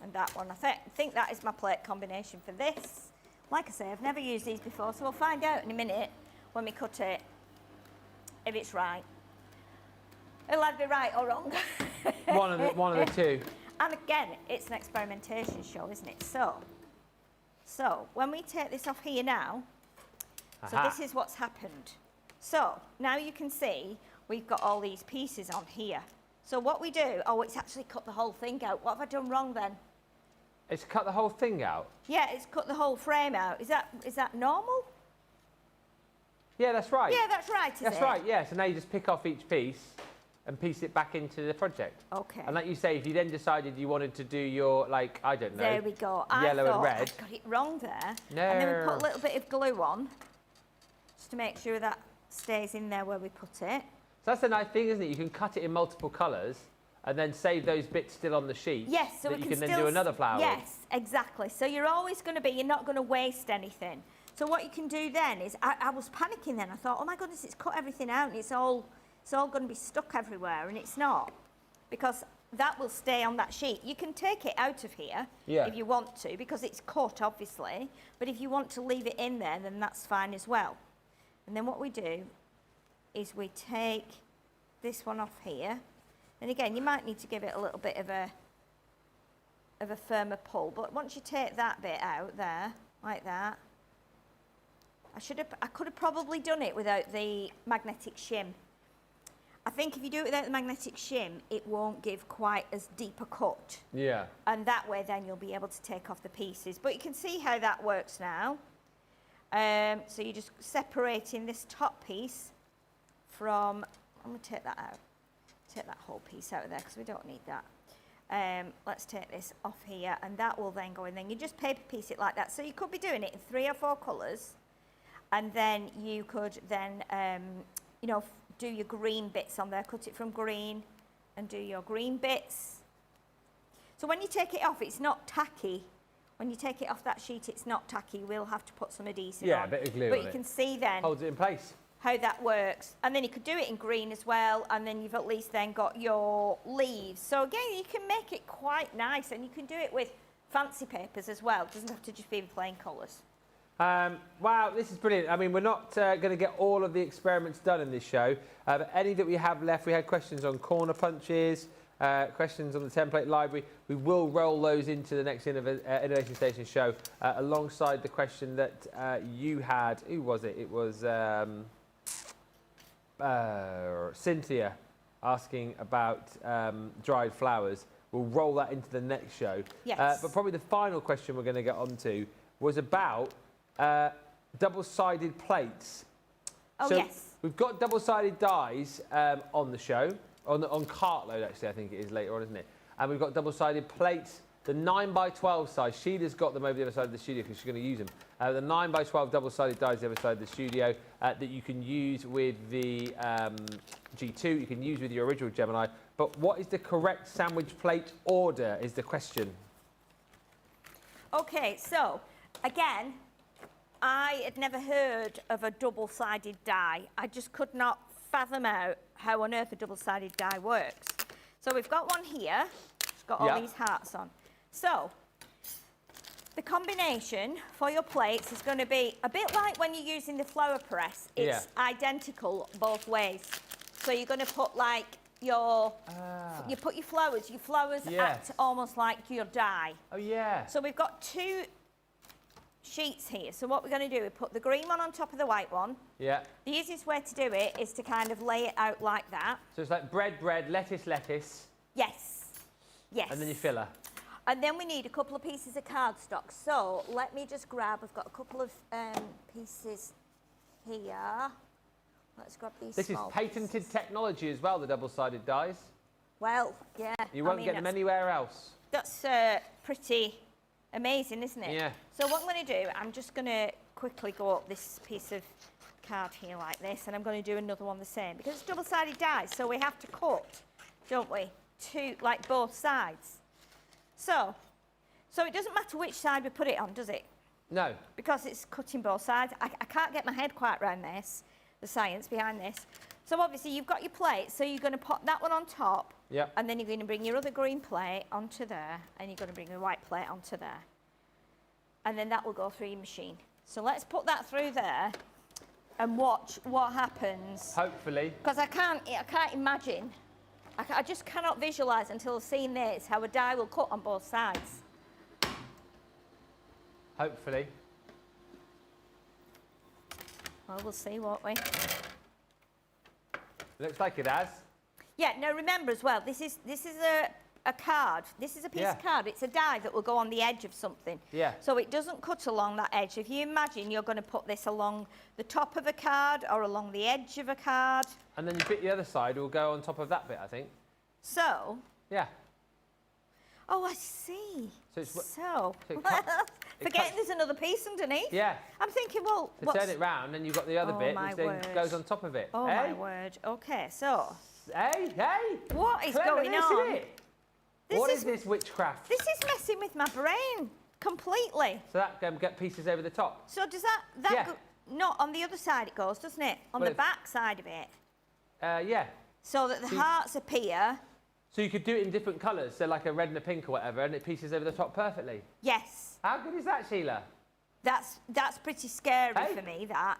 and that one. I think that is my plate combination for this. Like I say, I've never used these before, so we'll find out in a minute when we cut it if it's right. It'll either be right or wrong. One of the two. And again, it's an experimentation show, isn't it? So when we take this off here now, so this is what's happened. So now you can see we've got all these pieces on here. So what we do, oh, it's actually cut the whole thing out. What have I done wrong then? It's cut the whole thing out? Yeah, it's cut the whole frame out. Is that normal? Yeah, that's right. Yeah, that's right, is That's it? right, yeah. So now you just pick off each piece and piece it back into the project. Okay. And like you say, if you then decided you wanted to do your, like, I don't know, There we go. yellow I and red. I got it wrong there. No. And then we put a little bit of glue on, just to make sure that stays in there where we put it. So that's the nice thing, isn't it? You can cut it in multiple colours and then save those bits still on the sheet. Yes, so that we you can can then still do another flower with. Yes, exactly. So you're always going to be, you're not going to waste anything. So what you can do then is, I was panicking then. I thought, oh my goodness, it's cut everything out and it's all going to be stuck everywhere, and it's not, because that will stay on that sheet. You can take it out of here if you want to, because it's cut, obviously. But if you want to leave it in there, then that's fine as well. And then what we do is we take this one off here. And again, you might need to give it a little bit of a firmer pull, but once you take that bit out there, like that, I could have probably done it without the magnetic shim. I think if you do it without the magnetic shim, it won't give quite as deep a cut. Yeah. And that way then you'll be able to take off the pieces. But you can see how that works now. So you're just separating this top piece from, I'm going to take that out. Take that whole piece out of there because we don't need that. Let's take this off here and that will then go in. Then you just paper piece it like that. So you could be doing it in 3 or 4 colours, and then you could then, you know, do your green bits on there, cut it from green and do your green bits. So when you take it off, it's not tacky. When you take it off that sheet, it's not tacky. We'll have to put some adhesive on. Yeah, a bit of glue but on you it. can see then Holds it in place. how that works. And then you could do it in green as well, and then you've at least then got your leaves. So again, you can make it quite nice, and you can do it with fancy papers as well. It doesn't have to just be plain colours. Wow, this is brilliant. I mean, we're not going to get all of the experiments done in this show, but any that we have left, we had questions on corner punches, questions on the template library. We will roll those into the next Innovation Station show alongside the question that you had. Who was it? It was Cynthia asking about dried flowers. We'll roll that into the next show. Yes. But probably the final question we're going to get onto was about double-sided plates. Oh, So yes. we've got double-sided dies on the show, on Cartload actually, I think it is later on, isn't it? And we've got double-sided plates, the 9x12 size. Sheeta's got them over the other side of the studio because she's going to use them. The 9x12 double-sided dies the other side of the studio that you can use with the G2, you can use with your original Gemini. But what is the correct sandwich plate order is the question. Okay, so again, I had never heard of a double-sided die. I just could not fathom out how on earth a double-sided die works. So we've got one here, got all these hearts on. So the combination for your plates is going to be a bit like when you're using the flower press. It's identical both ways. So you're going to put like your, you put your flowers act almost like your die. Oh yeah. So we've got 2 sheets here. So what we're going to do is put the green one on top of the white one. Yeah. The easiest way to do it is to kind of lay it out like that. So it's like bread, lettuce. Yes. Yes. And then your filler. And then we need a couple of pieces of cardstock. So let me just grab, I've got a couple of pieces here. Let's grab these This is small patented pieces. technology as well, the double-sided dies. Well, yeah. You won't get them anywhere else. That's pretty amazing, isn't it? Yeah. So what I'm going to do, I'm just going to quickly go up this piece of card here like this, and I'm going to do another one the same, because it's double-sided dies, so we have to cut, don't we, like both sides. So it doesn't matter which side we put it on, does it? No. Because it's cutting both sides. I can't get my head quite around this, the science behind this. So obviously you've got your plate, so you're going to put that one on top, and then you're going to bring your other green plate onto there, and you're going to bring your white plate onto there. And then that will go through your machine. So let's put that through there and watch what happens. Hopefully. Because I can't imagine, I just cannot visualise until I've seen this, how a die will cut on both sides. Hopefully. Well, we'll see, won't we? Looks like it has. Yeah, now remember as well, this is a card. This is a piece of card. It's a die that will go on the edge of something. Yeah. So it doesn't cut along that edge. If you imagine you're going to put this along the top of a card or along the edge of a card. And then you bit the other side will go on top of that bit, I think. So. Yeah. Oh, I see. So forgetting there's another piece underneath. Yeah. I'm thinking, well, to turn it round, and you've got the other bit, which then goes on top of it. Oh, my word. Okay, so. Hey. What is going on? What is this witchcraft? This is messing with my brain completely. So that get pieces over the top. So does that go, not on the other side it goes, doesn't it? On the back side of it. Yeah. So that the hearts appear. So you could do it in different colours, so like a red and a pink or whatever, and it pieces over the top perfectly. Yes. How good is that, Sheila? That's pretty scary for me, that.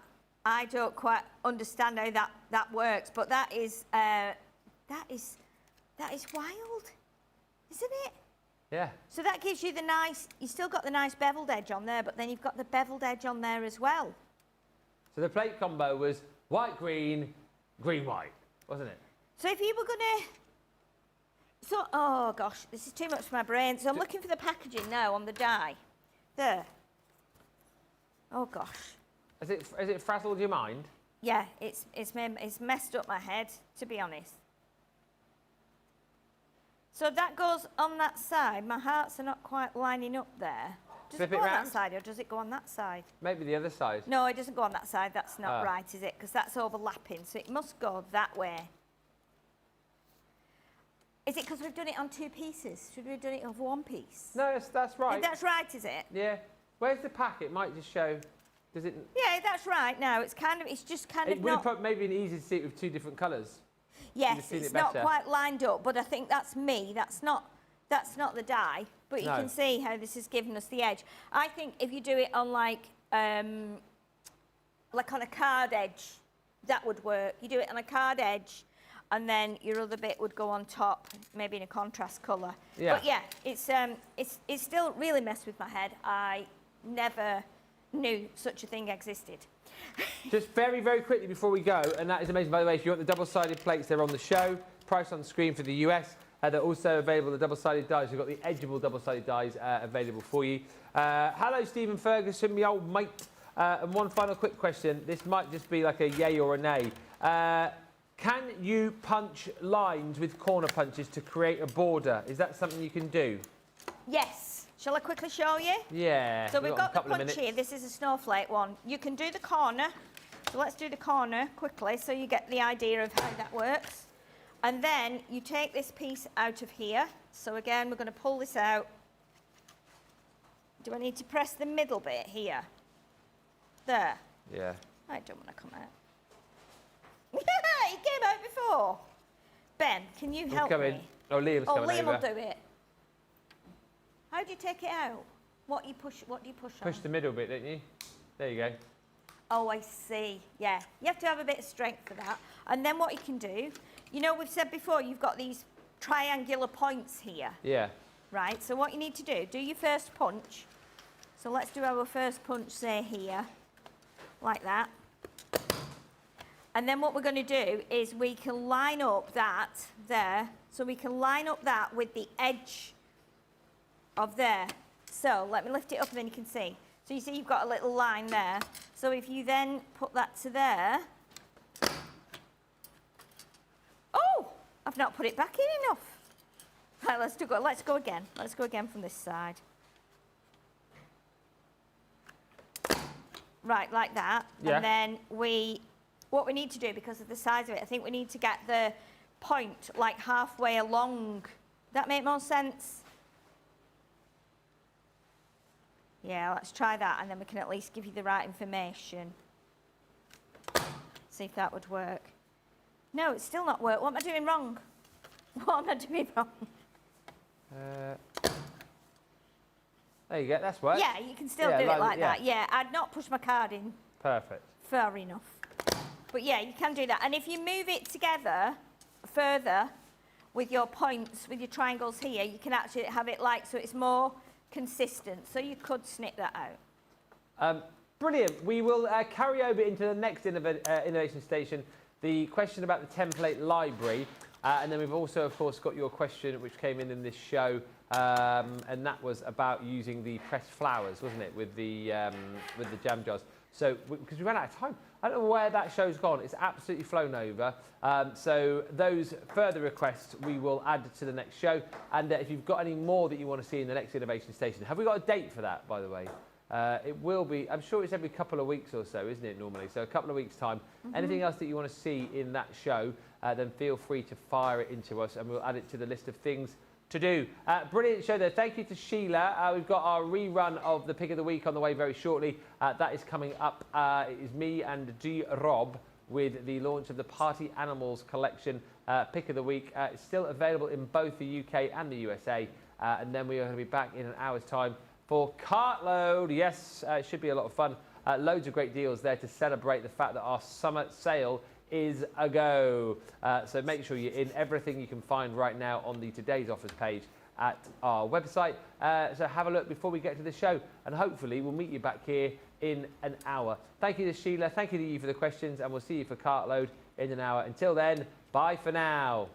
I don't quite understand how that works, but that is wild, isn't it? Yeah. So that gives you the nice, you still got the nice beveled edge on there, but then you've got the beveled edge on there as well. So the plate combo was white, green, green, white, wasn't it? So if you were gonna, so, oh gosh, this is too much for my brain. So I'm looking for the packaging now on the die. There. Oh gosh. Has it frazzled your mind? Yeah, it's messed up my head, to be honest. So that goes on that side. My hearts are not quite lining up there. Does Flip it go it on round? that side or does it go on that side? Maybe the other side. No, it doesn't go on that side. That's not Ah. right, is it? Because that's overlapping. So it must go that way. Is it because we've done it on 2 pieces? Should we have done it over 1 piece? No, that's right. That's right, is it? Yeah. Where's the pack? It might just show. Does it? Yeah, that's right. Now it's just kind It of would have not. probably maybe been easy to see it with 2 different colours. Yes, seen it's it not better. quite lined up, but I think that's me. That's not the die. But you No. can see how this has given us the edge. I think if you do it on like on a card edge, that would work. You do it on a card edge, and then your other bit would go on top, maybe in a contrast colour. Yeah. But yeah, it's still really messed with my head. I never knew such a thing existed. Just very, very quickly before we go, and that is amazing, by the way, if you want the double-sided plates, they're on the show. Price on the screen for the US. They're also available, the double-sided dies. We've got the edgeable double-sided dies available for you. Hello, Stephen Ferguson, my old mate. And one final quick question. This might just be like a yay or a nay. Can you punch lines with corner punches to create a border? Is that something you can do? Yes. Shall I quickly show you? Yeah. So we've got a the couple of punch minutes. here. This is a snowflake one. You can do the corner. So let's do the corner quickly so you get the idea of how that works. And then you take this piece out of here. So again, we're going to pull this out. Do I need to press the middle bit here? There. Yeah. I don't want to come out. It came out before. Ben, can you help coming. me? Oh, Liam's Oh, coming Liam over. will do it. How do you take it out? What do you push on? Push the middle bit, don't you? There you go. Oh, I see. Yeah. You have to have a bit of strength for that. And then what you can do, you know, we've said before, you've got these triangular points here, Yeah. right? So what you need to do your first punch. So let's do our first punch, say, here, like that. And then what we're going to do is we can line up that there. So we can line up that with the edge of there. So let me lift it up and then you can see. So you see you've got a little line there. So if you then put that to there. Oh, I've not put it back in enough. Right, let's go again. Let's go again from this side. Right, like that. Yeah. And then what we need to do, because of the size of it, I think we need to get the point like halfway along. That make more sense? Yeah, let's try that, and then we can at least give you the right information. See if that would work. No, it's still not work. What am I doing wrong? What am I doing wrong? There you go, that's worked. Yeah, you can still Yeah, do it like- like yeah. that. Yeah, I'd not push my card in Perfect. far enough. But yeah, you can do that. And if you move it together further with your points, with your triangles here, you can actually have it like, so it's more consistent. So you could snip that out. Brilliant. We will carry over into the next innovation station, the question about the template library. And then we've also, of course, got your question, which came in this show, and that was about using the pressed flowers, wasn't it, with the jam jars. So, because we ran out of time. I don't know where that show's gone. It's absolutely flown over. So those further requests we will add to the next show. And if you've got any more that you want to see in the next innovation station, have we got a date for that, by the way? It will be, I'm sure it's every couple of weeks or so, isn't it, normally? So a couple of weeks' time. Anything else that you want to see in that show, then feel free to fire it into us and we'll add it to the list of things to do. Brilliant show there. Thank you to Sheila. We've got our rerun of the Pick of the Week on the way very shortly. That is coming up. It is me and G. Rob with the launch of the Party Animals collection Pick of the Week. It's still available in both the UK and the USA. And then we are going to be back in an hour's time for Cartload. Yes, it should be a lot of fun. Loads of great deals there to celebrate the fact that our summer sale is a go. So make sure you're in. Everything you can find right now on the Today's Offers page at our website. So have a look before we get to the show, and hopefully we'll meet you back here in an hour. Thank you to Sheila, thank you to you for the questions, and we'll see you for Cartload in an hour. Until then, bye for now.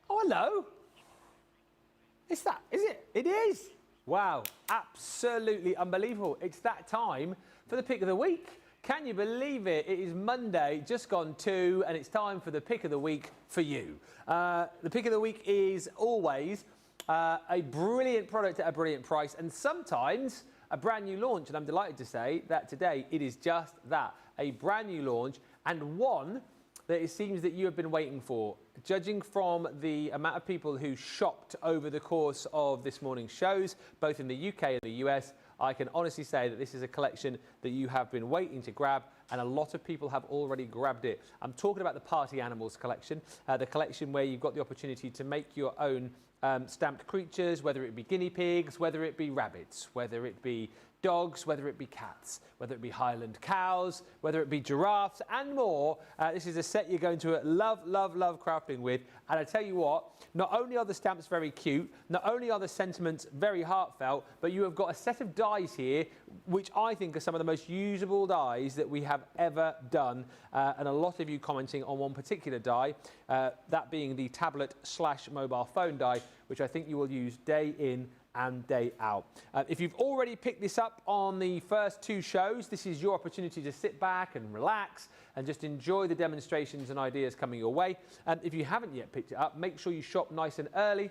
Oh, hello. Is it? It is. Wow, absolutely unbelievable. It's that time for the pick of the week. Can you believe it? It is Monday, just gone 2, and it's time for the pick of the week for you. The pick of the week is always a brilliant product at a brilliant price, and sometimes a brand new launch. And I'm delighted to say that today it is just that, a brand new launch, and one that it seems that you have been waiting for. Judging from the amount of people who shopped over the course of this morning's shows, both in the UK and the US, I can honestly say that this is a collection that you have been waiting to grab, and a lot of people have already grabbed it. I'm talking about the Party Animals collection, the collection where you've got the opportunity to make your own stamped creatures, whether it be guinea pigs, whether it be rabbits, whether it be dogs, whether it be cats, whether it be Highland cows, whether it be giraffes and more. This is a set you're going to love, love, love crafting with. And I tell you what, not only are the stamps very cute, not only are the sentiments very heartfelt, but you have got a set of dies here, which I think are some of the most usable dies that we have ever done. And a lot of you commenting on one particular die, that being the tablet/mobile phone die, which I think you will use day in and day out. If you've already picked this up on the first 2 shows, this is your opportunity to sit back and relax and just enjoy the demonstrations and ideas coming your way. If you haven't yet picked it up, make sure you shop nice and early,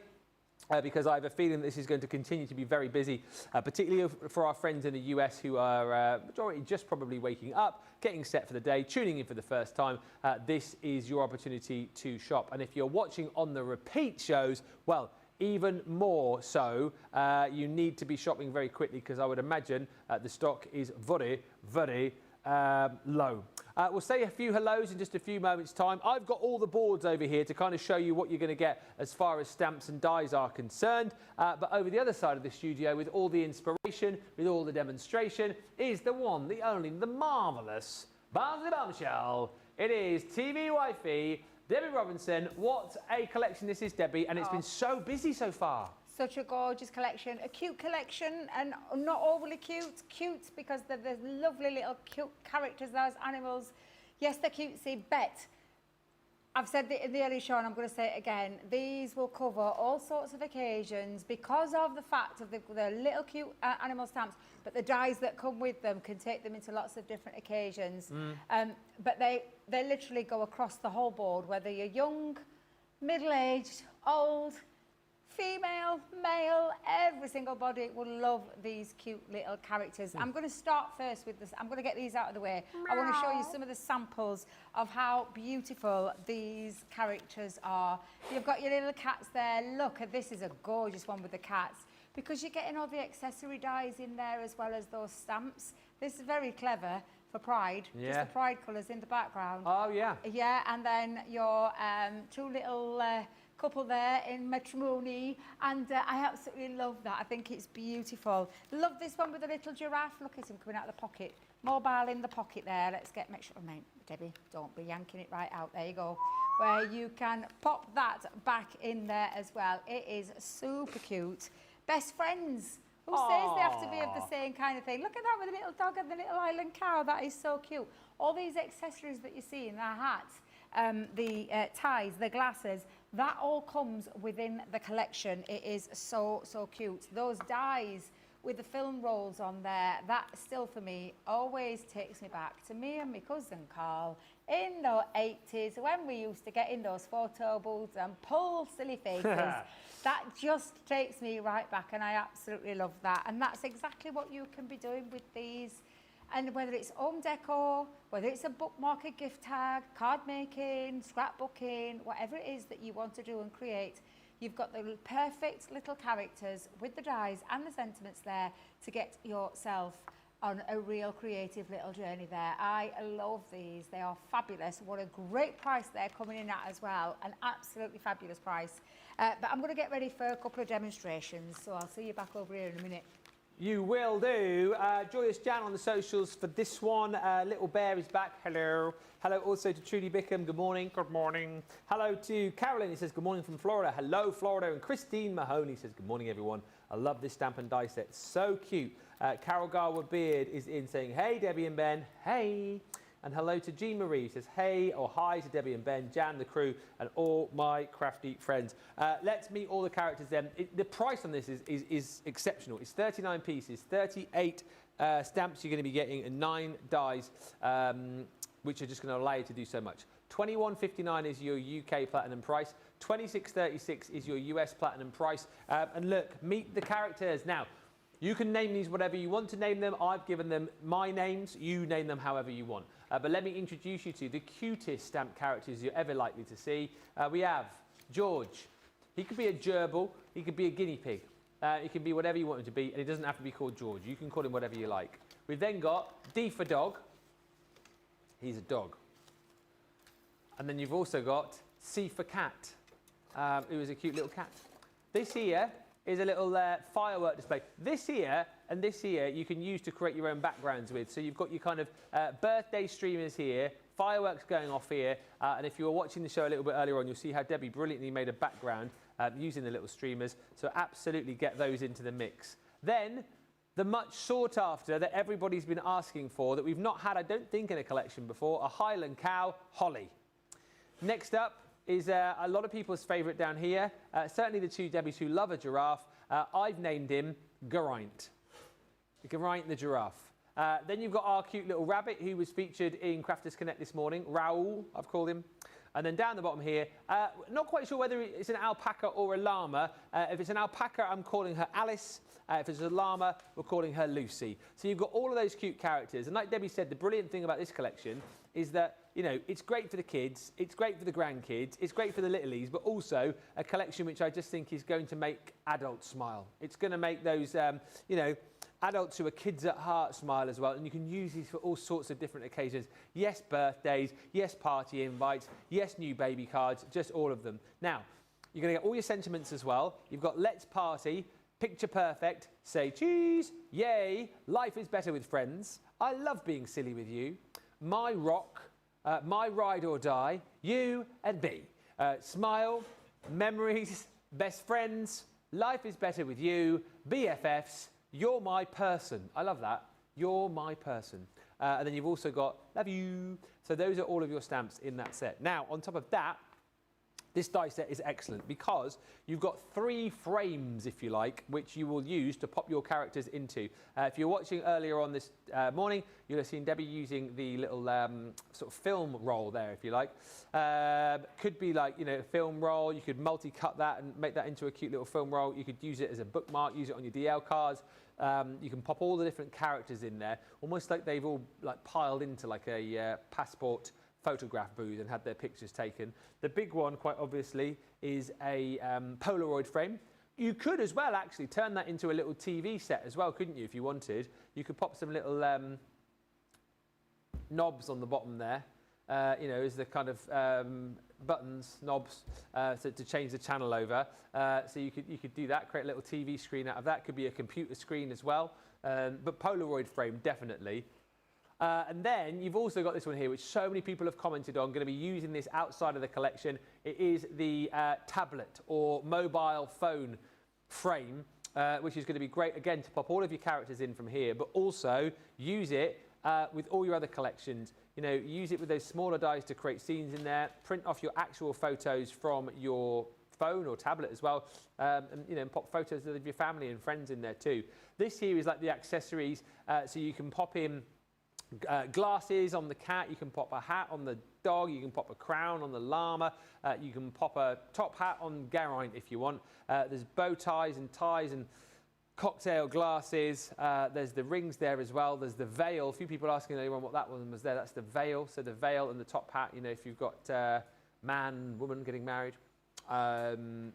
because I have a feeling this is going to continue to be very busy, particularly for our friends in the US who are majority just probably waking up, getting set for the day, tuning in for the first time. This is your opportunity to shop. And if you're watching on the repeat shows, well, even more so, you need to be shopping very quickly, because I would imagine the stock is very, very low. We'll say a few hellos in just a few moments' time. I've got all the boards over here to kind of show you what you're going to get as far as stamps and dies are concerned. But over the other side of the studio, with all the inspiration, with all the demonstration, is the one, the only, the marvellous Barnsley Bombshell. It is TV Wifey, Debbie Robinson. What a collection this is, Debbie, and it's been so busy so far. Such a gorgeous collection, a cute collection, and not overly cute because there's lovely little cute characters, those animals. Yes, they're cutesy, but I've said it in the early show and I'm going to say it again. These will cover all sorts of occasions because of the fact of the little cute animal stamps, but the dies that come with them can take them into lots of different occasions. But they literally go across the whole board, whether you're young, middle-aged, old, female, male, every single body will love these cute little characters. I'm going to start first with this. I'm going to get these out of the way. I want to show you some of the samples of how beautiful these characters are. You've got your little cats there. Look, this is a gorgeous one with the cats because you're getting all the accessory dies in there as well as those stamps. This is very clever for Pride. Just the Pride colours in the background. Oh, yeah. Yeah, and then your two little couple there in matrimony, and I absolutely love that. I think it's beautiful. Love this one with a little giraffe. Look at him coming out of the pocket. Mobile in the pocket there. Let's make sure, mate, Debbie, don't be yanking it right out. There you go. Where you can pop that back in there as well. It is super cute. Best friends. Who says they have to be of the same kind of thing? Look at that with the little dog and the little island cow. That is so cute. All these accessories that you see in their hats, the ties, the glasses, that all comes within the collection. It is so, so cute. Those dies with the film rolls on there, that still for me always takes me back to me and my cousin Carl in the 80s when we used to get in those photo booths and pull silly faces. That just takes me right back, and I absolutely love that. And that's exactly what you can be doing with these. And whether it's home decor, whether it's a bookmark, a gift tag, card making, scrapbooking, whatever it is that you want to do and create, you've got the perfect little characters with the dies and the sentiments there to get yourself on a real creative little journey there. I love these. They are fabulous. What a great price they're coming in at as well. An absolutely fabulous price. But I'm going to get ready for a couple of demonstrations, so I'll see you back over here in a minute. You will do. Joyous Jan on the socials for this one. Little Bear is back. Hello. Hello also to Trudy Bickham. Good morning. Good morning. Hello to Carolyn. He says good morning from Florida. Hello, Florida. And Christine Mahoney says good morning, everyone. I love this stamp and die set. So cute. Carol Garwood Beard is in saying, hey, Debbie and Ben. Hey. And hello to Jean Marie, who says hey or hi to Debbie and Ben, Jan, the crew, and all my crafty friends. Let's meet all the characters then. The price on this is exceptional. It's 39 pieces, 38 stamps you're going to be getting, and 9 dies, which are just going to allow you to do so much. $21.59 is your UK platinum price. $26.36 is your US platinum price. And look, meet the characters. Now, you can name these whatever you want to name them. I've given them my names. You name them however you want. But let me introduce you to the cutest stamp characters you're ever likely to see. We have George. He could be a gerbil. He could be a guinea pig. He can be whatever you want him to be, and he doesn't have to be called George. You can call him whatever you like. We've then got D for dog. He's a dog. And then you've also got C for cat, who is a cute little cat. This here is a little firework display. This here and this here you can use to create your own backgrounds with. So you've got your kind of birthday streamers here, fireworks going off here, and if you were watching the show a little bit earlier on, you'll see how Debbie brilliantly made a background using the little streamers. So absolutely get those into the mix. Then the much sought after that everybody's been asking for, that we've not had, I don't think, in a collection before, a Highland cow, Holly. Next up is a lot of people's favourite down here, certainly the two Debbies who love a giraffe. I've named him Geraint. Geraint the giraffe. Then you've got our cute little rabbit who was featured in Crafters Connect this morning, Raoul, I've called him. And then down the bottom here, not quite sure whether it's an alpaca or a llama. If it's an alpaca, I'm calling her Alice. If it's a llama, we're calling her Lucy. So you've got all of those cute characters. And like Debbie said, the brilliant thing about this collection is that, you know, it's great for the kids, it's great for the grandkids, it's great for the littlies, but also a collection which I just think is going to make adults smile. It's going to make those, you know, adults who are kids at heart smile as well, and you can use these for all sorts of different occasions. Yes, birthdays, yes, party invites, yes, new baby cards, just all of them. Now, you're going to get all your sentiments as well. You've got let's party, picture perfect, say cheese, yay, life is better with friends, I love being silly with you, my rock, my ride or die, you and me. Smile, memories, best friends, life is better with you, BFFs, you're my person. I love that. You're my person. And then you've also got love you. So those are all of your stamps in that set. Now, on top of that, this die set is excellent because you've got 3 frames, if you like, which you will use to pop your characters into. If you're watching earlier on this morning, you'll have seen Debbie using the little sort of film roll there, if you like. Could be like, you know, a film roll. You could multi-cut that and make that into a cute little film roll. You could use it as a bookmark, use it on your DL cards. You can pop all the different characters in there, almost like they've all like piled into like a passport photograph booth and had their pictures taken. The big one, quite obviously, is a Polaroid frame. You could as well actually turn that into a little TV set as well, couldn't you, if you wanted? You could pop some little knobs on the bottom there, you know, as the kind of buttons, knobs, so to change the channel over. So you could do that, create a little TV screen out of that. Could be a computer screen as well, but Polaroid frame, definitely. And then you've also got this one here, which so many people have commented on, going to be using this outside of the collection. It is the tablet or mobile phone frame, which is going to be great, again, to pop all of your characters in from here, but also use it with all your other collections. You know, use it with those smaller dies to create scenes in there, print off your actual photos from your phone or tablet as well, and you know, pop photos of your family and friends in there too. This here is like the accessories, so you can pop in glasses on the cat, you can pop a hat on the dog, you can pop a crown on the llama, you can pop a top hat on Geraint if you want. There's bow ties and cocktail glasses, there's the rings there as well, there's the veil. A few people asking earlier on what that one was there, that's the veil. So the veil and the top hat, you know, if you've got man, woman getting married.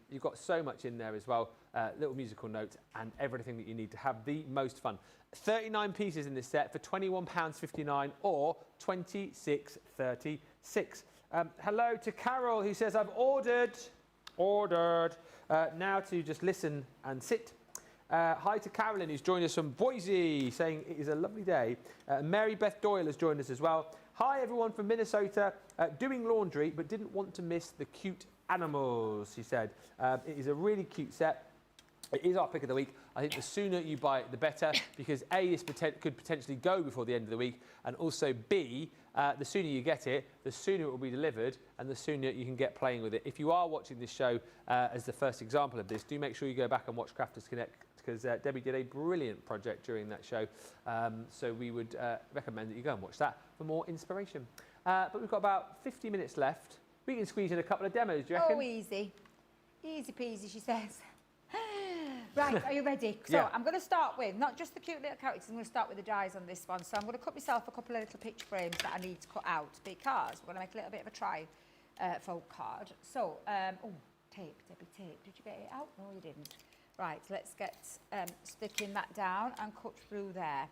You've got so much in there as well, little musical notes and everything that you need to have the most fun. 39 pieces in this set for £21.59 or £26.36. Hello to Carol, who says, I've ordered. Now to just listen and sit. Hi to Carolyn, who's joined us from Boise, saying it is a lovely day. Mary Beth Doyle has joined us as well. Hi everyone from Minnesota, doing laundry but didn't want to miss the cute animals, she said. It is a really cute set. It is our pick of the week. I think the sooner you buy it, the better, because A, this could potentially go before the end of the week, and also B, the sooner you get it, the sooner it will be delivered, and the sooner you can get playing with it. If you are watching this show as the first example of this, do make sure you go back and watch Crafters Connect, because Debbie did a brilliant project during that show. So we would recommend that you go and watch that for more inspiration. But we've got about 50 minutes left. We can squeeze in a couple of demos, do you reckon? Oh, easy. Easy peasy, she says. Right, are you ready? So Yeah. I'm going to start with, not just the cute little characters, I'm going to start with the dies on this one. So I'm going to cut myself a couple of little picture frames that I need to cut out because we're going to make a little bit of a tri-fold card. So, oh, tape, Debbie, tape. Did you get it out? No, you didn't. Right, let's get sticking that down and cut through there.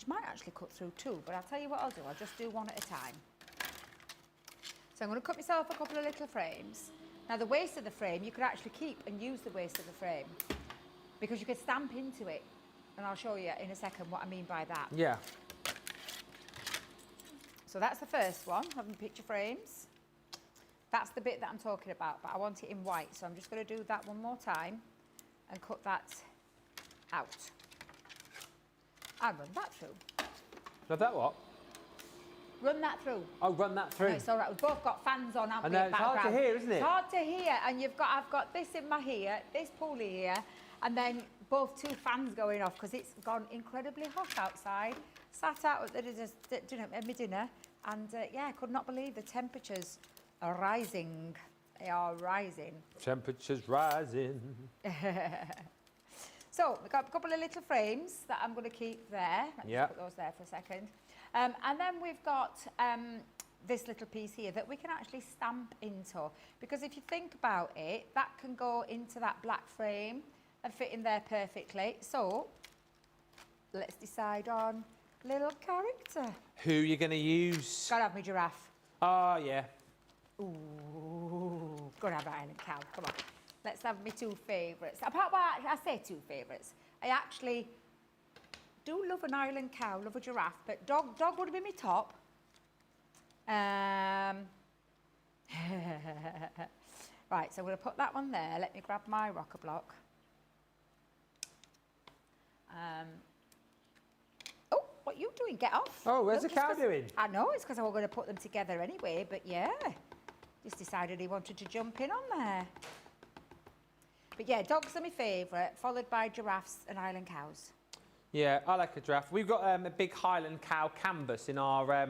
Might actually cut through two, but I'll tell you what I'll do. I'll just do one at a time. So I'm going to cut myself a couple of little frames. Now the waist of the frame, you could actually keep and use the waist of the frame because you could stamp into it. And I'll show you in a second what I mean by that. Yeah. So that's the first one, having picture frames. That's the bit that I'm talking about, but I want it in white. So I'm just going to do that one more time and cut that out. And run that through. Love that what? Run that through. Oh, run that through. No, it's all right. We've both got fans on, haven't I we? know, in it's hard to background. hear, isn't it? It's hard to hear, and I've got this in my ear, this pulley here, and then both two fans going off because it's gone incredibly hot outside. Sat out at my dinner, and yeah, I could not believe the temperatures are rising. They are rising. Temperatures rising. So we've got a couple of little frames that I'm going to keep there. Let's Yeah. put those there for a second. And then we've got this little piece here that we can actually stamp into. Because if you think about it, that can go into that black frame and fit in there perfectly. So let's decide on little character. Who are you going to use? Gotta have my giraffe. Oh, yeah. Ooh, gotta have an island cow. Come on. Let's have my two favourites. Apart, well, I say two favourites. I actually do love an island cow, love a giraffe, but dog would be my top. Right, so I'm going to put that one there. Let me grab my rocker block. Oh, what are you doing? didn't get off. Oh, where's Look, the just cow 'cause- doing? I know, it's because I was going to put them together anyway, but yeah. Just decided he wanted to jump in on there. But yeah, dogs are my favourite, followed by giraffes and Highland cows. Yeah, I like a giraffe. We've got a big Highland cow canvas in our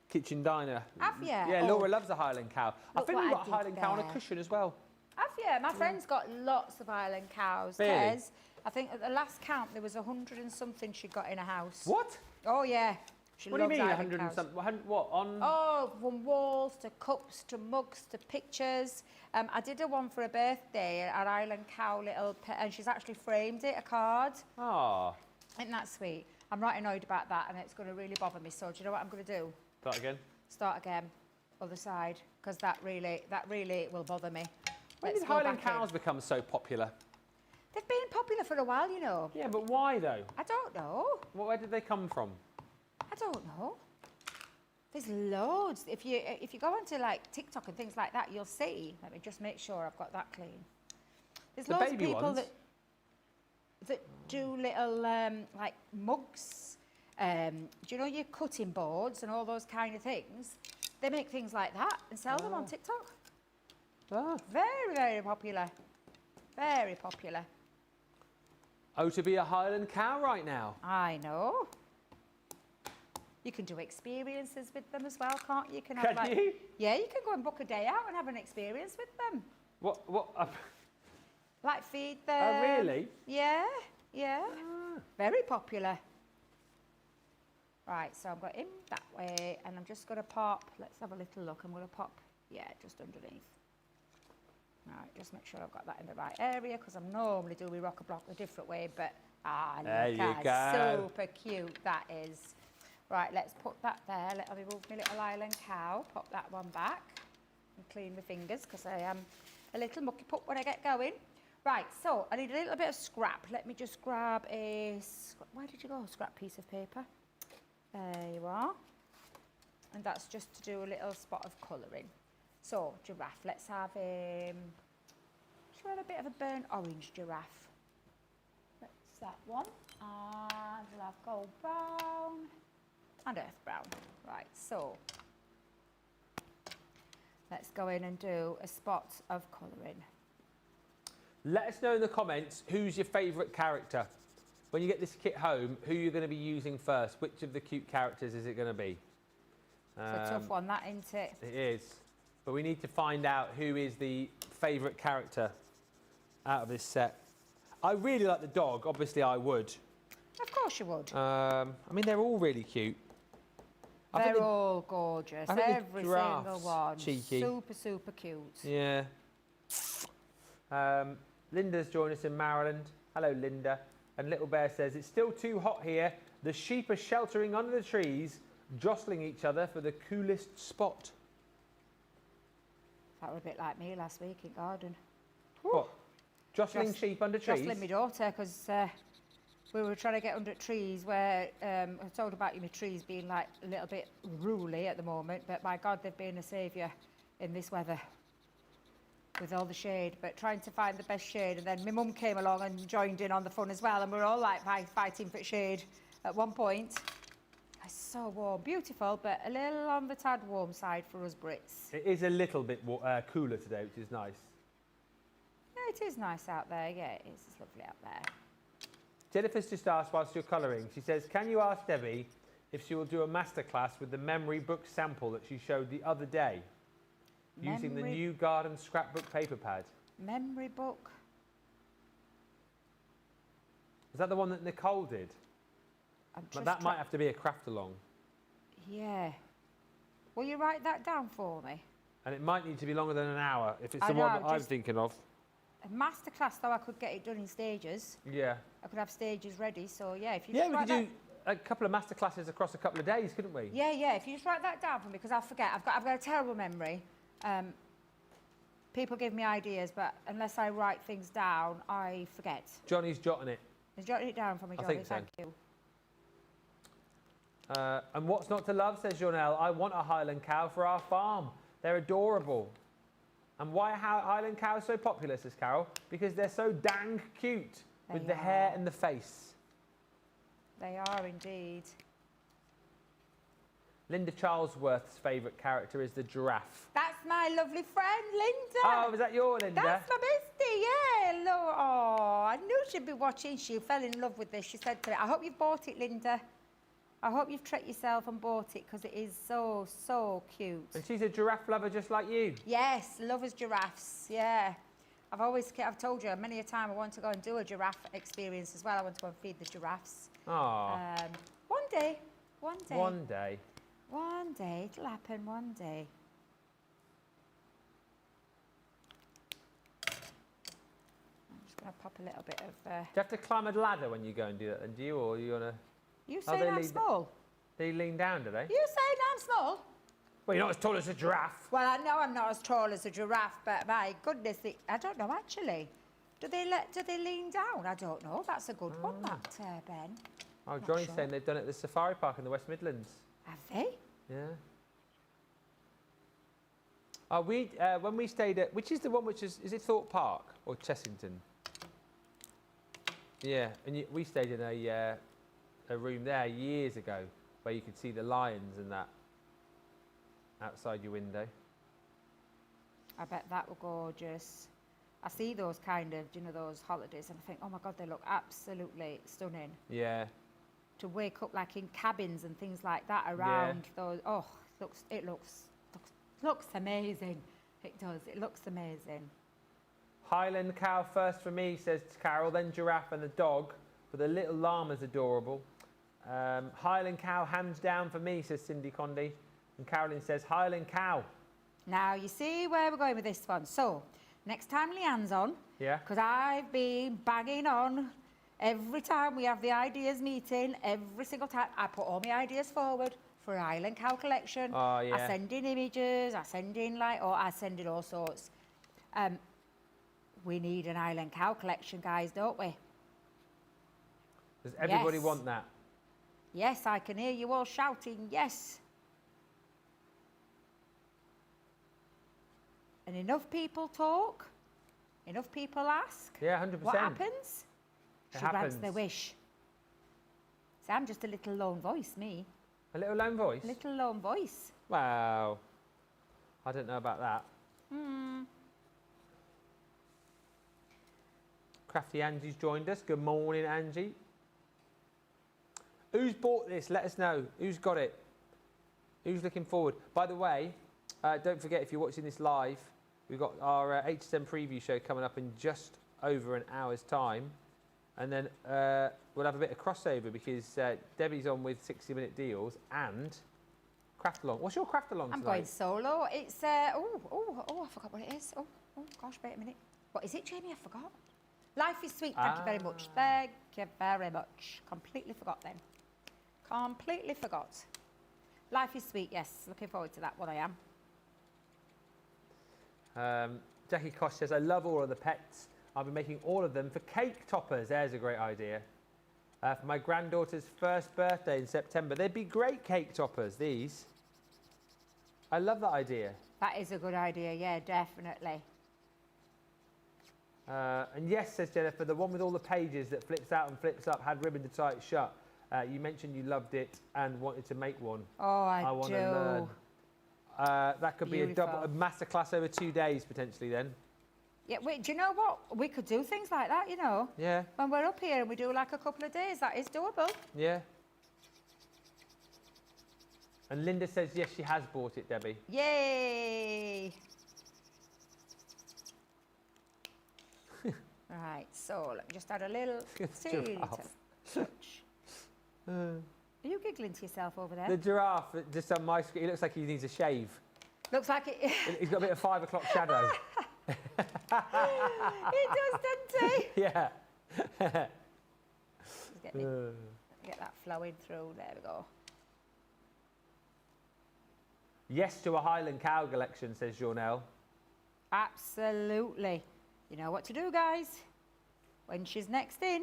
kitchen diner. Have you? Yeah, Oh. Laura loves a Highland cow. I Look think what we've I got a did Highland cow on a there. cushion as well. Have you? My friend's got lots of Highland cows. Really? Kez. I think at the last count there was 100 and something she got in a house. What? Oh yeah. She What do you loves mean, Highland 100 and cows. something? What, on? Oh, from walls to cups to mugs to pictures. I did a one for a birthday, an Highland cow little pet, and she's actually framed it, a card. Ah, Isn't that sweet? I'm right annoyed about that, and it's going to really bother me. So do you know what I'm going to do? start again. Start again, other side, because that really will bother me. When Let's did go Highland back in. cows become so popular? They've been popular for a while, you know. Yeah, but why though? I don't know. Where did they come from? I don't know. There's loads. If you go onto like TikTok and things like that, you'll see. Let me just make sure I've got that clean. There's The loads baby of people ones? that do little like mugs. Do you know your cutting boards and all those kind of things? They make things like that and sell them on TikTok. Ah. Very, very popular. Very popular. Oh, to be a Highland cow right now. I know. You can do experiences with them as well, can't you? Can Can you? Yeah, you can go and book a day out and have an experience with them. What? Like feed them. Oh, really? Yeah, yeah. Very popular. Right, so I'm going in that way and I'm just going to pop, let's have a little look. I'm going to pop, yeah, just underneath. Right, just make sure I've got that in the right area because I'm normally doing rock a block a different way, but There look you how go. super cute that is. Right, let's put that there. Let me move my little Highland cow, pop that one back and clean my fingers because I am a little mucky pup when I get going. Right, so I need a little bit of scrap. Let me just grab a, where did you go? Scrap piece of paper. There you are. And that's just to do a little spot of colouring. So, giraffe, let's have should we have a bit of a burnt orange giraffe? That's that one. And we'll have gold brown and earth brown. Right, so let's go in and do a spot of colouring. Let us know in the comments who's your favourite character. When you get this kit home, who you're going to be using first? Which of the cute characters is it going to be? It's a tough one, that, isn't it? It is. But we need to find out who is the favourite character out of this set. I really like the dog. Obviously, I would. Of course you would. I mean, they're all really cute. I think They're all gorgeous. I think the Every single giraffe's one. cheeky. Super, super cute. Yeah. Linda's joined us in Maryland. Hello, Linda. And Little Bear says, it's still too hot here. The sheep are sheltering under the trees, jostling each other for the coolest spot. That was a bit like me last week in garden. What? Jostling sheep under trees? Jostling my daughter because we were trying to get under trees where I told about my trees being like a little bit ruly at the moment, but my God, they've been a saviour in this weather with all the shade, but trying to find the best shade. And then my mum came along and joined in on the fun as well, and we were all like fighting for shade at one point. It's so warm, beautiful, but a little on the tad warm side for us Brits. It is a little bit cooler today, which is nice. Yeah, it is nice out there. Yeah, it is. It's lovely out there. Jennifer's just asked whilst you're colouring, she says, can you ask Debbie if she will do a masterclass with the memory book sample that she showed the other day using the new garden scrapbook paper pad? Memory book. Is that the one that Nicole did? But that might have to be a craft along. Yeah. Will you write that down for me? And it might need to be longer than an hour if it's I the one know, that I'm just- thinking of. A masterclass, though, I could get it done in stages. Yeah. I could have stages ready. So yeah, if you Yeah, just we write could do a couple of masterclasses across a couple of days, couldn't we? Yeah, yeah. If you just write that down for me, because I'll forget. I've got a terrible memory. People give me ideas, but unless I write things down, I forget. Johnny's jotting it. Just jot it down for me, I Johnny. think so. Thank you. And what's not to love, says Jonelle. I want a Highland cow for our farm. They're adorable. And why are Highland cows so popular, says Carol? Because they're so dang cute with the hair and the face. They are indeed. Linda Charlesworth's favourite character is the giraffe. That's my lovely friend, Linda. Oh, was that your Linda? That's my bestie, yeah. Hello. Oh, I knew she'd be watching. She fell in love with this. She said to me, I hope you've bought it, Linda. I hope you've treated yourself and bought it because it is so, so cute. And she's a giraffe lover just like you. Yes, lovers giraffes, yeah. I've told you many a time I want to go and do a giraffe experience as well. I want to go and feed the giraffes. Oh. One day. One day. One day, it'll happen one day. I'm just going to pop a little bit of... Do you have to climb a ladder when you go and do that then, do you? Or are you on a... You saying I'm small? They lean down, do they? You saying I'm small? Well, you're not as tall as a giraffe. Well, I know I'm not as tall as a giraffe, but my goodness, I don't know actually. Do they lean down? I don't know. That's a good one, that, Ben. Oh, Johnny's saying they've done it at the safari park in the West Midlands. Have they? Yeah. When we stayed at, which is the one which is it Thorpe Park or Chessington? Yeah, and we stayed in a room there years ago where you could see the lions and that outside your window. I bet that were gorgeous. I see those kind of, those holidays and I think, oh my God, they look absolutely stunning. Yeah. To wake up like in cabins and things like that around those, oh, it looks amazing. It does, it looks amazing. Highland cow first for me, says Carol, then giraffe and the dog, but the little llama's adorable. Highland cow hands down for me, says Cindy Condy. And Carolyn says Highland cow. Now, you see where we're going with this one. So, next time Leanne's on, because I've been banging on every time we have the ideas meeting, every single time, I put all my ideas forward for an Highland cow collection. Oh, yeah. I send in images, I send in all sorts. We need an Highland cow collection, guys, don't we? Does everybody want that? Yes, I can hear you all shouting, yes. And enough people talk, enough people ask. Yeah, 100%. What happens? It She happens. grants their wish. So I'm just a little lone voice, me. A little lone voice? A little lone voice. Wow. I don't know about that. Crafty Angie's joined us. Good morning, Angie. Who's bought this? Let us know. Who's got it? Who's looking forward? By the way, don't forget, if you're watching this live, we've got our HSM preview show coming up in just over an hour's time. And then we'll have a bit of crossover because Debbie's on with 60-minute deals and craft along. What's your craft along tonight? I'm going solo. It's, I forgot what it is. Oh, gosh, wait a minute. What is it, Jamie? I forgot. Life is sweet. Thank you very much. Thank you very much. Completely forgot then. Completely forgot. Life is sweet, yes. Looking forward to that one, I am. Jackie Kosh says, I love all of the pets. I'll be making all of them for cake toppers. There's a great idea. For my granddaughter's first birthday in September. They'd be great cake toppers, these. I love that idea. That is a good idea, yeah, definitely. And yes, says Jennifer, the one with all the pages that flips out and flips up had ribbon to tie it shut. You mentioned you loved it and wanted to make one. Oh, I want do. to learn. That could be a masterclass over 2 days, potentially, then. Yeah, wait, do you know what? We could do things like that, Yeah. When we're up here and we do like a couple of days, that is doable. Yeah. And Linda says, yes, she has bought it, Debbie. Yay! Right, so let me just add a little teeny touch. Are you giggling to yourself over there? The giraffe, just on my screen, it looks like he needs a shave. Looks like it. He's got a bit of 5 o'clock shadow. He does, doesn't he? Yeah. Just get that flowing through. There we go. Yes to a Highland cow collection, says Journelle. Absolutely. You know what to do, guys. When she's next in,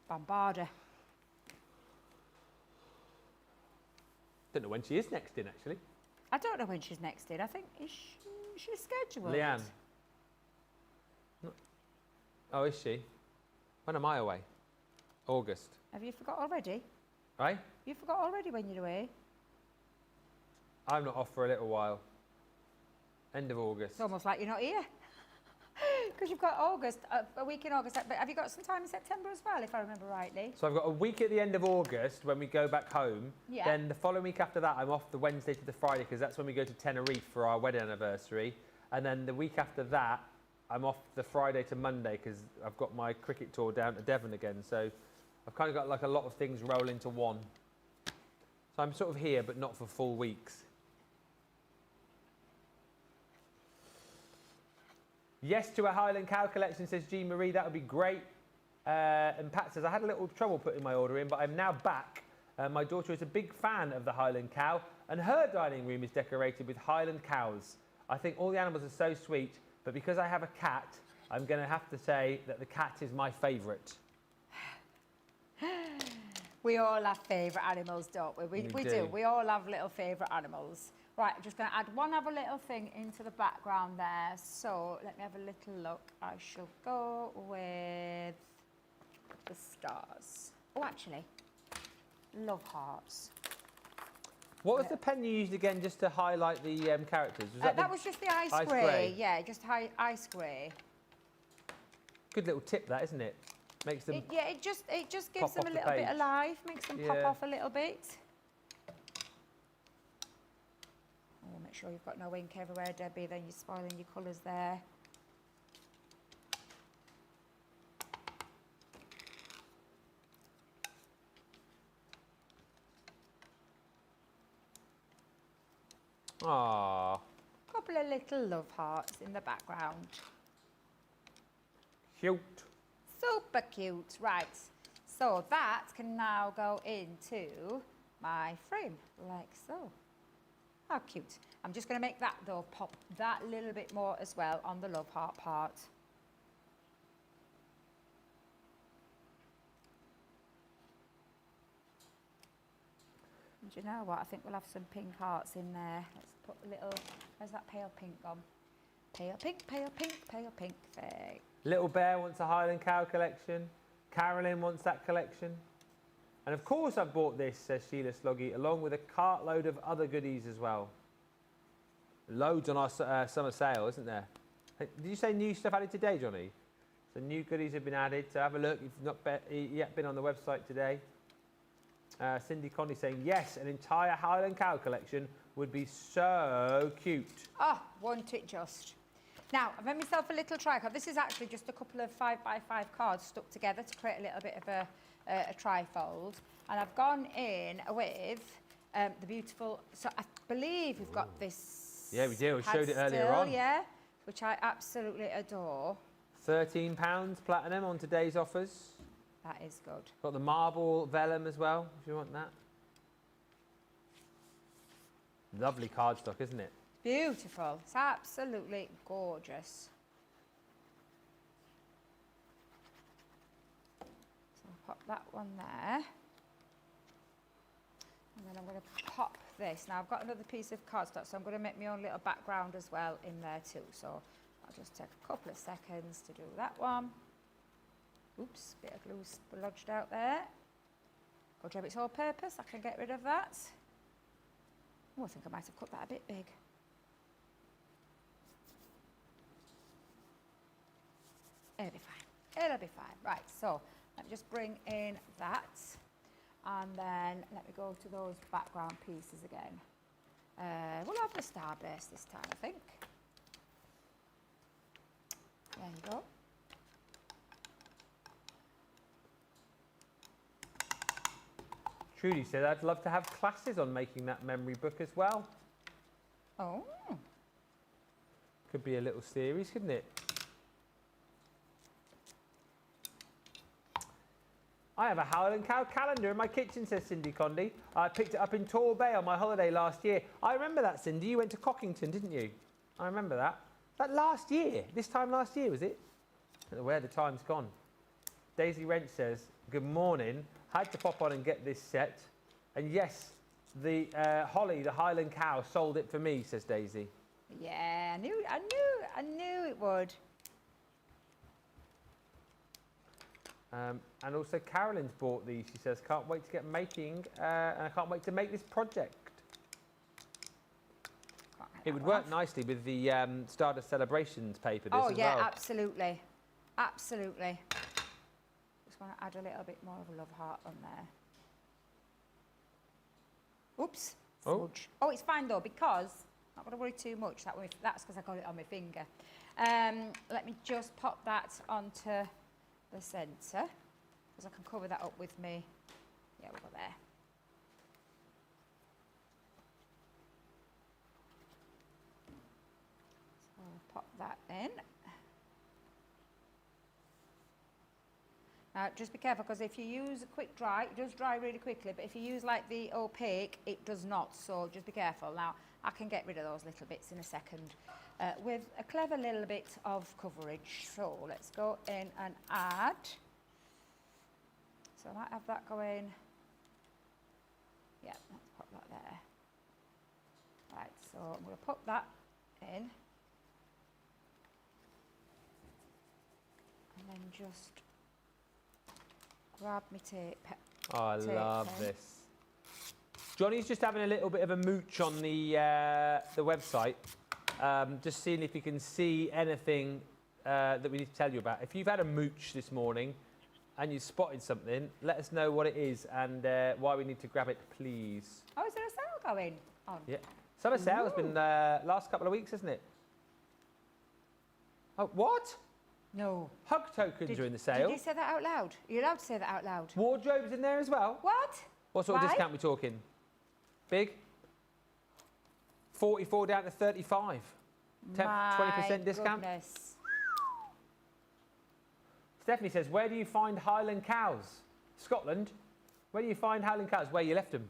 bombard her. Don't know when she is next in, actually. I don't know when she's next in. I think she's scheduled. Leanne. Oh, is she? When am I away? August. Have you forgot already? Right? You forgot already when you're away. I'm not off for a little while. End of August. It's almost like you're not here. Because you've got August, a week in August. But have you got some time in September as well, if I remember rightly? So I've got a week at the end of August when we go back home. Yeah. Then the following week after that, I'm off the Wednesday to the Friday because that's when we go to Tenerife for our wedding anniversary. And then the week after that, I'm off the Friday to Monday because I've got my cricket tour down to Devon again. So I've kind of got like a lot of things roll into one. So I'm sort of here, but not for full weeks. Yes to a Highland cow collection, says Jean Marie. That would be great. And Pat says, I had a little trouble putting my order in, but I'm now back. My daughter is a big fan of the Highland cow, and her dining room is decorated with Highland cows. I think all the animals are so sweet, but because I have a cat, I'm going to have to say that the cat is my favourite. We all have favourite animals, don't we? We do. We all have little favourite animals. Right, I'm just going to add one other little thing into the background there. So let me have a little look. I shall go with the stars. Oh, actually, love hearts. What was the pen you used again just to highlight the characters? Was That was just the ice grey. grey? Yeah, just ice grey. Good little tip, that, isn't it? Makes them. It just gives pop them off a the little bit page. of life, makes them pop Yeah. off a little bit. Oh, make sure you've got no ink everywhere, Debbie, then you're spoiling your colours there. Aww. Couple of little love hearts in the background. Cute. Super cute. Right, so that can now go into my frame, like so. How cute. I'm just going to make that, though, pop that little bit more as well on the love heart part. And do you know what? I think we'll have some pink hearts in there. Let's put a little... Where's that pale pink gone? Pale pink, pale pink, pale pink. There. Little Bear wants a Highland cow collection. Carolyn wants that collection. And of course I bought this, says Sheila Sloggy, along with a cartload of other goodies as well. Loads on our summer sale, isn't there? Hey, did you say new stuff added today, Johnny? So new goodies have been added, so have a look if you've not yet been on the website today. Cindy Conley saying, yes, an entire Highland cow collection would be so cute. Oh, won't it just? Now, I've made myself a little tricard. This is actually just a couple of 5x5 cards stuck together to create a little bit of a trifold. And I've gone in with the beautiful, so I believe we've got this. Yeah, we do. We showed it earlier pastel, on. Yeah, which I absolutely adore. £13 platinum on today's offers. That is good. Got the marble vellum as well, if you want that. Lovely cardstock, isn't it? Beautiful. It's absolutely gorgeous. So I'll pop that one there. And then I'm going to pop this. Now I've got another piece of cardstock, so I'm going to make my own little background as well in there too. So I'll just take a couple of seconds to do that one. Oops, bit of glue lodged out there. Good job, it's all purpose. I can get rid of that. Oh, I think I might have cut that a bit big. It'll be fine. It'll be fine. Right, so let me just bring in that. And then let me go to those background pieces again. We'll have the star base this time, I think. There you go. Trudy said, I'd love to have classes on making that memory book as well. Oh. Could be a little series, couldn't it? I have a Highland cow calendar in my kitchen, says Cindy Condy. I picked it up in Torbay on my holiday last year. I remember that, Cindy. You went to Cockington, didn't you? I remember that. That last year? This time last year, was it? I don't know where the time's gone. Daisy Wrench says, good morning. Had to pop on and get this set. And yes, the Holly, the Highland cow, sold it for me, says Daisy. Yeah, I knew it would. And also Carolyn's bought these. She says, can't wait to get making, and I can't wait to make this project. It would work nicely with the Stardust Celebrations paper. This as yeah, well. absolutely. Absolutely. Just want to add a little bit more of a love heart on there. Oops. Smudge. Oh, it's fine though, because not going to worry too much. That's because I got it on my finger. Let me just pop that onto the centre, because I can cover that up with me. Yeah, we'll go there. So pop that in. Now, just be careful, because if you use a quick dry, it does dry really quickly, but if you use like the opaque, it does not, so just be careful. Now, I can get rid of those little bits in a second with a clever little bit of coverage. So let's go in and add. So I might have that going. Yeah, let's pop that there. Right, so I'm going to put that in. And then just grab my tape. Oh, I love this. Johnny's just having a little bit of a mooch on the website, just seeing if you can see anything that we need to tell you about. If you've had a mooch this morning and you spotted something, let us know what it is and why we need to grab it, please. Oh, is there a sale going on? Yeah. Summer sale has been last couple of weeks, hasn't it? Oh, what? No. Hug tokens are in the sale. Did you say that out loud? Are you allowed to say that out loud? Wardrobes in there as well. What? What sort of Why? discount we talking? Big? 44 down to 35. 20% discount. Goodness. Stephanie says, where do you find Highland cows? Scotland. Where do you find Highland cows? Where you left them?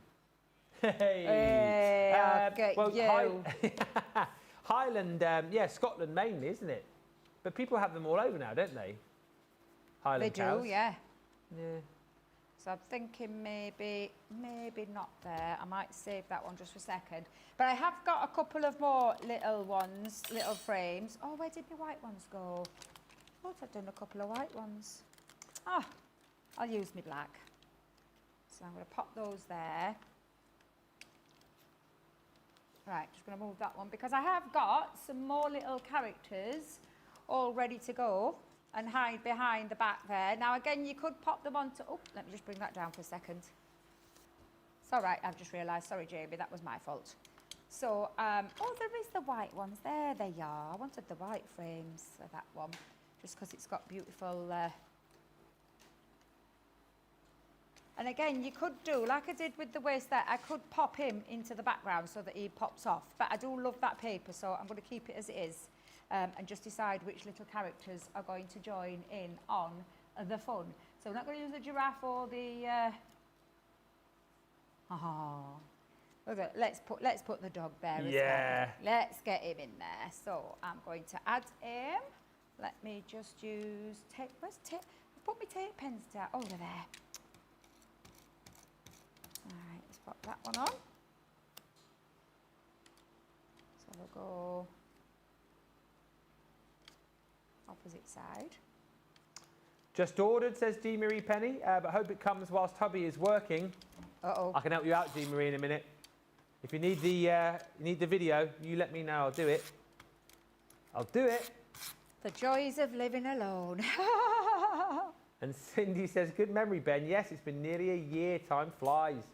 Hey, I'll get you. Highland, yeah, Scotland mainly, isn't it? But people have them all over now, don't they? Highland cows. They do, yeah. Yeah. So I'm thinking maybe not there. I might save that one just for a second. But I have got a couple of more little ones, little frames. Oh, where did the white ones go? I thought I'd done a couple of white ones. Ah, I'll use my black. So I'm going to pop those there. Right, just going to move that one because I have got some more little characters all ready to go and hide behind the back there. Now again, you could pop them onto, oh, let me just bring that down for a second. It's all right, I've just realised, sorry Jamie, that was my fault. So, oh, there is the white ones, there they are. I wanted the white frames for that one, just because it's got beautiful, and again, you could do, like I did with the waist there, I could pop him into the background so that he pops off. But I do love that paper, so I'm going to keep it as it is. And just decide which little characters are going to join in on the fun. So we're not going to use the giraffe or the. Okay, let's put the dog there as well. Let's get him in there. So I'm going to add him. Let me just use tape. Where's tape? Put my tape pens down. Oh, they're there. All right, let's pop that one on. So we'll go opposite side. Just ordered, says Dee Marie Penny, but hope it comes whilst hubby is working. Uh-oh. I can help you out, Dee Marie, in a minute. If you need the video, you let me know. I'll do it. I'll do it. The joys of living alone. And Cindy says, good memory, Ben. Yes, it's been nearly a year. Time flies.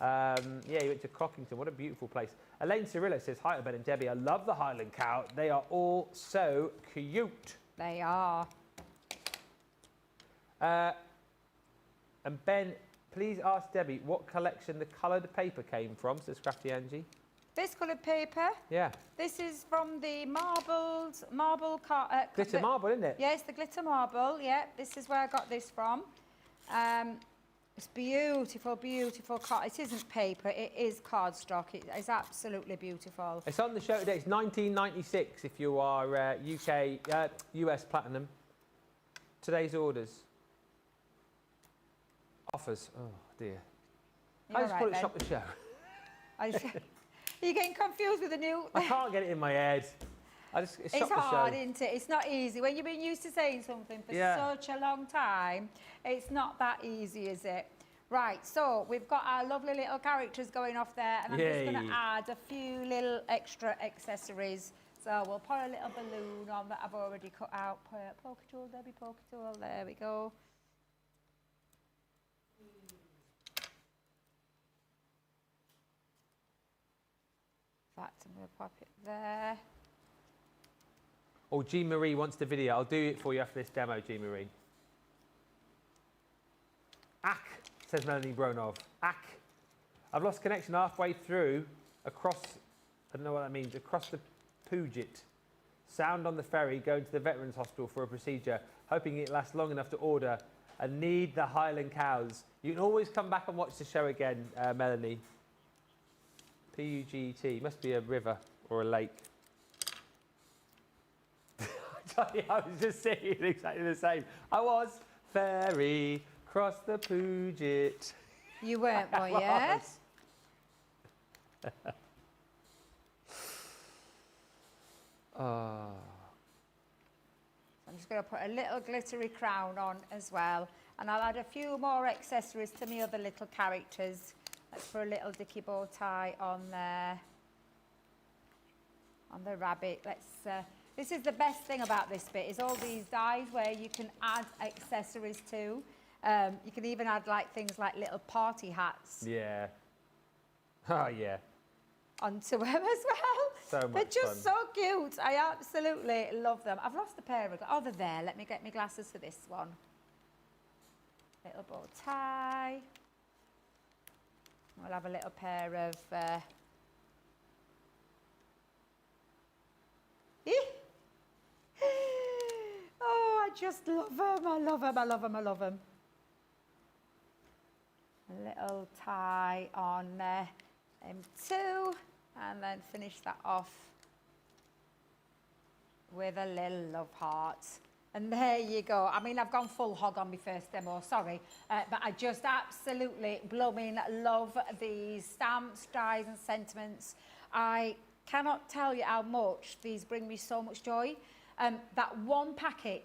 Yeah, you went to Cockington. What a beautiful place. Elaine Cirillo says, hi to Ben and Debbie. I love the Highland cow. They are all so cute. They are. And Ben, please ask Debbie what collection the coloured paper came from, says Crafty Angie. This coloured paper? Yeah. This is from the glitter marble, isn't it? Yes, the glitter marble, yeah. This is where I got this from. It's beautiful, beautiful. It isn't paper, it is cardstock. It is absolutely beautiful. It's on the show today. It's 1996 if you are US Platinum. Today's orders. Offers. Oh, dear. You're I just call it then. Shop the Show. Are you getting confused with the new... I can't get it in my head. It's It's shot the hard, show. isn't it? It's not easy. When you've been used to saying something for such a long time, it's not that easy, is it? Right, so we've got our lovely little characters going off there, and I'm just going to add a few little extra accessories. So we'll put a little balloon on that I've already cut out. Poke tool, Debbie, poke tool. There we go. In fact, I'm going to pop it there. Oh, Jean Marie wants the video. I'll do it for you after this demo, Jean Marie. Ack, says Melanie Bronov. Ack. I've lost connection halfway through across, I don't know what that means, across the Puget. Sound on the ferry, going to the Veterans Hospital for a procedure, hoping it lasts long enough to order. I need the Highland cows. You can always come back and watch the show again, Melanie. P-U-G-E-T. Must be a river or a lake. I was just saying exactly the same. I was. Ferry, cross the Puget. You weren't, were you? Oh. I'm just going to put a little glittery crown on as well. And I'll add a few more accessories to my other little characters. Let's put a little dicky bow tie on there. On the rabbit. This is the best thing about this bit, is all these dies where you can add accessories to. You can even add like things like little party hats. Yeah. Oh, yeah. Onto them as well. So much They're just fun. so cute. I absolutely love them. I've lost a pair of oh, they're there. Let me get my glasses for this one. Little bow tie. We'll have a little pair of oh, I just love them. I love them. I love them. I love them. A little tie on M2, and then finish that off with a little love heart. And there you go. I mean, I've gone full hog on my first demo, sorry. But I just absolutely blooming love these stamps, dies and sentiments. I cannot tell you how much these bring me so much joy. That one packet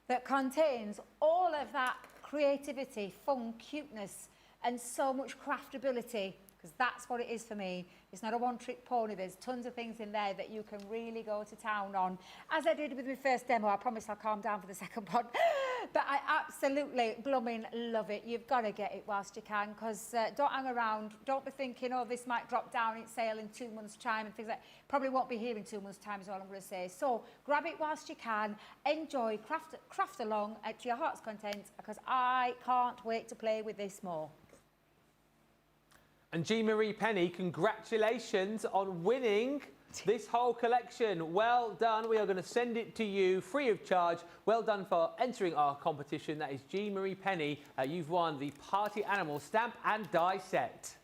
that contains all of that creativity, fun, cuteness, and so much craftability, because that's what it is for me. It's not a one-trick pony. There's tons of things in there that you can really go to town on. As I did with my first demo, I promise I'll calm down for the second one. But I absolutely blooming love it. You've got to get it whilst you can, because don't hang around. Don't be thinking, oh, this might drop down in sale in 2 months' time and things like that. Probably won't be here in 2 months' time is all I'm going to say. So grab it whilst you can. Enjoy, craft along to your heart's content, because I can't wait to play with this more. And Jean-Marie Penny, congratulations on winning this whole collection. Well done. We are going to send it to you free of charge. Well done for entering our competition. That is Jean-Marie Penny. You've won the Party Animal stamp and die set.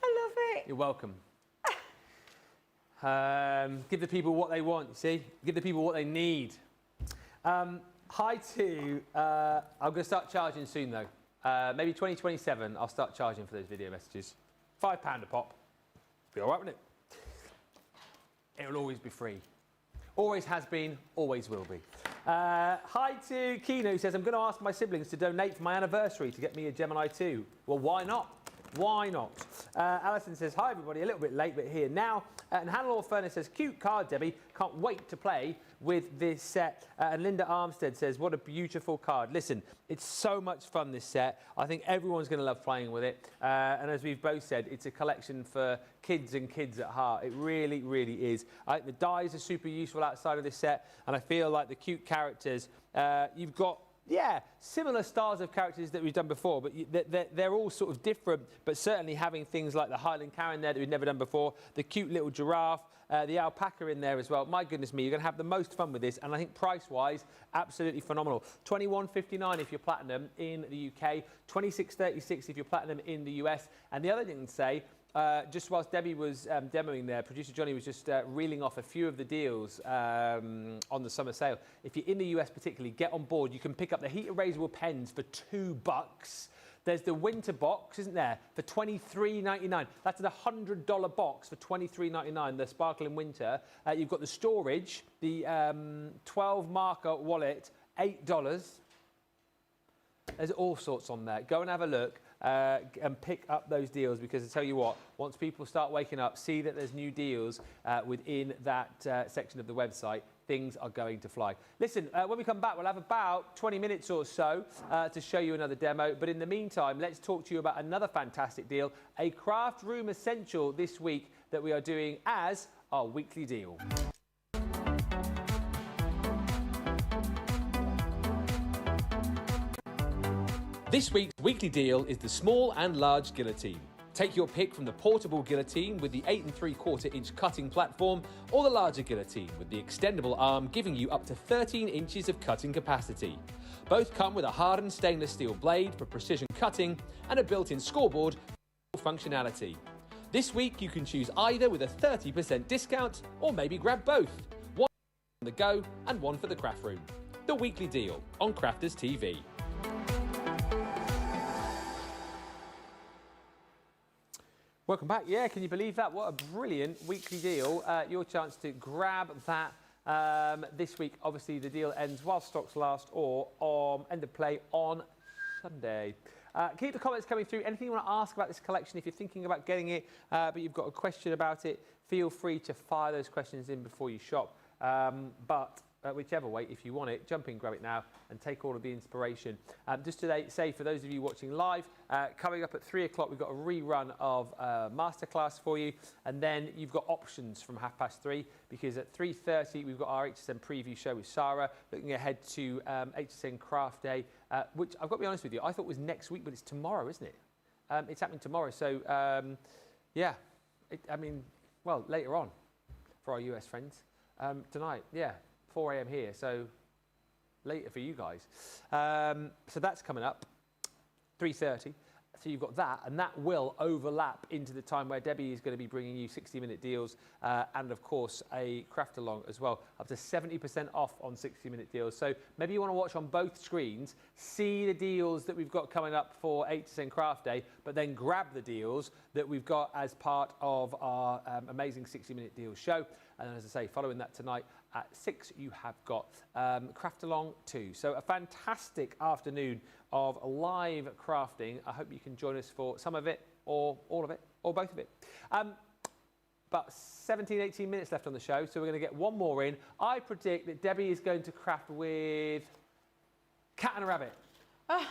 I love it. You're welcome. Give the people what they want, you see? Give the people what they need. Hi to, I'm going to start charging soon though. Maybe 2027, I'll start charging for those video messages. £5 a pop. Be all right with it. It'll always be free. Always has been, always will be. Hi to Kino, who says, I'm going to ask my siblings to donate for my anniversary to get me a Gemini 2. Well, why not? Why not? Alison says, hi everybody, a little bit late, but here now. And Hannah Furnace says, cute card, Debbie. Can't wait to play with this set. And Linda Armstead says, what a beautiful card. Listen, it's so much fun, this set. I think everyone's going to love playing with it. And as we've both said, it's a collection for kids and kids at heart. It really, really is. I think the dies are super useful outside of this set. And I feel like the cute characters, you've got, yeah, similar styles of characters that we've done before, but they're all sort of different, but certainly having things like the Highland cow in there that we've never done before, the cute little giraffe, the alpaca in there as well. My goodness me, you're going to have the most fun with this, and I think price-wise, absolutely phenomenal. $21.59 if you're platinum in the UK, $26.36 if you're platinum in the US, and the other thing to say, just whilst Debbie was demoing there, producer Johnny was just reeling off a few of the deals on the summer sale. If you're in the US particularly, get on board. You can pick up the heat erasable pens for $2. There's the winter box, isn't there, for $23.99. That's a $100 box for $23.99, the sparkling winter. You've got the storage, the 12 marker wallet, $8. There's all sorts on there. Go and have a look and pick up those deals, because I tell you what, once people start waking up, see that there's new deals within that section of the website, things are going to fly. Listen, when we come back, we'll have about 20 minutes or so to show you another demo. But in the meantime, let's talk to you about another fantastic deal, a craft room essential this week that we are doing as our weekly deal. This week's weekly deal is the small and large guillotine. Take your pick from the portable guillotine with the 8 3/4 inch cutting platform, or the larger guillotine with the extendable arm giving you up to 13 inches of cutting capacity. Both come with a hardened stainless steel blade for precision cutting and a built-in scoreboard for functionality. This week you can choose either with a 30% discount, or maybe grab both. One on the go and one for the craft room. The weekly deal on Crafters TV. Welcome back. Yeah, can you believe that? What a brilliant weekly deal. Your chance to grab that this week. Obviously, the deal ends while stocks last, or end of play on Sunday. Keep the comments coming through. Anything you want to ask about this collection, if you're thinking about getting it, but you've got a question about it, feel free to fire those questions in before you shop. But whichever way, if you want it, jump in, grab it now, and take all of the inspiration. Just to say, for those of you watching live, coming up at 3 o'clock, we've got a rerun of Masterclass for you, and then you've got options from 3:30, because at 3:30 we've got our HSN preview show with Sarah, looking ahead to HSN Craft Day, which I've got to be honest with you, I thought was next week, but it's tomorrow, isn't it? It's happening tomorrow, so yeah, well, later on for our US friends. Tonight, yeah, 4 a.m. here, so later for you guys. So that's coming up, 3:30. So you've got that, and that will overlap into the time where Debbie is going to be bringing you 60-minute deals, and of course a craft along as well, up to 70% off on 60-minute deals. So maybe you want to watch on both screens, see the deals that we've got coming up for HSN Craft Day, but then grab the deals that we've got as part of our amazing 60-minute deals show. And as I say, following that tonight at 6, you have got Craft Along 2. So a fantastic afternoon of live crafting. I hope you can join us for some of it, or all of it, or both of it. About 17, 18 minutes left on the show, so we're going to get one more in. I predict that Debbie is going to craft with cat and a rabbit. Oh,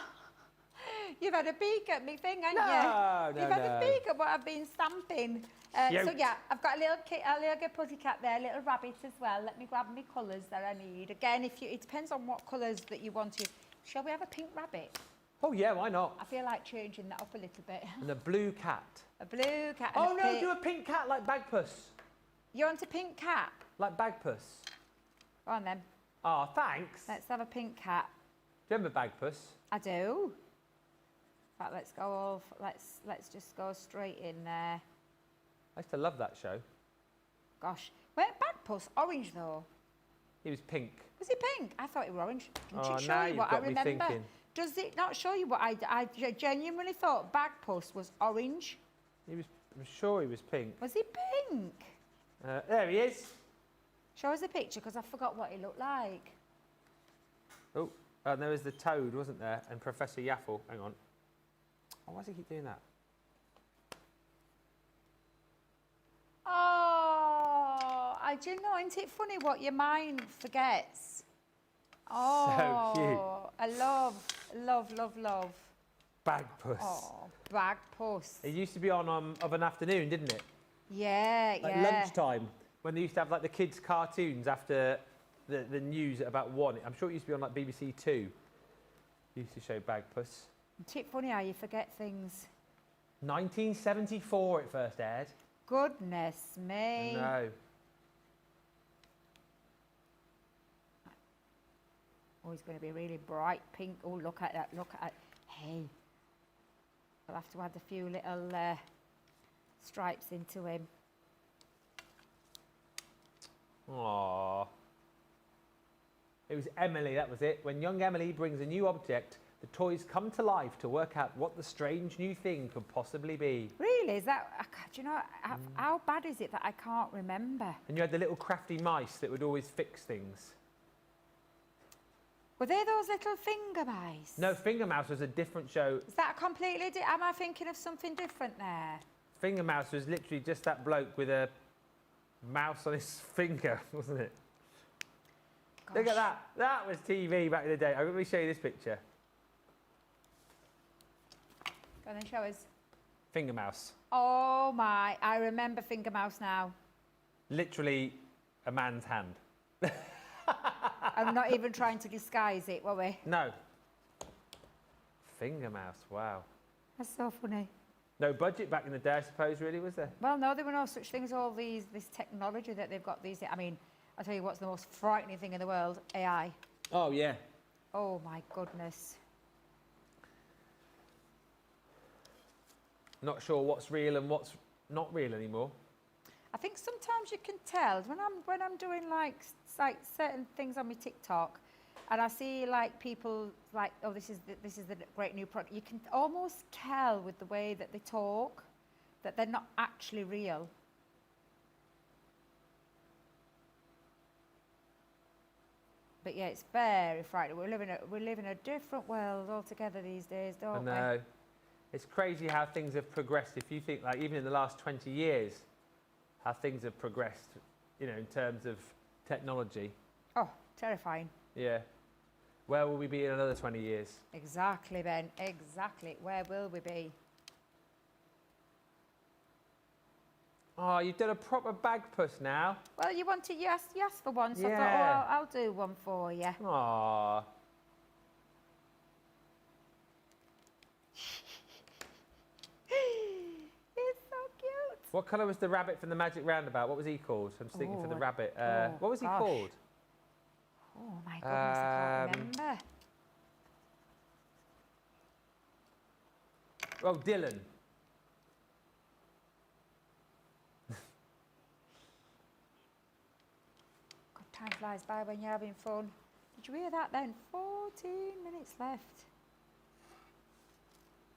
you've had a peek at me thing, haven't you? You've had a peek at what I've been stamping. So yeah, I've got a little pussycat there, a little rabbit as well. Let me grab my colours that I need. Again, it depends on what colours that you want to. Shall we have a pink rabbit? Oh yeah, why not? I feel like changing that up a little bit. And a blue cat. A blue cat. Oh no, do a pink cat like Bagpuss. You want a pink cat? Like Bagpuss. Go on then. Oh, thanks. Let's have a pink cat. Do you remember Bagpuss? I do. In fact, let's go off. Let's just go straight in there. I used to love that show. Gosh, where Bagpuss orange though? He was pink. Was he pink? I thought he was orange. Didn't it show now you you've what got I me remember? thinking. Does it not show you what I genuinely thought Bagpuss was orange? I'm sure he was pink. Was he pink? There he is. Show us a picture, because I forgot what he looked like. Oh, and there was the toad, wasn't there? And Professor Yaffle. Hang on. Oh, why does he keep doing that? Oh, do you know, isn't it funny what your mind forgets? Oh, so cute. I love. Bagpuss. Oh, Bagpuss. It used to be on of an afternoon, didn't it? Yeah, like lunchtime, when they used to have like the kids' cartoons after the news at about 1. I'm sure it used to be on like BBC 2. Used to show Bagpuss. Isn't it funny how you forget things? 1974 it first aired. Goodness me. No. Oh, he's going to be really bright pink. Oh, look at that, look at that. Hey, I'll have to add a few little stripes into him. Aww. It was Emily, that was it. When young Emily brings a new object the toys come to life to work out what the strange new thing could possibly be. Really? Is that, do you know, how bad is it that I can't remember? And you had the little crafty mice that would always fix things. Were they those little finger mice? No, Finger Mouse was a different show. Is that completely, am I thinking of something different there? Finger Mouse was literally just that bloke with a mouse on his finger, wasn't it? Gosh. Look at that. That was TV back in the day. Let me show you this picture. Go on then, show us. Finger Mouse. Oh my, I remember Finger Mouse now. Literally a man's hand. I'm not even trying to disguise it, were we? No. Finger Mouse, wow. That's so funny. No budget back in the day, I suppose, really, was there? Well, no, there were no such things, all this technology that they've got these days. I mean, I'll tell you what's the most frightening thing in the world, AI. Oh, yeah. Oh my goodness. Not sure what's real and what's not real anymore. I think sometimes you can tell when I'm doing like certain things on my TikTok, and I see like people like, oh, this is the great new product. You can almost tell with the way that they talk that they're not actually real. But yeah, it's very frightening. We live in a different world altogether these days, don't we? I know. It's crazy how things have progressed. If you think, like, even in the last 20 years, how things have progressed, you know, in terms of technology. Oh, terrifying. Yeah. Where will we be in another 20 years? Exactly, Ben. Exactly. Where will we be? Oh, you've done a proper bag puss now. Well, you asked for one, so I Yeah. thought, oh, I'll do one for you. Aww. It's so cute. What colour was the rabbit from the Magic Roundabout? What was he called? I'm just thinking for the rabbit. oh, what was he gosh. called? Oh my goodness, I can't remember. Oh, Dylan. God, time flies by when you're having fun. Did you hear that then? 14 minutes left.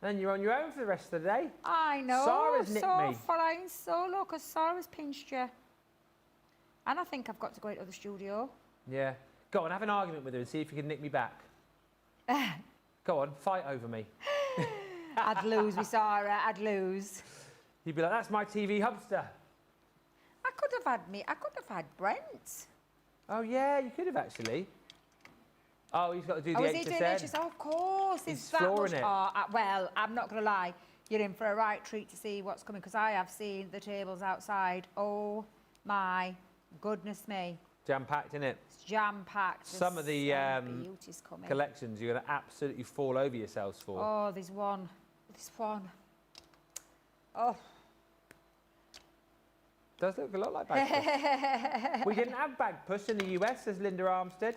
And you're on your own for the rest of the day. I know. Sarah's nicked so me. flying solo because Sarah's pinched you. And I think I've got to go into the studio. Yeah. Go on, have an argument with her and see if you can nick me back. Go on, fight over me. I'd lose with Sarah, I'd lose. You'd be like, that's my TV hamster. I could have had Brent. Oh, yeah, you could have actually. Oh, he's got to do the Oh, is he doing HSN. HSN? Oh, of course. He's Is that flooring much? it. Oh, well, I'm not going to lie. You're in for a right treat to see what's coming because I have seen the tables outside. Oh, my goodness me. Jam-packed, innit? It's jam-packed. Some of the beauties coming. collections you're going to absolutely fall over yourselves for. Oh, there's one. This one. Oh. Does look a lot like Bagpuss. We didn't have Bagpuss in the US, says Linda Armstead.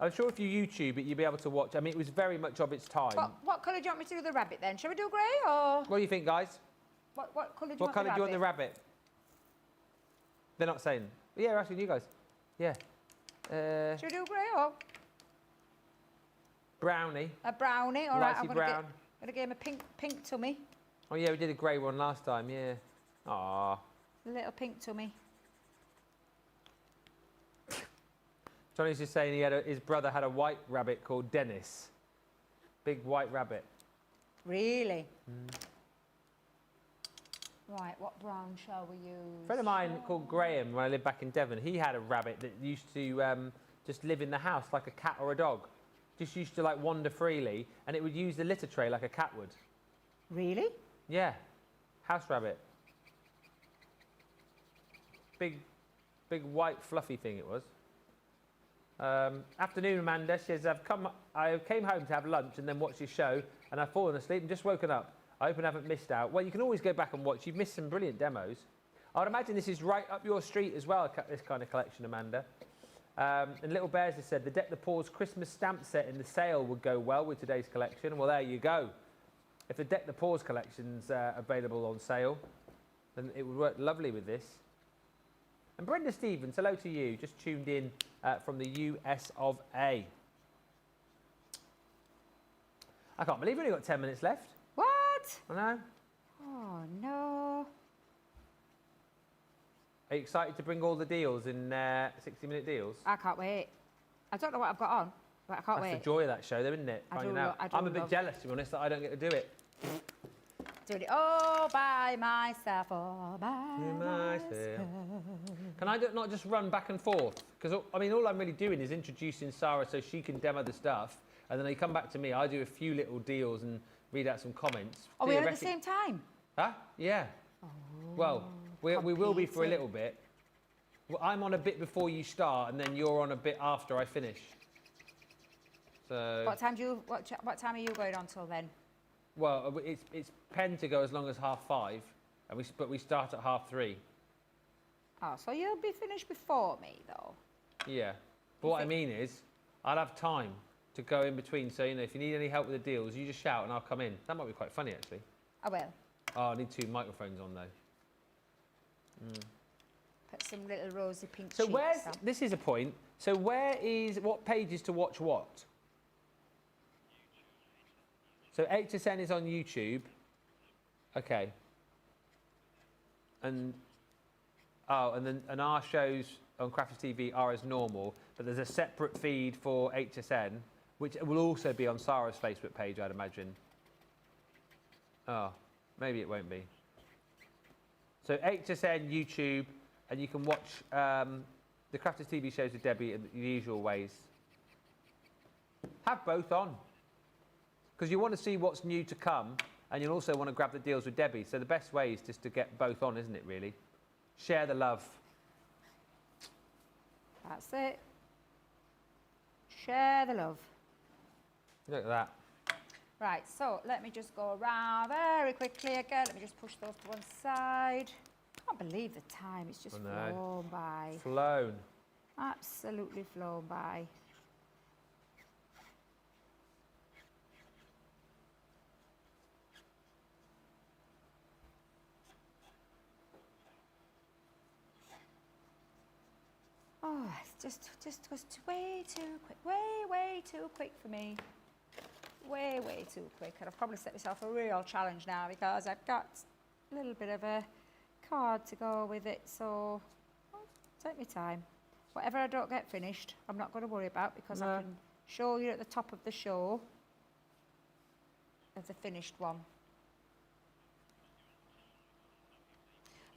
I'm sure if you YouTube it, you'll be able to watch. I mean, it was very much of its time. What colour do you want me to do the rabbit then? Shall we do grey or? What do you think, guys? What colour do you What want colour the do you want the rabbit? rabbit? They're not saying. Yeah, we're asking you guys. Yeah. Shall we do grey or? Brownie. A brownie, all right. Lighty I'm brown. gonna give him a pink tummy. Oh yeah, we did a grey one last time. Yeah. Ah. A little pink tummy. Johnny's just saying his brother had a white rabbit called Dennis. Big white rabbit. Really? Right, what brown shall we use? A friend of mine called Graham, when I lived back in Devon, he had a rabbit that used to just live in the house like a cat or a dog. Just used to like wander freely, and it would use the litter tray like a cat would. Really? Yeah. House rabbit. Big white fluffy thing it was. Afternoon, Amanda. She says, I came home to have lunch and then watch your show, and I've fallen asleep and just woken up. I hope I haven't missed out. Well, you can always go back and watch. You've missed some brilliant demos. I would imagine this is right up your street as well, this kind of collection, Amanda. And Little Bears has said, the Deck the Paws Christmas stamp set in the sale would go well with today's collection. Well, there you go. If the Deck the Paws collection's available on sale, then it would work lovely with this. And Brenda Stevens, hello to you, just tuned in from the US of A. I can't believe we've only got 10 minutes left. What? I know. Oh, no. Are you excited to bring all the deals in 60-minute deals? I can't wait. I don't know what I've got on, but I can't That's wait. the joy of that show, though, isn't it? I do Finding out. I do I'm a bit love- jealous, to be honest, that I don't get to do it. Doing it all by myself, all by myself. Can I not just run back and forth? Because, I mean, all I'm really doing is introducing Sarah so she can demo the stuff, and then they come back to me. I do a few little deals and read out some comments. Are we on at the same time? Huh? Yeah. Well, we will be for a little bit. Well, I'm on a bit before you start, and then you're on a bit after I finish. So. What time are you going on till then? Well, it's penned to go as long as 5:30, but we start at 3:30. Oh, so you'll be finished before me, though. Yeah. But what I mean is, I'll have time to go in between. So, you know, if you need any help with the deals, you just shout and I'll come in. That might be quite funny, actually. I will. Oh, I need 2 microphones on, though. Put some little rosy pink So cheeks on. this is a point. So what page is to watch what? So HSN is on YouTube. Okay. And our shows on Crafters TV are as normal, but there's a separate feed for HSN, which will also be on Sarah's Facebook page, I'd imagine. Oh, maybe it won't be. So HSN, YouTube, and you can watch the Crafters TV shows with Debbie in the usual ways. Have both on. Because you want to see what's new to come, and you'll also want to grab the deals with Debbie. So the best way is just to get both on, isn't it, really? Share the love. That's it. Share the love. Look at that. Right, so let me just go around very quickly again. Let me just push those to one side. I can't believe the time. It's just flown by. Flown. Absolutely flown by. Oh, it's just goes way too quick. Way too quick for me. Way too quick. And I've probably set myself a real challenge now because I've got a little bit of a card to go with it. So I'll take my time. Whatever I don't get finished, I'm not going to worry about because I can show you at the top of the show of the finished one.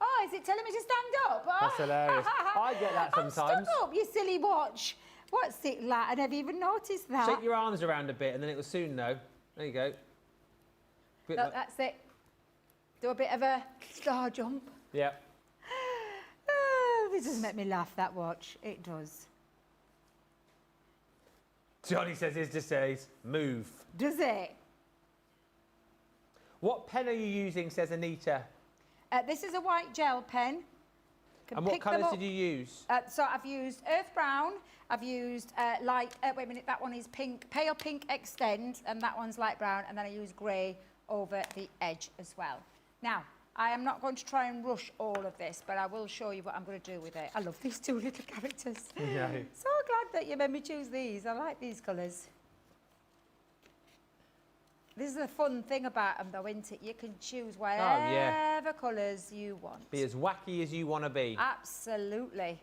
Oh, is it telling me to stand up? That's hilarious. I get that sometimes. I'm stood up, you silly watch. What's it like? I never even noticed that. Shake your arms around a bit and then it will soon know. There you go. Look, that's it. Do a bit of a star jump. Yeah. Oh, this does make me laugh, that watch. It does. Johnny says his just says, move. Does it? What pen are you using, says Anita? This is a white gel pen. And what colours did you use? So I've used earth brown, I've used wait a minute, that one is pink, pale pink extend, and that one's light brown, and then I use grey over the edge as well. Now, I am not going to try and rush all of this, but I will show you what I'm going to do with it. I love these 2 little characters. Yeah. So glad that you made me choose these. I like these colours. This is the fun thing about them though, isn't it? You can choose whatever colours you want. Be as wacky as you want to be. Absolutely.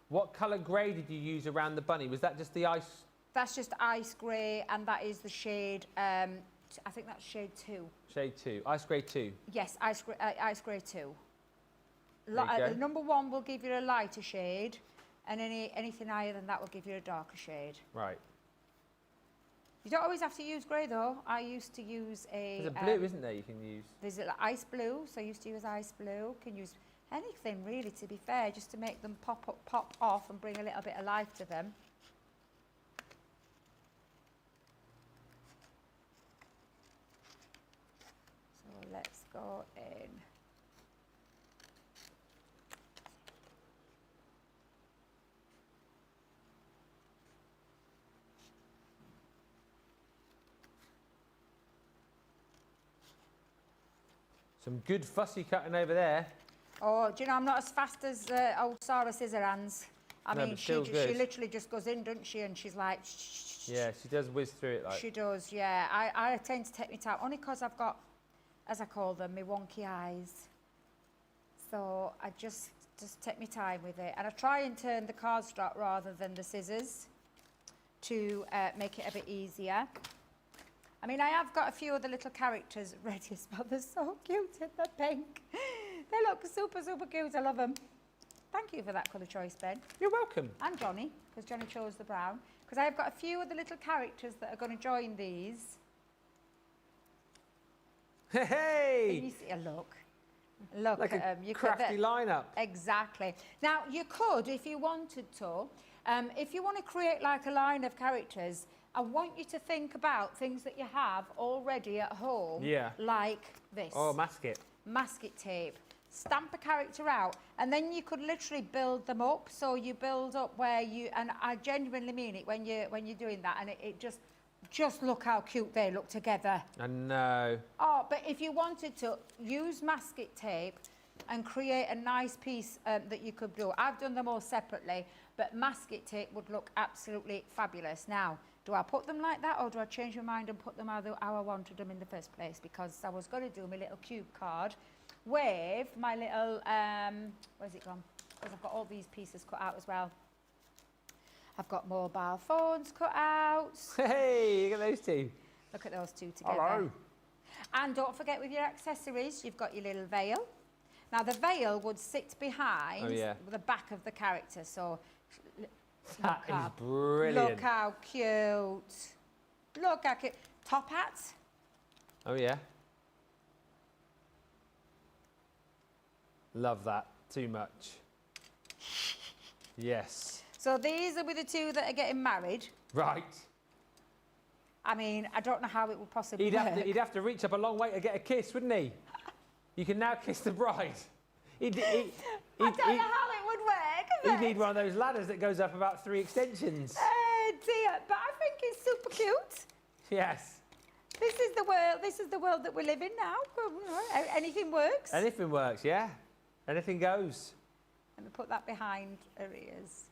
What colour grey did you use around the bunny? Was that just the ice? That's just ice grey, and that is the shade, I think that's shade 2. Shade 2. Ice grey 2. Yes, ice grey 2. There you go. Number 1 will give you a lighter shade, and anything higher than that will give you a darker shade. Right. You don't always have to use grey though. I used to use There's a blue, isn't there, you can use? There's ice blue, so I used to use ice blue. Can use anything really, to be fair, just to make them pop off and bring a little bit of life to them. So let's go in. Some good fussy cutting over there. Oh, do you know, I'm not as fast as old Sarah Scissorhands. I No, mean, but she still good. literally just goes in, doesn't she? And she's like, shh. Yeah, she does whiz through it like. She does, yeah. I tend to take my time, only because I've got, as I call them, my wonky eyes. So I just take my time with it. And I try and turn the cardstock rather than the scissors to make it a bit easier. I mean, I have got a few other little characters ready as well. They're so cute in the pink. They look super, super cute. I love them. Thank you for that colour choice, Ben. You're welcome. And Johnny, because Johnny chose the brown. Because I've got a few other little characters that are going to join these. Hey! Can you see a look? Look Like at a them. You crafty lineup. Exactly. Now, you could, if you wanted to, if you want to create like a line of characters, I want you to think about things that you have already at home. Yeah. Like this. Oh, mask it. Masket tape. Stamp a character out, and then you could literally build them up. So you build up where you, and I genuinely mean it when you're doing that, and it just look how cute they look together. I know. Oh, but if you wanted to use masket tape and create a nice piece that you could do, I've done them all separately, but masket tape would look absolutely fabulous. Now, do I put them like that, or do I change my mind and put them how I wanted them in the first place? Because I was going to do my little cube card with my little, where's it gone? Because I've got all these pieces cut out as well. I've got mobile phones cut out. Hey, look at those two. Look at those two together. Hello. And don't forget with your accessories, you've got your little veil. Now the veil would sit behind the back of the character. So That is brilliant. Look how cute. Look how cute. Top hat. Oh, yeah. Love that too much. Yes. So these are with the two that are getting married. Right. I mean, I don't know how it would possibly He'd work. have to reach up a long way to get a kiss, wouldn't he? You can now kiss the bride. I don't know how it would work. He'd need one of those ladders that goes up about 3 extensions. Oh dear, but I think it's super cute. Yes. This is the world. This is the world that we live in now. Anything works. Anything works, yeah. Anything goes. Let me put that behind her ears.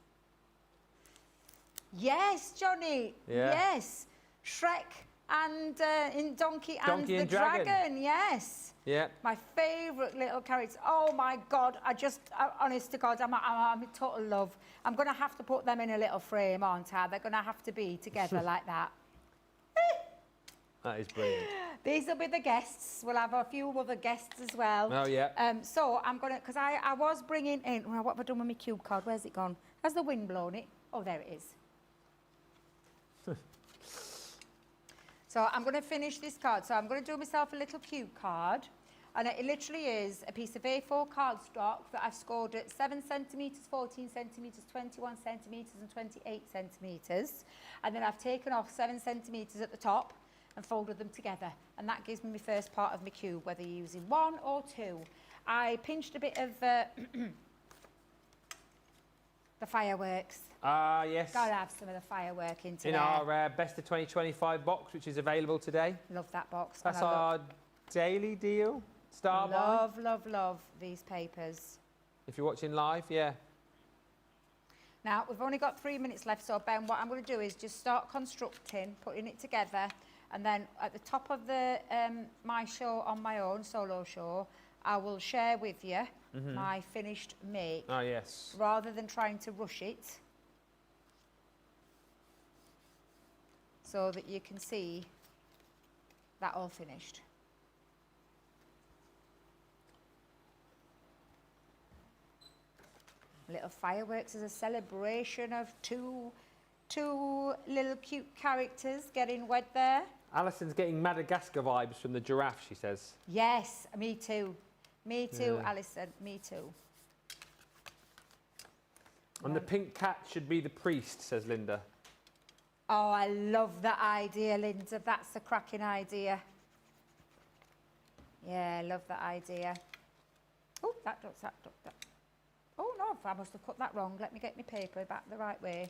Yes, Johnny. Yeah. Yes. Shrek and in Donkey and the Dragon. Yes. Yeah. My favourite little characters. Oh my God! Honest to God, I'm in total love. I'm going to have to put them in a little frame, aren't I? They're going to have to be together like that. That is brilliant. These will be the guests. We'll have a few other guests as well. Oh, yeah. So I'm going to, because I was bringing in, well, what have I done with my cube card? Where's it gone? Has the wind blown it? Oh, there it is. So I'm going to finish this card. So I'm going to do myself a little cube card. And it literally is a piece of A4 cardstock that I've scored at 7 centimetres, 14 centimetres, 21 centimetres and 28 centimetres. And then I've taken off 7 centimetres at the top and folded them together. And that gives me my first part of my cube, whether you're using 1 or 2. I pinched a bit of the fireworks. Ah, yes. Gotta have some of the firework into In there. our Best of 2025 box, which is available today. Love that box. That's And I our daily deal. Star buy. love, love, love these papers. If you're watching live, yeah. Now, we've only got 3 minutes left, so Ben, what I'm going to do is just start constructing, putting it together, and then at the top of the my show on my own, solo show, I will share with you my finished make, Oh, yes. rather than trying to rush it, so that you can see that all finished. Little fireworks as a celebration of two little cute characters getting wed there. Alison's getting Madagascar vibes from the giraffe, she says. Yes, me too. Me too, Yeah. Alison, me too. And the pink cat should be the priest, says Linda. Oh, I love that idea, Linda. That's a cracking idea. Yeah, I love that idea. Oh, that. Oh, no, I must have cut that wrong. Let me get my paper back the right way.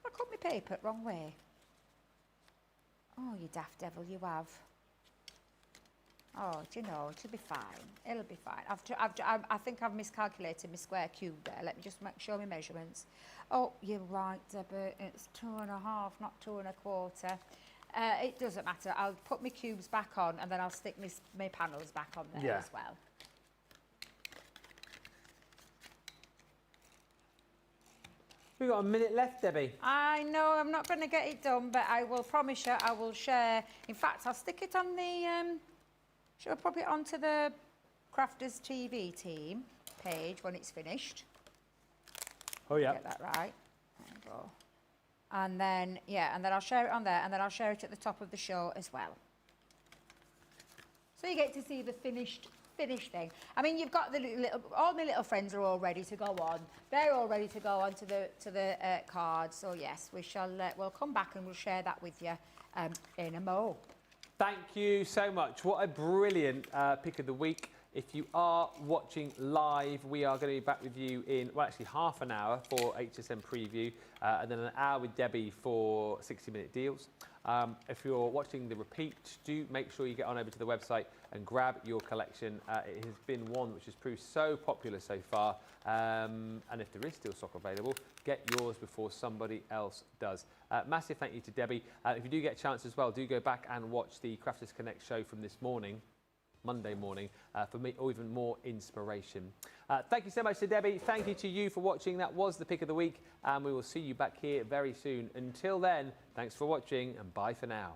I cut my paper wrong way. Oh, you daft devil, you have. Oh, do you know, it'll be fine. It'll be fine. I think I've miscalculated my square cube there. Let me just show me measurements. Oh, you're right, Debbie. It's 2.5, not 2.25. It doesn't matter. I'll put my cubes back on and then I'll stick my panels back on there as well. We've got a minute left, Debbie. I know I'm not going to get it done, but I will promise you I will share. In fact, I'll stick it on the... Shall I pop it onto the Crafters TV team page when it's finished? Oh, yeah. Get that right. There we go. And then, yeah, and then I'll share it on there, and then I'll share it at the top of the show as well. So you get to see the finished thing. I mean, you've got the little, all my little friends are all ready to go on. They're all ready to go on to the cards. So yes, we shall. We'll come back and we'll share that with you in a mo. Thank you so much. What a brilliant pick of the week. If you are watching live, we are going to be back with you in, well, actually half an hour for HSM Preview, and then an hour with Debbie for 60-minute deals. If you're watching the repeat, do make sure you get on over to the website and grab your collection. It has been one which has proved so popular so far, and if there is still stock available, get yours before somebody else does. Massive thank you to Debbie. If you do get a chance as well, do go back and watch the Crafters Connect show from this morning, Monday morning, for me, or even more inspiration. Thank you so much to Debbie. Thank you to you for watching. That was the pick of the week, and we will see you back here very soon. Until then, thanks for watching, and bye for now.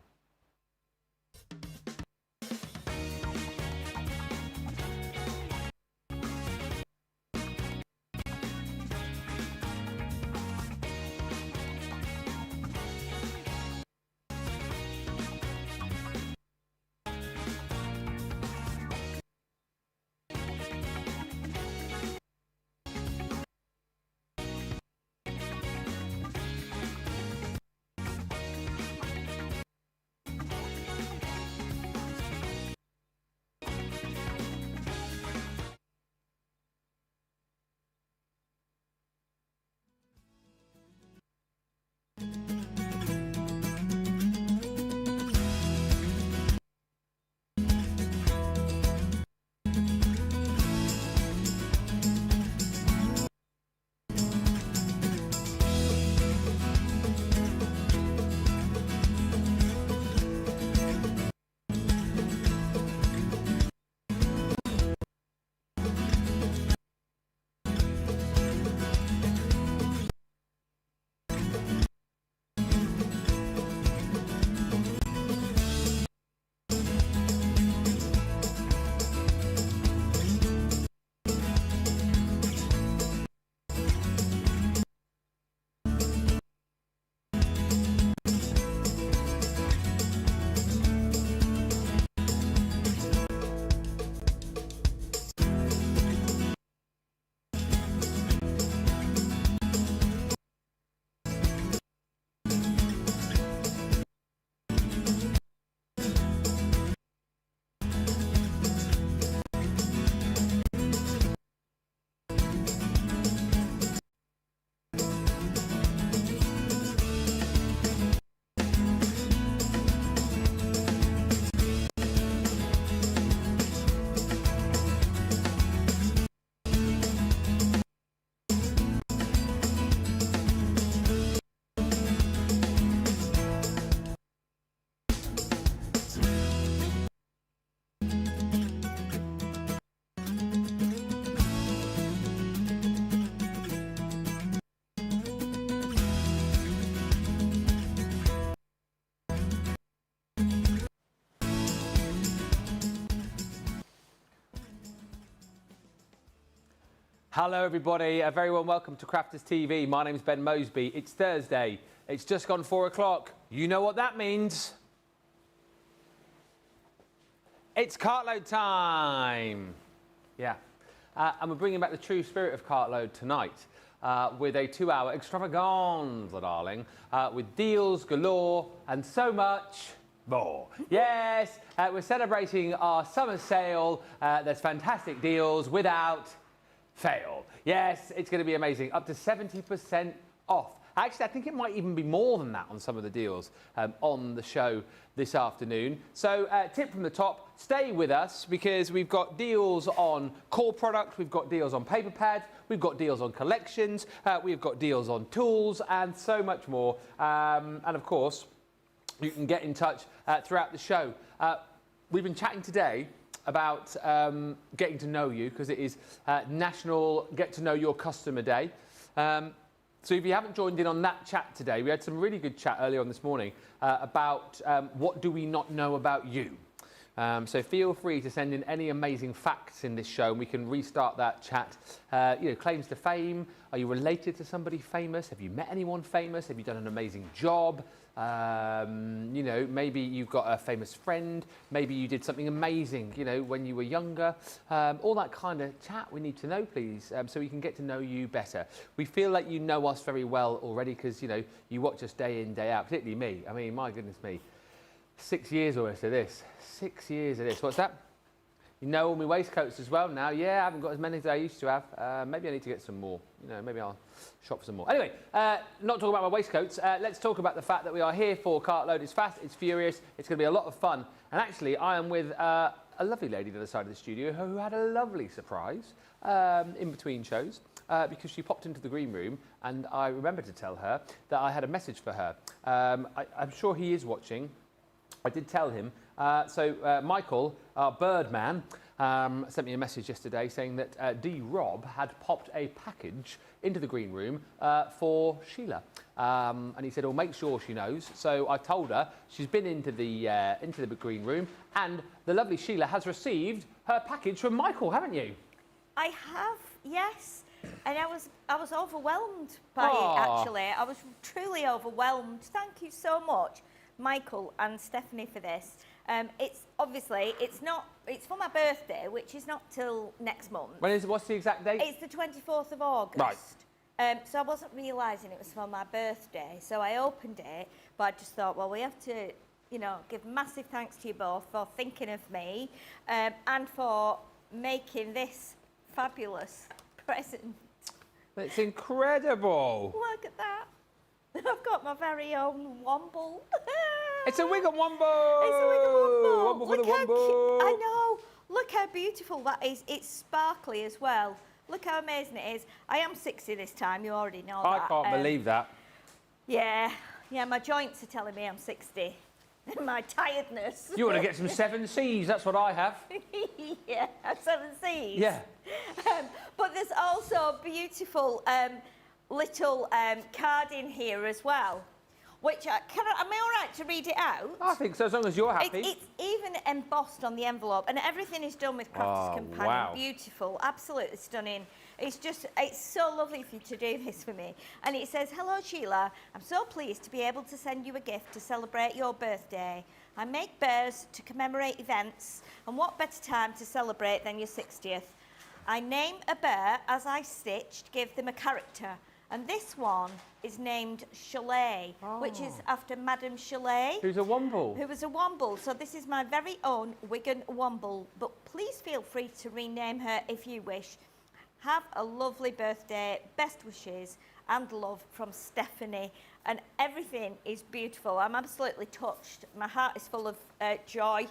Hello everybody, a very warm welcome to Crafters TV. My name's Ben Mosby. It's Thursday. It's just gone 4 o'clock. You know what that means. It's Cartload time. Yeah. And we're bringing back the true spirit of Cartload tonight with a 2-hour extravaganza, darling, with deals galore and so much more. Yes, we're celebrating our summer sale. There's fantastic deals without fail. Yes, it's going to be amazing. Up to 70% off. Actually, I think it might even be more than that on some of the deals on the show this afternoon. So tip from the top, stay with us because we've got deals on core product, we've got deals on paper pad, we've got deals on collections, we've got deals on tools and so much more. And of course, you can get in touch throughout the show. We've been chatting today about getting to know you because it is National Get to Know Your Customer Day. So if you haven't joined in on that chat today, we had some really good chat earlier on this morning about what do we not know about you. So feel free to send in any amazing facts in this show and we can restart that chat. You know, claims to fame, are you related to somebody famous? Have you met anyone famous? Have you done an amazing job? You know, maybe you've got a famous friend, maybe you did something amazing, you know, when you were younger. All that kind of chat we need to know, please, so we can get to know you better. We feel like you know us very well already because, you know, you watch us day in, day out, particularly me. I mean, my goodness me, 6 years almost of this. 6 years of this. What's that? You know all my waistcoats as well now. Yeah, I haven't got as many as I used to have. Maybe I need to get some more. You know, maybe I'll shop for some more. Anyway, not talking about my waistcoats. Let's talk about the fact that we are here for Cartload. It's fast, it's furious, it's going to be a lot of fun. And actually, I am with a lovely lady the other side of the studio who had a lovely surprise in between shows because she popped into the green room and I remembered to tell her that I had a message for her. I'm sure he is watching. I did tell him. So Michael, our Birdman, sent me a message yesterday saying that D. Rob had popped a package into the green room for Sheila. And he said, "Oh, make sure she knows." So I told her she's been into the green room and the lovely Sheila has received her package from Michael, haven't you? I have, yes. And I was overwhelmed by it, actually. I was truly overwhelmed. Thank you so much, Michael and Stephanie, for this. It's for my birthday, which is not till next month. What's the exact date? It's the 24th of August. Right. So I wasn't realising it was for my birthday, so I opened it, but I just thought, well, we have to, you know, give massive thanks to you both for thinking of me and for making this fabulous present. It's incredible. Look at that. I've got my very own Womble. It's a Wigan Womble! It's a Wigan Womble. Womble for the Womble. I know. Look how beautiful that is. It's sparkly as well. Look how amazing it is. I am 60 this time. You already know that. I can't believe that. Yeah. Yeah, my joints are telling me I'm 60. My tiredness. You want to get some 7 C's, that's what I have. Yeah, 7 C's. Yeah. But there's also a beautiful little card in here as well, which am I all right to read it out? I think so, as long as you're happy. It's even embossed on the envelope, and everything is done with Crafters Companion. Wow. Beautiful, absolutely stunning. It's so lovely for you to do this for me. And it says, "Hello Sheila, I'm so pleased to be able to send you a gift to celebrate your birthday. I make bears to commemorate events, and what better time to celebrate than your 60th? I name a bear as I stitched, give them a character. And this one is named Chalet, which is after Madame Chalet. Who's a Womble? Who was a Womble. So this is my very own Wigan Womble. But please feel free to rename her if you wish. Have a lovely birthday. Best wishes and love from Stephanie." And everything is beautiful. I'm absolutely touched. My heart is full of joy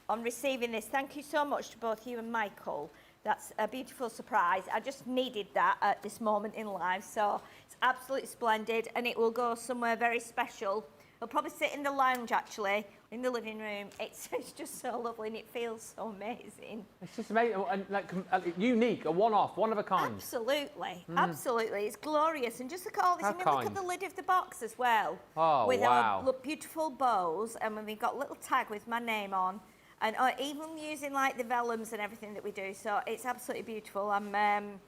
on receiving this. Thank you so much to both you and Michael. That's a beautiful surprise. I just needed that at this moment in life. So it's absolutely splendid and it will go somewhere very special. It'll probably sit in the lounge, actually, in the living room. It's just so lovely and it feels so amazing. It's just amazing, and like unique, a one-off, one of a kind. Absolutely, absolutely. It's glorious. And just look at all this. How I mean, kind. look at the lid of the box as well. Oh, with wow. our beautiful bows, and we've got a little tag with my name on. And even using like the vellums and everything that we do, so it's absolutely beautiful. I'm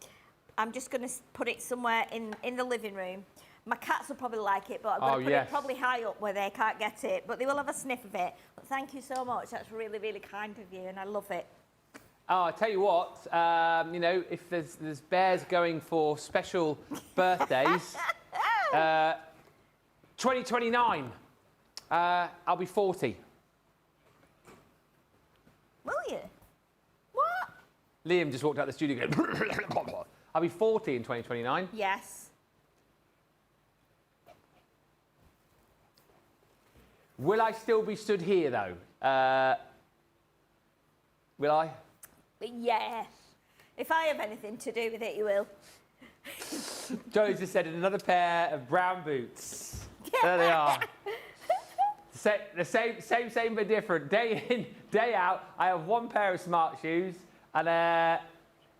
just going to put it somewhere in the living room. My cats will probably like it, but I'm going to put it probably high up where they can't get it. But they will have a sniff of it. But thank you so much. That's really, really kind of you, and I love it. Oh, I tell you what, you know, if there's bears going for special birthdays, 2029, I'll be 40. Will you? What? Liam just walked out the studio going, I'll be 40 in 2029. Yes. Will I still be stood here, though? Will I? Yeah. If I have anything to do with it, you will. Joe just said another pair of brown boots. There they are. The same but different. Day in, day out, I have one pair of smart shoes and a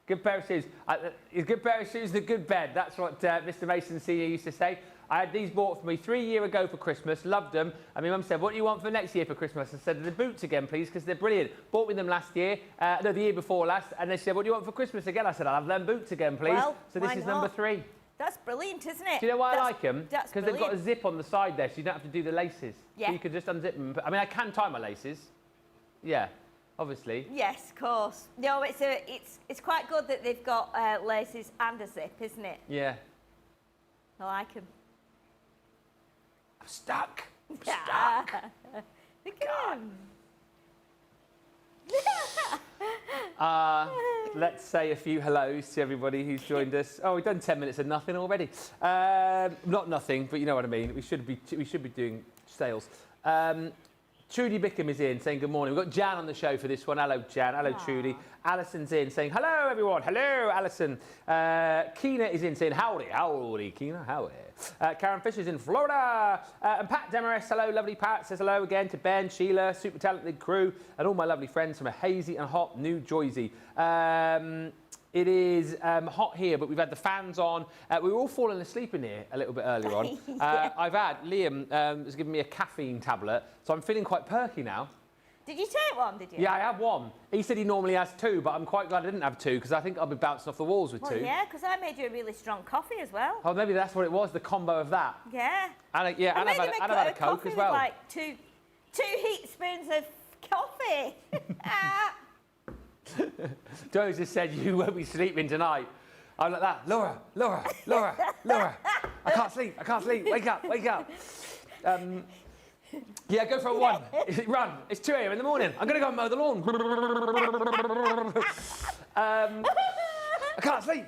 good pair of shoes. A good pair of shoes and a good bed. That's what Mr. Mason Senior used to say. I had these bought for me 3 years ago for Christmas, loved them. And my mum said, what do you want for next year for Christmas? I said, the boots again, please, because they're brilliant. Bought me them last year, no, the year before last. And they said, what do you want for Christmas again? I said, I'll have them boots again, please. Well, so this is number 3. That's brilliant, isn't it? Do you know why I like them? Because they've got a zip on the side there, so you don't have to do the laces. Yeah. So you can just unzip them. I mean, I can tie my laces. Yeah, obviously. Yes, of course. No, it's quite good that they've got laces and a zip, isn't it? Yeah. I like them. I'm stuck. I'm Yeah. stuck. Look at them. Let's say a few hellos to everybody who's joined us. Oh, we've done 10 minutes of nothing already. Not nothing, but you know what I mean. We should be doing sales. Trudy Bickham is in saying good morning. We've got Jan on the show for this one. Hello, Jan. Hello, Trudy. Alison's in saying hello, everyone. Hello, Alison. Keena is in saying howdy. Howdy, Keena. Howdy. Karen Fisher's in Florida. And Pat Demarest, hello, lovely Pat, says hello again to Ben, Sheila, super talented crew, and all my lovely friends from a hazy and hot New Jersey. It is hot here, but we've had the fans on. We were all falling asleep in here a little bit earlier on. Liam has given me a caffeine tablet, so I'm feeling quite perky now. Did you take one, did you? Yeah, I have one. He said he normally has 2, but I'm quite glad I didn't have 2, because I think I'll be bouncing off the walls with 2. Yeah, because I made you a really strong coffee as well. Oh, maybe that's what it was, the combo of that. Yeah. And I've had a Coke as well. With like two heat spoons of coffee. Joe just said, you won't be sleeping tonight. I'm like that. Laura. I can't sleep. Wake up. Yeah, go for a run. It's 2 a.m. in the morning. I'm going to go and mow the lawn. I can't sleep.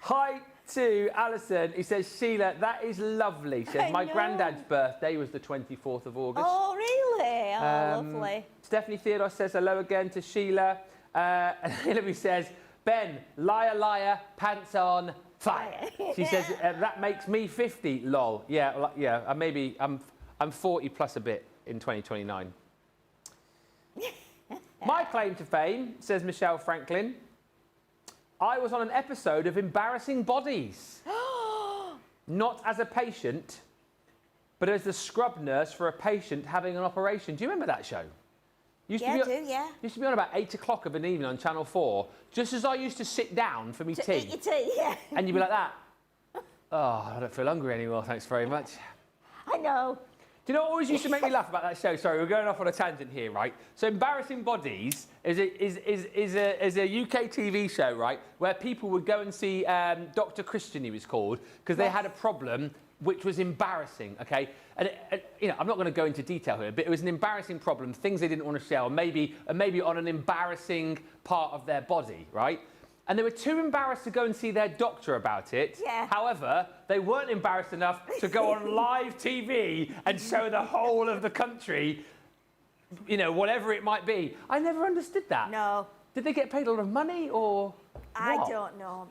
Hi to Alison, who says, Sheila, that is lovely. She says, my granddad's birthday was the 24th of August. Oh, really? Oh, lovely. Stephanie Theodore says hello again to Sheila. And Hillary says, Ben, liar, pants on, fire. She says, that makes me 50, lol. Yeah, I'm 40 plus a bit in 2029. My claim to fame, says Michelle Franklin, I was on an episode of Embarrassing Bodies. Not as a patient, but as the scrub nurse for a patient having an operation. Do you remember that show? Used to be on about 8 o'clock of an evening on Channel 4, just as I used to sit down for me tea. Eat your tea, yeah. And you'd be like that. Oh, I don't feel hungry anymore, thanks very much. I know. Do you know what always used to make me laugh about that show? Sorry, we're going off on a tangent here, right? So Embarrassing Bodies is a UK TV show, right, where people would go and see Dr. Christian, he was called, because they had a problem which was embarrassing, okay? And you know, I'm not going to go into detail here, but it was an embarrassing problem, things they didn't want to share, or maybe on an embarrassing part of their body, right? And they were too embarrassed to go and see their doctor about it. Yeah. However, they weren't embarrassed enough to go on live TV and show the whole of the country, you know, whatever it might be. I never understood that. No. Did they get paid a lot of money or I what? don't know.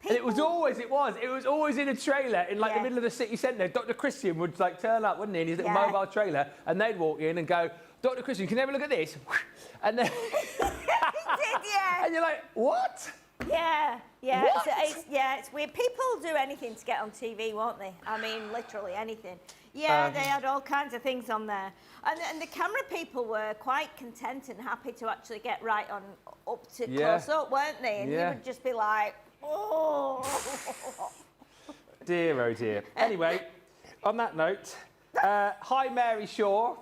And it was always in a trailer in like the middle of the city centre. Dr. Christian would like turn up, wouldn't he, in his little mobile trailer, and they'd walk in and go, Dr. Christian, can you have a look at this? And then He did, yeah. and you're like, what? Yeah. What? It's weird. People do anything to get on TV, won't they? I mean, literally anything. Yeah, they had all kinds of things on there. And the camera people were quite content and happy to actually get right on up to close up, weren't they? And you would just be like, oh. Dear, oh dear. Anyway, on that note, hi Mary Shaw.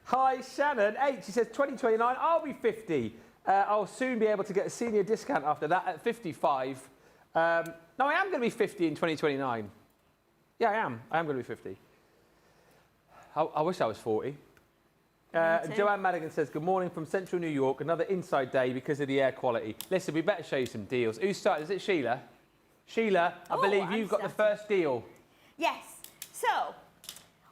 Hi Shannon H. She says 2029, I'll be 50. I'll soon be able to get a senior discount after that at 55. No, I am going to be 50 in 2029. Yeah, I am. I am going to be 50. I wish I was 40. Joanne Madigan says, good morning from Central New York. Another inside day because of the air quality. Listen, we better show you some deals. Who started? Is it Sheila? Sheila, I believe you've got the first deal. Yes. So,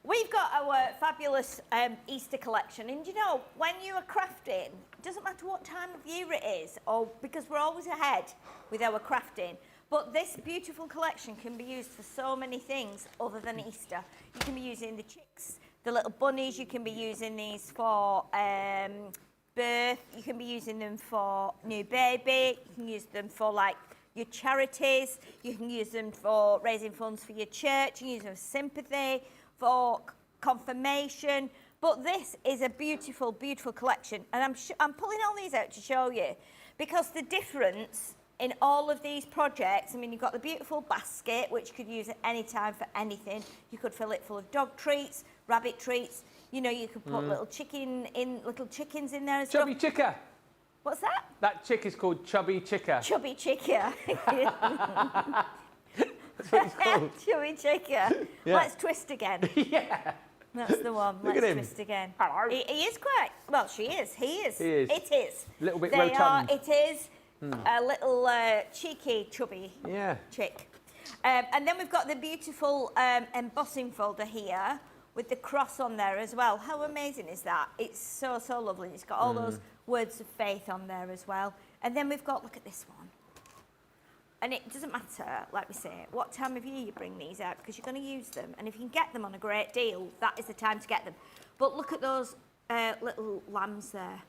We've got our fabulous Easter collection, and you know, when you are crafting, it doesn't matter what time of year it is, or because we're always ahead with our crafting, but this beautiful collection can be used for so many things other than Easter. You can be using the chicks, the little bunnies, you can be using these for birth, you can be using them for new baby, you can use them for like your charities, you can use them for raising funds for your church, you can use them for sympathy, for confirmation. But this is a beautiful, beautiful collection, and I'm pulling all these out to show you, because the difference in all of these projects, I mean, you've got the beautiful basket, which you could use at any time for anything. You could fill it full of dog treats, rabbit treats. You know, you could put little chickens in there and stuff. Chubby Chicker. What's that? That chick is called Chubby Chicker. Chubby Chicker. That's what it's called. Chubby Chicker. Yeah. Let's twist again. Yeah. That's the one. Look Let's at him. twist again. Hello. He is quite, well, she is. He is. He is. It is. A little bit They rotund. It is a little cheeky, chubby Yeah. chick. And then we've got the beautiful embossing folder here with the cross on there as well. How amazing is that? It's so, so lovely. It's got all those words of faith on there as well. And then we've got, look at this one. And it doesn't matter, like we say, what time of year you bring these out, because you're going to use them. And if you can get them on a great deal, that is the time to get them. But look at those little lambs there.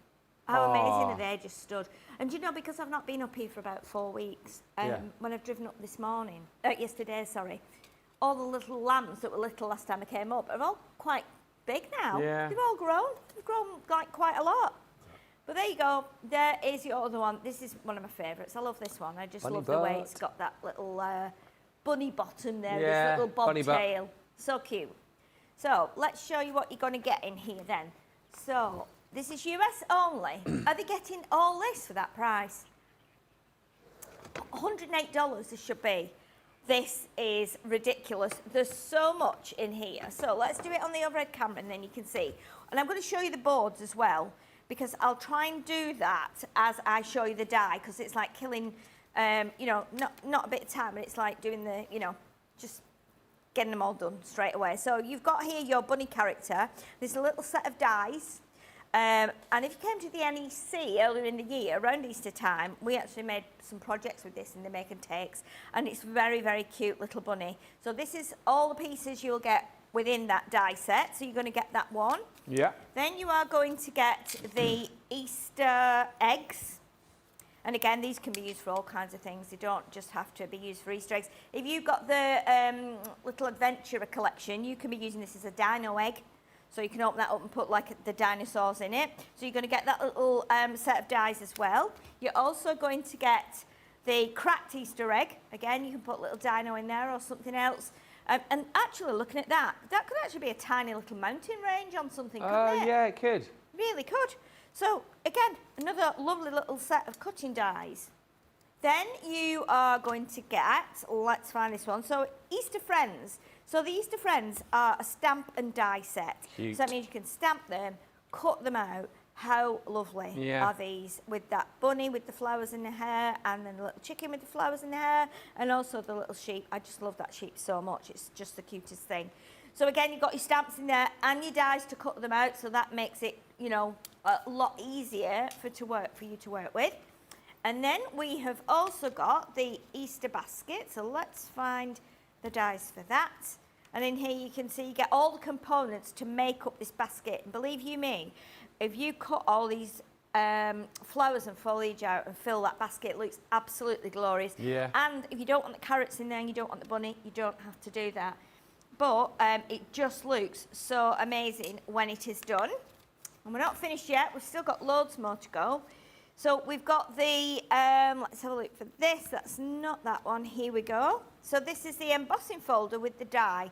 How amazing are they just stood? And you know, because I've not been up here for about 4 weeks, when I've driven up this morning, yesterday, sorry, all the little lambs that were little last time I came up are all quite big now. Yeah. They've all grown. They've grown like quite a lot. But there you go. There is your other one. This is one of my favourites. I love this one. I just Bunny love the way butt. it's got that little bunny bottom there, Yeah, this little bunny butt. bobtail. So cute. So let's show you what you're going to get in here then. So this is US only. Are they getting all this for that price? $108 this should be. This is ridiculous. There's so much in here. So let's do it on the overhead camera and then you can see. And I'm going to show you the boards as well, because I'll try and do that as I show you the die, because it's like killing, you know, not a bit of time, but it's like doing the, you know, just getting them all done straight away. So you've got here your bunny character. There's a little set of dies. And if you came to the NEC earlier in the year, around Easter time, we actually made some projects with this in the make and takes, and it's very, very cute little bunny. So this is all the pieces you'll get within that die set. So you're going to get that one. Yeah. Then you are going to get the Easter eggs. And again, these can be used for all kinds of things. They don't just have to be used for Easter eggs. If you've got the little adventurer collection, you can be using this as a dino egg. So you can open that up and put like the dinosaurs in it. So you're going to get that little set of dies as well. You're also going to get the cracked Easter egg. Again, you can put a little dino in there or something else. And actually, looking at that, that could actually be a tiny little mountain range on something, couldn't it? Yeah, it could. Really could. So again, another lovely little set of cutting dies. Then you are going to get, let's find this one. So Easter Friends. So the Easter Friends are a stamp and die set. Cute. So that means you can stamp them, cut them out. How lovely are these, with that bunny with the flowers in the hair, and then the little chicken with the flowers in the hair, and also the little sheep. I just love that sheep so much. It's just the cutest thing. So again, you've got your stamps in there and your dies to cut them out, so that makes it, you know, a lot easier for you to work with. And then we have also got the Easter basket. So let's find the dies for that. And in here you can see you get all the components to make up this basket. And believe you me, if you cut all these flowers and foliage out and fill that basket, it looks absolutely glorious. Yeah. And if you don't want the carrots in there and you don't want the bunny, you don't have to do that. But it just looks so amazing when it is done. And we're not finished yet. We've still got loads more to go. So we've got the, let's have a look for this. That's not that one. Here we go. So this is the embossing folder with the die.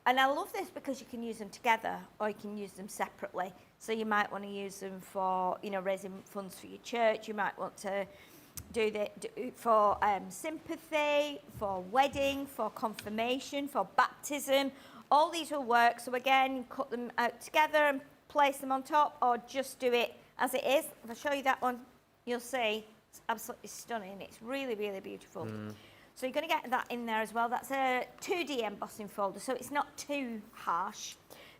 And I love this because you can use them together or you can use them separately. So you might want to use them for, you know, raising funds for your church. You might want to do it for sympathy, for wedding, for confirmation, for baptism. All these will work. So again, cut them out together and place them on top, or just do it as it is. If I show you that one, you'll see it's absolutely stunning. It's really, really beautiful. So you're going to get that in there as well. That's a 2D embossing folder, so it's not too harsh.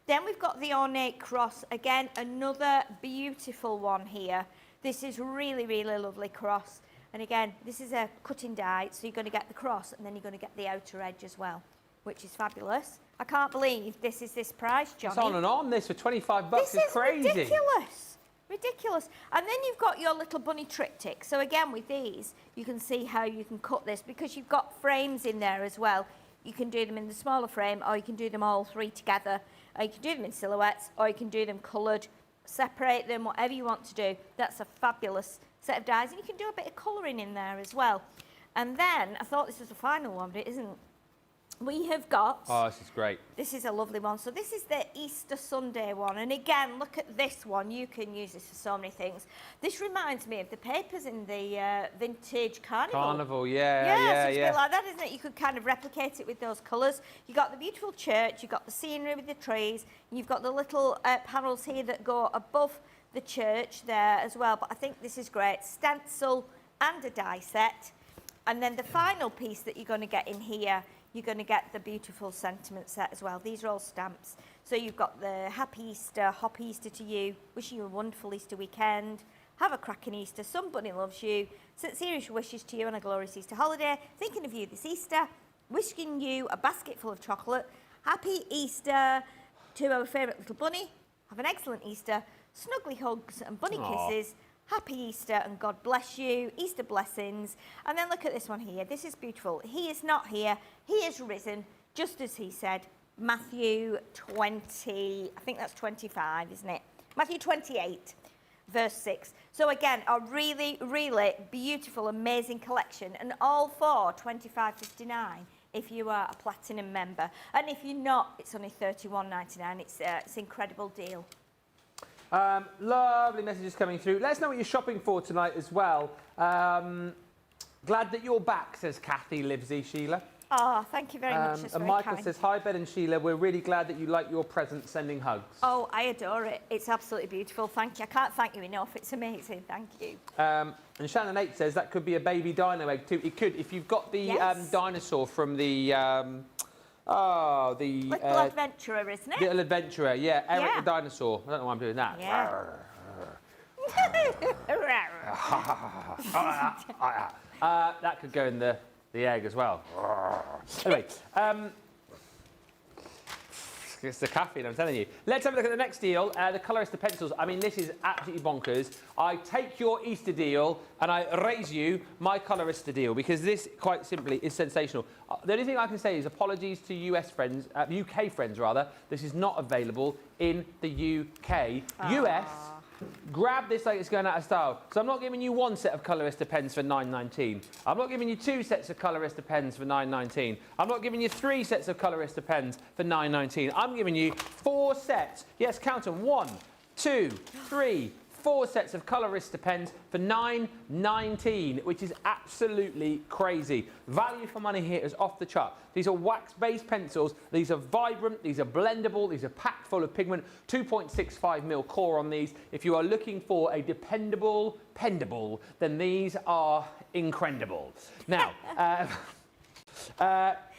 Then we've got the ornate cross. Again, another beautiful one here. This is really, really lovely cross. And again, this is a cutting die, so you're going to get the cross and then you're going to get the outer edge as well, which is fabulous. I can't believe this is this price, Johnny. It's on and on, this for 25 bucks. This is crazy. Ridiculous. Ridiculous. And then you've got your little bunny triptych. So again, with these, you can see how you can cut this because you've got frames in there as well. You can do them in the smaller frame, or you can do them all three together. Or you can do them in silhouettes, or you can do them coloured, separate them, whatever you want to do. That's a fabulous set of dies. And you can do a bit of colouring in there as well. And then, I thought this was the final one, but it isn't. We have got... Oh, this is great. This is a lovely one. So this is the Easter Sunday one. And again, look at this one. You can use this for so many things. This reminds me of the papers in the vintage carnival. Carnival, So it's a bit like that, isn't it? You could kind of replicate it with those colours. You've got the beautiful church, you've got the scenery with the trees, and you've got the little panels here that go above the church there as well. But I think this is great. Stencil and a die set. And then the final piece that you're going to get in here, you're going to get the beautiful sentiment set as well. These are all stamps. So you've got the Happy Easter, Happy Easter to you, wishing you a wonderful Easter weekend, have a cracking Easter, somebody loves you, serious wishes to you on a glorious Easter holiday, thinking of you this Easter, wishing you a basket full of chocolate, Happy Easter to our favourite little bunny, have an excellent Easter, snuggly hugs and bunny kisses, Happy Easter and God bless you, Easter blessings. And then look at this one here. This is beautiful. He is not here. He is risen, just as he said. Matthew 20, I think that's 25, isn't it? Matthew 28, verse 6. So again, a really, really beautiful, amazing collection. And all for $25.59 if you are a platinum member. And if you're not, it's only $31.99. It's an incredible deal. Lovely messages coming through. Let us know what you're shopping for tonight as well. Glad that you're back, says Kathy Livesey, Sheila. Oh, thank you very much. That's and very Michael kind. says, hi, Ben and Sheila. We're really glad that you like your present, sending hugs. Oh, I adore it. It's absolutely beautiful. Thank you. I can't thank you enough. It's amazing. Thank you. And Shannon 8 says that could be a baby dino egg too. It could, if you've got the dinosaur from the... Little Adventurer, isn't it? Little Adventurer, yeah. Eric the dinosaur. I don't know why I'm doing that. Yeah. That could go in the egg as well. Anyway, it's the caffeine, I'm telling you. Let's have a look at the next deal, the Colorista pencils. I mean, this is absolutely bonkers. I take your Easter deal and I raise you my Colorista deal because this, quite simply, is sensational. The only thing I can say is apologies to US friends, UK friends rather. This is not available in the UK. US, grab this like it's going out of style. So I'm not giving you one set of Colorista pens for $9.19. I'm not giving you two sets of Colorista pens for $9.19. I'm not giving you three sets of Colorista pens for $9.19. I'm giving you four sets. Yes, count them. 1, 2, 3, 4 sets of Colorista pens for $9.19, which is absolutely crazy. Value for money here is off the chart. These are wax-based pencils. These are vibrant. These are blendable. These are packed full of pigment. 2.65mm core on these. If you are looking for a dependable pendable, then these are incredible. Now,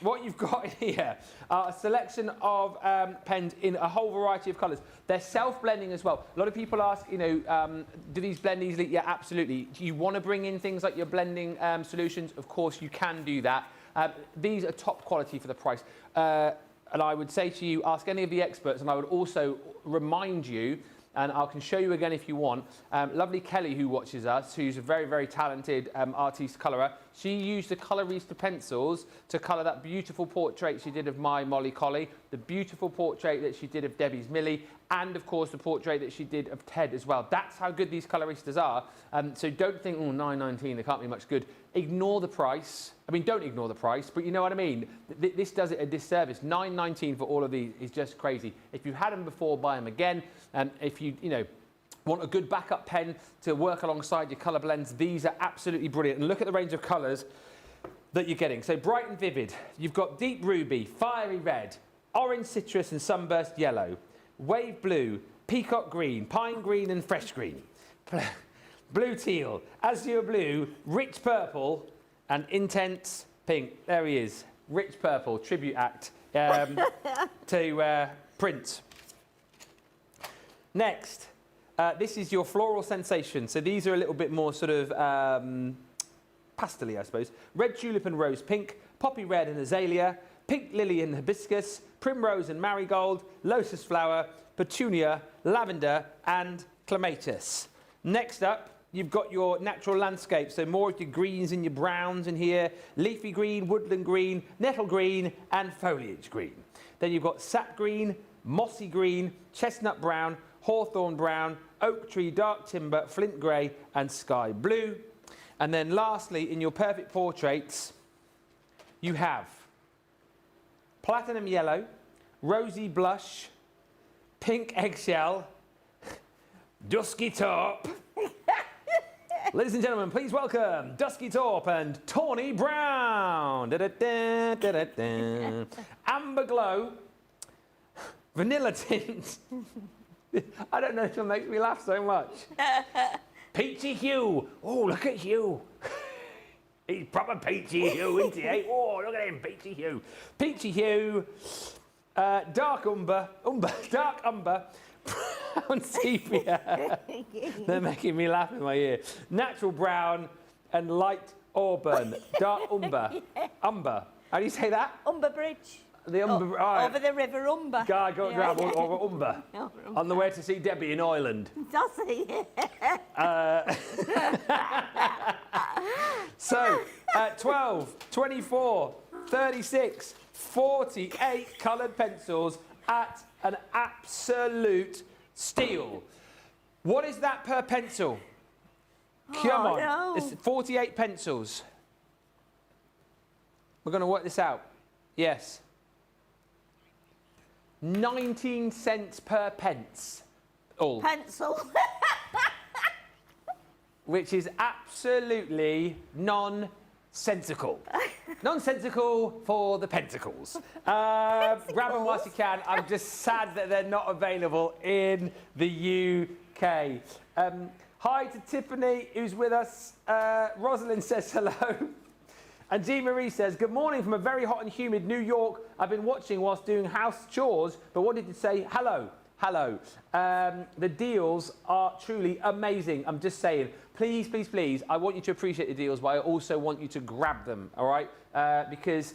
what you've got here are a selection of pens in a whole variety of colours. They're self-blending as well. A lot of people ask, you know, do these blend easily? Yeah, absolutely. Do you want to bring in things like your blending solutions? Of course, you can do that. These are top quality for the price. And I would say to you, ask any of the experts, and I would also remind you, and I can show you again if you want, lovely Kelly who watches us, who's a very, very talented artiste colourer. She used the Colorista pencils to colour that beautiful portrait she did of my Molly Collie, the beautiful portrait that she did of Debbie's Millie, and of course the portrait that she did of Ted as well. That's how good these Coloristas are. So don't think, oh, $9.19, they can't be much good. Ignore the price. I mean, don't ignore the price, but you know what I mean? This does it a disservice. $9.19 for all of these is just crazy. If you've had them before, buy them again. If you know, want a good backup pen to work alongside your colour blends, these are absolutely brilliant. And look at the range of colours that you're getting. So bright and vivid. You've got deep ruby, fiery red, orange citrus and sunburst yellow, wave blue, peacock green, pine green and fresh green, blue teal, azure blue, rich purple and intense pink. There he is, rich purple, tribute act to Prince. Next, this is your floral sensation. So these are a little bit more sort of pastel-y, I suppose. Red tulip and rose pink, poppy red and azalea, pink lily and hibiscus, primrose and marigold, lotus flower, petunia, lavender and clematis. Next up, you've got your natural landscape, so more of your greens and your browns in here, leafy green, woodland green, nettle green and foliage green. Then you've got sap green, mossy green, chestnut brown, hawthorn brown, oak tree, dark timber, flint grey and sky blue. And then lastly, in your perfect portraits, you have platinum yellow, rosy blush, pink eggshell, dusky taupe. Ladies and gentlemen, please welcome Dusky Taupe and Tawny Brown. Da-da-da, da-da-da. Amber Glow, Vanilla Tint. I don't know if it makes me laugh so much. Peachy Hue. Oh, look at Hugh. He's proper Peachy Hue, isn't he? Eh? Oh, look at him, Peachy Hue. Peachy Hue, dark umber, dark umber, brown sepia. They're making me laugh in my ear. Natural brown and light auburn, dark umber. Umber. How do you say that? Umber Bridge. The Umber. Oh, over the River Umber. Guy got grab over Umber on the way to see Debbie in Ireland. Does he? So, 12, 24, 36, 48 coloured pencils at an absolute steal. What is that per pencil? Come on. No. It's 48 pencils. We're going to work this out. Yes. 19 cents per pence. All. Pencil. Which is absolutely nonsensical. Nonsensical for the pentacles. Grab them whilst you can. I'm just sad that they're not available in the UK. Hi to Tiffany, who's with us. Rosalind says hello. And Jean Marie says, good morning from a very hot and humid New York. I've been watching whilst doing house chores, but wanted to say hello. Hello. The deals are truly amazing. I'm just saying, please, please, please, I want you to appreciate the deals, but I also want you to grab them, all right? Because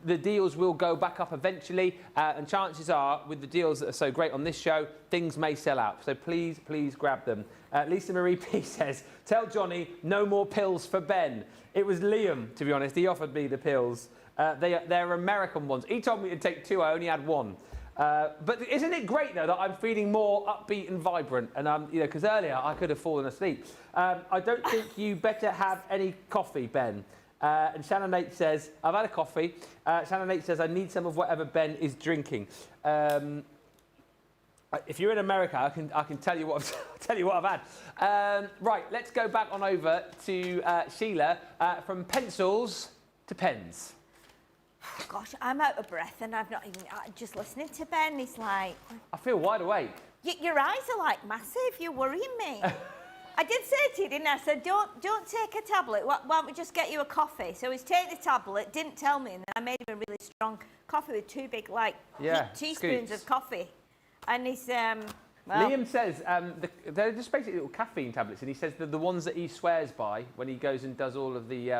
the deals will go back up eventually, and chances are, with the deals that are so great on this show, things may sell out. So please, please grab them. Lisa Marie P says, tell Johnny no more pills for Ben. It was Liam, to be honest. He offered me the pills. They're American ones. He told me to take 2. I only had 1. But isn't it great, though, that I'm feeling more upbeat and vibrant? And, you know, because earlier I could have fallen asleep. I don't think you better have any coffee, Ben. And Shannon Nate says, I've had a coffee. Shannon Nate says, I need some of whatever Ben is drinking. If you're in America, I can tell you what I've had. Right, let's go back on over to Sheila from pencils to pens. Gosh, I'm out of breath and I've not even... just listening to Ben, he's like... I feel wide awake. Your eyes are like massive, you're worrying me. I did say to you, didn't I? I said, don't take a tablet, why don't we just get you a coffee? So he's taken the tablet, didn't tell me, and then I made him a really strong coffee with 2 big, teaspoons scoops of coffee. And he's... well, Liam says they're just basically little caffeine tablets, and he says they're the ones that he swears by when he goes and does all of the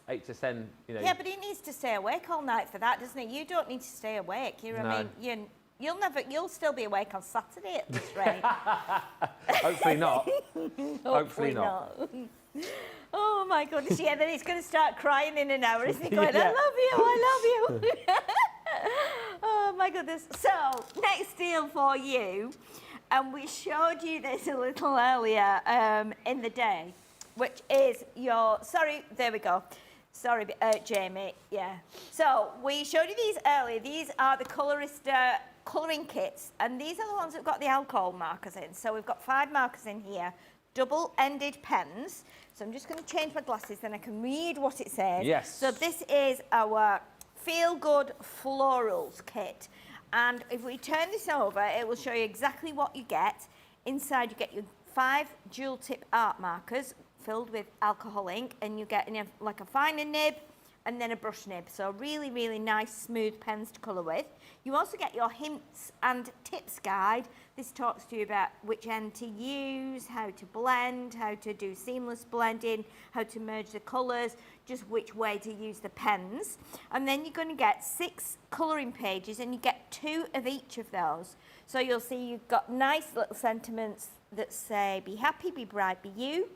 HSN, you know. Yeah, but he needs to stay awake all night for that, doesn't he? You don't need to stay awake. I mean, you'll still be awake on Saturday at this rate. Hopefully not. Hopefully not. Oh my goodness, yeah, then he's going to start crying in an hour, isn't he? Going, Yeah. I love you. Oh my goodness. So, next deal for you, and we showed you this a little earlier in the day, which is your, sorry, there we go. Sorry, Jamie, yeah. So, we showed you these earlier. These are the Colorista colouring kits, and these are the ones that've got the alcohol markers in. So, we've got 5 markers in here, double-ended pens. So, I'm just going to change my glasses, then I can read what it says. Yes. So, this is our Feel Good Florals kit. And if we turn this over, it will show you exactly what you get. Inside, you get your 5 dual tip art markers filled with alcohol ink, and you get like a finer nib and then a brush nib. So really, really nice, smooth pens to colour with. You also get your hints and tips guide. This talks to you about which end to use, how to blend, how to do seamless blending, how to merge the colours, just which way to use the pens. And then you're going to get 6 colouring pages, and you get 2 of each of those. So you'll see you've got nice little sentiments that say, be happy, be bright, be you,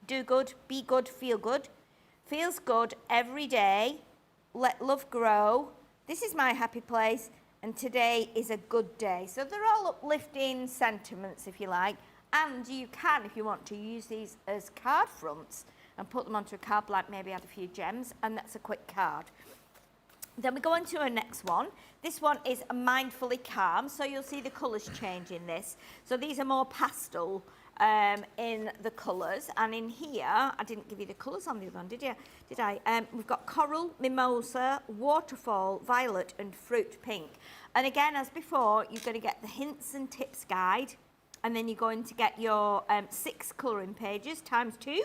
do good, be good, feel good, feels good every day, let love grow, this is my happy place, and today is a good day. So they're all uplifting sentiments, if you like, and you can, if you want to, use these as card fronts and put them onto a card blank, maybe add a few gems, and that's a quick card. Then we go on to our next one. This one is Mindfully Calm, so you'll see the colours change in this. So these are more pastel in the colours, and in here, I didn't give you the colours on the other one, did you? Did I? We've got coral, mimosa, waterfall, violet, and fruit pink. And again, as before, you're going to get the hints and tips guide, and then you're going to get your 6 colouring pages times 2.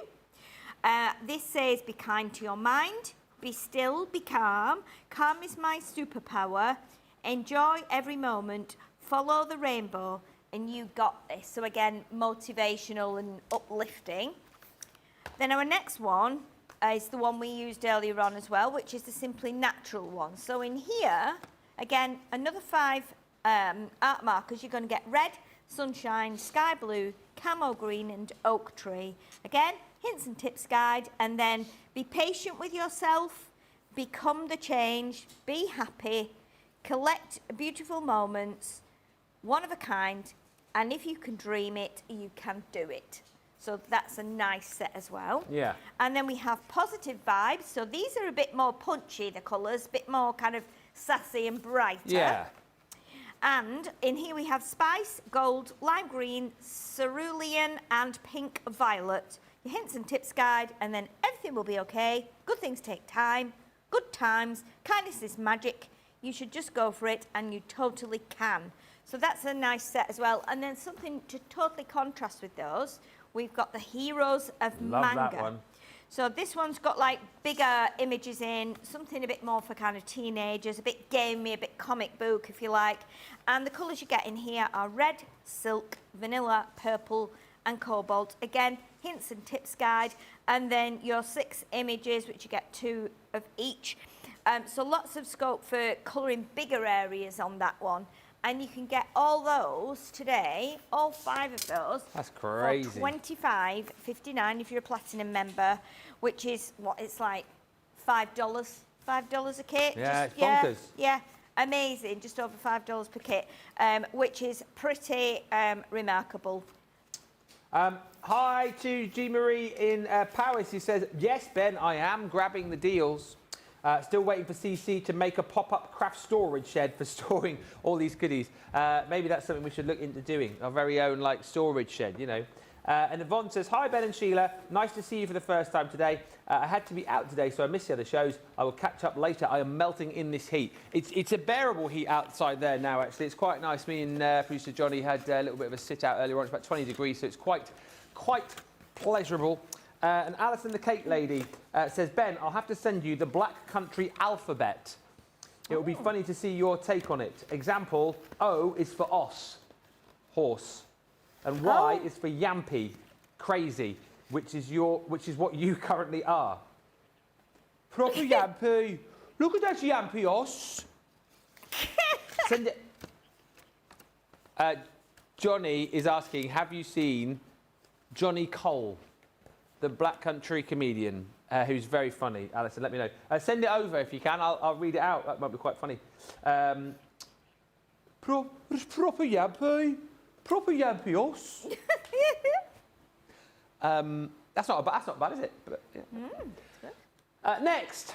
This says, be kind to your mind, be still, be calm. Calm is my superpower. Enjoy every moment. Follow the rainbow, and you got this. So again, motivational and uplifting. Then our next one is the one we used earlier on as well, which is the Simply Natural one. So in here, again, another 5 art markers. You're going to get red, sunshine, sky blue, camo green, and oak tree. Again, hints and tips guide, and then be patient with yourself, become the change, be happy, collect beautiful moments, one of a kind, and if you can dream it, you can do it. So that's a nice set as well. Yeah. And then we have positive vibes. So these are a bit more punchy, the colours, a bit more kind of sassy and brighter. Yeah. And in here we have spice, gold, lime green, cerulean, and pink violet. Your hints and tips guide, and then everything will be okay. Good things take time. Good times. Kindness is magic. You should just go for it, and you totally can. So that's a nice set as well. And then something to totally contrast with those, we've got the Heroes of Manga. Love that one. So this one's got like bigger images in, something a bit more for kind of teenagers, a bit gamey, a bit comic book if you like. And the colours you get in here are red, silk, vanilla, purple, and cobalt. Again, hints and tips guide. And then your 6 images, which you get 2 of each. So lots of scope for colouring bigger areas on that one. And you can get all those today, all 5 of those. That's crazy. For $25.59 if you're a platinum member, which is what it's like $5 a kit. Yeah, it's bonkers. Yeah, amazing, just over $5 per kit, which is pretty remarkable. Hi to G Marie in Paris, who says, yes, Ben, I am grabbing the deals. Still waiting for CC to make a pop-up craft storage shed for storing all these goodies. Maybe that's something we should look into doing, our very own like storage shed, you know. And Yvonne says, hi Ben and Sheila, nice to see you for the first time today. I had to be out today, so I missed the other shows. I will catch up later. I am melting in this heat. It's a bearable heat outside there now, actually. It's quite nice. Me and producer Johnny had a little bit of a sit out earlier on. It's about 20 degrees, so it's quite pleasurable. And Alison the Cake Lady says, Ben, I'll have to send you the Black Country alphabet. It will be funny to see your take on it. Example, O is for os, horse. And Y is for yampy, crazy, which is what you currently are. Proper yampy. Look at that yampy os. Send it. Johnny is asking, have you seen Johnny Cole, the Black Country comedian, who's very funny? Alison, let me know. Send it over if you can. I'll read it out. That might be quite funny. Proper yampy. Proper yampios. That's not bad, is it? But, yeah. Next,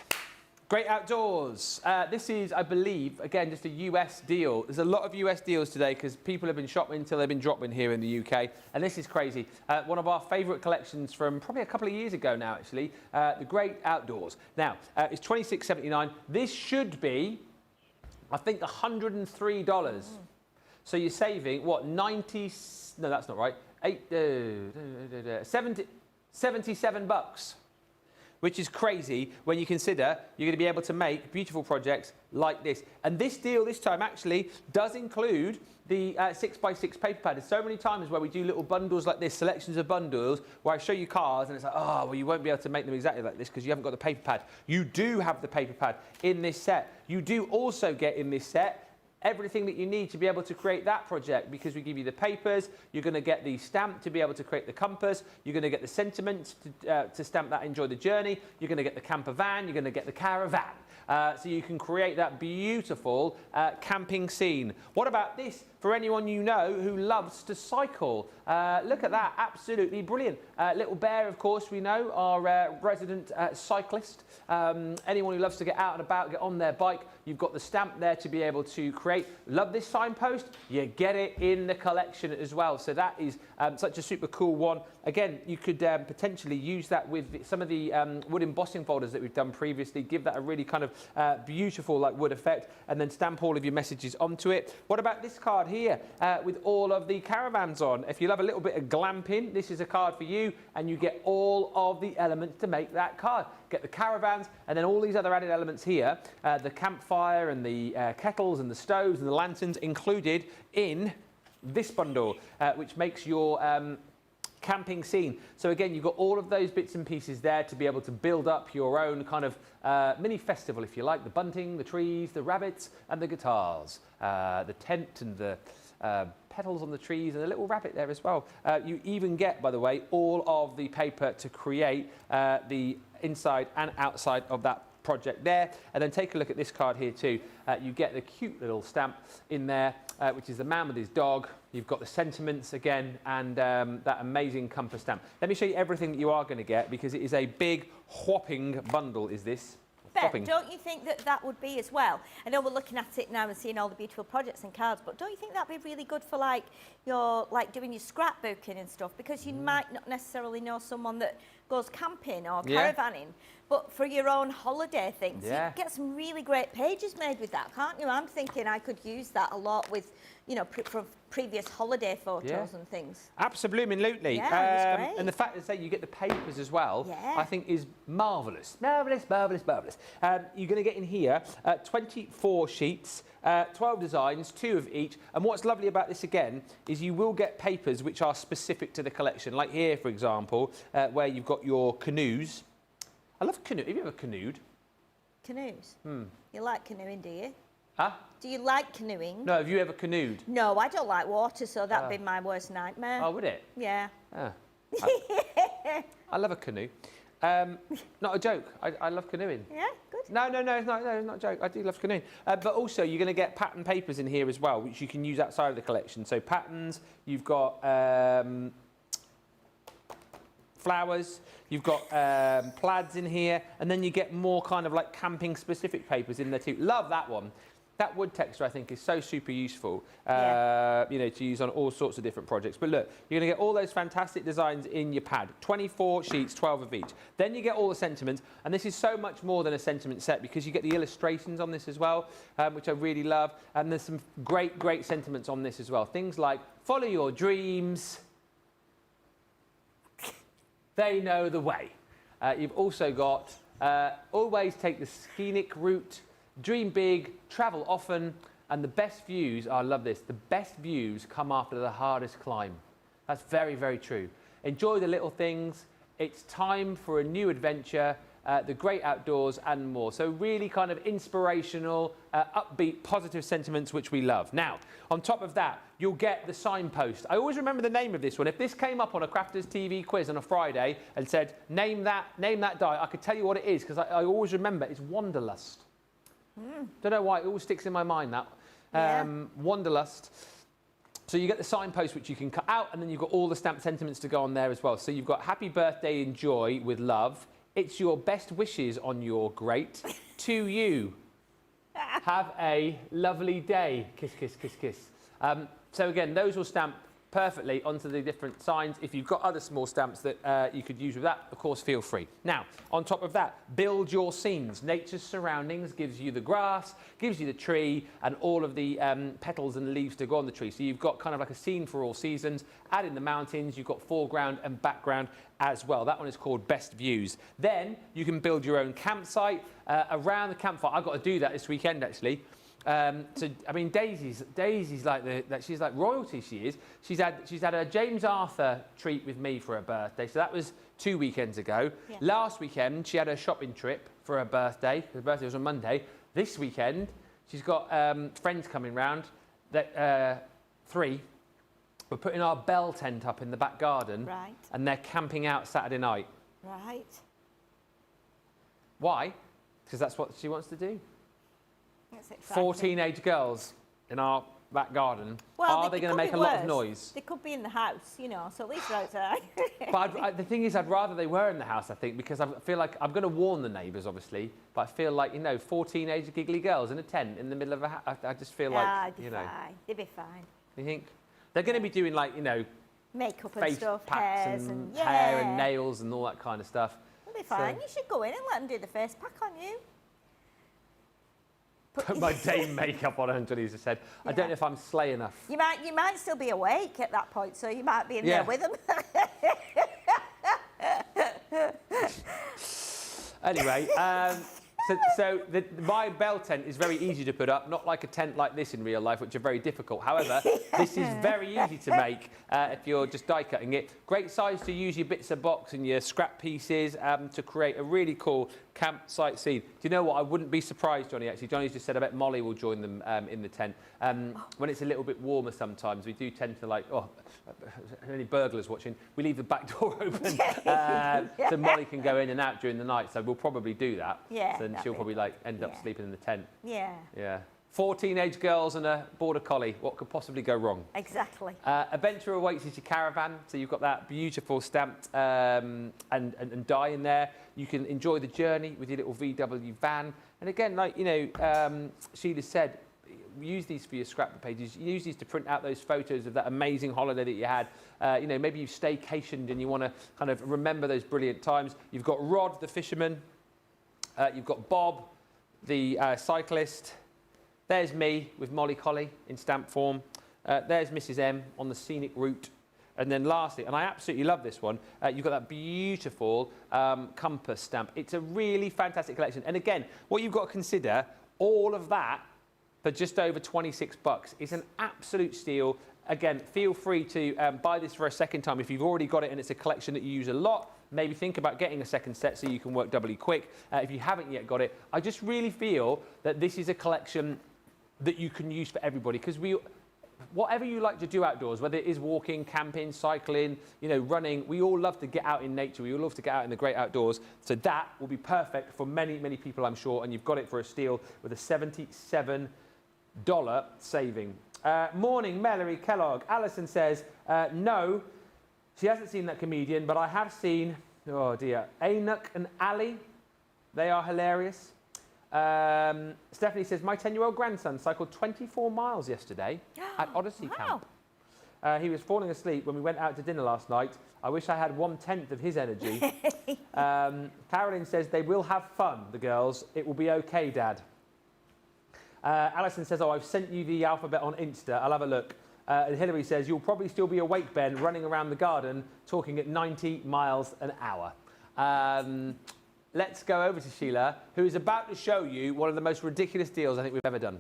Great Outdoors. This is, I believe, again, just a US deal. There's a lot of US deals today because people have been shopping until they've been dropping here in the UK. And this is crazy. One of our favourite collections from probably a couple of years ago now, actually. The Great Outdoors. Now, it's $26.79. This should be, I think, $103. So you're saving, what, 90... No, that's not right. 77 bucks. which is crazy when you consider you're going to be able to make beautiful projects like this. And this deal this time actually does include the 6x6 paper pad. There's so many times where we do little bundles like this, selections of bundles, where I show you cars and it's like, oh, well, you won't be able to make them exactly like this because you haven't got the paper pad. You do have the paper pad in this set. You do also get in this set everything that you need to be able to create that project, because we give you the papers, you're going to get the stamp to be able to create the compass, you're going to get the sentiment to stamp that enjoy the journey, you're going to get the camper van, you're going to get the caravan. So you can create that beautiful camping scene. What about this for anyone you know who loves to cycle? Look at that, absolutely brilliant. Little Bear, of course, we know, our resident cyclist. Anyone who loves to get out and about, get on their bike, you've got the stamp there to be able to create. Love this signpost? You get it in the collection as well. So that is such a super cool one. Again, you could potentially use that with some of the wood embossing folders that we've done previously. Give that a really kind of beautiful like wood effect, and then stamp all of your messages onto it. What about this card here with all of the caravans on? If you love a little bit of glamping, this is a card for you, and you get all of the elements to make that card. Get the caravans and then all these other added elements here, the campfire and the kettles and the stoves and the lanterns included in this bundle, which makes your camping scene. So again, you've got all of those bits and pieces there to be able to build up your own kind of mini festival, if you like. The bunting, the trees, the rabbits and the guitars, the tent and the petals on the trees and a little rabbit there as well. You even get, by the way, all of the paper to create the inside and outside of that project there. And then take a look at this card here too. You get the cute little stamp in there, which is the man with his dog. You've got the sentiments again, and that amazing compass stamp. Let me show you everything that you are going to get, because it is a big whopping bundle, is this. Ben, don't you think that that would be as well? I know we're looking at it now and seeing all the beautiful projects and cards, but don't you think that'd be really good for like your doing your scrapbooking and stuff? Because you might not necessarily know someone that goes camping or caravanning, but for your own holiday things, you can get some really great pages made with that, can't you? I'm thinking I could use that a lot with, you know, from previous holiday photos and things. Absolutely. Yeah, that's great. And the fact that you get the papers as well, I think is marvellous. Marvellous, marvellous, marvellous. You're going to get in here 24 sheets, 12 designs, 2 of each. And what's lovely about this again is you will get papers which are specific to the collection. Like here, for example, where you've got your canoes. I love canoe. Have you ever canoed? Canoes? You like canoeing, do you? Huh? Do you like canoeing? No, have you ever canoed? No, I don't like water, so that'd be my worst nightmare. Oh, would it? Yeah. Ah. I love a canoe. Not a joke. I love canoeing. Yeah, good. No, it's not a joke. I do love canoeing. But also, you're going to get pattern papers in here as well, which you can use outside of the collection. So patterns, you've got flowers, you've got plaids in here, and then you get more kind of like camping specific papers in there too. Love that one. That wood texture, I think, is so super useful, you know, to use on all sorts of different projects. But look, you're going to get all those fantastic designs in your pad. 24 sheets, 12 of each. Then you get all the sentiments, and this is so much more than a sentiment set, because you get the illustrations on this as well, which I really love. And there's some great, great sentiments on this as well. Things like, follow your dreams. They know the way. You've also got, always take the scenic route. Dream big, travel often, and the best views, I love this, the best views come after the hardest climb. That's very, very true. Enjoy the little things. It's time for a new adventure, the great outdoors and more. So really kind of inspirational, upbeat, positive sentiments, which we love. Now, on top of that, you'll get the signpost. I always remember the name of this one. If this came up on a Crafters TV quiz on a Friday and said, name that die, I could tell you what it is, because I always remember it's Wanderlust. Don't know why, it always sticks in my mind, that. Wanderlust. So you get the signpost, which you can cut out, and then you've got all the stamped sentiments to go on there as well. So you've got happy birthday, enjoy with love. It's your best wishes on your great to you. Have a lovely day. Kiss, kiss, kiss, kiss. So again, those will stamp perfectly onto the different signs. If you've got other small stamps that you could use with that, of course, feel free. Now, on top of that, build your scenes. Nature's surroundings gives you the grass, gives you the tree, and all of the petals and leaves to go on the tree. So you've got kind of like a scene for all seasons. Add in the mountains, you've got foreground and background as well. That one is called Best Views. Then you can build your own campsite around the campfire. I've got to do that this weekend, actually. So I mean, Daisy's like she's like royalty. She is. She's had a James Arthur treat with me for her birthday. So that was 2 weekends ago. Yeah. Last weekend she had a shopping trip for her birthday. Her birthday was on Monday. This weekend she's got friends coming round. That 3. We're putting our bell tent up in the back garden. Right. And they're camping out Saturday night. Right. Why? Because that's what she wants to do. That's exciting. 4 teenage girls in our back garden. Well, Are they going to make a lot of noise? They could be in the house, you know, so at least they're outside. But the thing is, I'd rather they were in the house, I think, because I feel like I'm going to warn the neighbours, obviously, but I feel like, you know, 4 teenage giggly girls in a tent in the middle of a house. I just feel like, you know. Fine. They'd be fine. You think? They're going to be doing, like, you know, Makeup and face stuff, packs hairs and yeah. hair and nails and all that kind of stuff. They'll be fine. So- You should go in and let them do the face pack on you. Put my day makeup on, Angelisa said. I don't know if I'm slay enough. You might still be awake at that point, so you might be in there with them. Anyway, my bell tent is very easy to put up, not like a tent like this in real life, which are very difficult. However, this is very easy to make if you're just die cutting it. Great size to use your bits of box and your scrap pieces to create a really cool campsite scene. Do you know what? I wouldn't be surprised, Johnny, actually. Johnny's just said, I bet Molly will join them in the tent. When it's a little bit warmer sometimes, we do tend to like, any burglars watching, we leave the back door open so Molly can go in and out during the night. So we'll probably do that. Yeah. So then she'll probably like end up sleeping in the tent. Yeah. Yeah. 4 teenage girls and a border collie. What could possibly go wrong? Exactly. Adventure Awaits is your caravan. So you've got that beautiful stamped and die in there. You can enjoy the journey with your little VW van. And again, like, you know, Sheila said, use these for your scrapbook pages. Use these to print out those photos of that amazing holiday that you had. You know, maybe you've staycationed and you want to kind of remember those brilliant times. You've got Rod, the fisherman. You've got Bob, the cyclist. There's me with Molly Collie in stamp form. There's Mrs. M on the scenic route. And then lastly, and I absolutely love this one, you've got that beautiful compass stamp. It's a really fantastic collection. And again, what you've got to consider, all of that for just over 26 bucks. It's an absolute steal. Again, feel free to buy this for a second time if you've already got it and it's a collection that you use a lot. Maybe think about getting a second set so you can work doubly quick. If you haven't yet got it, I just really feel that this is a collection that you can use for everybody, because whatever you like to do outdoors, whether it is walking, camping, cycling, you know, running, we all love to get out in nature. We all love to get out in the great outdoors. So that will be perfect for many, many people, I'm sure. And you've got it for a steal with a $77 saving. Morning, Mallory Kellogg. Alison says, no, she hasn't seen that comedian, but I have seen, oh dear, Enoch and Ali. They are hilarious. Stephanie says, my 10-year-old grandson cycled 24 miles yesterday at Odyssey Camp. He was falling asleep when we went out to dinner last night. I wish I had 1/10 of his energy. Carolyn says, they will have fun, the girls. It will be okay, Dad. Alison says, oh, I've sent you the alphabet on Insta. I'll have a look. And Hilary says, you'll probably still be awake, Ben, running around the garden, talking at 90 miles an hour. Let's go over to Sheila, who is about to show you one of the most ridiculous deals I think we've ever done.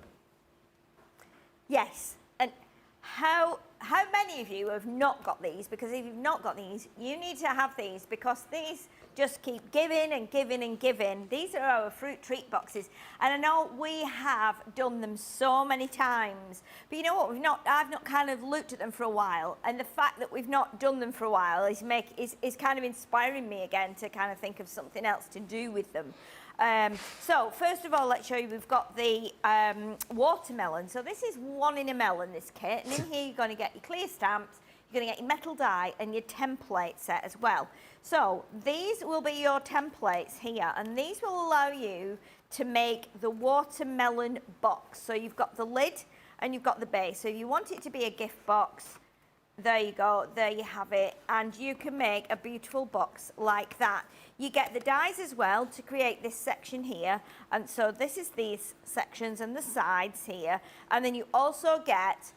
Yes. And how many of you have not got these? Because if you've not got these, you need to have these, because these just keep giving and giving and giving. These are our fruit treat boxes. And I know we have done them so many times, but you know what? I've not kind of looked at them for a while. And the fact that we've not done them for a while is kind of inspiring me again to kind of think of something else to do with them. So first of all, let's show you, we've got the watermelon. So this is 1 in a melon, this kit. And in here, you're going to get your clear stamps, you're going to get your metal die and your template set as well. So these will be your templates here, and these will allow you to make the watermelon box. So you've got the lid and you've got the base. So if you want it to be a gift box, there you go, there you have it. And you can make a beautiful box like that. You get the dies as well to create this section here. And so this is these sections and the sides here. And then you also get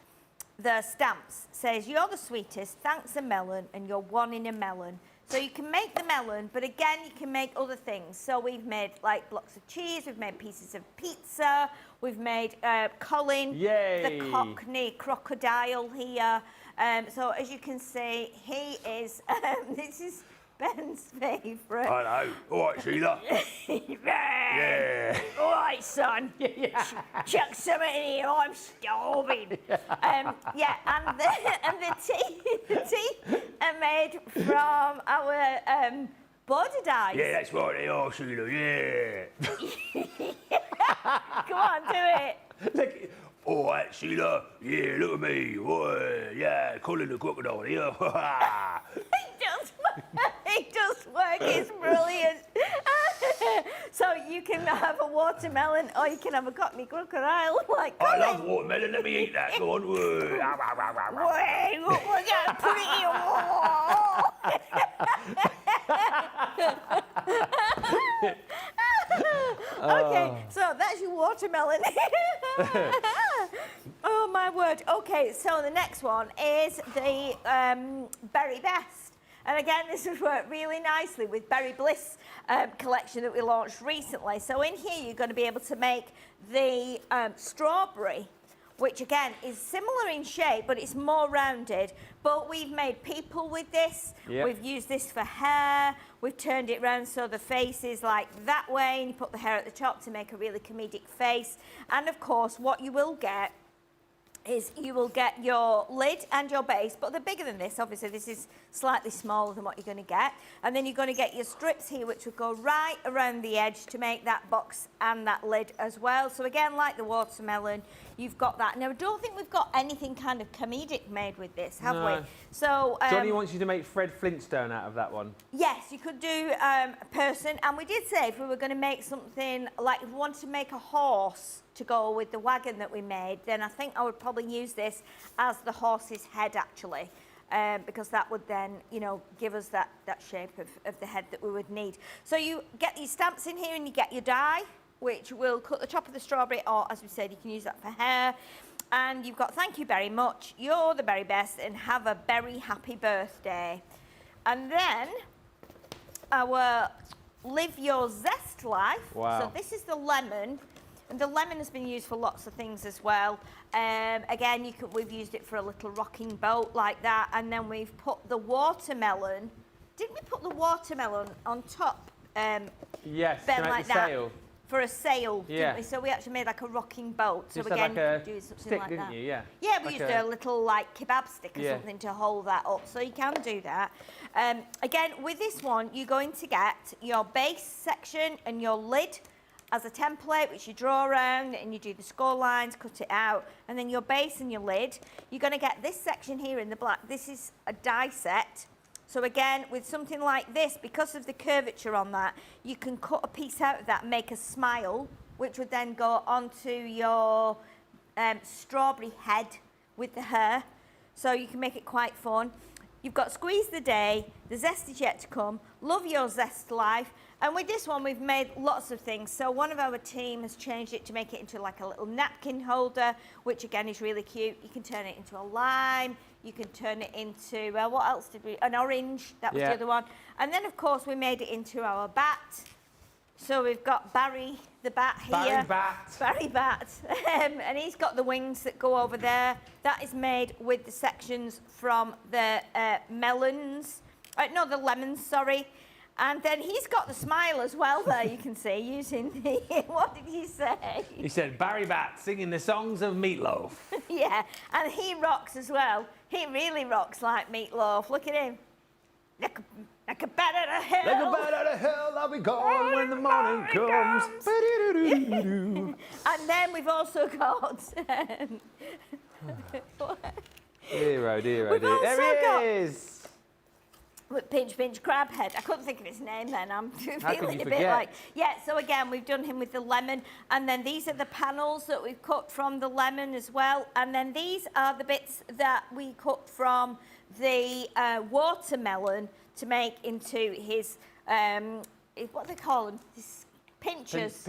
the stamps. Says, you're the sweetest, thanks a melon, and you're one in a melon. So you can make the melon, but again, you can make other things. So we've made like blocks of cheese, we've made pieces of pizza, we've made Colin, the Cockney crocodile here. So as you can see, he is, this is Ben's favourite. Hello. All right, Sheila. Yeah. All right, son. Chuck something in here. I'm starving. Yeah, and the teeth are made from our border dies. Yeah, that's right, they are, Sheila, yeah. Come on, do it. Look. All right, Sheila. Yeah, look at me. Boy, yeah, Colin the crocodile here. It does work. It's brilliant. So you can have a watermelon or you can have a Cockney crocodile like I Colin. love watermelon. Let me eat that. Go on. Wait, we're going to put it in your wall. Okay, so that's your watermelon. Oh my word. Okay, so the next one is the Berry Best. And again, this has worked really nicely with Berry Bliss collection that we launched recently. So in here, you're going to be able to make the strawberry, which again is similar in shape, but it's more rounded. But we've made people with this. Yep. We've used this for hair. We've turned it around so the face is like that way, and you put the hair at the top to make a really comedic face. And of course, what you will get is you will get your lid and your base, but they're bigger than this. Obviously, this is slightly smaller than what you're going to get. And then you're going to get your strips here, which will go right around the edge to make that box and that lid as well. So again, like the watermelon, you've got that. Now, I don't think we've got anything kind of comedic made with this, have we? So Johnny wants you to make Fred Flintstone out of that one. yes, you could do a person. And we did say if we were going to make something, like if we wanted to make a horse to go with the wagon that we made, then I think I would probably use this as the horse's head, actually. Because that would then, you know, give us that shape of the head that we would need. So you get these stamps in here and you get your die, which will cut the top of the strawberry, or as we said, you can use that for hair. And you've got thank you very much, you're the very best, and have a very happy birthday. And then our live your zest life. Wow. So this is the lemon. And the lemon has been used for lots of things as well. Again, we've used it for a little rocking boat like that. And then we've put the watermelon. Didn't we put the watermelon on top? Yes, Ben, to make like the that, sail. for a sail, Yeah. didn't we? So we actually made like a rocking boat. So Just had again, like a you could do something stick, like didn't that. you? Yeah. Yeah, we Like used a little like kebab stick or Yeah. something to hold that up. So you can do that. Again, with this one, you're going to get your base section and your lid as a template, which you draw around and you do the score lines, cut it out, and then your base and your lid. You're going to get this section here in the black. This is a die set. So again, with something like this, because of the curvature on that, you can cut a piece out of that and make a smile, which would then go onto your strawberry head with the hair. So you can make it quite fun. You've got Squeeze the Day, The Zest is Yet to Come, Love Your Zest Life. And with this one, we've made lots of things. So one of our team has changed it to make it into like a little napkin holder, which again is really cute. You can turn it into a lime. You can turn it into, what else did we, an orange, that was the other one. And then of course we made it into our bat. So we've got Barry the bat here. Barry Bat. And he's got the wings that go over there. That is made with the sections from the melons. No, the lemons, sorry. And then he's got the smile as well there, you can see, using the, what did he say? He said Barry Bat singing the songs of Meatloaf. Yeah, and he rocks as well. He really rocks like Meatloaf. Look at him. Like a bat out of hell. Like a bat out of hell, I'll be gone when the morning comes. And then we've also got... Dear, oh dear, oh We've dear. also There got- he is. Pinch crab head. I couldn't think of his name then. I'm How feeling could a you bit forget? like, yeah. So again, we've done him with the lemon, and then these are the panels that we've cut from the lemon as well, and then these are the bits that we cut from the watermelon to make into his what do they call them? His pinchers.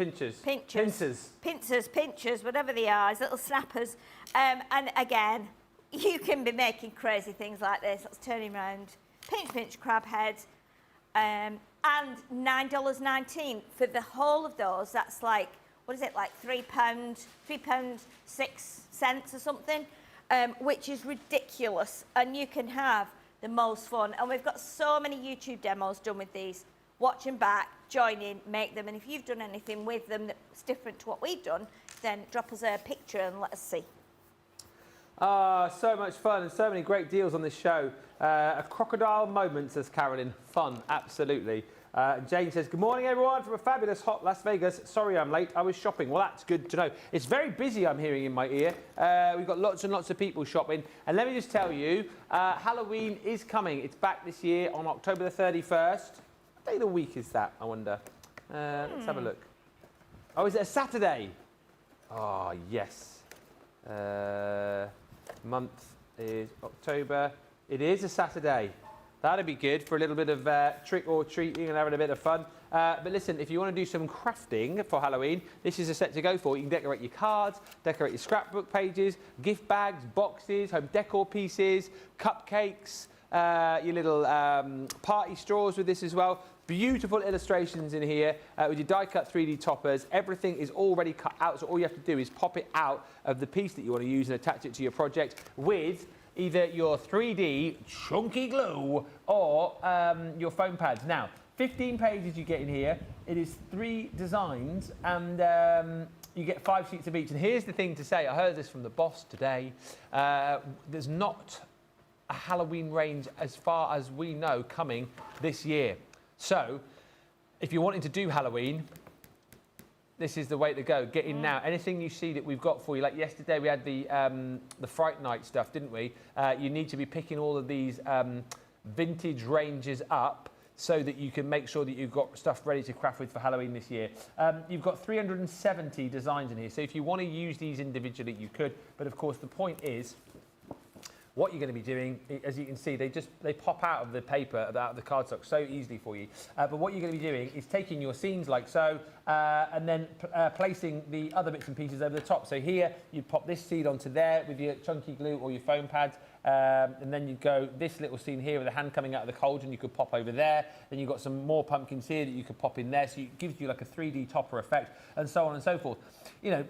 Pinchers, whatever they are, his little snappers. And again, you can be making crazy things like this. Let's turn him around. Pinch crab head. And $9.19 for the whole of those. That's like, what is it, like £3.06 or something, which is ridiculous. And you can have the most fun. And we've got so many YouTube demos done with these. Watch them back, join in, make them. And if you've done anything with them that's different to what we've done, then drop us a picture and let us see. So much fun and so many great deals on this show. A crocodile moment, says Carolyn. Fun, absolutely. Jane says, good morning, everyone, from a fabulous hot Las Vegas. Sorry I'm late. I was shopping. Well, that's good to know. It's very busy, I'm hearing in my ear. We've got lots and lots of people shopping. And let me just tell you, Halloween is coming. It's back this year on October the 31st. What day of the week is that, I wonder? Let's have a look. Oh, is it a Saturday? Oh, yes. Month is October. It is a Saturday. That'd be good for a little bit of trick or treating and having a bit of fun. But listen, if you want to do some crafting for Halloween, this is a set to go for. You can decorate your cards, decorate your scrapbook pages, gift bags, boxes, home decor pieces, cupcakes, your little party straws with this as well. Beautiful illustrations in here with your die-cut 3D toppers. Everything is already cut out, so all you have to do is pop it out of the piece that you want to use and attach it to your project with either your 3D chunky glue or your foam pads. Now, 15 pages you get in here. It is 3 designs and you get 5 sheets of each. And here's the thing to say, I heard this from the boss today. There's not a Halloween range as far as we know coming this year. So, if you're wanting to do Halloween, this is the way to go. Get in now. Anything you see that we've got for you, like yesterday we had the Fright Night stuff, didn't we? You need to be picking all of these vintage ranges up so that you can make sure that you've got stuff ready to craft with for Halloween this year. You've got 370 designs in here, so if you want to use these individually, you could. But of course, the point is, what you're going to be doing, as you can see, they pop out of the paper, out of the cardstock so easily for you. But what you're going to be doing is taking your scenes like so, and then placing the other bits and pieces over the top. So here, you'd pop this seed onto there with your chunky glue or your foam pads, and then you'd go this little scene here with a hand coming out of the cauldron, you could pop over there. Then you've got some more pumpkins here that you could pop in there, so it gives you like a 3D topper effect, and so on and so forth. You know,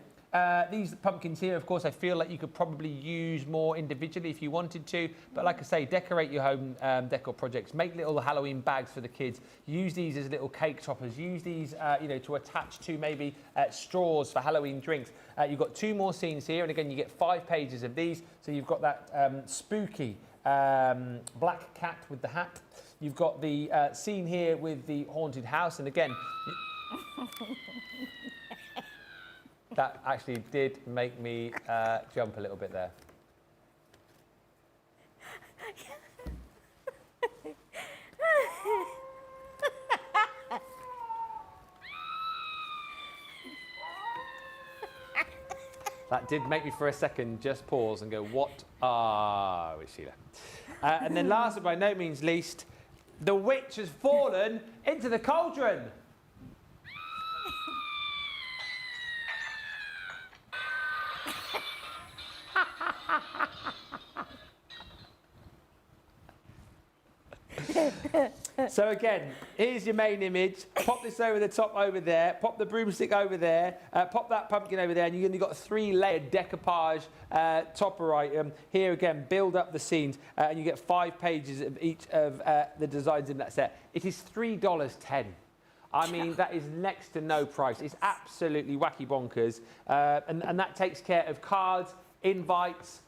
these pumpkins here, of course, I feel like you could probably use more individually if you wanted to. But like I say, decorate your home decor projects. Make little Halloween bags for the kids. Use these as little cake toppers. Use these, you know, to attach to maybe straws for Halloween drinks. You've got 2 more scenes here, and again, you get 5 pages of these. So you've got that spooky black cat with the hat. You've got the scene here with the haunted house, and again. That actually did make me jump a little bit there. That did make me for a second just pause and go, what are we, Sheila? And then last but by no means least, the witch has fallen into the cauldron. So again, here's your main image. Pop this over the top over there. Pop the broomstick over there. Pop that pumpkin over there. And you've got a 3-layered decoupage topper item. Here again, build up the scenes. And you get 5 pages of each of the designs in that set. It is $3.10. I mean, that is next to no price. It's absolutely wacky bonkers. And that takes care of cards, invites,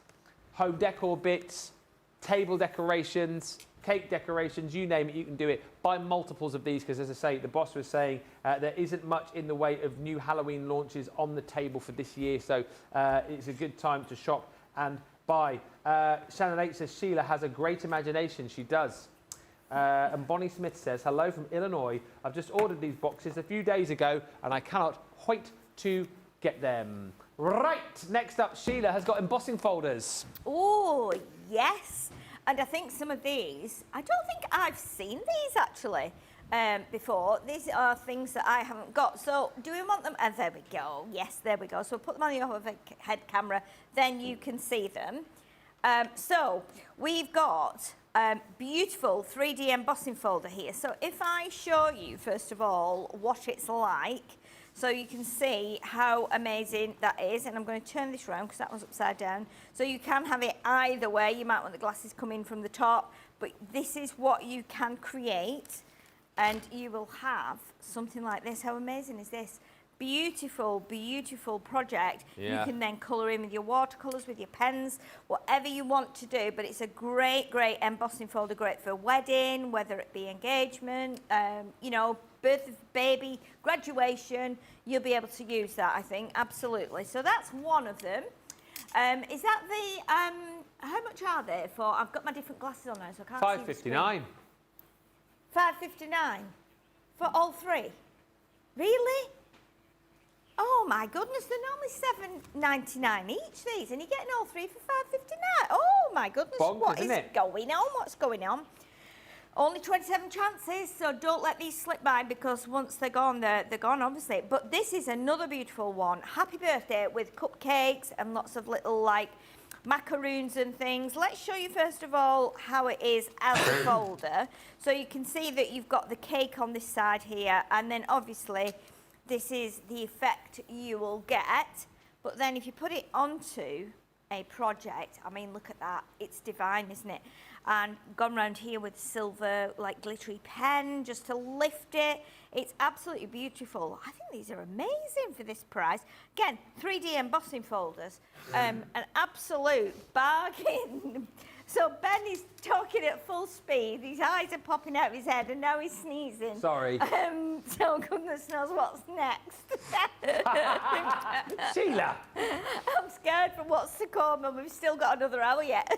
home decor bits, table decorations, cake decorations, you name it, you can do it. Buy multiples of these because, as I say, the boss was saying there isn't much in the way of new Halloween launches on the table for this year, so it's a good time to shop and buy. Shannon H says Sheila has a great imagination. She does. And Bonnie Smith says, hello from Illinois. I've just ordered these boxes a few days ago and I cannot wait to get them. Right, next up, Sheila has got embossing folders. Oh, yes. And I think some of these, I don't think I've seen these actually before. These are things that I haven't got. So do we want them? And there we go. Yes, there we go. So we'll put them on the overhead camera, then you can see them. So we've got beautiful 3D embossing folder here. So if I show you, first of all, what it's like, so you can see how amazing that is. And I'm going to turn this around because that one's upside down. So you can have it either way. You might want the glasses coming from the top, but this is what you can create. And you will have something like this. How amazing is this? Beautiful, beautiful project. Yeah. You can then colour in with your watercolours, with your pens, whatever you want to do. But it's a great, great embossing folder, great for a wedding, whether it be engagement, you know, birth of baby, graduation. You'll be able to use that, I think, absolutely. So that's one of them. Is that the, how much are they for? I've got my different glasses on now, so I can't see the screen. $5.59. $5.59 for all three? Really? Oh my goodness, they're normally $7.99 each, these, and you're getting all three for $5.59. Oh my goodness, Bonkers, what is isn't it? going on? What's going on? Only 27 chances, so don't let these slip by because once they're gone, they're gone, obviously. But this is another beautiful one. Happy birthday with cupcakes and lots of little, like, macaroons and things. Let's show you, first of all, how it is as a folder. So you can see that you've got the cake on this side here, and then, obviously, this is the effect you will get. But then if you put it onto a project, I mean, look at that. It's divine, isn't it? And gone round here with silver, like glittery pen, just to lift it. It's absolutely beautiful. I think these are amazing for this price. Again, 3D embossing folders, an absolute bargain. So Ben is talking at full speed. His eyes are popping out of his head, and now he's sneezing. Sorry. So goodness knows what's next. Sheila. I'm scared from what's to come, and we've still got another hour yet.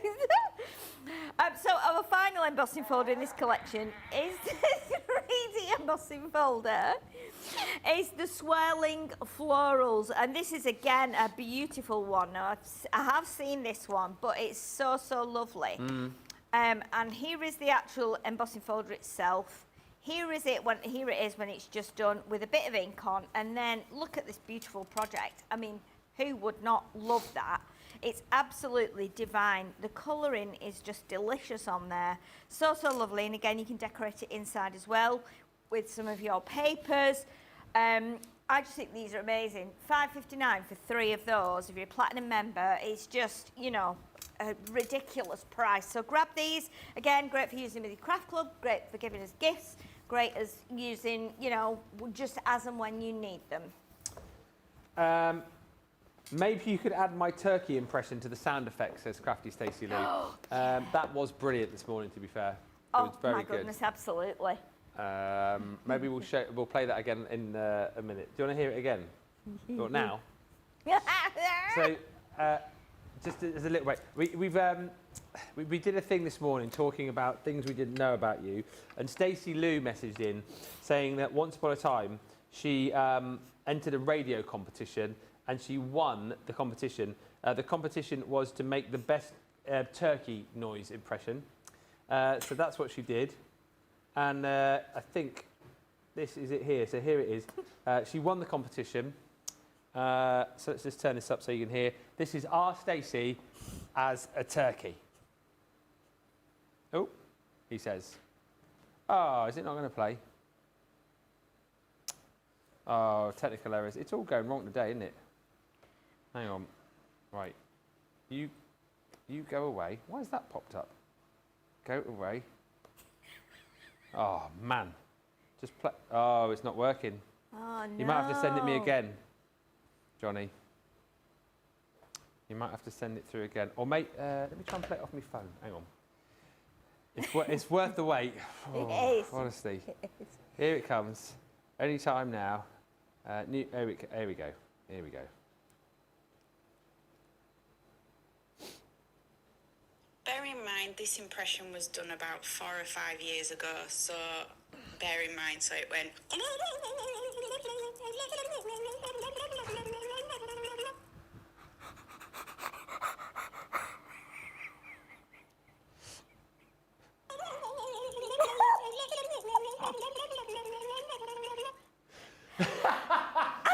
So our final embossing folder in this collection is this 3D embossing folder. It's the swirling florals, and this is again a beautiful one. Now, I have seen this one, but it's so, so lovely. And here is the actual embossing folder itself. Here is it when it's just done with a bit of ink on, and then look at this beautiful project. I mean, who would not love that? It's absolutely divine. The colouring is just delicious on there. So, so lovely. And again, you can decorate it inside as well with some of your papers. I just think these are amazing. $5.59 for 3 of those. If you're a platinum member, it's just, you know, a ridiculous price. So grab these. Again, great for using with your craft club, great for giving us gifts, great as using, you know, just as and when you need them. Maybe you could add my turkey impression to the sound effects, says Crafty Stacey Lou. That was brilliant this morning, to be fair. It was very my goodness, good. absolutely. Maybe we'll play that again in a minute. Do you want to hear it again? Or now? So, just as a little way, we did a thing this morning talking about things we didn't know about you, and Stacey Lou messaged in saying that once upon a time she entered a radio competition and she won the competition. The competition was to make the best turkey noise impression. So that's what she did. And I think this is it here. So here it is. She won the competition. So let's just turn this up so you can hear. This is our Stacey as a turkey. Oh, he says. Oh, is it not going to play? Oh, technical errors. It's all going wrong today, isn't it? Hang on. Right. You go away. Why has that popped up? Go away. Oh, man. Just play. Oh, it's not working. Oh, no. You might have to send it me again, Johnny. You might have to send it through again. Or, mate, let me try and play it off my phone. Hang on. It's worth the wait. Oh, it is. Honestly. Here it comes. Any time now. Here we go. Here we go. Bear in mind, this impression was done about 4 or 5 years ago, so bear in mind, so it went...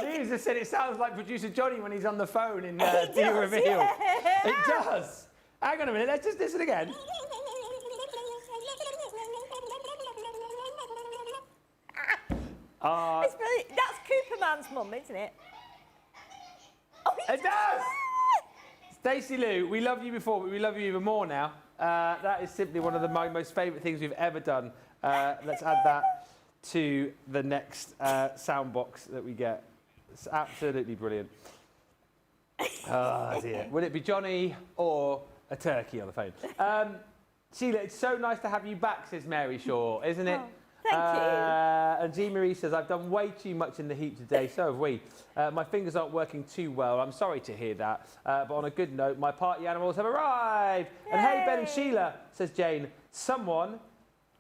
Louise just said it sounds like producer Johnny when he's on the phone in Do does, You Reveal. yeah. It does. Hang on a minute, let's just listen again. It's brilliant. That's Cooperman's mum, isn't it? Oh, It does! Stacey Lou, we love you before, but we love you even more now. That is simply one of my most favourite things we've ever done. Let's add that to the next sound box that we get. It's absolutely brilliant. Oh dear. Would it be Johnny or a turkey on the phone? Sheila, it's so nice to have you back, says Mary Shaw, isn't it? Thank you. And Jean Marie says, I've done way too much in the heat today, so have we. My fingers aren't working too well. I'm sorry to hear that. But on a good note, my party animals have arrived. Yay. And hey, Ben and Sheila, says Jane, someone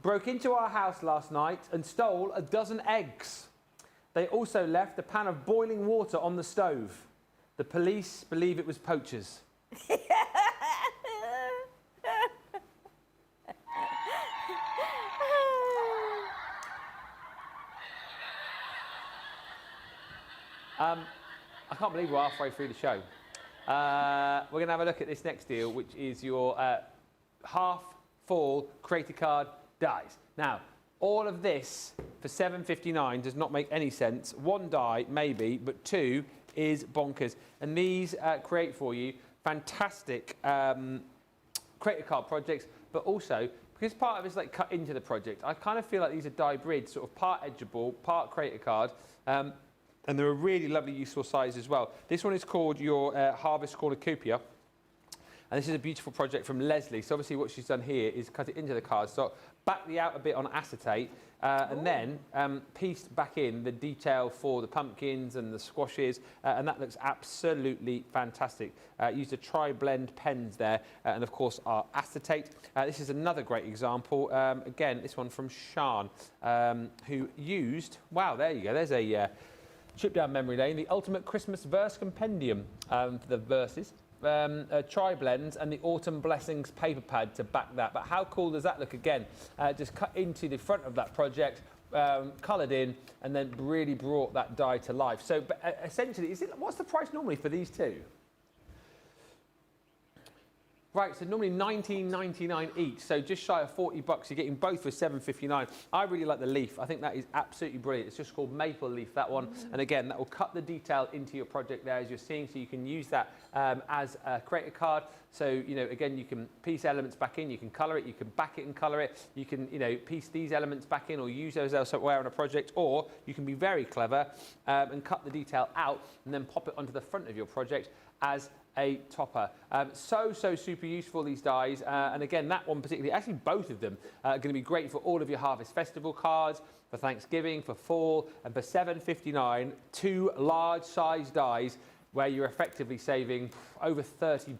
broke into our house last night and stole a dozen eggs. They also left a pan of boiling water on the stove. The police believe it was poachers. I can't believe we're halfway through the show. We're going to have a look at this next deal, which is your half-full creator card dies. Now, all of this for $7.59 does not make any sense. One die, maybe, but two is bonkers. And these create for you fantastic creator card projects, but also, because part of it's like cut into the project, I kind of feel like these are die bridge, sort of part edgeable, part creator card. And they're a really lovely, useful size as well. This one is called your Harvest Cornucopia. And this is a beautiful project from Leslie. So obviously what she's done here is cut it into the cardstock, back the outer bit on acetate, and then pieced back in the detail for the pumpkins and the squashes, and that looks absolutely fantastic. Used a tri-blend pens there, and of course our acetate. This is another great example. Again, this one from Sean, who used, wow, there you go, there's a trip down memory lane, the Ultimate Christmas Verse Compendium for the verses. Tri-blends and the Autumn Blessings paper pad to back that. But how cool does that look again? Just cut into the front of that project, coloured in, and then really brought that die to life. So essentially, what's the price normally for these two? Right, so normally $19.99 each, so just shy of $40. You're getting both for $7.59. I really like the leaf. I think that is absolutely brilliant. It's just called Maple Leaf, that one. And again, that will cut the detail into your project there, as you're seeing, so you can use that as a creator card. So, you know, again, you can piece elements back in, you can colour it, you can back it and colour it, you can, you know, piece these elements back in or use those elsewhere on a project, or you can be very clever and cut the detail out and then pop it onto the front of your project as a topper. So super useful, these dies. And again, that one particularly, actually both of them are going to be great for all of your Harvest Festival cards, for Thanksgiving, for fall, and for $7.59, two large size dies where you're effectively saving over $30.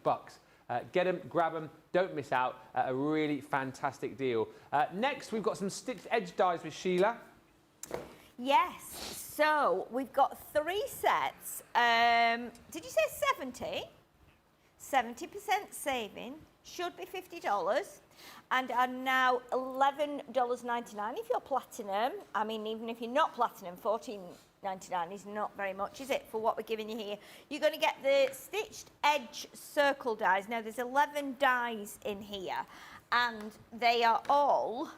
Get them, grab them, don't miss out. A really fantastic deal. Next, we've got some stitched edge dies with Sheila. Yes, so we've got 3 sets. Did you say 70? 70% saving, should be $50, and are now $11.99 if you're platinum. I mean, even if you're not platinum, $14.99 is not very much, is it, for what we're giving you here? You're going to get the stitched edge circle dies. Now, there's 11 dies in here, and they are all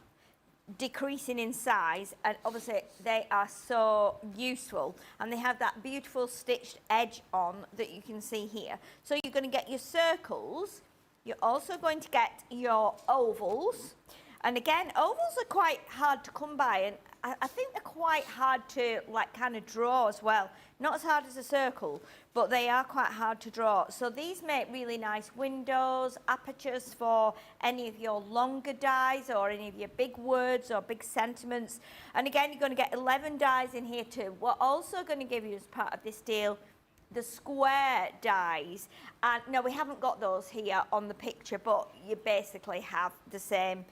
decreasing in size, and obviously they are so useful, and they have that beautiful stitched edge on that you can see here. So you're going to get your circles, you're also going to get your ovals, and again, ovals are quite hard to come by, and I think they're quite hard to like kind of draw as well. Not as hard as a circle, but they are quite hard to draw. So these make really nice windows, apertures for any of your longer dies or any of your big words or big sentiments. And again, you're going to get 11 dies in here too. We're also going to give you, as part of this deal, the square dies. And no, we haven't got those here on the picture, but you basically have the same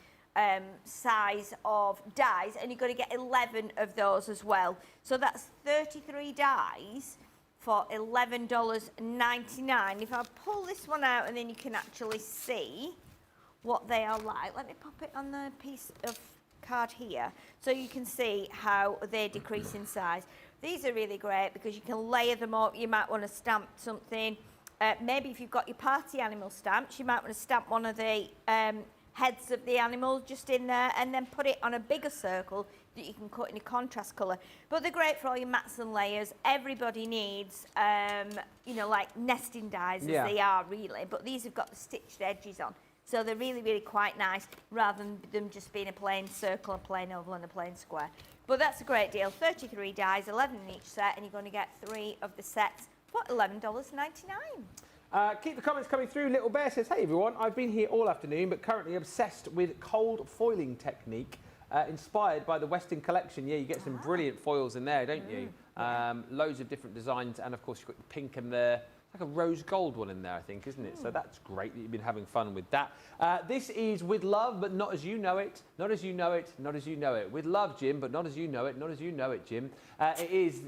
size of dies, and you're going to get 11 of those as well. So that's 33 dies for $11.99. If I pull this one out and then you can actually see what they are like. Let me pop it on the piece of card here so you can see how they decrease in size. These are really great because you can layer them up. You might want to stamp something. Maybe if you've got your party animal stamps, you might want to stamp one of the heads of the animal just in there and then put it on a bigger circle that you can cut in a contrast colour. But they're great for all your mats and layers. Everybody needs, you know, like nesting dies as they are really, but these have got the stitched edges on. So they're really, really quite nice rather than them just being a plain circle, a plain oval and a plain square. But that's a great deal. 33 dies, 11 in each set, and you're going to get 3 of the sets for $11.99. Keep the comments coming through. Little Bear says, hey everyone, I've been here all afternoon but currently obsessed with cold foiling technique inspired by the Western collection. Yeah, you get some brilliant foils in there, don't you? Loads of different designs, and of course you've got the pink and the like a rose gold one in there, I think, isn't it? So that's great that you've been having fun with that. This is with love, but not as you know it, not as you know it, not as you know it. With love, Jim, but not as you know it, not as you know it, Jim. It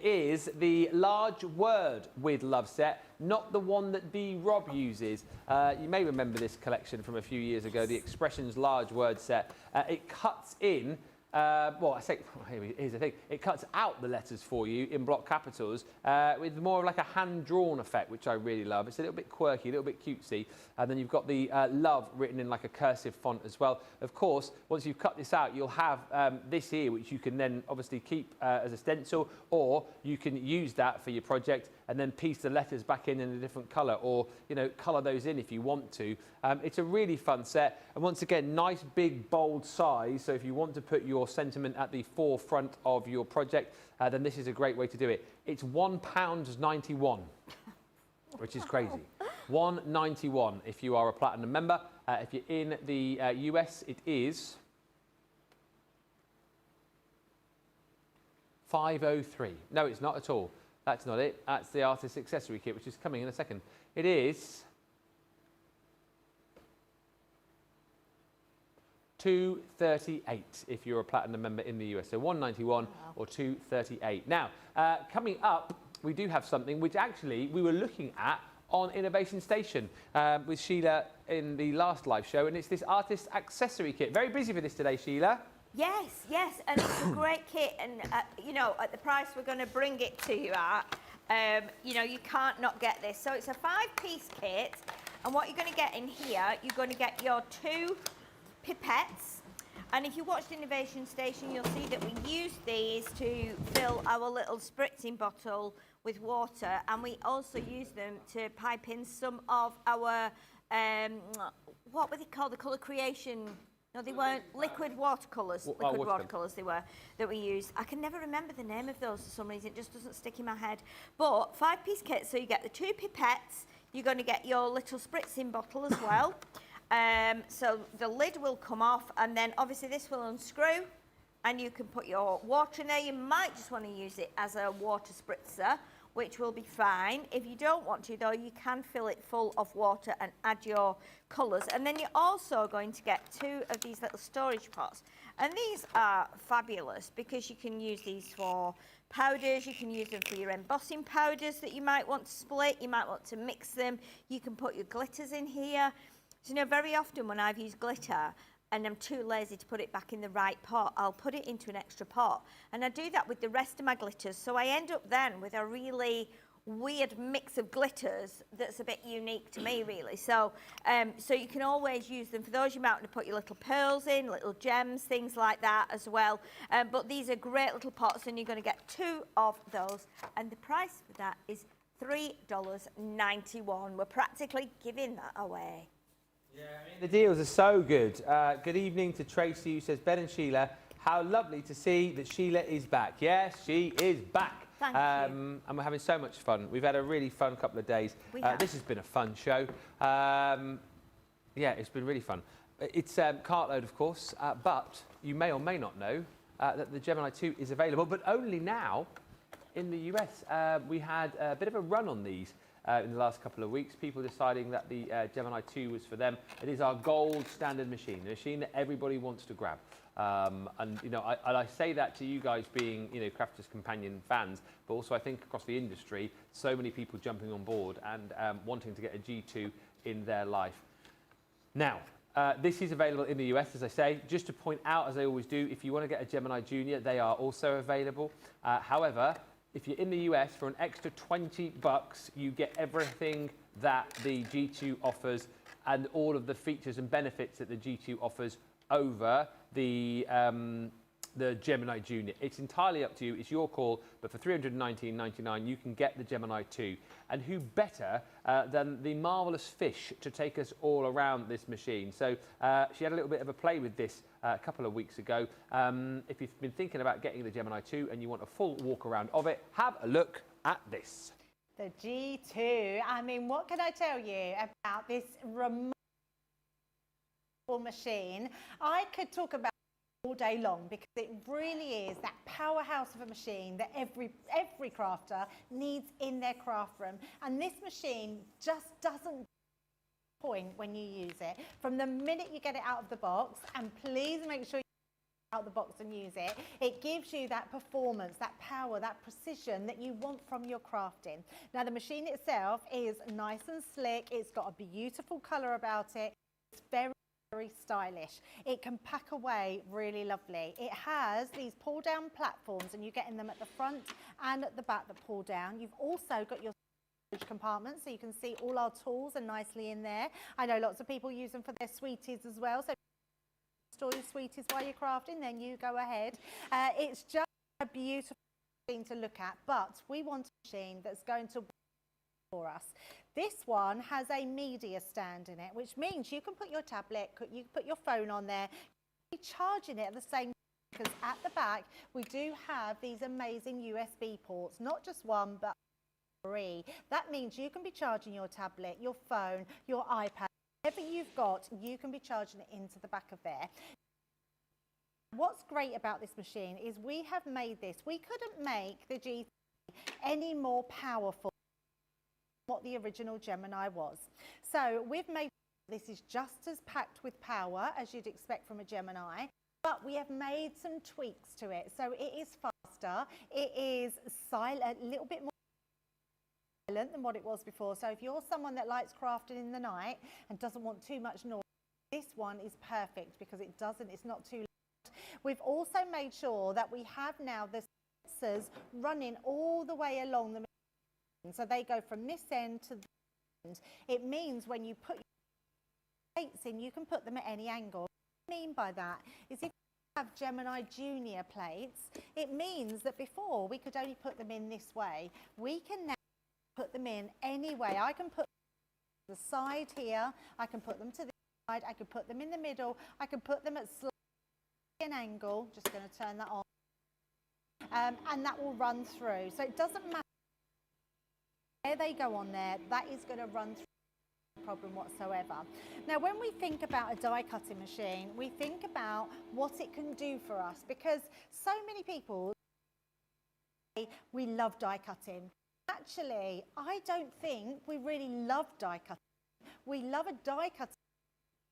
is the large word with love set, not the one that D. Rob uses. You may remember this collection from a few years ago, the Expressions large word set. It cuts in, well, I say, here's the thing, it cuts out the letters for you in block capitals with more of like a hand-drawn effect, which I really love. It's a little bit quirky, a little bit cutesy. And then you've got the love written in like a cursive font as well. Of course, once you've cut this out, you'll have this here, which you can then obviously keep as a stencil, or you can use that for your project and then piece the letters back in a different colour, or, you know, colour those in if you want to. It's a really fun set. And once again, nice, big, bold size. So if you want to put your sentiment at the forefront of your project, then this is a great way to do it. It's £1.91, which is crazy. £1.91 if you are a platinum member. If you're in the US, it is $5.03. No, it's not at all. That's not it. That's the artist accessory kit, which is coming in a second. It is $238 if you're a platinum member in the US. So $191 or $238. Now, coming up, we do have something which actually we were looking at on Innovation Station with Sheila in the last live show, and it's this artist accessory kit. Very busy for this today, Sheila. Yes, yes, and it's a great kit, and you know, at the price we're going to bring it to you at, you know, you can't not get this. So it's a 5-piece kit, and what you're going to get in here, you're going to get your 2 pipettes, and if you watched Innovation Station, you'll see that we use these to fill our little spritzing bottle with water, and we also use them to pipe in some of our, what were they called, the colour creation. No, they weren't. Liquid watercolours. Liquid watercolours they were, that we used. I can never remember the name of those for some reason. It just doesn't stick in my head. But 5-piece kit, so you get the 2 pipettes. You're going to get your little spritzing bottle as well. So the lid will come off, and then obviously this will unscrew, and you can put your water in there. You might just want to use it as a water spritzer, which will be fine. If you don't want to, though, you can fill it full of water and add your colours. And then you're also going to get 2 of these little storage pots. And these are fabulous because you can use these for powders, you can use them for your embossing powders that you might want to split, you might want to mix them. You can put your glitters in here. So, you know, very often when I've used glitter, and I'm too lazy to put it back in the right pot, I'll put it into an extra pot. And I do that with the rest of my glitters. So I end up then with a really weird mix of glitters that's a bit unique to me, really. So so you can always use them. For those, you might want to put your little pearls in, little gems, things like that as well. But these are great little pots, and you're going to get 2 of those. And the price for that is $3.91. We're practically giving that away. Yeah, I mean, the deals are so good. Good evening to Tracy, who says, Ben and Sheila, how lovely to see that Sheila is back. Yes, she is back. Thank you. And we're having so much fun. We've had a really fun couple of days. This has been a fun show. Yeah, it's been really fun. It's Cartload, of course, but you may or may not know that the Gemini 2 is available, but only now in the US. We had a bit of a run on these in the last couple of weeks, people deciding that the Gemini 2 was for them. It is our gold standard machine, the machine that everybody wants to grab. And you know, I say that to you guys being, you know, Crafters Companion fans, but also I think across the industry, so many people jumping on board and wanting to get a G2 in their life. Now, this is available in the US, as I say. Just to point out, as I always do, if you want to get a Gemini Junior, they are also available. However, if you're in the US, for an extra $20, you get everything that the G2 offers and all of the features and benefits that the G2 offers over the Gemini Junior. It's entirely up to you. It's your call. But for $319.99, you can get the Gemini 2. And who better than the marvellous Fish to take us all around this machine? So she had a little bit of a play with this a couple of weeks ago. If you've been thinking about getting the Gemini 2 and you want a full walk around of it, have a look at this. The G2. I mean, what can I tell you about this remarkable machine? I could talk about all day long because it really is that powerhouse of a machine that every crafter needs in their craft room, and this machine just doesn't point when you use it. From the minute you get it out of the box, and please make sure you get it out of the box and use it, it gives you that performance, that power, that precision that you want from your crafting. Now the machine itself is nice and slick. It's got a beautiful colour about it. It's very stylish. It can pack away really lovely. It has these pull down platforms, and you get in them at the front and at the back that pull down. You've also got your storage compartment, so you can see all our tools are nicely in there. I know lots of people use them for their sweeties as well, so store your sweeties while you're crafting, then you go ahead. It's just a beautiful thing to look at, but we want a machine that's going to work for us. This one has a media stand in it, which means you can put your tablet, you can put your phone on there, be charging it at the same time, because at the back we do have these amazing USB ports, not just one but 3. That means you can be charging your tablet, your phone, your iPad, whatever you've got, you can be charging it into the back of there. What's great about this machine is we have made this. We couldn't make the G3 any more powerful what the original Gemini was. So we've made this is just as packed with power as you'd expect from a Gemini, but we have made some tweaks to it. So it is faster, it is silent, a little bit more silent than what it was before. So if you're someone that likes crafting in the night and doesn't want too much noise, this one is perfect because it's not too loud. We've also made sure that we have now the sensors running all the way along the machine. So they go from this end to the end. It means when you put your plates in, you can put them at any angle. What I mean by that is if you have Gemini Junior plates, it means that before we could only put them in this way. We can now put them in any way. I can put them to the side here, I can put them to the side, I can put them in the middle, I can put them at slightly an angle, just going to turn that on, and that will run through. So it doesn't matter where they go on there, that is going to run through. Problem whatsoever. Now when we think about a die cutting machine, we think about what it can do for us, because so many people say we love die cutting. Actually, I don't think we really love die cutting. We love a die cutting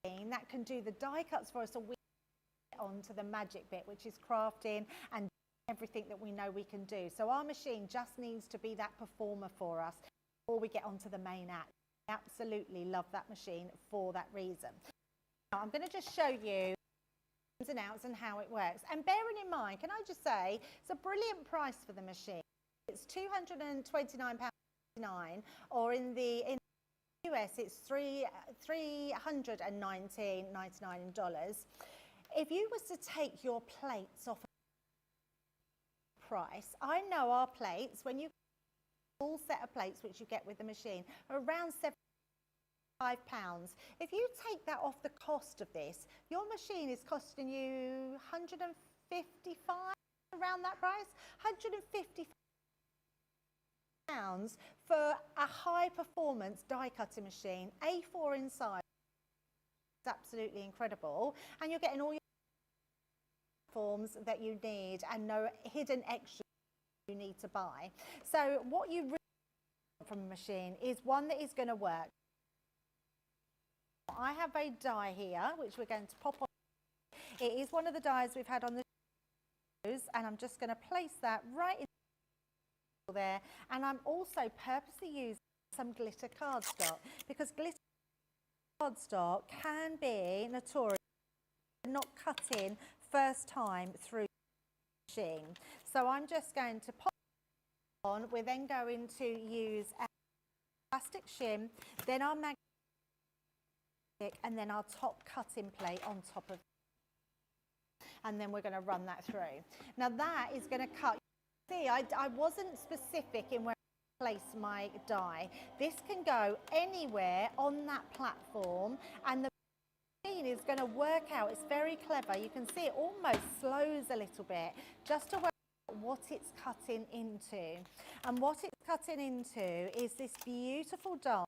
machine that can do the die cuts for us, so we get on to the magic bit, which is crafting and everything that we know we can do. So our machine just needs to be that performer for us before we get onto the main act. Absolutely love that machine for that reason. Now I'm going to just show you ins and outs and how it works. And bearing in mind, can I just say, it's a brilliant price for the machine. It's £229.99, or in the US it's $319.99. If you was to take your plates off price, I know our plates, when you full set of plates which you get with the machine, are around £75. If you take that off the cost of this, your machine is costing you £155, around that price, £155 for a high performance die cutting machine, A4 inside. It's absolutely incredible, and you're getting all your forms that you need and no hidden extras you need to buy. So what you really want from a machine is one that is going to work. I have a die here, which we're going to pop on. It is one of the dies we've had on the shows, and I'm just going to place that right in there. And I'm also purposely using some glitter cardstock, because glitter cardstock can be notorious for not cutting first time through the machine. So I'm just going to pop on. We're then going to use a plastic shim, then our magnetic, and then our top cutting plate on top of it. And then we're going to run that through. Now that is going to cut. See, I wasn't specific in where I place my die. This can go anywhere on that platform, and the machine is going to work out. It's very clever. You can see it almost slows a little bit just to work out what it's cutting into. And what it's cutting into is this beautiful die.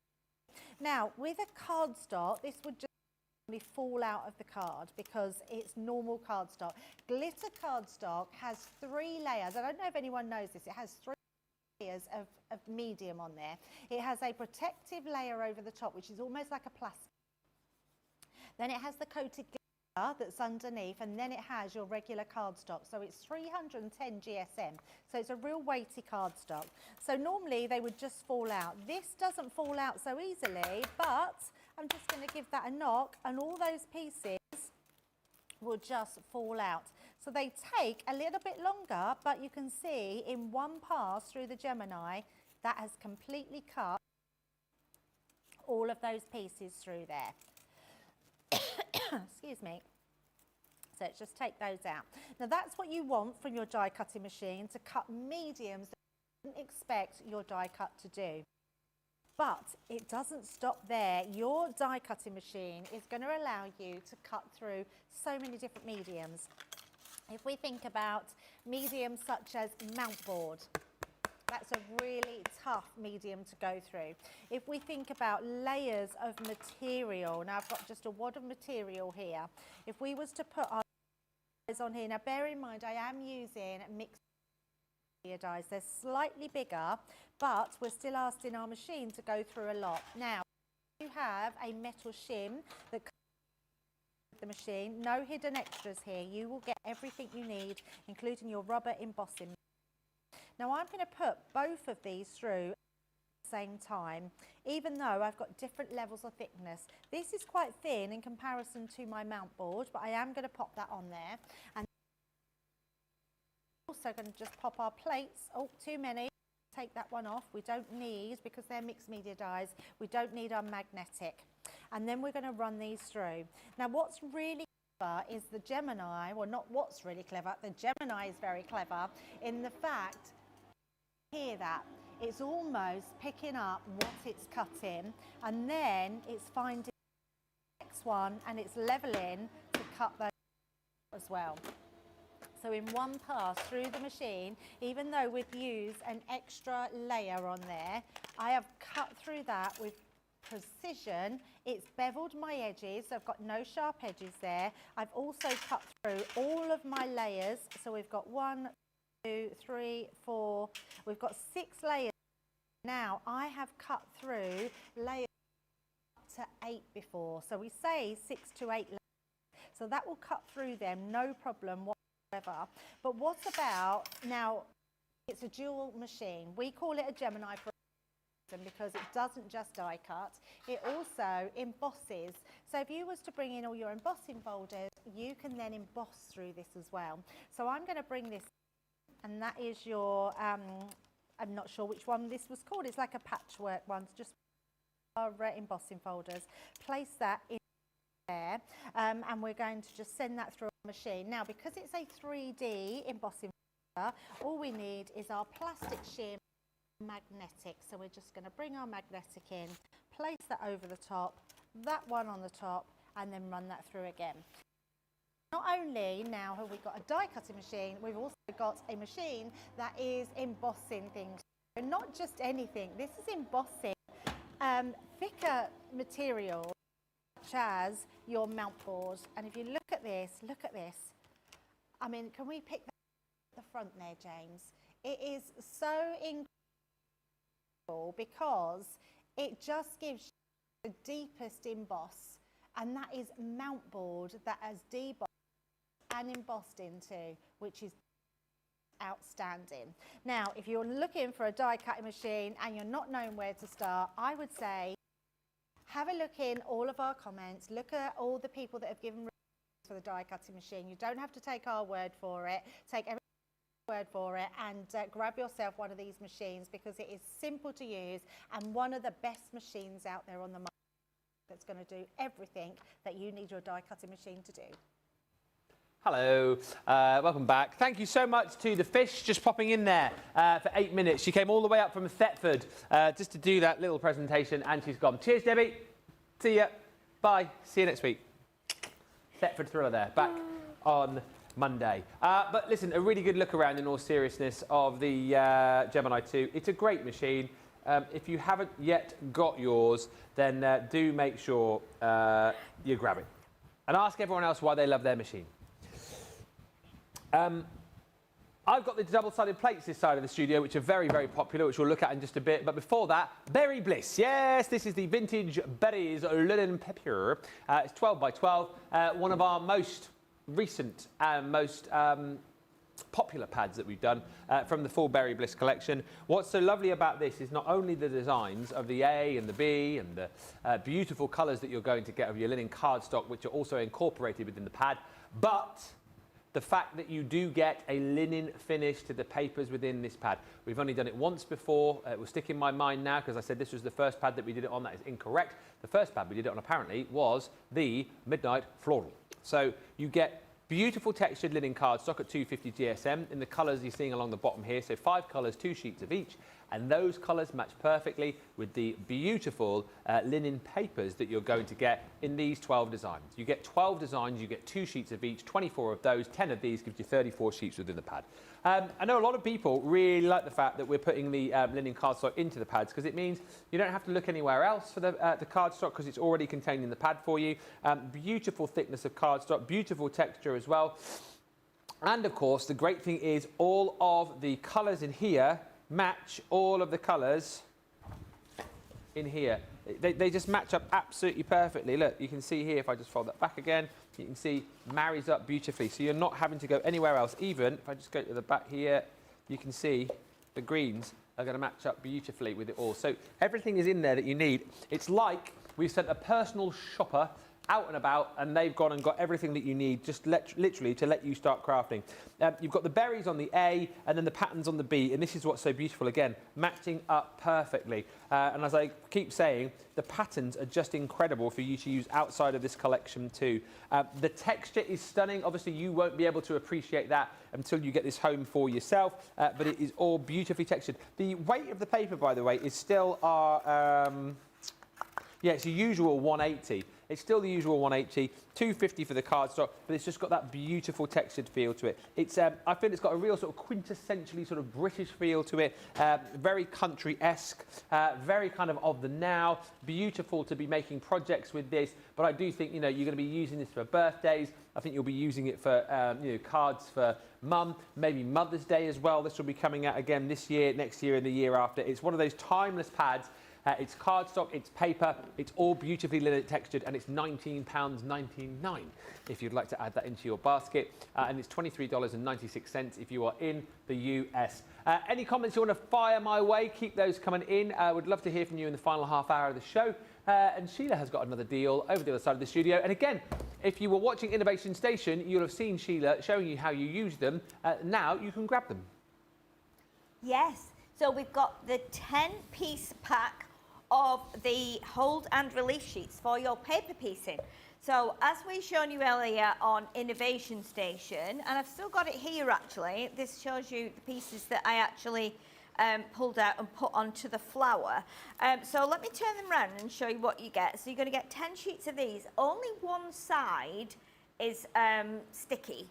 Now, with a cardstock, this would just fall out of the card because it's normal cardstock. Glitter cardstock has 3 layers. I don't know if anyone knows this. It has 3 layers of medium on there. It has a protective layer over the top, which is almost like a plastic. Then it has the coated glitter that's underneath, and then it has your regular cardstock. So it's 310 GSM. So it's a real weighty cardstock. So normally they would just fall out. This doesn't fall out so easily, but I'm just going to give that a knock, and all those pieces will just fall out. So they take a little bit longer, but you can see in one pass through the Gemini, that has completely cut all of those pieces through there. Excuse me. So let's just take those out. Now that's what you want from your die cutting machine, to cut mediums that you wouldn't expect your die cut to do. But it doesn't stop there. Your die cutting machine is going to allow you to cut through so many different mediums. If we think about mediums such as mount board, that's a really tough medium to go through. If we think about layers of material, now I've got just a wad of material here. If we was to put our dies on here, now bear in mind I am using mixed dies. They're slightly bigger, but we're still asking our machine to go through a lot. Now, you have a metal shim that comes with the machine. No hidden extras here. You will get everything you need, including your rubber embossing. Now, I'm going to put both of these through at the same time, even though I've got different levels of thickness. This is quite thin in comparison to my mount board, but I am going to pop that on there. And also going to just pop our plates. Oh, too many. Take that one off. We don't need, because they're mixed media dies, we don't need our magnetic. And then we're going to run these through. Now what's really clever is the Gemini, well not what's really clever, the Gemini is very clever in the fact, hear that, it's almost picking up what it's cutting, and then it's finding the next one and it's leveling to cut those as well. So in one pass through the machine, even though we've used an extra layer on there, I have cut through that with precision. It's beveled my edges, so I've got no sharp edges there. I've also cut through all of my layers. So we've got 1, 2, 3, 4, we've got 6 layers. Now I have cut through layers up to 8 before. So we say 6 to 8 layers. So that will cut through them, no problem whatsoever. But what about, now it's a dual machine. We call it a Gemini for a reason, because it doesn't just die cut, it also embosses. So if you was to bring in all your embossing folders, you can then emboss through this as well. So I'm going to bring this, and that is your, I'm not sure which one this was called, it's like a patchwork one, just our embossing folders. Place that in there, and we're going to just send that through our machine. Now because it's a 3D embossing folder, all we need is our plastic shim magnetic. So we're just going to bring our magnetic in, place that over the top, that one on the top, and then run that through again. Not only now have we got a die cutting machine, we've also got a machine that is embossing things. So not just anything, this is embossing thicker material such as your mount board. And if you look at this, I mean, can we pick that at the front there, James? It is so incredible because it just gives you the deepest emboss, and that is mount board that has debossed and embossed into, which is outstanding. Now, if you're looking for a die cutting machine and you're not knowing where to start, I would say have a look in all of our comments, look at all the people that have given reviews for the die cutting machine. You don't have to take our word for it, take everyone's word for it, and grab yourself one of these machines, because it is simple to use and one of the best machines out there on the market that's going to do everything that you need your die cutting machine to do. Hello, welcome back. Thank you so much to the fish just popping in there for 8 minutes. She came all the way up from Thetford just to do that little presentation, and she's gone. Cheers, Debbie. See ya. Bye. See you next week. Thetford Thriller there, back on Monday. But listen, a really good look around in all seriousness of the Gemini 2. It's a great machine. If you haven't yet got yours, then do make sure you grab it. And ask everyone else why they love their machine. I've got the double-sided plates this side of the studio, which are very, very popular, which we'll look at in just a bit. But before that, Berry Bliss. Yes, this is the vintage Berries linen paper. It's 12 by 12, one of our most recent and most popular pads that we've done from the full Berry Bliss collection. What's so lovely about this is not only the designs of the A and the B and the beautiful colours that you're going to get of your linen cardstock, which are also incorporated within the pad, but the fact that you do get a linen finish to the papers within this pad. We've only done it once before. It will stick in my mind now because I said this was the first pad that we did it on. That is incorrect. The first pad we did it on apparently was the Midnight Floral. So you get beautiful textured linen cardstock at 250 GSM in the colours you're seeing along the bottom here. So 5 colours, 2 sheets of each. And those colours match perfectly with the beautiful linen papers that you're going to get in these 12 designs. You get 12 designs, you get 2 sheets of each, 24 of those, 10 of these gives you 34 sheets within the pad. I know a lot of people really like the fact that we're putting the linen cardstock into the pads, because it means you don't have to look anywhere else for the cardstock, because it's already contained in the pad for you. Beautiful thickness of cardstock, beautiful texture as well. And of course, the great thing is all of the colours in here match all of the colours in here. They just match up absolutely perfectly. Look, you can see here, if I just fold that back again, you can see marries up beautifully. So you're not having to go anywhere else. Even if I just go to the back here, you can see the greens are going to match up beautifully with it all. So everything is in there that you need. It's like we've sent a personal shopper out and about, and they've gone and got everything that you need, just literally to let you start crafting. You've got the berries on the A and then the patterns on the B, and this is what's so beautiful, again, matching up perfectly. And as I keep saying, the patterns are just incredible for you to use outside of this collection too. The texture is stunning. Obviously, you won't be able to appreciate that until you get this home for yourself, but it is all beautifully textured. The weight of the paper, by the way, is still our, yeah, it's the usual 180. It's still the usual 180, 250 for the cardstock, but it's just got that beautiful textured feel to it. It's, I feel it's got a real sort of quintessentially sort of British feel to it, very country-esque, very kind of the now, beautiful to be making projects with this, but I do think, you know, you're going to be using this for birthdays. I think you'll be using it for, you know, cards for mum, maybe Mother's Day as well. This will be coming out again this year, next year and the year after. It's one of those timeless pads. It's cardstock, it's paper, it's all beautifully linen textured, and it's £19.99 if you'd like to add that into your basket. And it's $23.96 if you are in the US. Any comments you want to fire my way, keep those coming in. I would love to hear from you in the final half hour of the show. And Sheila has got another deal over the other side of the studio. And again, if you were watching Innovation Station, you'll have seen Sheila showing you how you use them. Now you can grab them. Yes, so we've got the 10-piece pack of the hold and release sheets for your paper piecing. So as we shown you earlier on Innovation Station, and I've still got it here actually, this shows you the pieces that I actually pulled out and put onto the flower. So let me turn them around and show you what you get. So you're going to get 10 sheets of these. Only one side is sticky.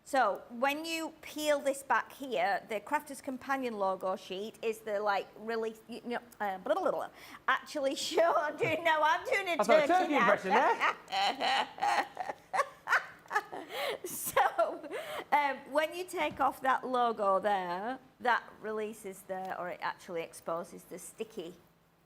So when you peel this back here, the Crafter's Companion logo sheet is the like really, you know, blah, blah, blah. Actually show, I'm doing a I've got a turkey now. impression there. So, when you take off that logo there, that releases or it actually exposes the sticky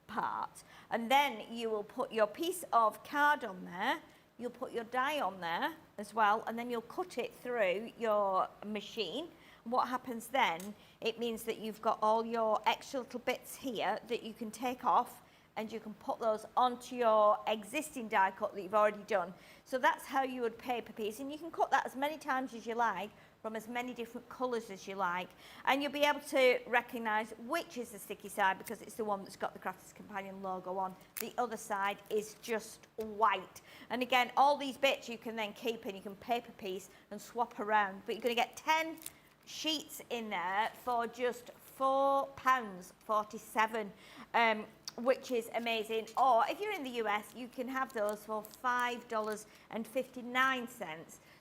part. And then you will put your piece of card on there, you'll put your die on there as well, and then you'll cut it through your machine. What happens then, it means that you've got all your extra little bits here that you can take off, and you can put those onto your existing die cut that you've already done. So that's how you would paper piece, and you can cut that as many times as you like, from as many different colours as you like, and you'll be able to recognise which is the sticky side because it's the one that's got the Crafters Companion logo on. The other side is just white. And again, all these bits you can then keep and you can paper piece and swap around, but you're going to get 10 sheets in there for just £4.47, which is amazing. Or if you're in the US, you can have those for $5.59.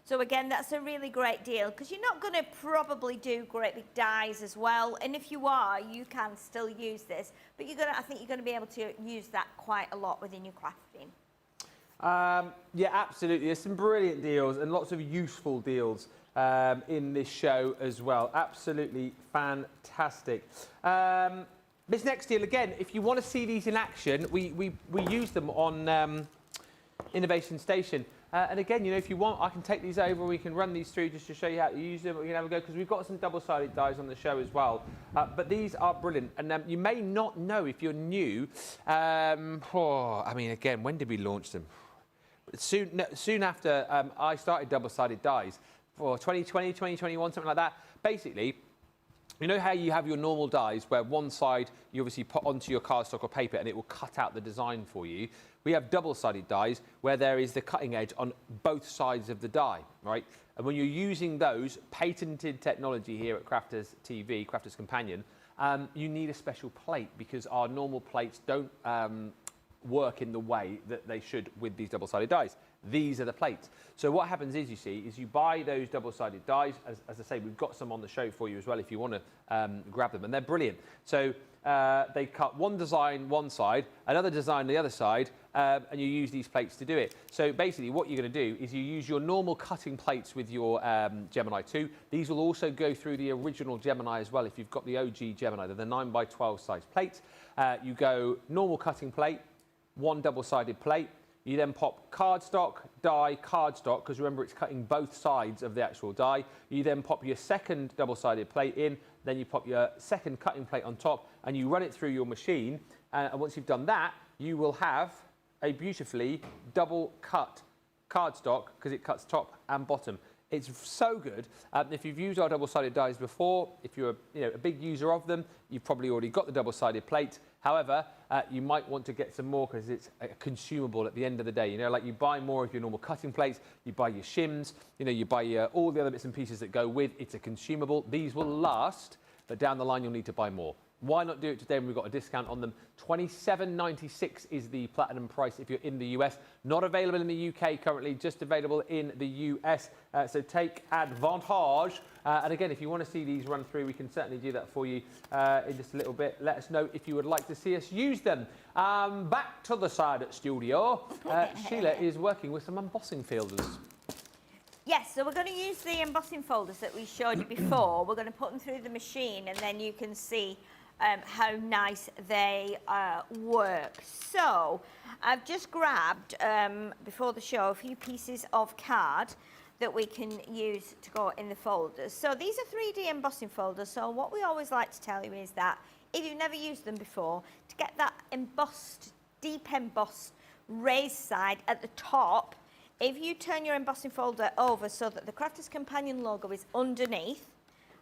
So again, that's a really great deal because you're not going to probably do great big dies as well. And if you are, you can still use this, but I think you're going to be able to use that quite a lot within your crafting. Yeah, absolutely. There's some brilliant deals and lots of useful deals in this show as well. Absolutely fantastic. This next deal, again, if you want to see these in action, we use them on Innovation Station. And again, you know, if you want, I can take these over. We can run these through just to show you how to use them. We can have a go because we've got some double-sided dies on the show as well. But these are brilliant. And you may not know if you're new. I mean, again, when did we launch them? Soon after I started double-sided dies for 2020, 2021, something like that. Basically, you know how you have your normal dies where one side you obviously put onto your cardstock or paper and it will cut out the design for you? We have double-sided dies where there is the cutting edge on both sides of the die, right? And when you're using those patented technology here at Crafters TV, Crafters Companion, you need a special plate because our normal plates don't work in the way that they should with these double-sided dies. These are the plates. So what happens is, you buy those double-sided dies. As I say, we've got some on the show for you as well if you want to grab them, and they're brilliant. So they cut one design one side, another design the other side, and you use these plates to do it. So basically what you're going to do is you use your normal cutting plates with your Gemini 2. These will also go through the original Gemini as well if you've got the OG Gemini. They're the 9x12 size plates. You go normal cutting plate, one double-sided plate. You then pop cardstock, die, cardstock, because remember it's cutting both sides of the actual die. You then pop your second double-sided plate in, then you pop your second cutting plate on top, and you run it through your machine. And once you've done that, you will have a beautifully double-cut cardstock, because it cuts top and bottom. It's so good. If you've used our double-sided dies before, if you're a big user of them, you've probably already got the double-sided plate. However, you might want to get some more because it's a consumable at the end of the day. You know, like you buy more of your normal cutting plates, you buy your shims, you buy all the other bits and pieces that go with. It's a consumable. These will last, but down the line you'll need to buy more. Why not do it today when we've got a discount on them? $27.96 is the platinum price if you're in the US. Not available in the UK currently, just available in the US. So take advantage. And again, if you want to see these run through, we can certainly do that for you in just a little bit. Let us know if you would like to see us use them. Back to the side at studio. Sheila is working with some embossing folders. Yes, so we're going to use the embossing folders that we showed you before. We're going to put them through the machine and then you can see how nice they work. So I've just grabbed, before the show, a few pieces of card that we can use to go in the folders. So these are 3D embossing folders. So what we always like to tell you is that if you've never used them before, to get that embossed, deep embossed raised side at the top, if you turn your embossing folder over so that the Crafters Companion logo is underneath,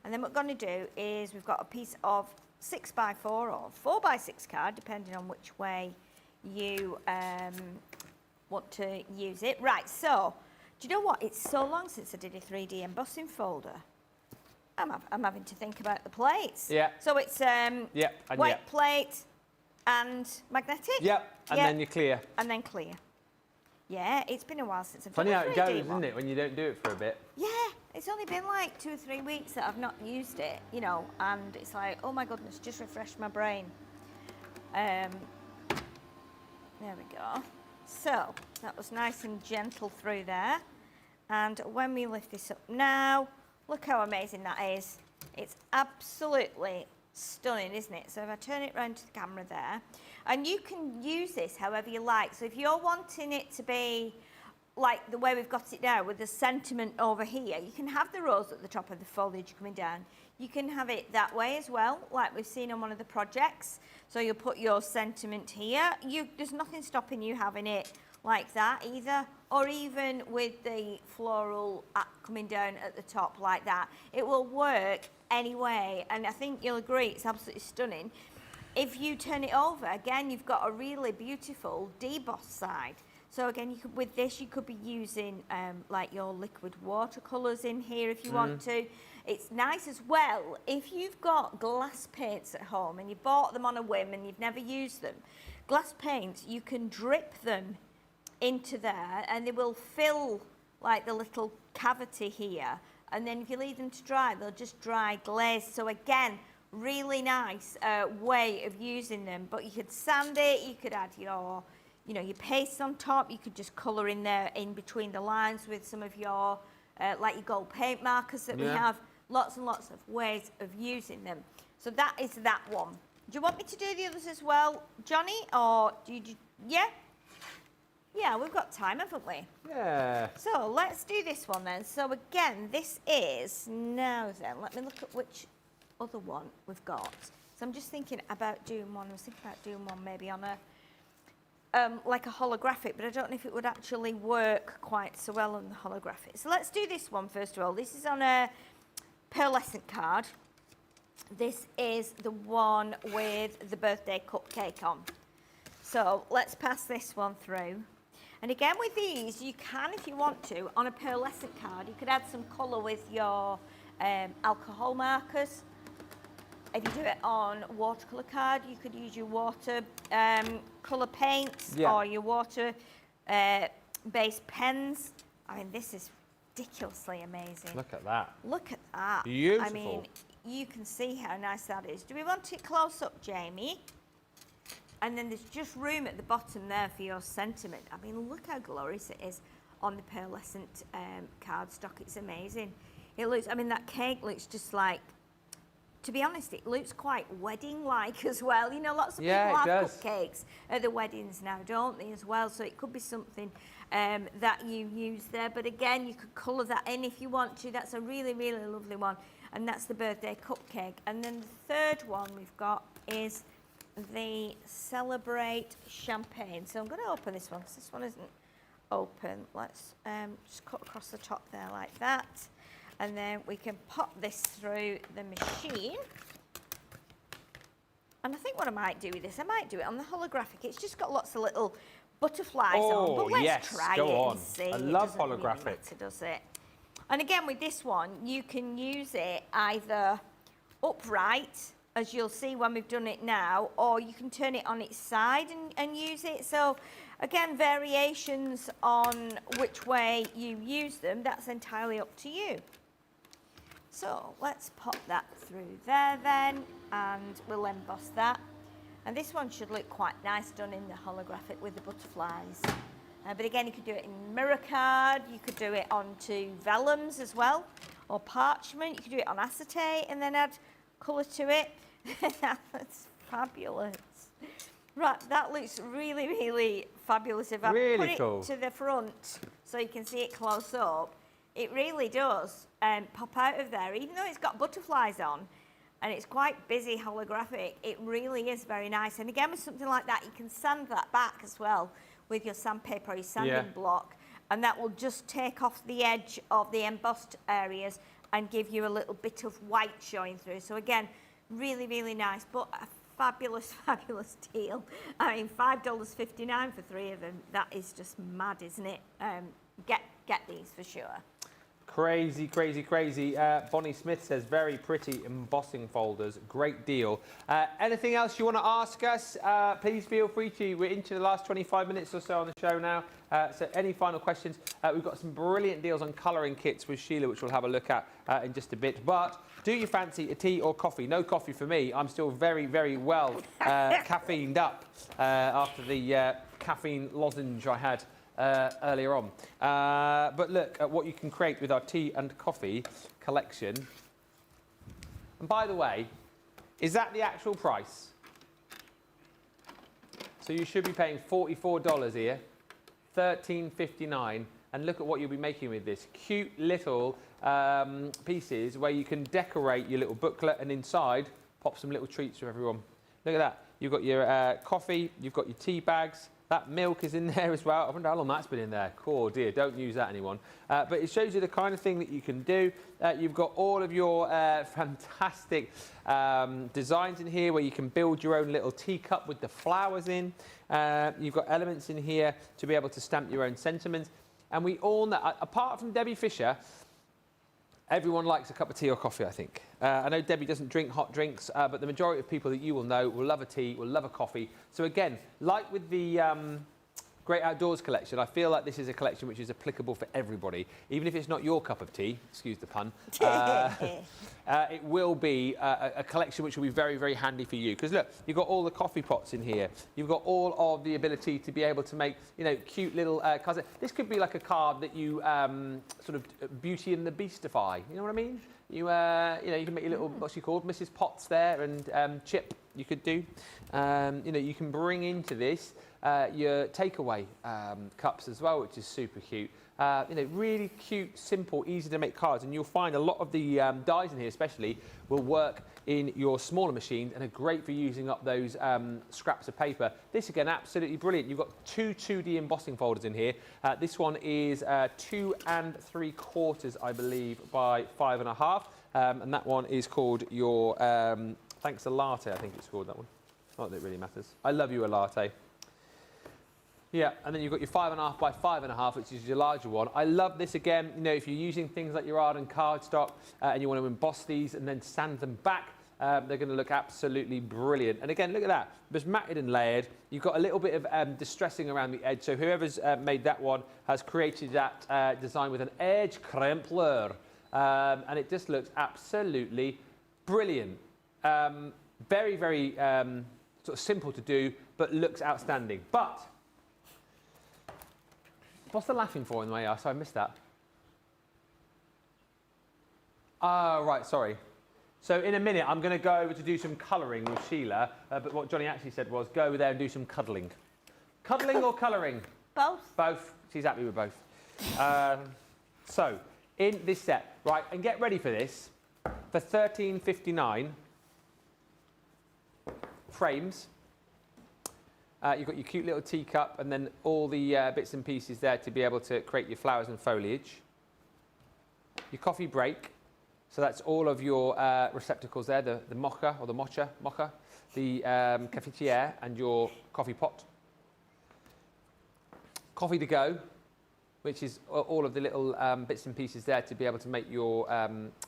and then what we're going to do is we've got a piece of 6x4 or 4x6 card, depending on which way you want to use it. Right, so, do you know what? It's so long since I did a 3D embossing folder. I'm having to think about the plates. Yeah. So it's white plate and magnetic? Yep, and then you're clear. And then clear. Yeah, it's been a while since I've Funny done how a 3D it goes, one. isn't it, when you don't do it for a bit? Yeah, it's only been like 2 or 3 weeks that I've not used it, and it's like, oh my goodness, just refresh my brain. There we go. So, that was nice and gentle through there. And when we lift this up now, look how amazing that is. It's absolutely stunning, isn't it? So if I turn it around to the camera there, and you can use this however you like. So if you're wanting it to be like the way we've got it now with the sentiment over here, you can have the rose at the top of the foliage coming down. You can have it that way as well, like we've seen on one of the projects. So you'll put your sentiment here. There's nothing stopping you having it like that either, or even with the floral coming down at the top like that. It will work anyway, and I think you'll agree it's absolutely stunning. If you turn it over, again, you've got a really beautiful debossed side. So again, you could, with this, you could be using like your liquid watercolours in here if you want to. It's nice as well if you've got glass paints at home and you bought them on a whim and you've never used them. Glass paints, you can drip them into there and they will fill like the little cavity here, and then if you leave them to dry, they'll just dry glazed. So again, really nice way of using them. But you could sand it, you could add your your paste on top, you could just colour in there in between the lines with some of your like your gold paint markers that we have. Lots and lots of ways of using them. So that is that one. Do you want me to do the others as well, Johnny, or do you yeah? Yeah, we've got time, haven't we? Yeah. So let's do this one then. So again, this is, now then, let me look at which other one we've got. So I'm just thinking about doing one, I was thinking about doing one maybe on a, like a holographic, but I don't know if it would actually work quite so well on the holographic. So let's do this one first of all. This is on a pearlescent card. This is the one with the birthday cupcake on. So let's pass this one through. And again with these, you can, if you want to, on a pearlescent card, you could add some colour with your alcohol markers. If you do it on watercolour card, you could use your water colour paints or your water based pens. I mean, this is ridiculously amazing. Look at that. Look at that. Beautiful. I mean, you can see how nice that is. Do we want it close up, Jamie? And then there's just room at the bottom there for your sentiment. I mean, look how glorious it is on the pearlescent cardstock. It's amazing. It looks, I mean, that cake looks just like, to be honest, it looks quite wedding-like as well. You know, lots of people have cupcakes at the weddings now, don't they, as well? So it could be something that you use there. But again, you could colour that in if you want to. That's a really, really lovely one. And that's the birthday cupcake. And then the third one we've got is the Celebrate Champagne. So I'm going to open this one because this one isn't open. Let's just cut across the top there like that. And then we can pop this through the machine. And I think what I might do with this, I might do it on the holographic. It's just got lots of little butterflies on. But let's try it and see. I love holographic. Really matter, does it? And again, with this one, you can use it either upright, as you'll see when we've done it now, or you can turn it on its side and use it. So again, variations on which way you use them, that's entirely up to you. So let's pop that through there then, and we'll emboss that. And this one should look quite nice done in the holographic with the butterflies. But again, you could do it in mirror card, you could do it onto vellums as well, or parchment. You could do it on acetate and then add colour to it. That's fabulous. Right, that looks really, really fabulous. If I put it to the front so you can see it close up, it really does pop out of there. Even though it's got butterflies on and it's quite busy holographic, it really is very nice. And again, with something like that, you can sand that back as well with your sandpaper or your sanding block, and that will just take off the edge of the embossed areas and give you a little bit of white showing through. So again, really, really nice, but a fabulous, fabulous deal. I mean, $5.59 for 3 of them. That is just mad, isn't it? Get these for sure. Crazy, crazy, crazy. Bonnie Smith says, very pretty embossing folders. Great deal. Anything else you want to ask us? Please feel free to. We're into the last 25 minutes or so on the show now. So any final questions? We've got some brilliant deals on colouring kits with Sheila, which we'll have a look at in just a bit. But do you fancy a tea or coffee? No coffee for me. I'm still very, very well caffeined up after the caffeine lozenge I had earlier on. But look at what you can create with our tea and coffee collection. And by the way, is that the actual price? So you should be paying $44 here, $13.59, and look at what you'll be making with this. Cute little pieces where you can decorate your little booklet, and inside pop some little treats for everyone. Look at that. You've got your coffee, you've got your tea bags. That milk is in there as well. I wonder how long that's been in there. Oh dear, don't use that, anyone. But it shows you the kind of thing that you can do. You've got all of your fantastic designs in here where you can build your own little teacup with the flowers in. You've got elements in here to be able to stamp your own sentiments. And we all know, apart from Debbie Fisher, everyone likes a cup of tea or coffee, I think. I know Debbie doesn't drink hot drinks, but the majority of people that you will know will love a tea, will love a coffee. So again, like with the Great Outdoors collection, I feel like this is a collection which is applicable for everybody. Even if it's not your cup of tea, excuse the pun, it will be a collection which will be very, very handy for you. Because look, you've got all the coffee pots in here. You've got all of the ability to be able to make, you know, cute little cards. This could be like a card that you sort of Beauty and the Beastify. You know what I mean? You know, you can make your little, what's she called, Mrs. Potts there, and Chip you could do. You know, you can bring into this your takeaway cups as well, which is super cute. You know, really cute, simple, easy to make cards, and you'll find a lot of the dies in here especially will work in your smaller machines and are great for using up those scraps of paper. This again, absolutely brilliant. You've got two 2D embossing folders in here. This one is 2 3/4, I believe, by 5.5, and that one is called your Thanks a Latte, I think it's called, that one. Not that it really matters. I love you a latte. Yeah, and then you've got your 5.5 by 5.5, which is your larger one. I love this again. You know, if you're using things like your Arden cardstock and you want to emboss these and then sand them back, they're going to look absolutely brilliant. And again, look at that. Just matted and layered. You've got a little bit of distressing around the edge. So whoever's made that one has created that design with an edge crimpler. And it just looks absolutely brilliant. Very, very sort of simple to do, but looks outstanding. But what's the laughing for in the way? So I missed that. Oh, right, sorry. So in a minute, I'm going to go over to do some colouring with Sheila, but what Johnny actually said was go over there and do some cuddling. Cuddling or colouring? Both. Both. She's happy with both. So in this set, right, and get ready for this, for $13.59 frames. You've got your cute little teacup and then all the bits and pieces there to be able to create your flowers and foliage. Your coffee break, so that's all of your receptacles there, the mocha or the mocha, the cafetiere and your coffee pot. Coffee to go, which is all of the little bits and pieces there to be able to make your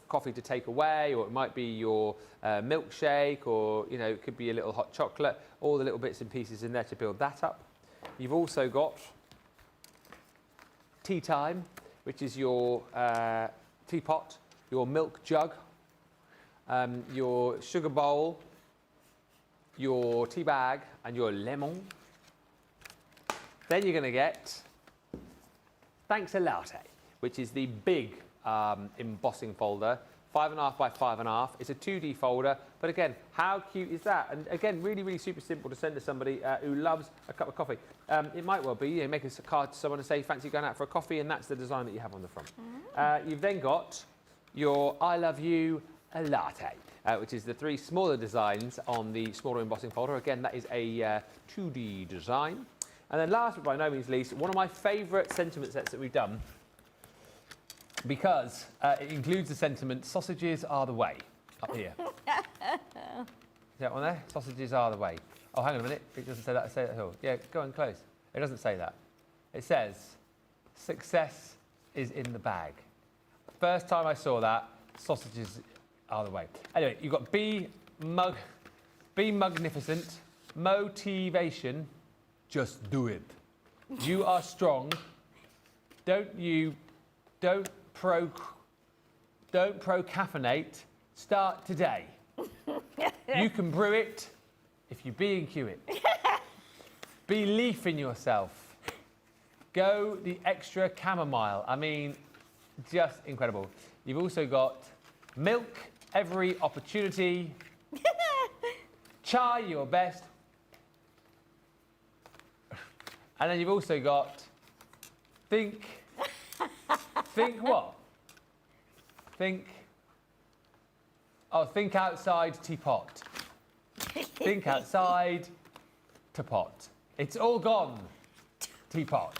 coffee to take away, or it might be your milkshake, or you know, it could be a little hot chocolate, all the little bits and pieces in there to build that up. You've also got tea time, which is your teapot, your milk jug, your sugar bowl, your tea bag, and your lemon. Then you're going to get Thanks a Latte, which is the big embossing folder, 5.5 by 5.5. It's a 2D folder, but again, how cute is that? And again, really, really super simple to send to somebody who loves a cup of coffee. It might well be, you know, make a card to someone and say, fancy going out for a coffee, and that's the design that you have on the front. You've then got your I Love You a Latte, which is the 3 smaller designs on the smaller embossing folder. Again, that is a 2D design. And then last but by no means least, one of my favourite sentiment sets that we've done, because it includes the sentiment, sausages are the way, up here. Is that one there? Sausages are the way. Oh, hang on a minute. It doesn't say that. Say that at all. Yeah, go on close. It doesn't say that. It says, success is in the bag. First time I saw that, sausages are the way. Anyway, you've got be magnificent, motivation, just do it. You are strong. Don't procrastinate. Start today. You can brew it if you B&Q it. Believe in yourself. Go the extra chamomile. I mean, just incredible. You've also got milk, every opportunity. Chai, your best. And then you've also got think what? Think outside teapot. Think outside teapot. It's all gone, teapot.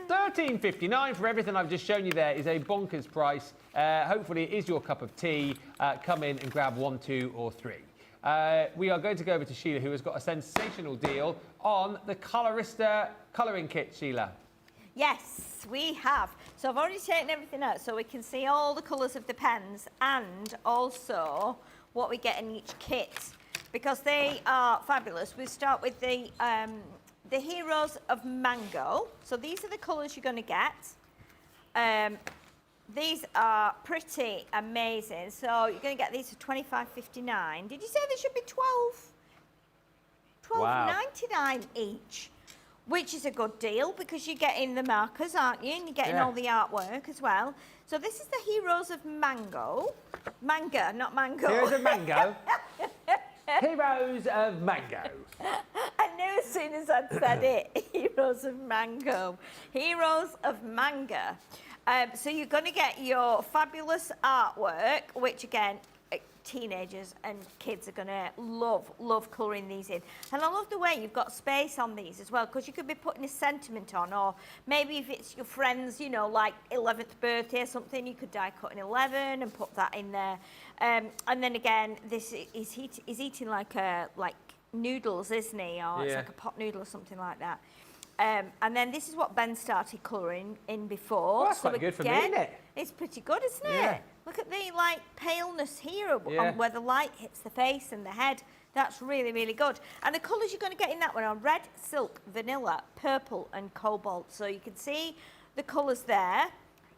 $13.59 for everything I've just shown you there is a bonkers price. Hopefully it is your cup of tea. Come in and grab 1, 2 or 3. We are going to go over to Sheila, who has got a sensational deal on the Colorista colouring kit, Sheila. Yes, we have. So I've already taken everything out so we can see all the colours of the pens and also what we get in each kit, because they are fabulous. We start with the Heroes of Mango. So these are the colours you're going to get. These are pretty amazing. So you're going to get these for $25.59. Did you say they should be $12.99 each? Which is a good deal because you're getting the markers, aren't you? And you're getting all the artwork as well. So this is the Heroes of Mango. Manga, not mango. Heroes of Mango. Heroes of Mango. I knew as soon as I'd said it. Heroes of Mango. Heroes of Manga. So you're going to get your fabulous artwork, which again, teenagers and kids are going to love colouring these in. And I love the way you've got space on these as well, because you could be putting a sentiment on, or maybe if it's your friend's, you know, like 11th birthday or something, you could die cut in 11 and put that in there. And then again, this is eating like noodles, isn't he? Or it's like a pot noodle or something like that. And then this is what Ben started colouring in before. Well, that's quite good for me, isn't it? It's pretty good, isn't it? Yeah. Look at the paleness here on where the light hits the face and the head. That's really, really good. And the colours you're going to get in that one are red, silk, vanilla, purple and cobalt. So you can see the colours there.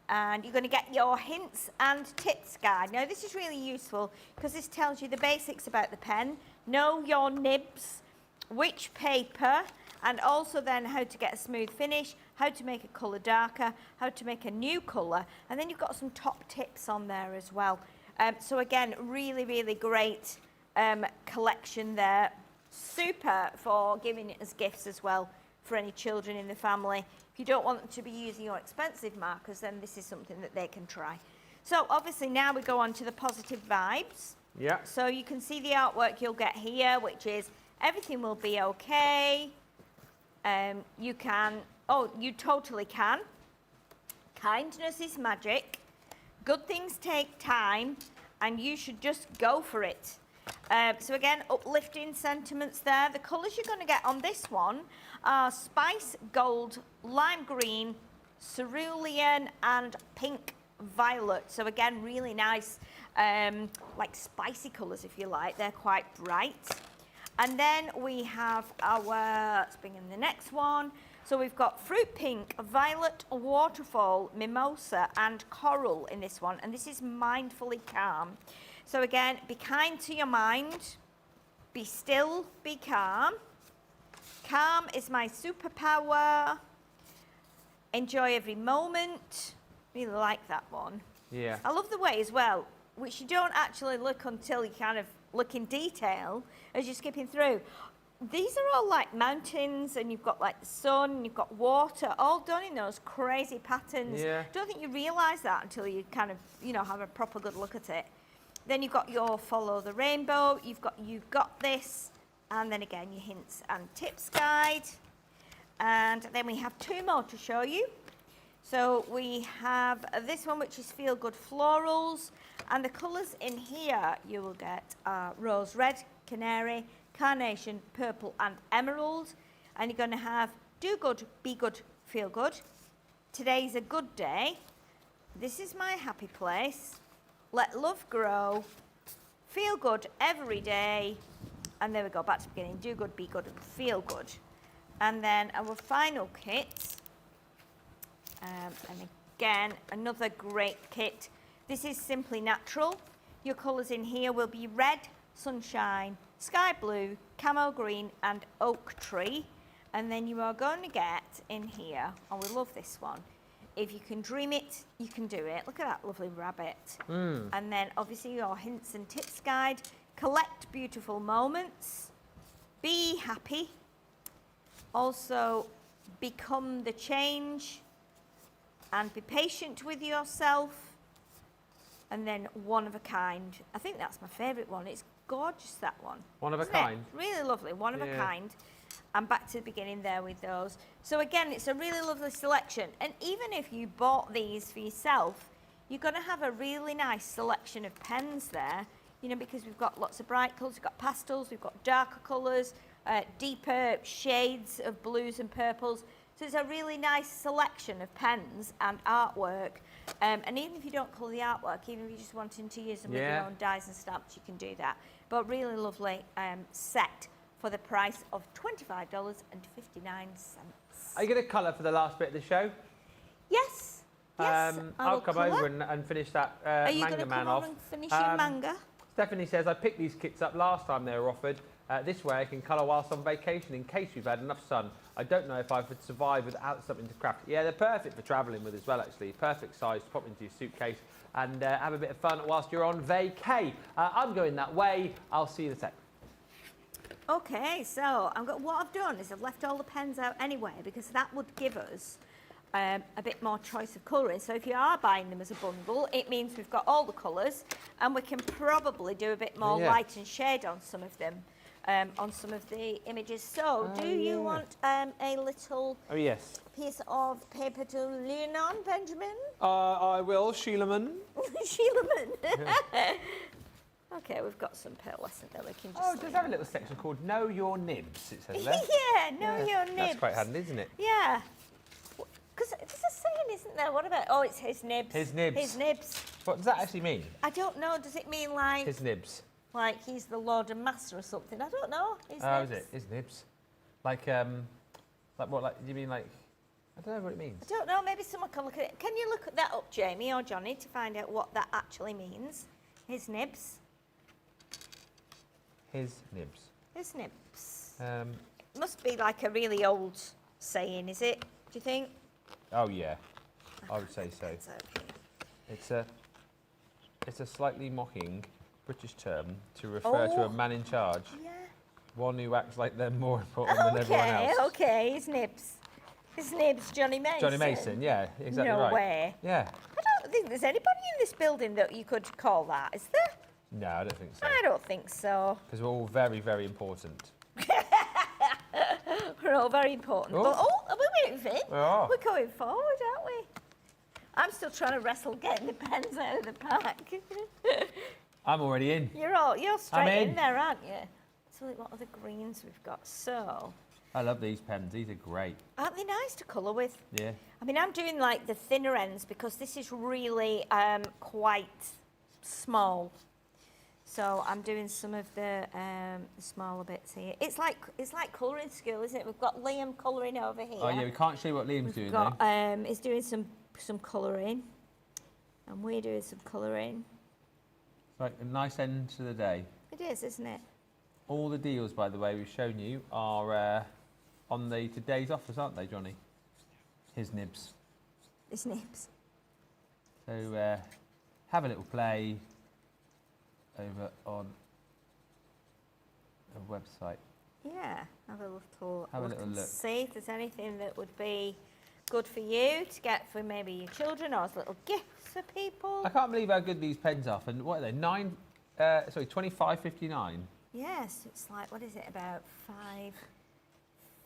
And you're going to get your hints and tips guide. Now this is really useful because this tells you the basics about the pen. Know your nibs, which paper, and also then how to get a smooth finish, how to make a colour darker, how to make a new colour, and then you've got some top tips on there as well. So again, really, really great collection there. Super for giving it as gifts as well for any children in the family. If you don't want them to be using your expensive markers, then this is something that they can try. So obviously now we go on to the positive vibes. Yeah. So you can see the artwork you'll get here, which is everything will be okay. You can, you totally can. Kindness is magic. Good things take time, and you should just go for it. So again, uplifting sentiments there. The colours you're going to get on this one are spice gold, lime green, cerulean, and pink violet. So again, really nice, like spicy colours, if you like. They're quite bright. And then we have our, let's bring in the next one. So we've got fruit pink, violet, waterfall, mimosa, and coral in this one. And this is mindfully calm. So again, be kind to your mind. Be still, be calm. Calm is my superpower. Enjoy every moment. Really like that one. Yeah. I love the way as well, which you don't actually look until you kind of look in detail as you're skipping through. These are all like mountains, and you've got like the sun, and you've got water, all done in those crazy patterns. Yeah. Don't think you realise that until you kind of, you know, have a proper good look at it. Then you've got your follow the rainbow, you've got this, and then again your hints and tips guide. And then we have two more to show you. So we have this one, which is Feel Good Florals, and the colours in here you will get are rose red, canary, carnation, purple and emerald. And you're going to have do good, be good, feel good. Today's a good day. This is my happy place. Let love grow. Feel good every day. And there we go, back to the beginning. Do good, be good and feel good. And then our final kit. And again, another great kit. This is Simply Natural. Your colours in here will be red, sunshine, sky blue, camo green and oak tree. And then you are going to get in here, oh, we love this one. If you can dream it, you can do it. Look at that lovely rabbit. And then obviously your hints and tips guide. Collect beautiful moments. Be happy. Also, become the change. And be patient with yourself. And then one of a kind. I think that's my favourite one. It's gorgeous, that one. One of a Isn't it? kind. Really lovely, one of a kind. And back to the beginning there with those. So again, it's a really lovely selection. And even if you bought these for yourself, you're going to have a really nice selection of pens there, you know, because we've got lots of bright colours, we've got pastels, we've got darker colours, deeper shades of blues and purples. So it's a really nice selection of pens and artwork. And even if you don't colour the artwork, even if you're just wanting to use them with your own dies and stamps, you can do that. But really lovely set for the price of $25.59. Are you going to colour for the last bit of the show? Yes. Yes, I'll come over and finish that Are you manga going to man come off. over and finish your manga? Stephanie says, I picked these kits up last time they were offered. This way I can colour whilst on vacation in case we've had enough sun. I don't know if I would survive without something to craft. Yeah, they're perfect for travelling with as well, actually. Perfect size to pop into your suitcase and have a bit of fun whilst you're on vacay. I'm going that way. I'll see you in a sec. Okay, so what I've done is I've left all the pens out anyway because that would give us a bit more choice of colouring. So if you are buying them as a bundle, it means we've got all the colours and we can probably do a bit more light and shade on some of them, on some of the images. So do you want a little piece of paper to lean on, Benjamin? I will, Sheilaman. Sheilaman. Okay, we've got some pearlescent that we can just... Oh, it does have a little section called Know Your Nibs, it says there. Know your nibs. That's quite handy, isn't it? Yeah. Because there's a saying, isn't there? What about... Oh, it's his nibs. His nibs. His nibs. What does that actually mean? I don't know. Does it mean like... His nibs. Like he's the Lord and Master or something? I don't know. His Oh, nibs. is it? His nibs. Like what, like, do you mean like... I don't know what it means. I don't know. Maybe someone can look at it. Can you look that up, Jamie or Johnny, to find out what that actually means? His nibs. His nibs. His nibs. It must be like a really old saying, is it? Do you think? Oh yeah, I would say so. Okay. It's a slightly mocking British term to refer to a man in charge. Yeah. One who acts like they're more important than everyone else. Okay, his nibs. His nibs, Johnny Mason. Johnny Mason, yeah, exactly no right. No way. Yeah. I don't think there's anybody in this building that you could call that, is there? No, I don't think so. I don't think so. Because we're all very, very important. We're all very important. Oh. But, are we moving? We are. We're going forward, aren't we? I'm still trying to wrestle getting the pens out of the pack. I'm already in. You're straight in. in there, aren't you? So what other greens we've got? So, I love these pens. These are great. aren't they nice to colour with? Yeah. I mean, I'm doing like the thinner ends because this is really quite small. So I'm doing some of the smaller bits here. It's like colouring school, isn't it? We've got Liam colouring over here. Oh yeah, we can't show you what Liam's doing got, though. He's doing some colouring, and we're doing some colouring. It's like a nice end to the day. It is, isn't it? All the deals, by the way, we've shown you are on the today's offers, aren't they, Johnny? His nibs. His nibs. So have a little play over on the website. Yeah, have a little look. See if there's anything that would be good for you to get for maybe your children or as little gifts for people. I can't believe how good these pens are. And what are they? $25.59. Yes, it's like, what is it, about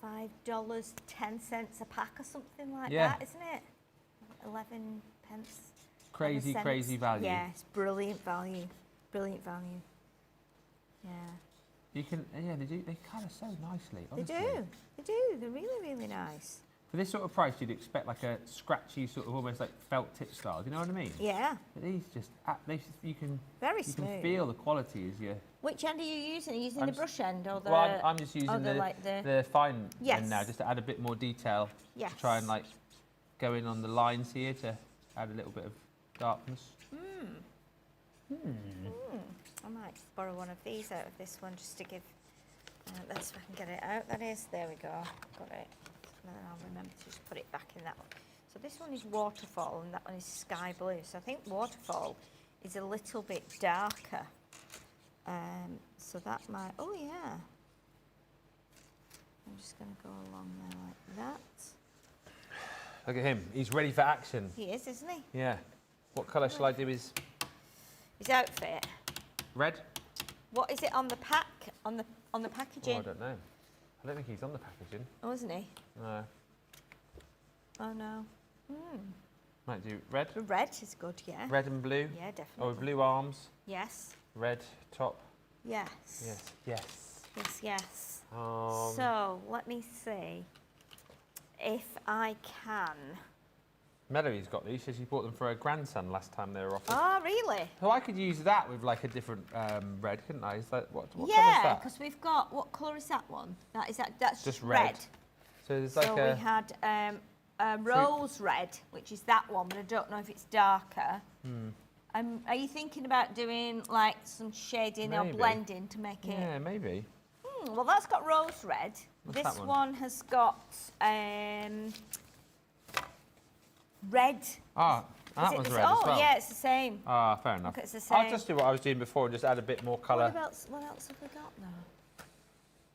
$5.10 a pack or something like that, isn't it? 11 pence. Crazy, crazy value. Yeah, it's brilliant value. Brilliant value. Yeah. You can, yeah, they colour so nicely. Honestly. They do. They're really, really nice. For this sort of price, you'd expect like a scratchy sort of almost like felt tip style. Do you know what I mean? Yeah. But these just, you can smooth. Can feel the quality as you. Which end are you using? Are you using the brush end or the? Well, I'm just using the fine end now, just to add a bit more detail. Yes. To try and like go in on the lines here to add a little bit of darkness. I might just borrow one of these out of this one just to give Let's see if I can get it out. That is, there we go. Got it. And then I'll remember to just put it back in that one. So this one is waterfall and that one is sky blue. So I think waterfall is a little bit darker. So that might, oh yeah. I'm just going to go along there like that. Look at him. He's ready for action. He is, isn't he? Yeah. What colour shall I do his outfit? red? What is it on the pack? On the Oh, packaging? I don't know. I don't think he's on the packaging. Oh, isn't he? No. Oh no. Might do red. Red is good, yeah. Red and blue. Yeah, definitely. Or blue arms. Yes. Red top. Yes. Yes. Yes. Yes, yes. So let me see if I can. Melody's got these. She says she bought them for her grandson last time they were offered. Oh, really? So I could use that with like a different red, couldn't I? Is that what colour is Yeah, that? because we've got, what colour is that one? That's Just red. red. So there's like so a... we had a rose red, which is that one, but I don't know if it's darker. Are you thinking about doing like some shading or Maybe. blending to make it? Yeah, maybe. Well, that's got rose red. What's This that one? one has got red. Ah, and that Is it one's the red as well. yeah, it's the same. Ah, fair enough. Look, it's the I'll same. just do what I was doing before and just add a bit more colour. What else have we got now?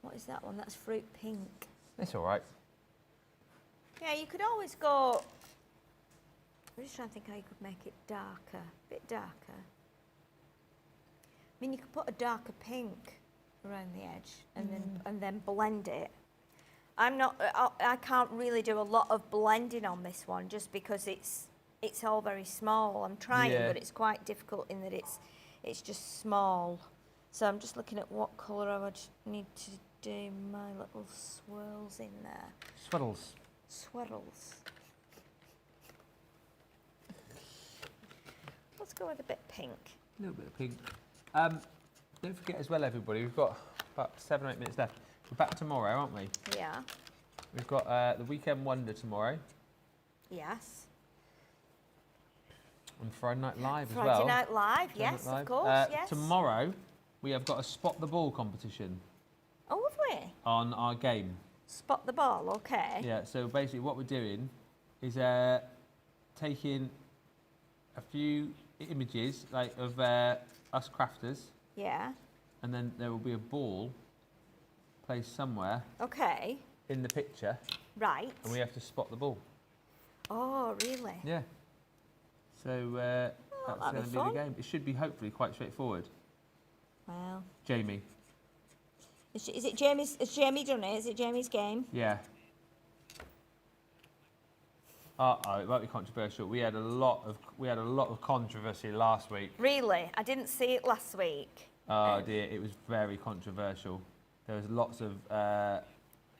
What is that one? That's fruit pink. It's all right. Yeah, you could always go... I'm just trying to think how you could make it darker, a bit darker. I mean, you could put a darker pink around the edge and then blend it. I can't really do a lot of blending on this one just because it's all very small. I'm trying, Yeah. but it's quite difficult in that it's just small. So I'm just looking at what colour I would need to do my little swirls in there. Swaddles. Swirls. Let's go with a bit pink. A little bit of pink. Don't forget as well, everybody, we've got about 7 or 8 minutes left. We're back tomorrow, aren't we? Yeah. We've got the Weekend Wonder tomorrow Yes. and Friday Night Live as Friday well. Night Live, Friday yes, Night Live. of course, yes. Tomorrow, we have got a Spot the Ball competition Oh, have we? on our game. Spot the ball, okay. Yeah, so basically what we're doing is taking a few images like of us crafters, Yeah. and then there will be a ball placed somewhere Okay. in the picture, Right. and we have to spot the ball. Oh, really? Yeah. So that's that'd going be to be the fun. game. It should be hopefully quite straightforward. Well, Jamie. is it Jamie's? Has Jamie done it? Is it Jamie's game? Yeah. Uh-oh, it might be controversial. We had a lot of controversy last week. Really? I didn't see it last week. Oh dear, it was very controversial. There was lots of.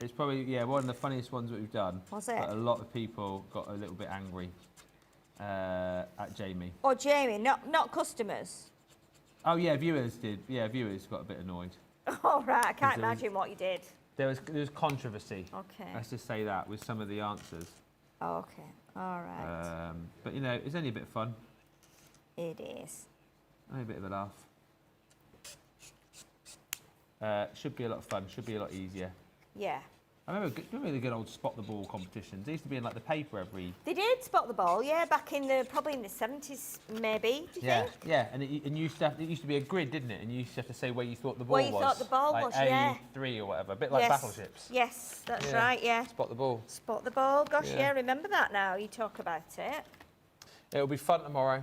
It's probably one of the funniest ones that we've done. Was it? But a lot of people got a little bit angry at Jamie. Or Jamie, not customers. Oh yeah, viewers did. Yeah, viewers got a bit annoyed. Oh, right. I can't Because there was- imagine what you did. There was controversy. Okay. Let's just say that with some of the answers. Oh, okay. All right. But you know, it's only a bit of fun. It is. Only a bit of a laugh. Should be a lot of fun. Should be a lot easier. Yeah. I remember the good old spot the ball competitions. They used to be in like the paper every. They did spot the ball, yeah, back in probably in the 70s, maybe. Do you think? Yeah, and it used to be a grid, didn't it? And you used to have to say where you thought the ball Where was. you thought the ball like was, yeah. A3 or whatever, a bit like Yes. battleships. Yes, that's Yeah. right, yeah. Spot the ball. Spot the ball. Gosh, Yeah. yeah, remember that now. You talk about it. It'll be fun tomorrow.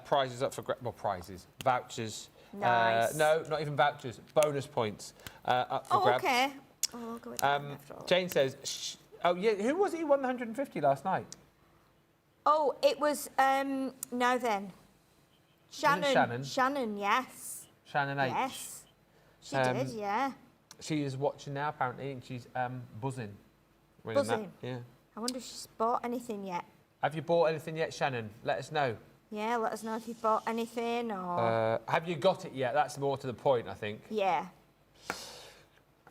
Prizes up for prizes, vouchers. Nice. No, not even vouchers. Bonus points up for grabs. Okay. Oh, I'll go with that one after all. Jane says, oh yeah, who was it who won the 150 last night? Oh, it was, now then. Shannon. Shannon? Shannon, yes. Shannon H. Yes. She did, yeah. She is watching now apparently, and she's buzzing. winning that. Buzzing? Yeah. I wonder if she's bought anything yet. Have you bought anything yet, Shannon? Let us know. Yeah, let us know if you've bought anything or... Have you got it yet? That's more to the point, I think. Yeah.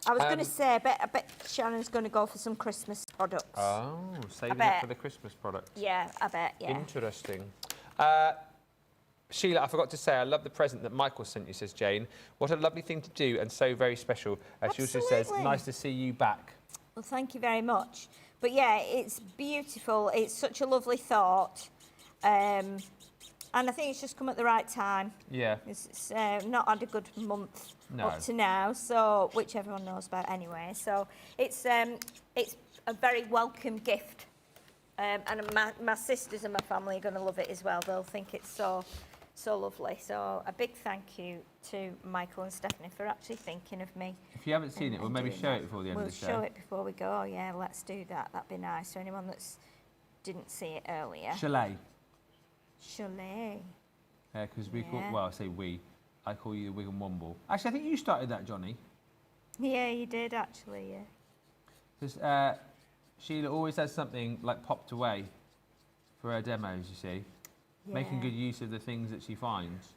I was going to say, I bet Shannon's going to go for some Christmas products. Oh, saving it bet. for the Christmas product. Yeah, I bet, yeah. Interesting. Sheila, I forgot to say, I love the present that Michael sent you, says Jane. What a lovely thing to do and so very special. She also says, nice to see you back. Well, thank you very much. But yeah, it's beautiful. It's such a lovely thought. And I think it's just come at the right time. Yeah. It's not had a good month No. up to now, so which everyone knows about anyway. So it's a very welcome gift. And my sisters and my family are going to love it as well. They'll think it's so lovely. So a big thank you to Michael and Stephanie for actually thinking of me. If you haven't seen it, we'll maybe show it before the end of the show. We'll show it before we go. Yeah, let's do that. That'd be nice. For anyone that didn't see it earlier. Chalet. Chalet. Yeah, because we call, well, I say we. I call you the Wigan Womble. Actually, I think you started that, Johnny. Yeah, you did actually, yeah. Because Sheila always has something like popped away for her demos, you see. Yeah. Making good use of the things that she finds.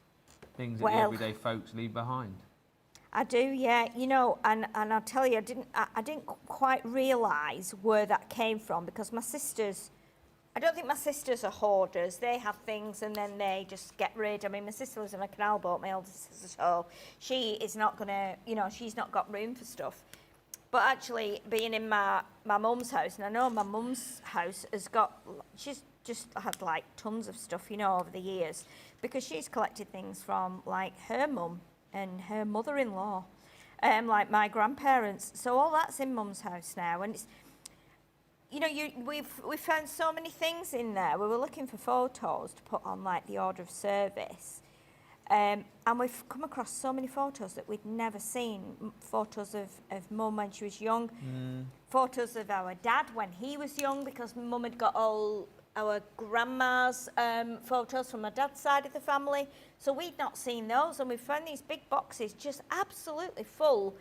Things that the everyday folks leave behind. I do, yeah. You know, and I'll tell you, I didn't quite realise where that came from because my sisters, I don't think my sisters are hoarders. They have things and then they just get rid. I mean, my sister lives in a canal boat, my older sister, so she is not going to, you know, she's not got room for stuff. But actually, being in my mum's house, and I know my mum's house has got, she's just had like tons of stuff, you know, over the years, because she's collected things from like her mum and her mother-in-law, like my grandparents. So all that's in mum's house now, and it's, you know, we've found so many things in there. We were looking for photos to put on like the order of service. And we've come across so many photos that we'd never seen. Photos of mum when she was young, photos of our dad when he was young, because mum had got all our grandma's photos from my dad's side of the family. So we'd not seen those, and we found these big boxes just absolutely full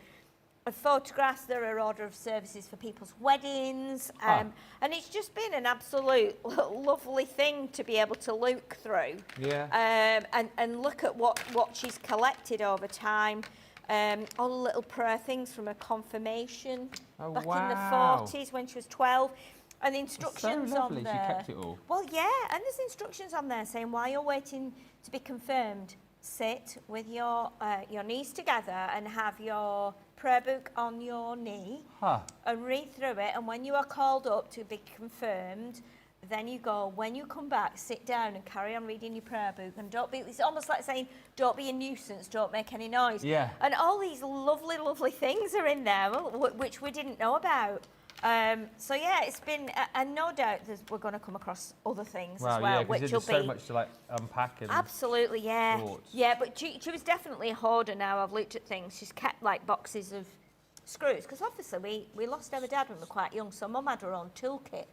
of photographs. There are order of services for people's weddings, and it's just been an absolute lovely thing to be able to look through. Yeah. And look at what she's collected over time. All the little prayer things from her confirmation back in the 40s when she was 12. And the instructions so lovely on there. She kept it all. Well, yeah, and there's instructions on there saying while you're waiting to be confirmed, sit with your knees together and have your prayer book on your knee and read through it. And when you are called up to be confirmed, then you go. When you come back, sit down and carry on reading your prayer book. And don't be. It's almost like saying, don't be a nuisance. Don't make any noise. Yeah. And all these lovely, lovely things are in there, which we didn't know about. So yeah, it's been, and no doubt we're going to come across other things as well, which will be so much to like unpack and absolutely, yeah, thoughts. yeah. But she was definitely a hoarder. Now I've looked at things. She's kept like boxes of screws because obviously we lost our dad when we were quite young, so mum had her own toolkit.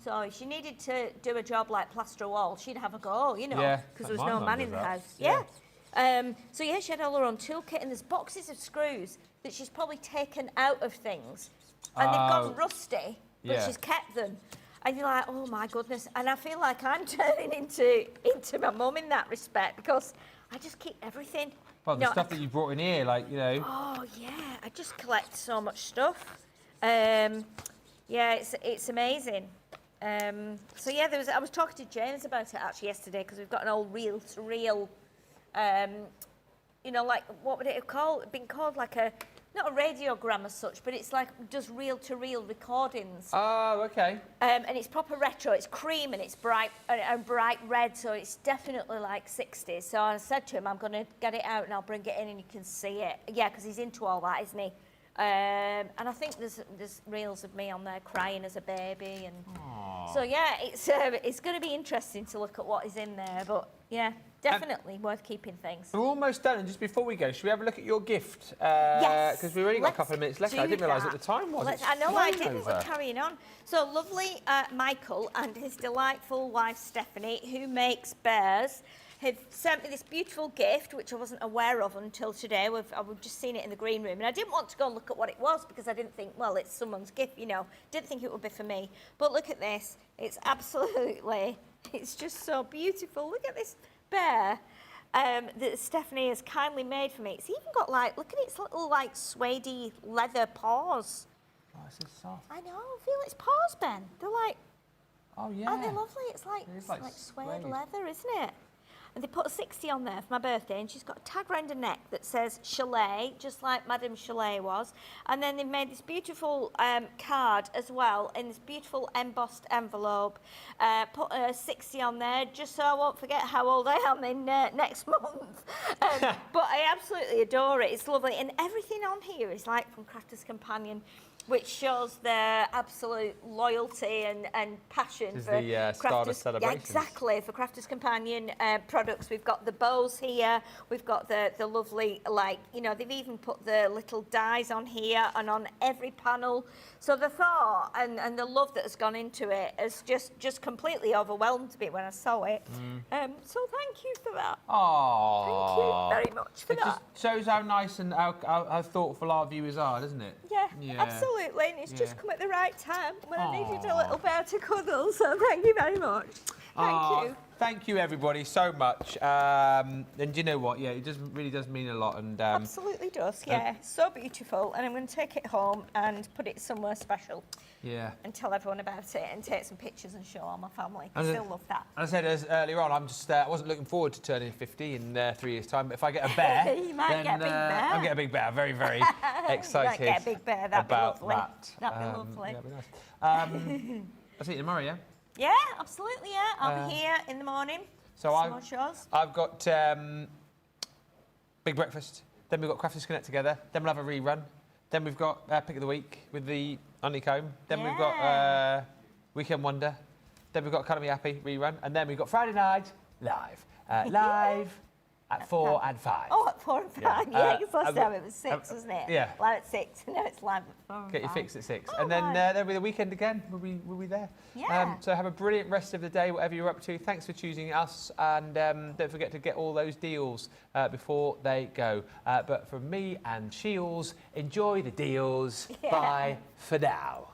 So if she needed to do a job like plaster a wall, she'd have a go, you know, because there was no man in the house. Yeah. So yeah, she had all her own toolkit, and there's boxes of screws that she's probably taken out of things. And they've gone rusty, but she's kept them. And you're like, oh my goodness. And I feel like I'm turning into my mum in that respect because I just keep everything. Well, the stuff that you brought in here, like, you know. Oh, yeah. I just collect so much stuff. Yeah, it's amazing. So, yeah, I was talking to James about it actually yesterday because we've got an old reel-to-reel, you know, like, what would it have been called? Like not a radiogram as such, but it's like does reel-to-reel recordings. Oh, okay. And it's proper retro. It's cream and it's bright red, so it's definitely like 60s. So I said to him, I'm going to get it out and I'll bring it in and you can see it. Yeah, because he's into all that, isn't he? And I think there's reels of me on there crying as a baby, and so yeah, it's going to be interesting to look at what is in there. But yeah, definitely worth keeping things. We're almost done, and just before we go, should we have a look at your gift? Yes. Because we've only got a couple of minutes left. I didn't realise what the time was. I know I didn't. We're carrying on. So lovely Michael and his delightful wife Stephanie, who makes bears, have sent me this beautiful gift, which I wasn't aware of until today. We've just seen it in the green room, and I didn't want to go and look at what it was because I didn't think, well, it's someone's gift, you know. Didn't think it would be for me. But look at this. It's absolutely, it's just so beautiful. Look at this bear that Stephanie has kindly made for me. It's even got like, look at its little like suede leather paws. Oh, it's so soft. I know. Feel its paws, Ben. They're like, oh yeah. aren't they lovely? It's like suede suede leather, isn't it? and they put a 60 on there for my birthday, and she's got a tag round her neck that says Chalet, just like Madame Chalet was. And then they've made this beautiful card as well in this beautiful embossed envelope. Put a 60 on there just so I won't forget how old I am in next month. But I absolutely adore it. It's lovely, and everything on here is like from Crafter's Companion, which shows their absolute loyalty and passion for the Stardust Crafters. celebrations. Yeah, exactly, for Crafters Companion products. We've got the bows here, we've got the lovely, like, you know, they've even put the little dies on here and on every panel. So the thought and the love that has gone into it has just completely overwhelmed me when I saw it. So thank you for that. Oh, Thank you very much for it that. just shows how nice and how thoughtful our viewers are, doesn't it? Yeah, absolutely, and it's Yeah. just come at the right time when I needed a Aw. little bear to cuddle, so thank you very much. Thank you. Thank you, everybody, so much. And you know what? Yeah, it really does mean a lot. And Absolutely does, yeah. So beautiful, and I'm going to take it home and put it somewhere special yeah. and tell everyone about it and take some pictures and show all my family. I And still love that. As I said earlier on, I wasn't looking forward to turning 50 in 3 years' time. But if I get a bear, You might then get a big bear. I'll get a big bear. I'm very, very excited You might get a big bear, that'd about be lovely. that. That'd be lovely. That'd be nice. I'll see you tomorrow, yeah? Yeah, absolutely, yeah. I'll be here in the morning. So Some more shows. I've got big breakfast. Then we've got Crafters Connect together. Then we'll have a rerun. Then we've got Pick of the Week with the honeycomb. Then we've got Weekend Wonder. Then we've got Economy Happy rerun. And then we've got Friday night live. Live at 4 and 5. Oh, at 4 and 5, yeah, because last time it was 6, wasn't it? Yeah. Live at 6, and now it's live at 4 and Get your 5. fix at 6. Oh, and then right. there'll be the weekend again. We'll be there. Yeah. So have a brilliant rest of the day, whatever you're up to. Thanks for choosing us. And don't forget to get all those deals before they go. But from me and Shields, enjoy the deals. Yeah. Bye for now.